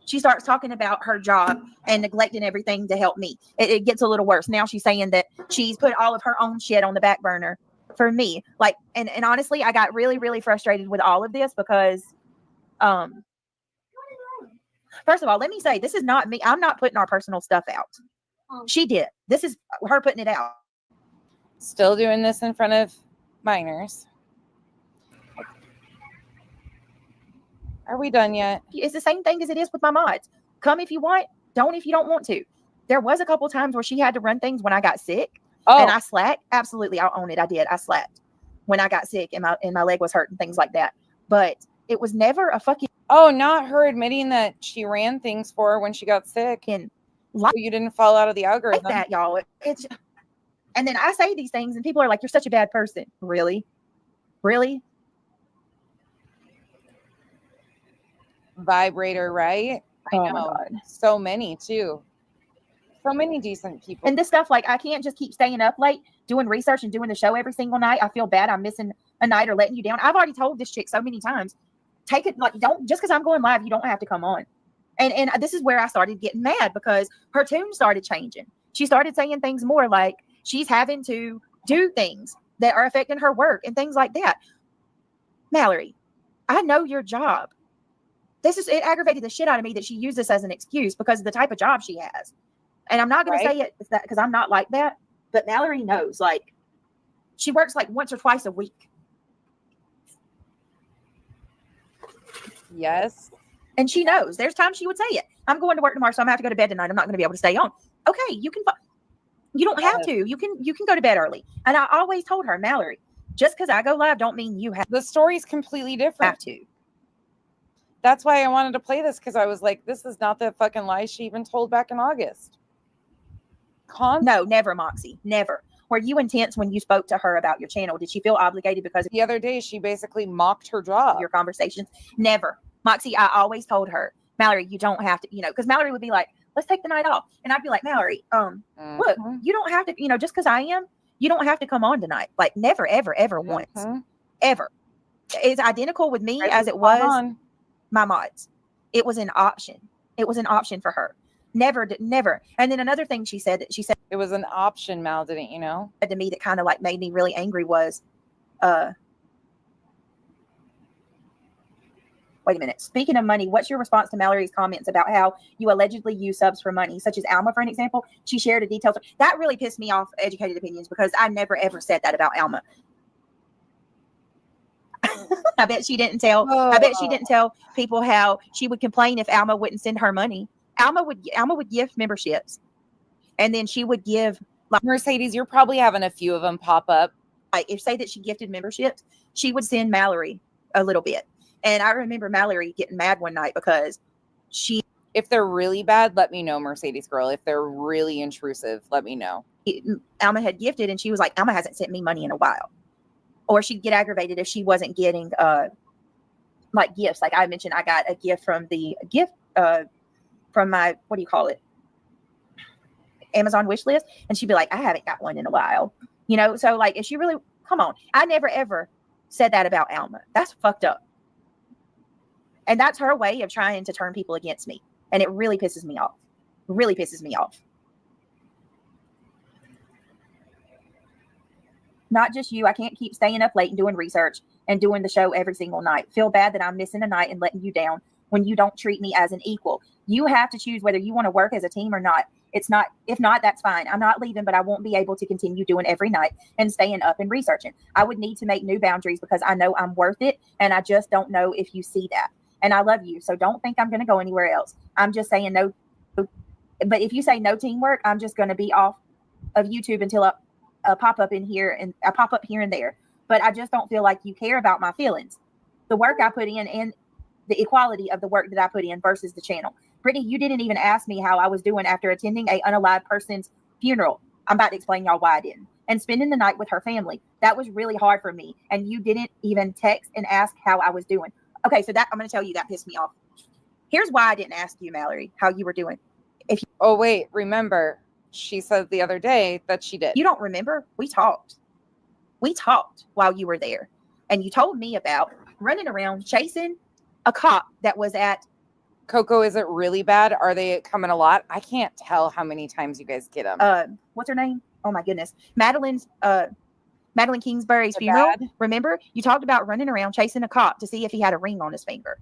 she starts talking about her job and neglecting everything to help me. It gets a little worse. Now she's saying that she's put all of her own shit on the back burner for me. Like, and honestly, I got really, really frustrated with all of this because, first of all, let me say, this is not me. I'm not putting our personal stuff out. She did. This is her putting it out. Still doing this in front of minors. Are we done yet? It's the same thing as it is with my mods. Come if you want, don't if you don't want to. There was a couple times where she had to run things when I got sick and I slacked. Absolutely, I'll own it. I did. I slacked when I got sick and my leg was hurt and things like that. But it was never a fucking. Oh, not her admitting that she ran things for her when she got sick and you didn't fall out of the algorithm. Like that, y'all. It's and then I say these things and people are like, "You're such a bad person." Really, really. Vibrator, right? I know. So many too. So many decent people. And this stuff, like, I can't just keep staying up late doing research and doing the show every single night. I feel bad I'm missing a night or letting you down. I've already told this chick so many times, take it, like, don't, just because I'm going live, you don't have to come on. And this is where I started getting mad because her tune started changing. She started saying things more like she's having to do things that are affecting her work and things like that. Mallory, I know your job. It aggravated the shit out of me that she used this as an excuse because of the type of job she has. And I'm not going to say it because I'm not like that. But Mallory knows, like, She works like once or twice a week. Yes. And she knows. There's times she would say it. I'm going to work tomorrow, so I'm going to have to go to bed tonight. I'm not going to be able to stay on. Okay, you can. You don't have to. You can go to bed early. And I always told her, Mallory, just because I go live don't mean you have. The story's completely different. Have to. That's why I wanted to play this, because I was like, this is not the fucking lie she even told back in August. No, never, Moxie. Never. Were you intense when you spoke to her about your channel? Did she feel obligated because the other day she basically mocked her job? Your conversations? Never. Moxie, I always told her, Mallory, you don't have to, because Mallory would be like, let's take the night off. And I'd be like, Mallory, look, you don't have to, just because I am, you don't have to come on tonight. Like never, ever, ever once. Ever. It's identical with me as it was my mods. It was an option. It was an option for her. Never. And then another thing she said it was an option, Mal, didn't you know? To me that kind of like made me really angry was, wait a minute. Speaking of money, what's your response to Mallory's comments about how you allegedly use subs for money, such as Alma, for an example? She shared a detailed. That really pissed me off, Educated Opinions, because I never ever said that about Alma. I bet she didn't tell. I bet she didn't tell people how she would complain if Alma wouldn't send her money. Alma would gift memberships, and then she would give Mercedes. You're probably having a few of them pop up. Like if say that she gifted memberships, she would send Mallory a little bit. And I remember Mallory getting mad one night because if they're really bad, let me know, Mercedes girl. If they're really intrusive, let me know. Alma had gifted, and she was like, Alma hasn't sent me money in a while. Or she'd get aggravated if she wasn't getting like gifts. Like I mentioned, I got a gift from from my, what do you call it? Amazon wish list. And she'd be like, I haven't got one in a while. So like, if she really, come on. I never ever said that about Alma. That's fucked up. And that's her way of trying to turn people against me. And it really pisses me off. Really pisses me off. Not just you. I can't keep staying up late and doing research and doing the show every single night. Feel bad that I'm missing a night and letting you down when you don't treat me as an equal. You have to choose whether you want to work as a team or not. If not, that's fine. I'm not leaving, but I won't be able to continue doing every night and staying up and researching. I would need to make new boundaries because I know I'm worth it. And I just don't know if you see that. And I love you. So don't think I'm going to go anywhere else. I'm just saying no. But if you say no teamwork, I'm just going to be off of YouTube until a pop up in here and I pop up here and there. But I just don't feel like you care about my feelings, the work I put in, and the equality of the work that I put in versus the channel. Brittany, you didn't even ask me how I was doing after attending a unalive person's funeral. I'm about to explain y'all why I didn't. And spending the night with her family. That was really hard for me. And you didn't even text and ask how I was doing. Okay, so that I'm going to tell you that pissed me off. Here's why I didn't ask you, Mallory, how you were doing. Oh, wait, remember, she said the other day that she did. You don't remember? We talked. We talked while you were there. And you told me about running around chasing a cop that was at Coco. Is it really bad? Are they coming a lot? I can't tell how many times you guys get them. What's her name? Oh my goodness. Madeline Kingsbury's funeral. Bad. Remember? You talked about running around chasing a cop to see if he had a ring on his finger.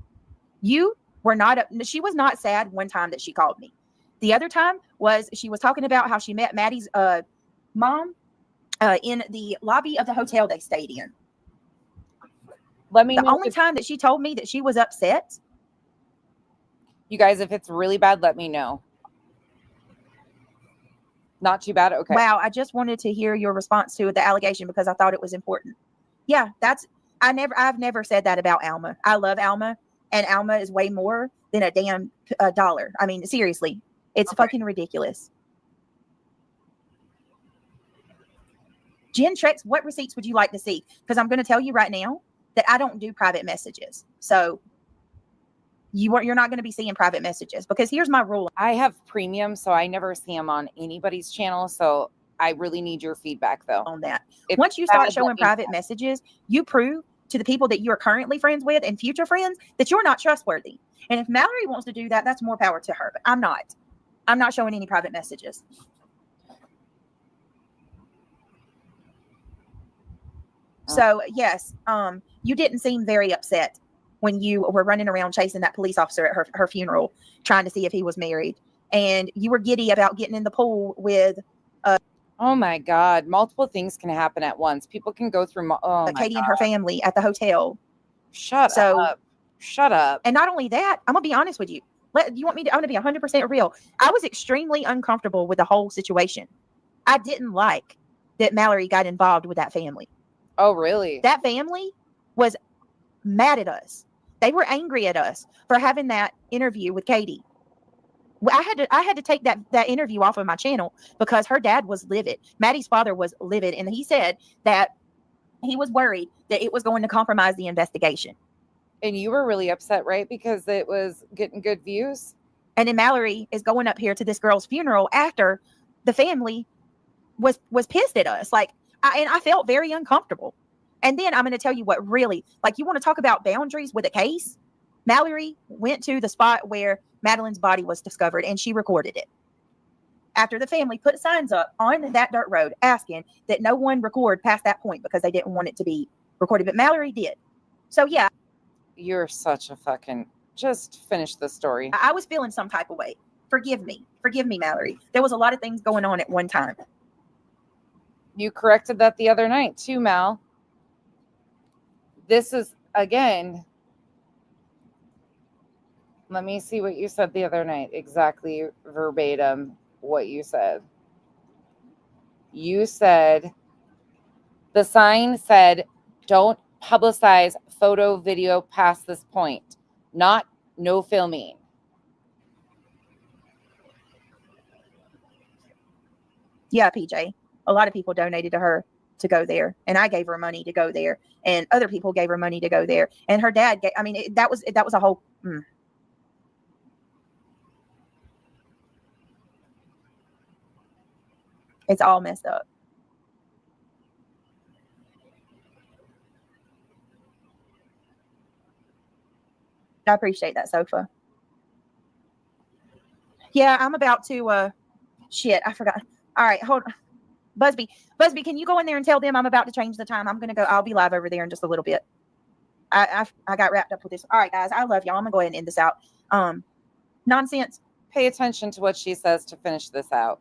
You were not, she was not sad one time that she called me. The other time was she was talking about how she met Maddie's mom in the lobby of the hotel they stayed in. The only time that she told me that she was upset. You guys, if it's really bad, let me know. Not too bad. Okay. Wow. I just wanted to hear your response to the allegation because I thought it was important. Yeah, I've never said that about Alma. I love Alma, and Alma is way more than a damn dollar. I mean, seriously, it's fucking ridiculous. Jen Trex, what receipts would you like to see? Because I'm going to tell you right now that I don't do private messages. So you're not going to be seeing private messages because here's my rule. I have premium, so I never see them on anybody's channel. So I really need your feedback though on that. Once you start showing private messages, you prove to the people that you are currently friends with and future friends that you're not trustworthy. And if Mallory wants to do that, that's more power to her. But I'm not showing any private messages. So yes, you didn't seem very upset when you were running around chasing that police officer at her funeral, trying to see if he was married. And you were giddy about getting in the pool with Oh my God. Multiple things can happen at once. People can go through. Katie and her family at the hotel. Shut up. Shut up. And not only that, I'm going to be honest with you. You want me to, I'm going to be 100% real. I was extremely uncomfortable with the whole situation. I didn't like that Mallory got involved with that family. Oh, really? That family was mad at us. They were angry at us for having that interview with Katie. I had to take that interview off of my channel because her dad was livid. Maddie's father was livid, and he said that he was worried that it was going to compromise the investigation. And you were really upset, right? Because it was getting good views. And then Mallory is going up here to this girl's funeral after the family was pissed at us. I felt very uncomfortable. And then I'm going to tell you what really, you want to talk about boundaries with a case? Mallory went to the spot where Madeline's body was discovered and she recorded it. After the family put signs up on that dirt road asking that no one record past that point because they didn't want it to be recorded. But Mallory did. So yeah. You're such a fucking, just finish the story. I was feeling some type of way. Forgive me, Mallory. There was a lot of things going on at one time. You corrected that the other night too, Mal. This is, again, let me see what you said the other night. Exactly verbatim what you said. You said, the sign said, don't publicize photo, video past this point. Not no filming. Yeah, PJ. A lot of people donated to her to go there, and I gave her money to go there, and other people gave her money to go there, and her dad gave, that was a whole It's all messed up. I appreciate that, Sofa. Yeah, I'm about to shit, I forgot. All right, hold on. Busby, can you go in there and tell them I'm about to change the time? I'm gonna go. I'll be live over there in just a little bit. I got wrapped up with this. All right, guys, I love y'all. I'm gonna go ahead and end this out. Nonsense. Pay attention to what she says to finish this out.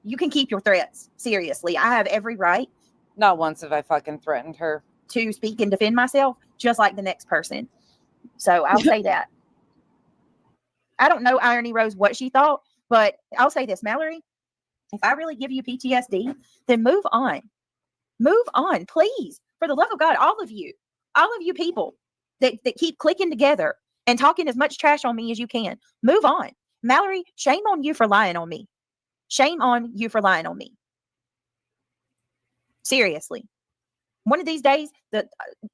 You can keep your threats. Seriously, I have every right. Not once have I fucking threatened her. To speak and defend myself, just like the next person. So I'll say that. I don't know, Irony Rose, what she thought, but I'll say this, Mallory. If I really give you PTSD, then move on. Move on, please. For the love of God, all of you people that keep clicking together and talking as much trash on me as you can, move on. Mallory, shame on you for lying on me. Shame on you for lying on me. Seriously. One of these days,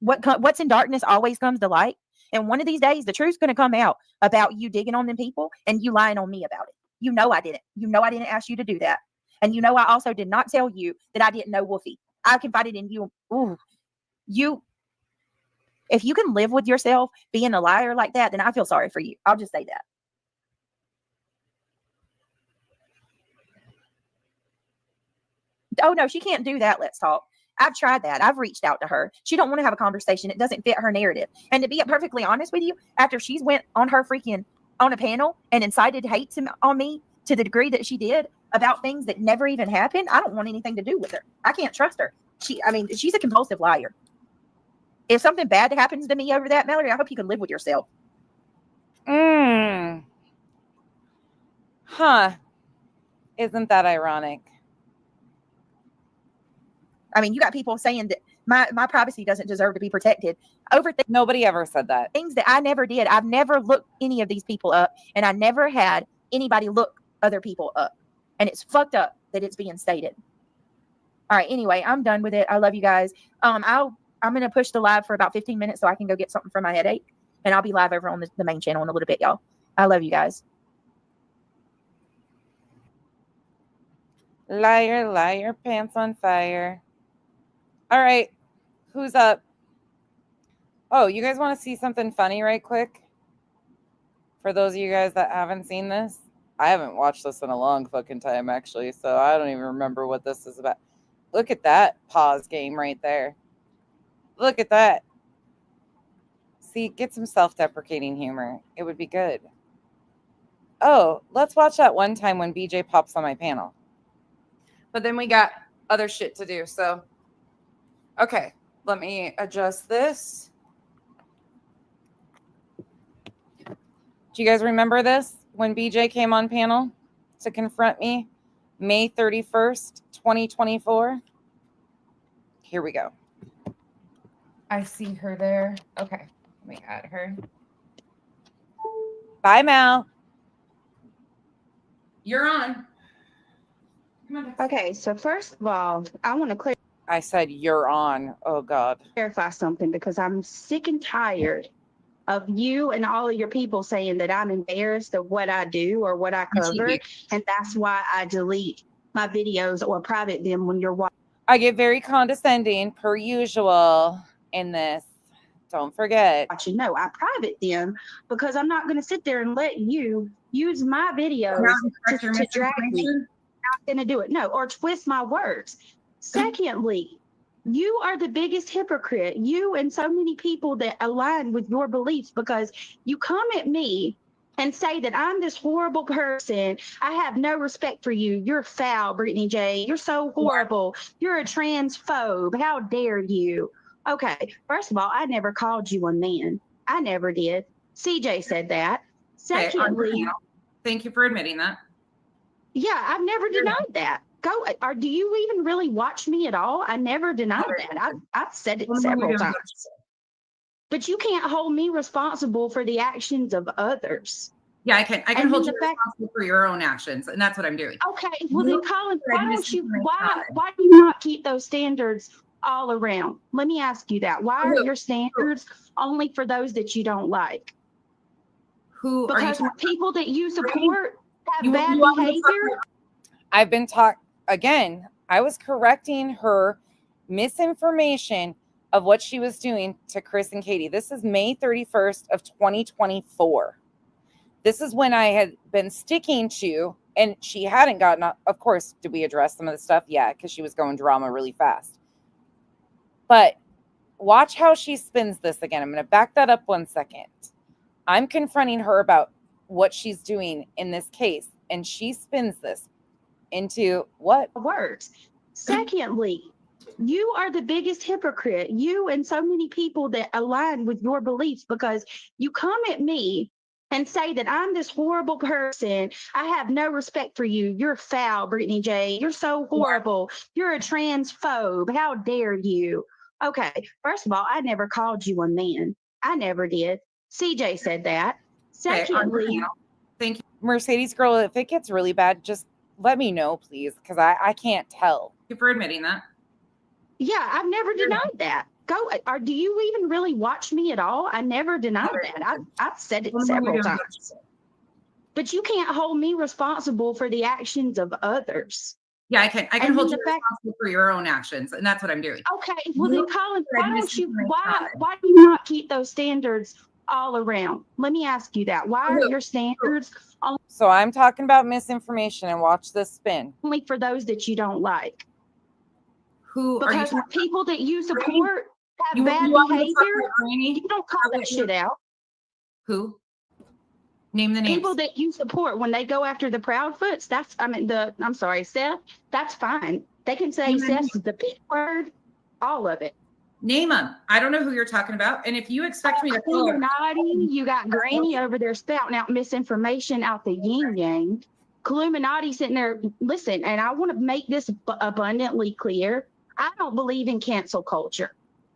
what's in darkness always comes to light. And one of these days, the truth's going to come out about you digging on them people and you lying on me about it. You know I didn't. You know I didn't ask you to do that. And you know I also did not tell you that I didn't know Wolfie. I confided in you. Ooh, if you can live with yourself being a liar like that, then I feel sorry for you. I'll just say that. Oh, no, she can't do that. Let's talk. I've tried that. I've reached out to her. She don't want to have a conversation. It doesn't fit her narrative. And to be perfectly honest with you, after she's went on her freaking on a panel and incited hate on me to the degree that she did about things that never even happened, I don't want anything to do with her. I can't trust her. She's a compulsive liar. If something bad happens to me over that, Mallory, I hope you can live with yourself. Huh. Isn't that ironic? You got people saying that my privacy doesn't deserve to be protected over things. Nobody ever said that. Things that I never did. I've never looked any of these people up, and I never had anybody look other people up. And it's fucked up that it's being stated. All right. Anyway, I'm done with it. I love you guys. I'm going to push the live for about 15 minutes so I can go get something for my headache. And I'll be live over on the main channel in a little bit, y'all. I love you guys. Liar, liar, pants on fire. All right. Who's up? Oh, you guys want to see something funny right quick? For those of you guys that haven't seen this, I haven't watched this in a long fucking time, actually, so I don't even remember what this is about. Look at that pause game right there. Look at that. See, get some self-deprecating humor. It would be good. Oh, let's watch that one time when BJ pops on my panel. But then we got other shit to do. So, okay, let me adjust this. Do you guys remember this when BJ came on panel to confront me? May 31st, 2024. Here we go. I see her there. Okay, let me add her. Bye, Mal. You're on. Come on. Okay, so first of all, I want to I said you're on. Oh, God. clarify something because I'm sick and tired of you and all of your people saying that I'm embarrassed of what I do or what I cover, and that's why I delete my videos or private them when you're watching. I get very condescending per usual in this. Don't forget. No, I private them because I'm not going to sit there and let you use my videos to drag me. I'm not going to do it. No, or twist my words. Secondly, you are the biggest hypocrite. You and so many people that align with your beliefs because you come at me and say that I'm this horrible person. I have no respect for you. You're foul, Brittany J. You're so horrible. You're a transphobe. How dare you? Okay, first of all, I never called you a man. I never did. CJ said that. Secondly, thank you for admitting that. Yeah, I've never denied that. Or do you even really watch me at all? I never denied that. I've said it several times. But you can't hold me responsible for the actions of others. Yeah, I can hold you responsible for your own actions, and that's what I'm doing. Okay, well then, Colin, why do you not keep those standards all around? Let me ask you that. Why are your standards only for those that you don't like? Who are you? Because people that you support have bad behavior. I've been again. I was correcting her misinformation of what she was doing to Chris and Katie. This is May 31st of 2024. This is when I had been sticking to, and she hadn't gotten up. Of course, did we address some of the stuff? Yeah, because she was going drama really fast. But watch how she spins this again. I'm going to back that up 1 second. I'm confronting her about what she's doing in this case, and she spins this into what? Words. Secondly, you are the biggest hypocrite. You and so many people that align with your beliefs because you come at me and say that I'm this horrible person. I have no respect for you. You're foul, Brittany J. You're so horrible. You're a transphobe. How dare you? Okay, first of all, I never called you a man. I never did. CJ said that. Secondly, thank you. Mercedes girl, if it gets really bad, just let me know, please, because I can't tell. Thank you for admitting that. Yeah, I've never denied that. Or do you even really watch me at all? I never denied that. I've said it several times. But you can't hold me responsible for the actions of others. Yeah, I can hold you responsible for your own actions, and that's what I'm doing. Okay, well then, Colin, why do you not keep those standards all around? Let me ask you that. Why are your standards only? So I'm talking about misinformation, and watch this spin. Only for those that you don't like. Who because are you? People that you support have bad behavior. You don't call that shit out. Who? Name the names. People that you support when they go after the Proudfoots. Seth. That's fine. They can say Seth is the big word. All of it. Name them. I don't know who you're talking about. And if you expect me to Illuminati, you got Granny over there spouting out misinformation out the yin yang. Illuminati sitting there. Listen, and I want to make this abundantly clear. I don't believe in cancel culture.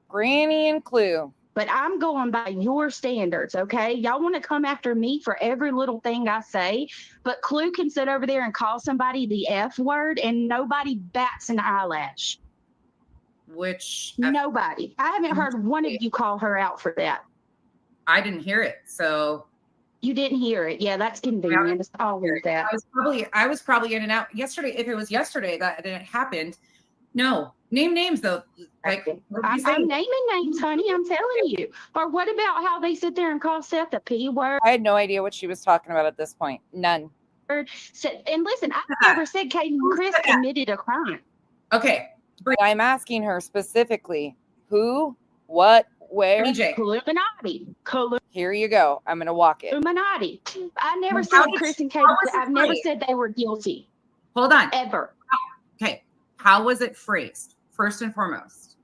Granny and Clue. But I'm going by your standards, okay? Y'all want to come after me for every little thing I say, but Clue can sit over there and call somebody the F word and nobody bats an eyelash. Nobody. I haven't heard one of you call her out for that. I didn't hear it, so. You didn't hear it. Yeah, that's convenient. It's always that. I was probably in and out yesterday. If it was yesterday that it happened. No. Name names though. Like I'm naming names, honey. I'm telling you. Or what about how they sit there and call Seth a P word? I had no idea what she was talking about at this point. None. And listen, I never said Katie and Chris committed a crime. Okay. I'm asking her specifically who, what, where. Illuminati. Here you go. I'm going to walk it. Illuminati. I never said Chris and Katie. I've never said they were guilty. Hold on. Ever. Okay. How was it phrased? First and foremost.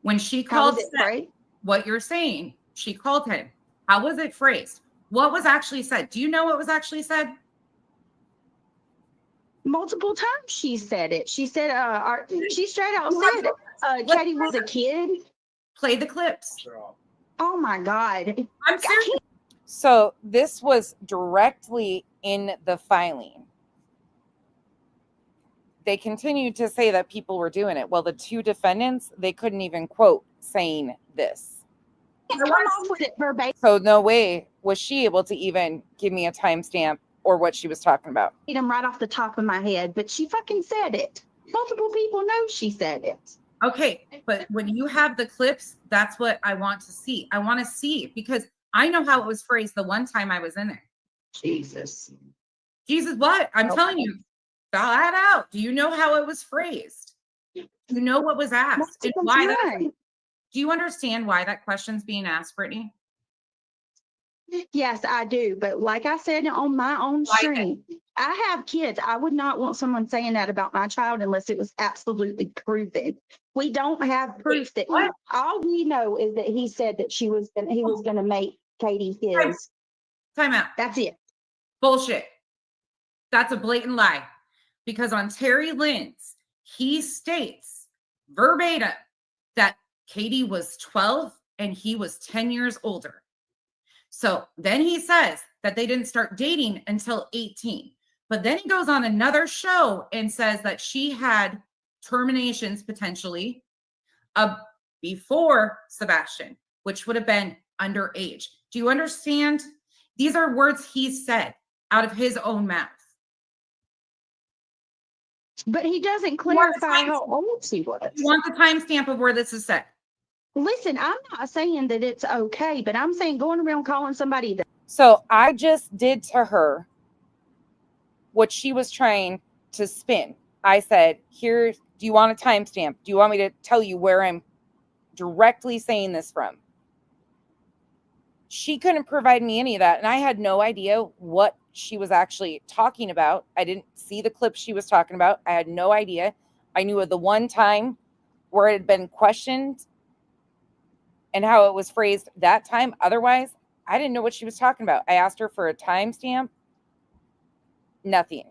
When she How called was it Seth, phrased? what you're saying, she called him. How was it phrased? What was actually said? Do you know what was actually said? Multiple times she said it. She said, she straight out said, Katie was a kid. Play the clips. Oh my God. I'm serious. So this was directly in the filing. They continued to say that people were doing it. Well, the two defendants, they couldn't even quote saying this. Come off with it verbatim. So no way was she able to even give me a timestamp or what she was talking about. Right off the top of my head, but she fucking said it. Multiple people know she said it. Okay, but when you have the clips, that's what I want to see. I want to see it because I know how it was phrased the one time I was in there. Jesus. Jesus, what? I'm telling you, flat out. Do you know how it was phrased? Do you know what was asked? And why that? Do you understand why that question's being asked, Brittany? Yes, I do. But like I said on my own stream, I have kids. I would not want someone saying that about my child unless it was absolutely proven. We don't have proof that all we know is that he said that he was going to make Katie his. Time out. That's it. Bullshit. That's a blatant lie. Because on Terry Lynn's, he states verbatim that Katie was 12 and he was 10 years older. So then he says that they didn't start dating until 18. But then he goes on another show and says that she had terminations potentially before Sebastian, which would have been underage. Do you understand? These are words he said out of his own mouth. But he doesn't clarify how old she was. You want the timestamp of where this is said? Listen, I'm not saying that it's okay, but I'm saying going around calling somebody that. So I just did to her what she was trying to spin. I said, here, do you want a timestamp? Do you want me to tell you where I'm directly saying this from? She couldn't provide me any of that. And I had no idea what she was actually talking about. I didn't see the clip she was talking about. I had no idea. I knew of the one time where it had been questioned and how it was phrased that time. Otherwise, I didn't know what she was talking about. I asked her for a timestamp. Nothing.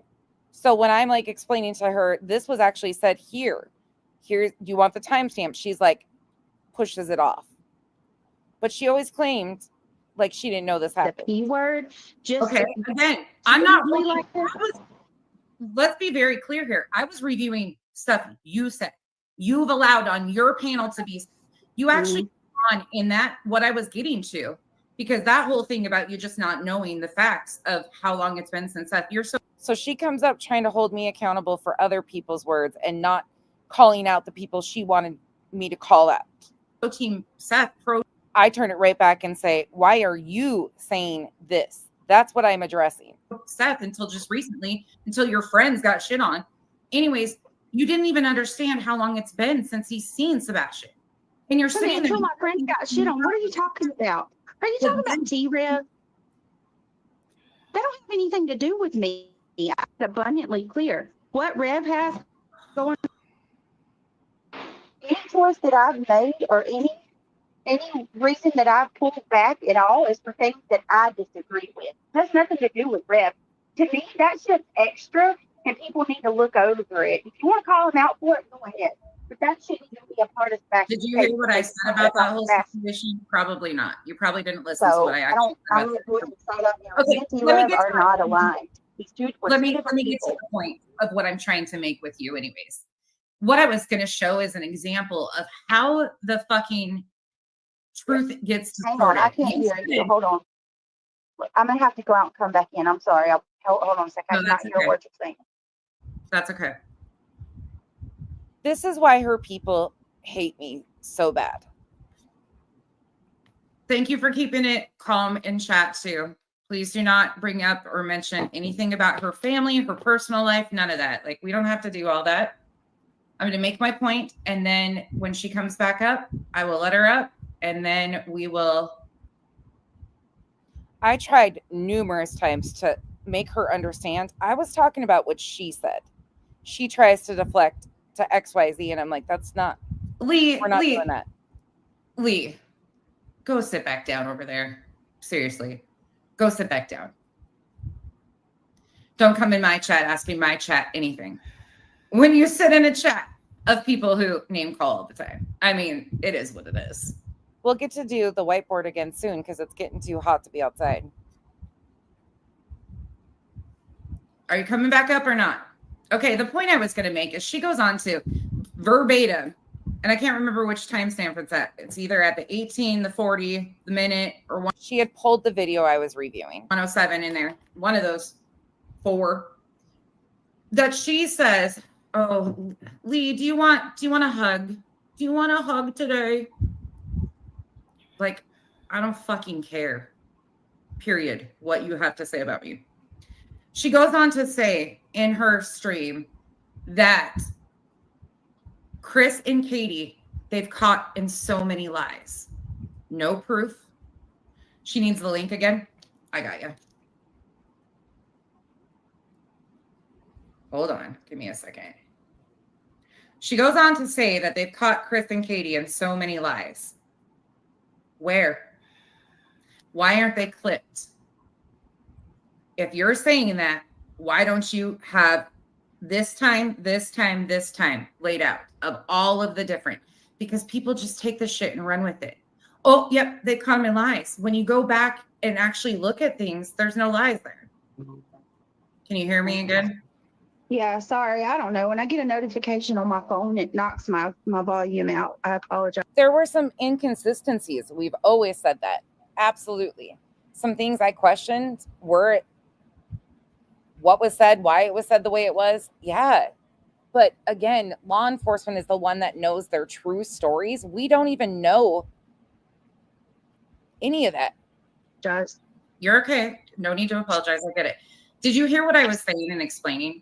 So when I'm like explaining to her, this was actually said here. Here, do you want the timestamp? She's like, pushes it off. But she always claimed like she didn't know this happened. The P word. Just okay. Again, I'm not really like that. Let's be very clear here. I was reviewing stuff you said. You've allowed on your panel to be. You actually on in that what I was getting to, because that whole thing about you just not knowing the facts of how long it's been since Seth. You're so she comes up trying to hold me accountable for other people's words and not calling out the people she wanted me to call out. Team Seth pro. I turn it right back and say, why are you saying this? That's what I'm addressing. Seth until just recently, until your friends got shit on. Anyways, you didn't even understand how long it's been since he's seen Sebastian. And you're saying until my friends got shit on. What are you talking about? Are you talking about T-Rev? That don't have anything to do with me. I'm abundantly clear. What Rev has going on, any choice that I've made or any reason that I've pulled back at all is for things that I disagree with. It has nothing to do with Rev. To me, that's just extra, and people need to look over it. If you want to call them out for it, go ahead. But that shouldn't even be a part of the. Did you hear what I said about that whole situation? Probably not. You probably didn't listen to what I actually said. Okay, let me get are not aligned. Let me get to the point of what I'm trying to make with you anyways. What I was going to show is an example of how the fucking truth gets distorted. Hang on, I can't hear you. Hold on. I'm going to have to go out and come back in. I'm sorry. Hold on a second. I cannot hear what you're saying. That's okay. This is why her people hate me so bad. Thank you for keeping it calm in chat too. Please do not bring up or mention anything about her family, her personal life, none of that. Like, we don't have to do all that. I'm going to make my point, and then when she comes back up, I will let her up, and then we will. I tried numerous times to make her understand. I was talking about what she said. she tries to deflect to XYZ, and I'm like, that's not, Lee, we're not doing that. Lee, go sit back down over there. Seriously, go sit back down. Don't come in my chat asking my chat anything. When you sit in a chat of people who name call all the time, I mean, it is what it is. We'll get to do the whiteboard again soon because it's getting too hot to be outside. Are you coming back up or not? Okay, the point I was going to make is she goes on to verbatim, and I can't remember which timestamp it's at. It's either at the 18, the 40, the minute, or one. She had pulled the video I was reviewing. 107 in there. One of those 4. That she says, "Oh, Lee, do you want a hug? Do you want a hug today?" Like, I don't fucking care. Period. What you have to say about me. She goes on to say in her stream that Chris and Katie, they've caught in so many lies. No proof. She needs the link again. I got you. Hold on. Give me a second. She goes on to say that they've caught Chris and Katie in so many lies. Where? Why aren't they clipped? If you're saying that, why don't you have this time laid out of all of the different? Because people just take the shit and run with it. Oh, yep, they come in lies. When you go back and actually look at things, there's no lies there. Can you hear me again? Yeah, sorry. I don't know. When I get a notification on my phone, it knocks my volume out. I apologize. There were some inconsistencies. We've always said that. Absolutely. Some things I questioned were what was said, why it was said the way it was. Yeah. But again, law enforcement is the one that knows their true stories. We don't even know any of that. Just You're okay. No need to apologize. I get it. Did you hear what I was saying and explaining?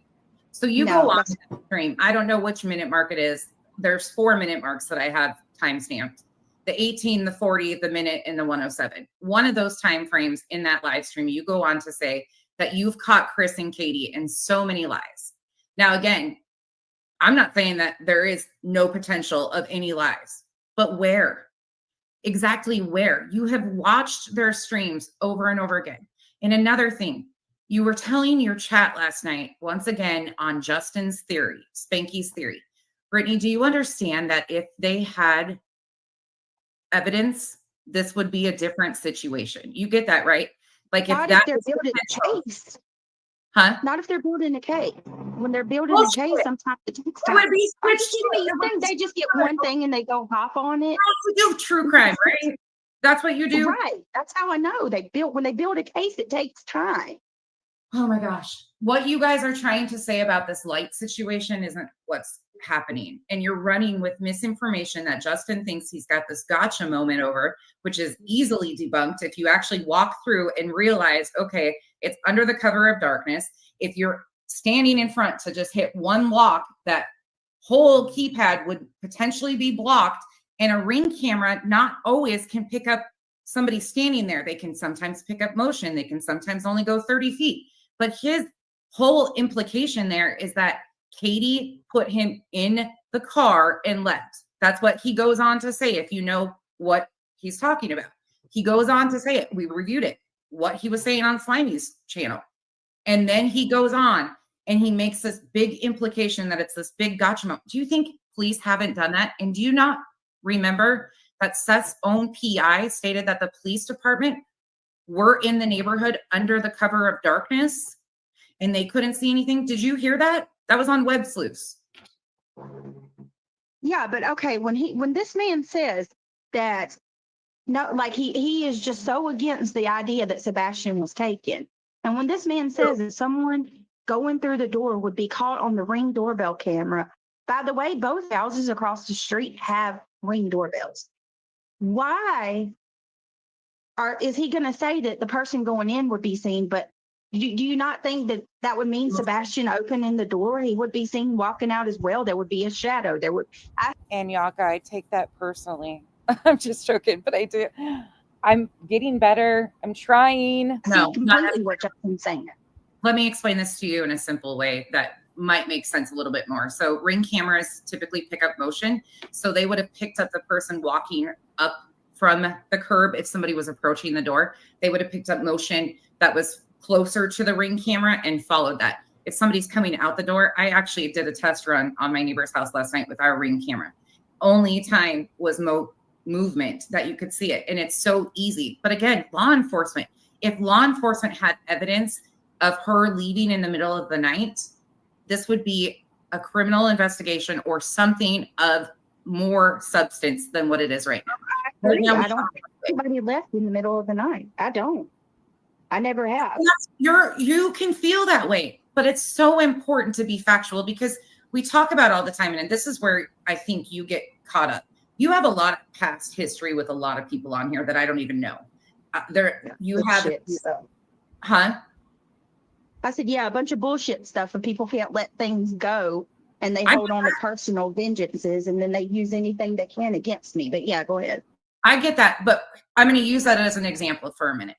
So you No. go on to the stream. I don't know which minute mark it is. There's 4 minute marks that I have time stamped. The 18, the 40, the minute, and the 107. One of those time frames in that live stream, you go on to say that you've caught Chris and Katie in so many lies. Now, again, I'm not saying that there is no potential of any lies, but where? Exactly where? You have watched their streams over and over again. And another thing, you were telling your chat last night, once again, on Justin's theory, Spanky's theory. Brittany, do you understand that if they had evidence, this would be a different situation? You get that, right? Like not if if they're building a case. Huh? Not if they're building a case. When they're building a case, sometimes it takes time. You think they just get one thing and they go hop on it? You do true crime, right? That's what you do? Right. That's how I know. When they build a case, it takes time. Oh my gosh. What you guys are trying to say about this light situation isn't what's happening. And you're running with misinformation that Justin thinks he's got this gotcha moment over, which is easily debunked if you actually walk through and realize, okay, it's under the cover of darkness. If you're standing in front to just hit one lock, that whole keypad would potentially be blocked. And a Ring camera not always can pick up somebody standing there. They can sometimes pick up motion. They can sometimes only go 30 feet. But his whole implication there is that Katie put him in the car and left. That's what he goes on to say, if you know what he's talking about. He goes on to say it. We reviewed it, what he was saying on Slimy's channel. And then he goes on and he makes this big implication that it's this big gotcha moment. Do you think police haven't done that? And do you not remember that Seth's own PI stated that the police department were in the neighborhood under the cover of darkness and they couldn't see anything? Did you hear that? That was on Web Sleuths. Yeah, but okay, when this man says that, no, like he is just so against the idea that Sebastian was taken. And when this man says that someone going through the door would be caught on the Ring doorbell camera, by the way, both houses across the street have Ring doorbells. Why is he going to say that the person going in would be seen? But do you not think that would mean Sebastian opening the door? He would be seen walking out as well. There would be a shadow. And Yaka, I take that personally. I'm just joking, but I do. I'm getting better. I'm trying. No, completely what Justin's saying. Let me explain this to you in a simple way that might make sense a little bit more. So ring cameras typically pick up motion. So they would have picked up the person walking up from the curb. If somebody was approaching the door, they would have picked up motion that was closer to the ring camera and followed that. If somebody's coming out the door, I actually did a test run on my neighbor's house last night with our ring camera. Only time was movement that you could see it. And it's so easy. But again, law enforcement, if law enforcement had evidence of her leaving in the middle of the night, this would be a criminal investigation or something of more substance than what it is right now. I don't think anybody left in the middle of the night. I don't. I never have. You can feel that way, but it's so important to be factual because we talk about all the time. And this is where I think you get caught up. You have a lot of past history with a lot of people on here that I don't even know. Huh? I said, yeah, a bunch of bullshit stuff, and people can't let things go, and they hold on to personal vengeances, and then they use anything they can against me. But yeah, go ahead. I get that, but I'm going to use that as an example for a minute.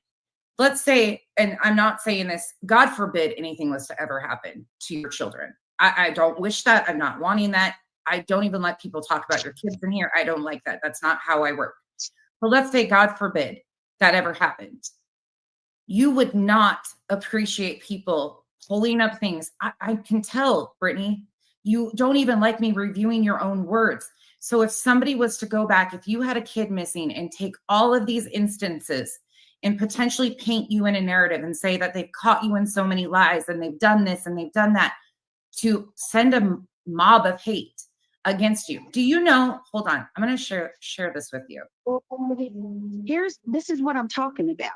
Let's say, and I'm not saying this, God forbid anything was to ever happen to your children. I don't wish that. I'm not wanting that. I don't even let people talk about your kids in here. I don't like that. That's not how I work. But let's say, God forbid, that ever happened. You would not appreciate people pulling up things. I can tell, Brittany, you don't even like me reviewing your own words. So if somebody was to go back, if you had a kid missing and take all of these instances and potentially paint you in a narrative and say that they've caught you in so many lies and they've done this and they've done that, to send a mob of hate against you. Do you know, hold on, I'm going to share this with you. This is what I'm talking about.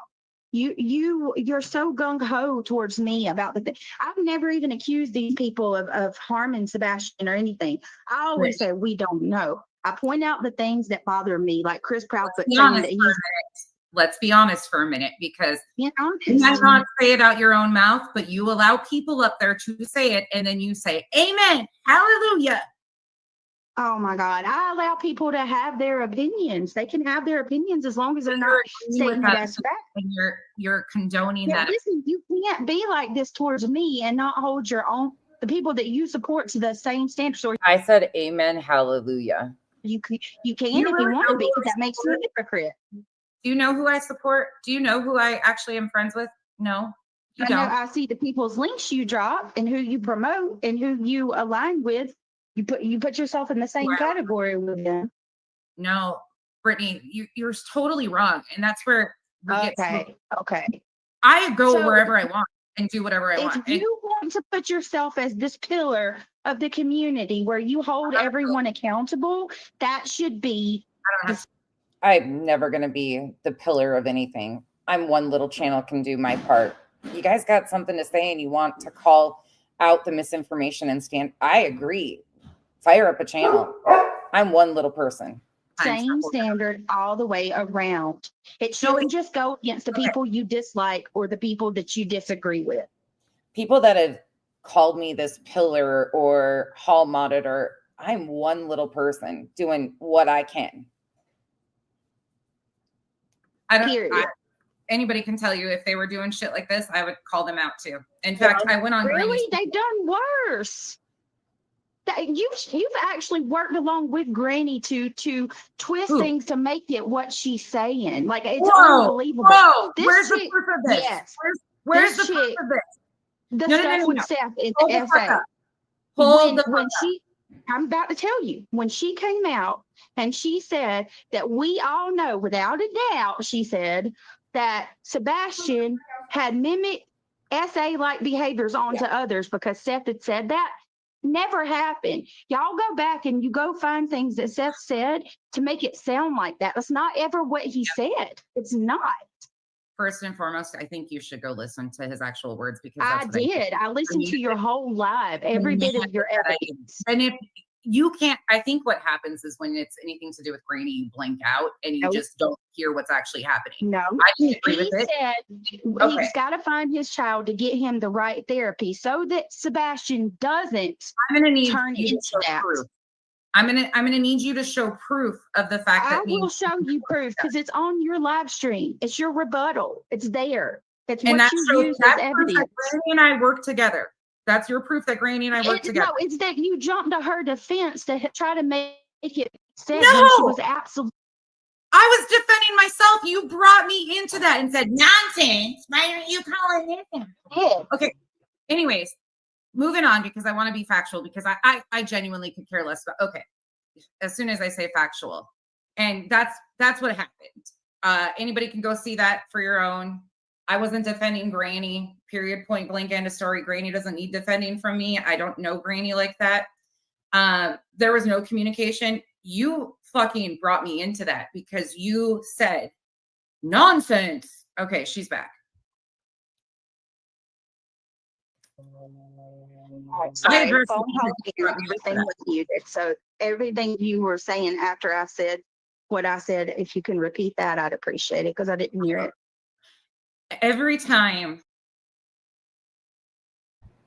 You're so gung-ho towards me about the thing. I've never even accused these people of harming Sebastian or anything. I always say we don't know. I point out the things that bother me, like Chris Proudfoot saying that he's. Let's be honest for a minute, because you might not say it out your own mouth, but you allow people up there to say it, and then you say, "Amen, hallelujah." Oh my God! I allow people to have their opinions. They can have their opinions as long as they're not stating it as fact. And you're condoning that. Listen, you can't be like this towards me and not hold your own. The people that you support to the same standards. I said, "Amen, hallelujah." You can if you want to be, because that makes you a hypocrite. Do you know who I support? Do you know who I actually am friends with? No, you don't. I see the people's links you drop and who you promote and who you align with. You put yourself in the same category with them. No, Brittany, you're totally wrong, and that's where we get. Okay. I go wherever I want and do whatever I want. If you want to put yourself as this pillar of the community where you hold everyone accountable, that should be. I'm never going to be the pillar of anything. I'm one little channel, can do my part. You guys got something to say and you want to call out the misinformation and stand. I agree. Fire up a channel. I'm one little person. Same standard all the way around. It shouldn't just go against the people you dislike or the people that you disagree with. People that have called me this pillar or hall monitor, I'm one little person doing what I can. Anybody can tell you if they were doing shit like this, I would call them out too. In fact, I went on. Really? They've done worse. You've actually worked along with Granny to twist things to make it what she's saying. Like, it's unbelievable. Whoa! Where's the proof of this? Yes. Where's the proof of this? The stuff with Seth in the SA. I'm about to tell you, when she came out and she said that we all know without a doubt, she said that Sebastian had mimicked SA-like behaviors onto others because Seth had said that. Never happened. Y'all go back and you go find things that Seth said to make it sound like that. That's not ever what he said. It's not. First and foremost, I think you should go listen to his actual words, because I did. I listened to your whole live, every bit of your evidence. And if you can't, I think what happens is when it's anything to do with Granny, you blank out and you just don't hear what's actually happening. No, I didn't agree with it. He's got to find his child to get him the right therapy so that Sebastian doesn't turn into that. I'm gonna need you to show proof of the fact that I will show you proof because it's on your live stream. It's your rebuttal. It's there. It's what you use as evidence. Granny and I work together. That's your proof that Granny and I work together. No, it's that you jumped to her defense to try to make it said No! when she was absolutely. I was defending myself. You brought me into that and said, nonsense. Why aren't you calling this? Yeah. Okay. Anyways, moving on because I want to be factual because I genuinely could care less about. Okay. As soon as I say factual. And that's what happened. Anybody can go see that for your own. I wasn't defending Granny, period, point blank, end of story. Granny doesn't need defending from me. I don't know Granny like that. There was no communication. You fucking brought me into that because you said nonsense. Okay, she's back. Sorry, phone call and everything was muted. So everything you were saying after I said what I said, if you can repeat that, I'd appreciate it because I didn't hear it. Every time.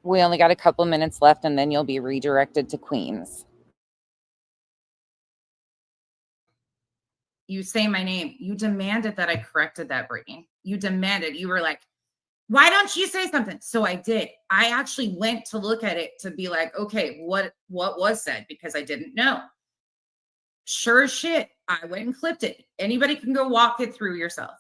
We only got a couple minutes left and then you'll be redirected to Queens. You say my name. You demanded that I corrected that, Brittany. You demanded. You were like, why don't you say something? So I did. I actually went to look at it to be like, okay, what was said? Because I didn't know. Sure as shit, I went and clipped it. Anybody can go walk it through yourself.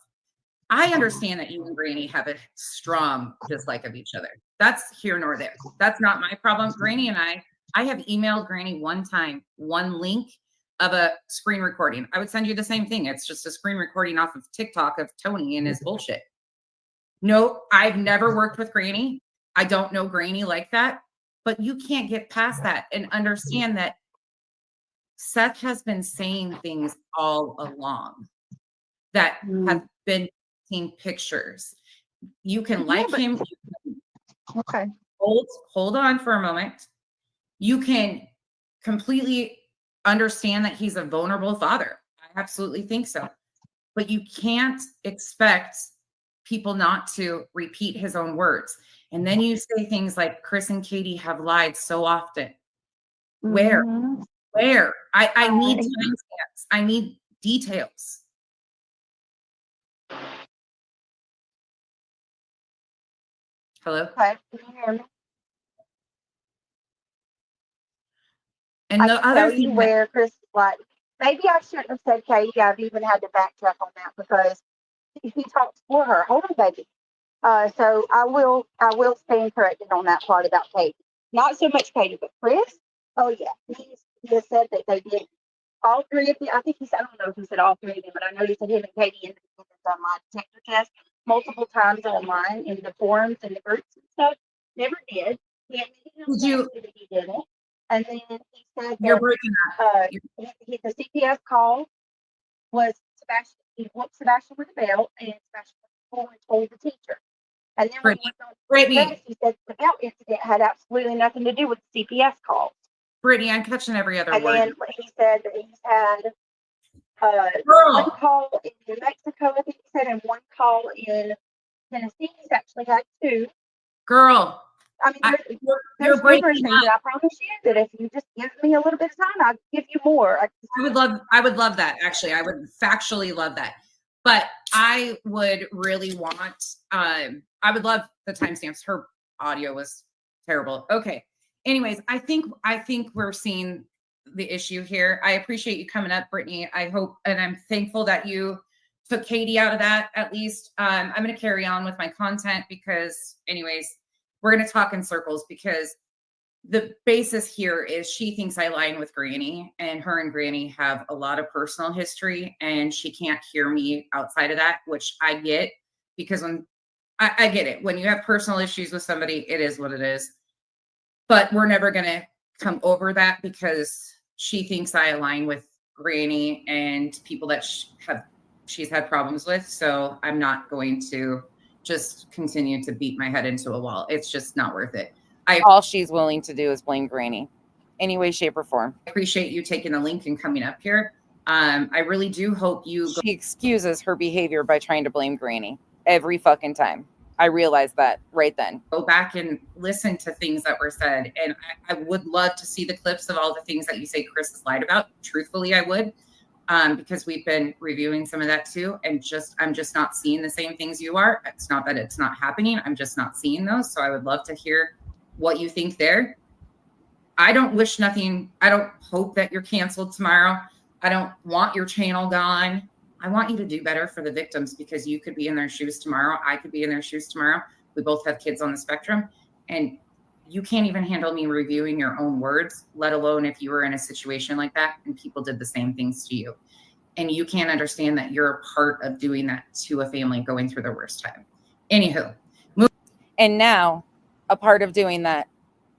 I understand that you and Granny have a strong dislike of each other. That's here nor there. That's not my problem. Granny and I have emailed Granny one time, one link of a screen recording. I would send you the same thing. It's just a screen recording off of TikTok of Tony and his bullshit. No, I've never worked with Granny. I don't know Granny like that, but you can't get past that and understand that Seth has been saying things all along that have been seeing pictures. You can like him. Okay. Hold on for a moment. You can completely understand that he's a vulnerable father. I absolutely think so. But you can't expect people not to repeat his own words. And then you say things like Chris and Katie have lied so often. Where? I need timestamps. I need details. Hello? Okay. Can you hear me? And the other thing where Chris is like, maybe I shouldn't have said Katie. I've even had to backtrack on that because he talks for her. Hold on, baby. So I will stand corrected on that part about Katie. Not so much Katie, but Chris. Oh yeah, he has said that they did all three of them. I think he said, I don't know if he said all three of them, but I know he said him and Katie ended up on my detector test multiple times online in the forums and the groups and stuff. Never did. He didn't. And then he said you're breaking up. The CPS call was Sebastian. He whooped Sebastian with a belt, and Sebastian told the teacher. And then when he said the belt incident had absolutely nothing to do with the CPS calls. Brittany, I'm catching every other and word. And then he said that he's had one call in New Mexico, I think he said, and one call in Tennessee. He's actually had two. Girl. I mean, there's numerous things. I promise you that if you just give me a little bit of time, I'll give you more. I would love that. Actually, I would factually love that. But I would really want, I would love the timestamps. Her audio was terrible. Okay. Anyways, I think we're seeing the issue here. I appreciate you coming up, Brittany. I hope, and I'm thankful that you took Katie out of that, at least. I'm going to carry on with my content because anyways, we're going to talk in circles because the basis here is she thinks I lie with Granny, and her and Granny have a lot of personal history, and she can't hear me outside of that, which I get because when I get it. When you have personal issues with somebody, it is what it is. But we're never going to come over that because she thinks I align with Granny and people that she's had problems with. So I'm not going to just continue to beat my head into a wall. It's just not worth it. All she's willing to do is blame Granny, any way, shape, or form. I appreciate you taking the link and coming up here. I really do hope you. She excuses her behavior by trying to blame Granny every fucking time. I realized that right then. Go back and listen to things that were said, and I would love to see the clips of all the things that you say Chris has lied about. Truthfully, I would. Because we've been reviewing some of that too. And I'm just not seeing the same things you are. It's not that it's not happening. I'm just not seeing those. So I would love to hear what you think there. I don't wish nothing. I don't hope that you're canceled tomorrow. I don't want your channel gone. I want you to do better for the victims, because you could be in their shoes tomorrow. I could be in their shoes tomorrow. We both have kids on the spectrum, and you can't even handle me reviewing your own words, let alone if you were in a situation like that and people did the same things to you. And you can't understand that you're a part of doing that to a family going through their worst time. Anywho. And now a part of doing that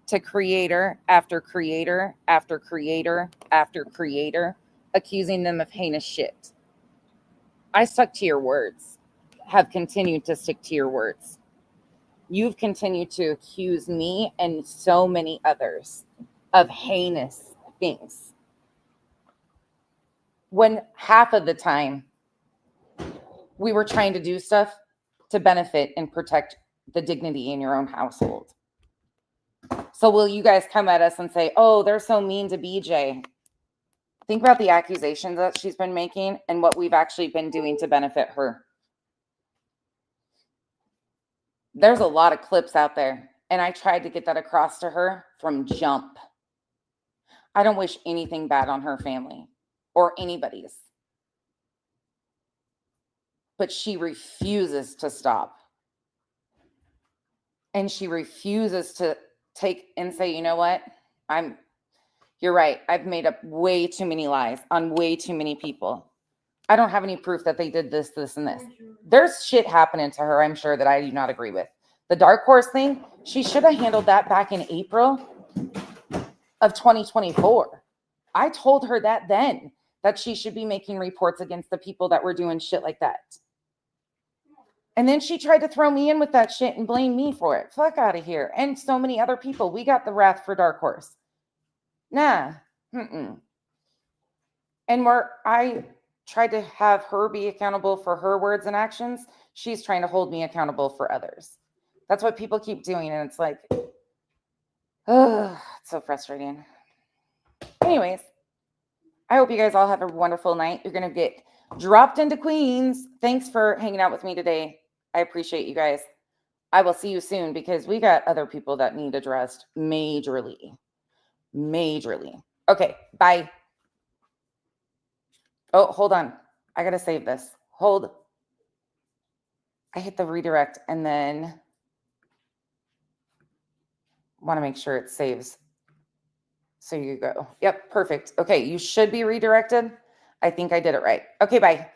to creator after creator after creator after creator, accusing them of heinous shit. I stuck to your words, have continued to stick to your words. You've continued to accuse me and so many others of heinous things, when half of the time we were trying to do stuff to benefit and protect the dignity in your own household. So will you guys come at us and say, oh, they're so mean to BJ? Think about the accusations that she's been making and what we've actually been doing to benefit her. There's a lot of clips out there, and I tried to get that across to her from jump. I don't wish anything bad on her family or anybody's. But she refuses to stop. And she refuses to take and say, you know what? You're right. I've made up way too many lies on way too many people. I don't have any proof that they did this, this, and this. There's shit happening to her, I'm sure, that I do not agree with. The dark horse thing, she should have handled that back in April of 2024. I told her that then, that she should be making reports against the people that were doing shit like that. And then she tried to throw me in with that shit and blame me for it. Fuck out of here. And so many other people. We got the wrath for Dark Horse. Nah. And where I tried to have her be accountable for her words and actions, she's trying to hold me accountable for others. That's what people keep doing. And it's like, oh, it's so frustrating. Anyways, I hope you guys all have a wonderful night. You're going to get dropped into Queens. Thanks for hanging out with me today. I appreciate you guys. I will see you soon, because we got other people that need addressed majorly. Majorly. Okay, bye. Oh, hold on. I got to save this. Hold. I hit the redirect and then want to make sure it saves. So you go. Yep, perfect. Okay, you should be redirected. I think I did it right. Okay, bye.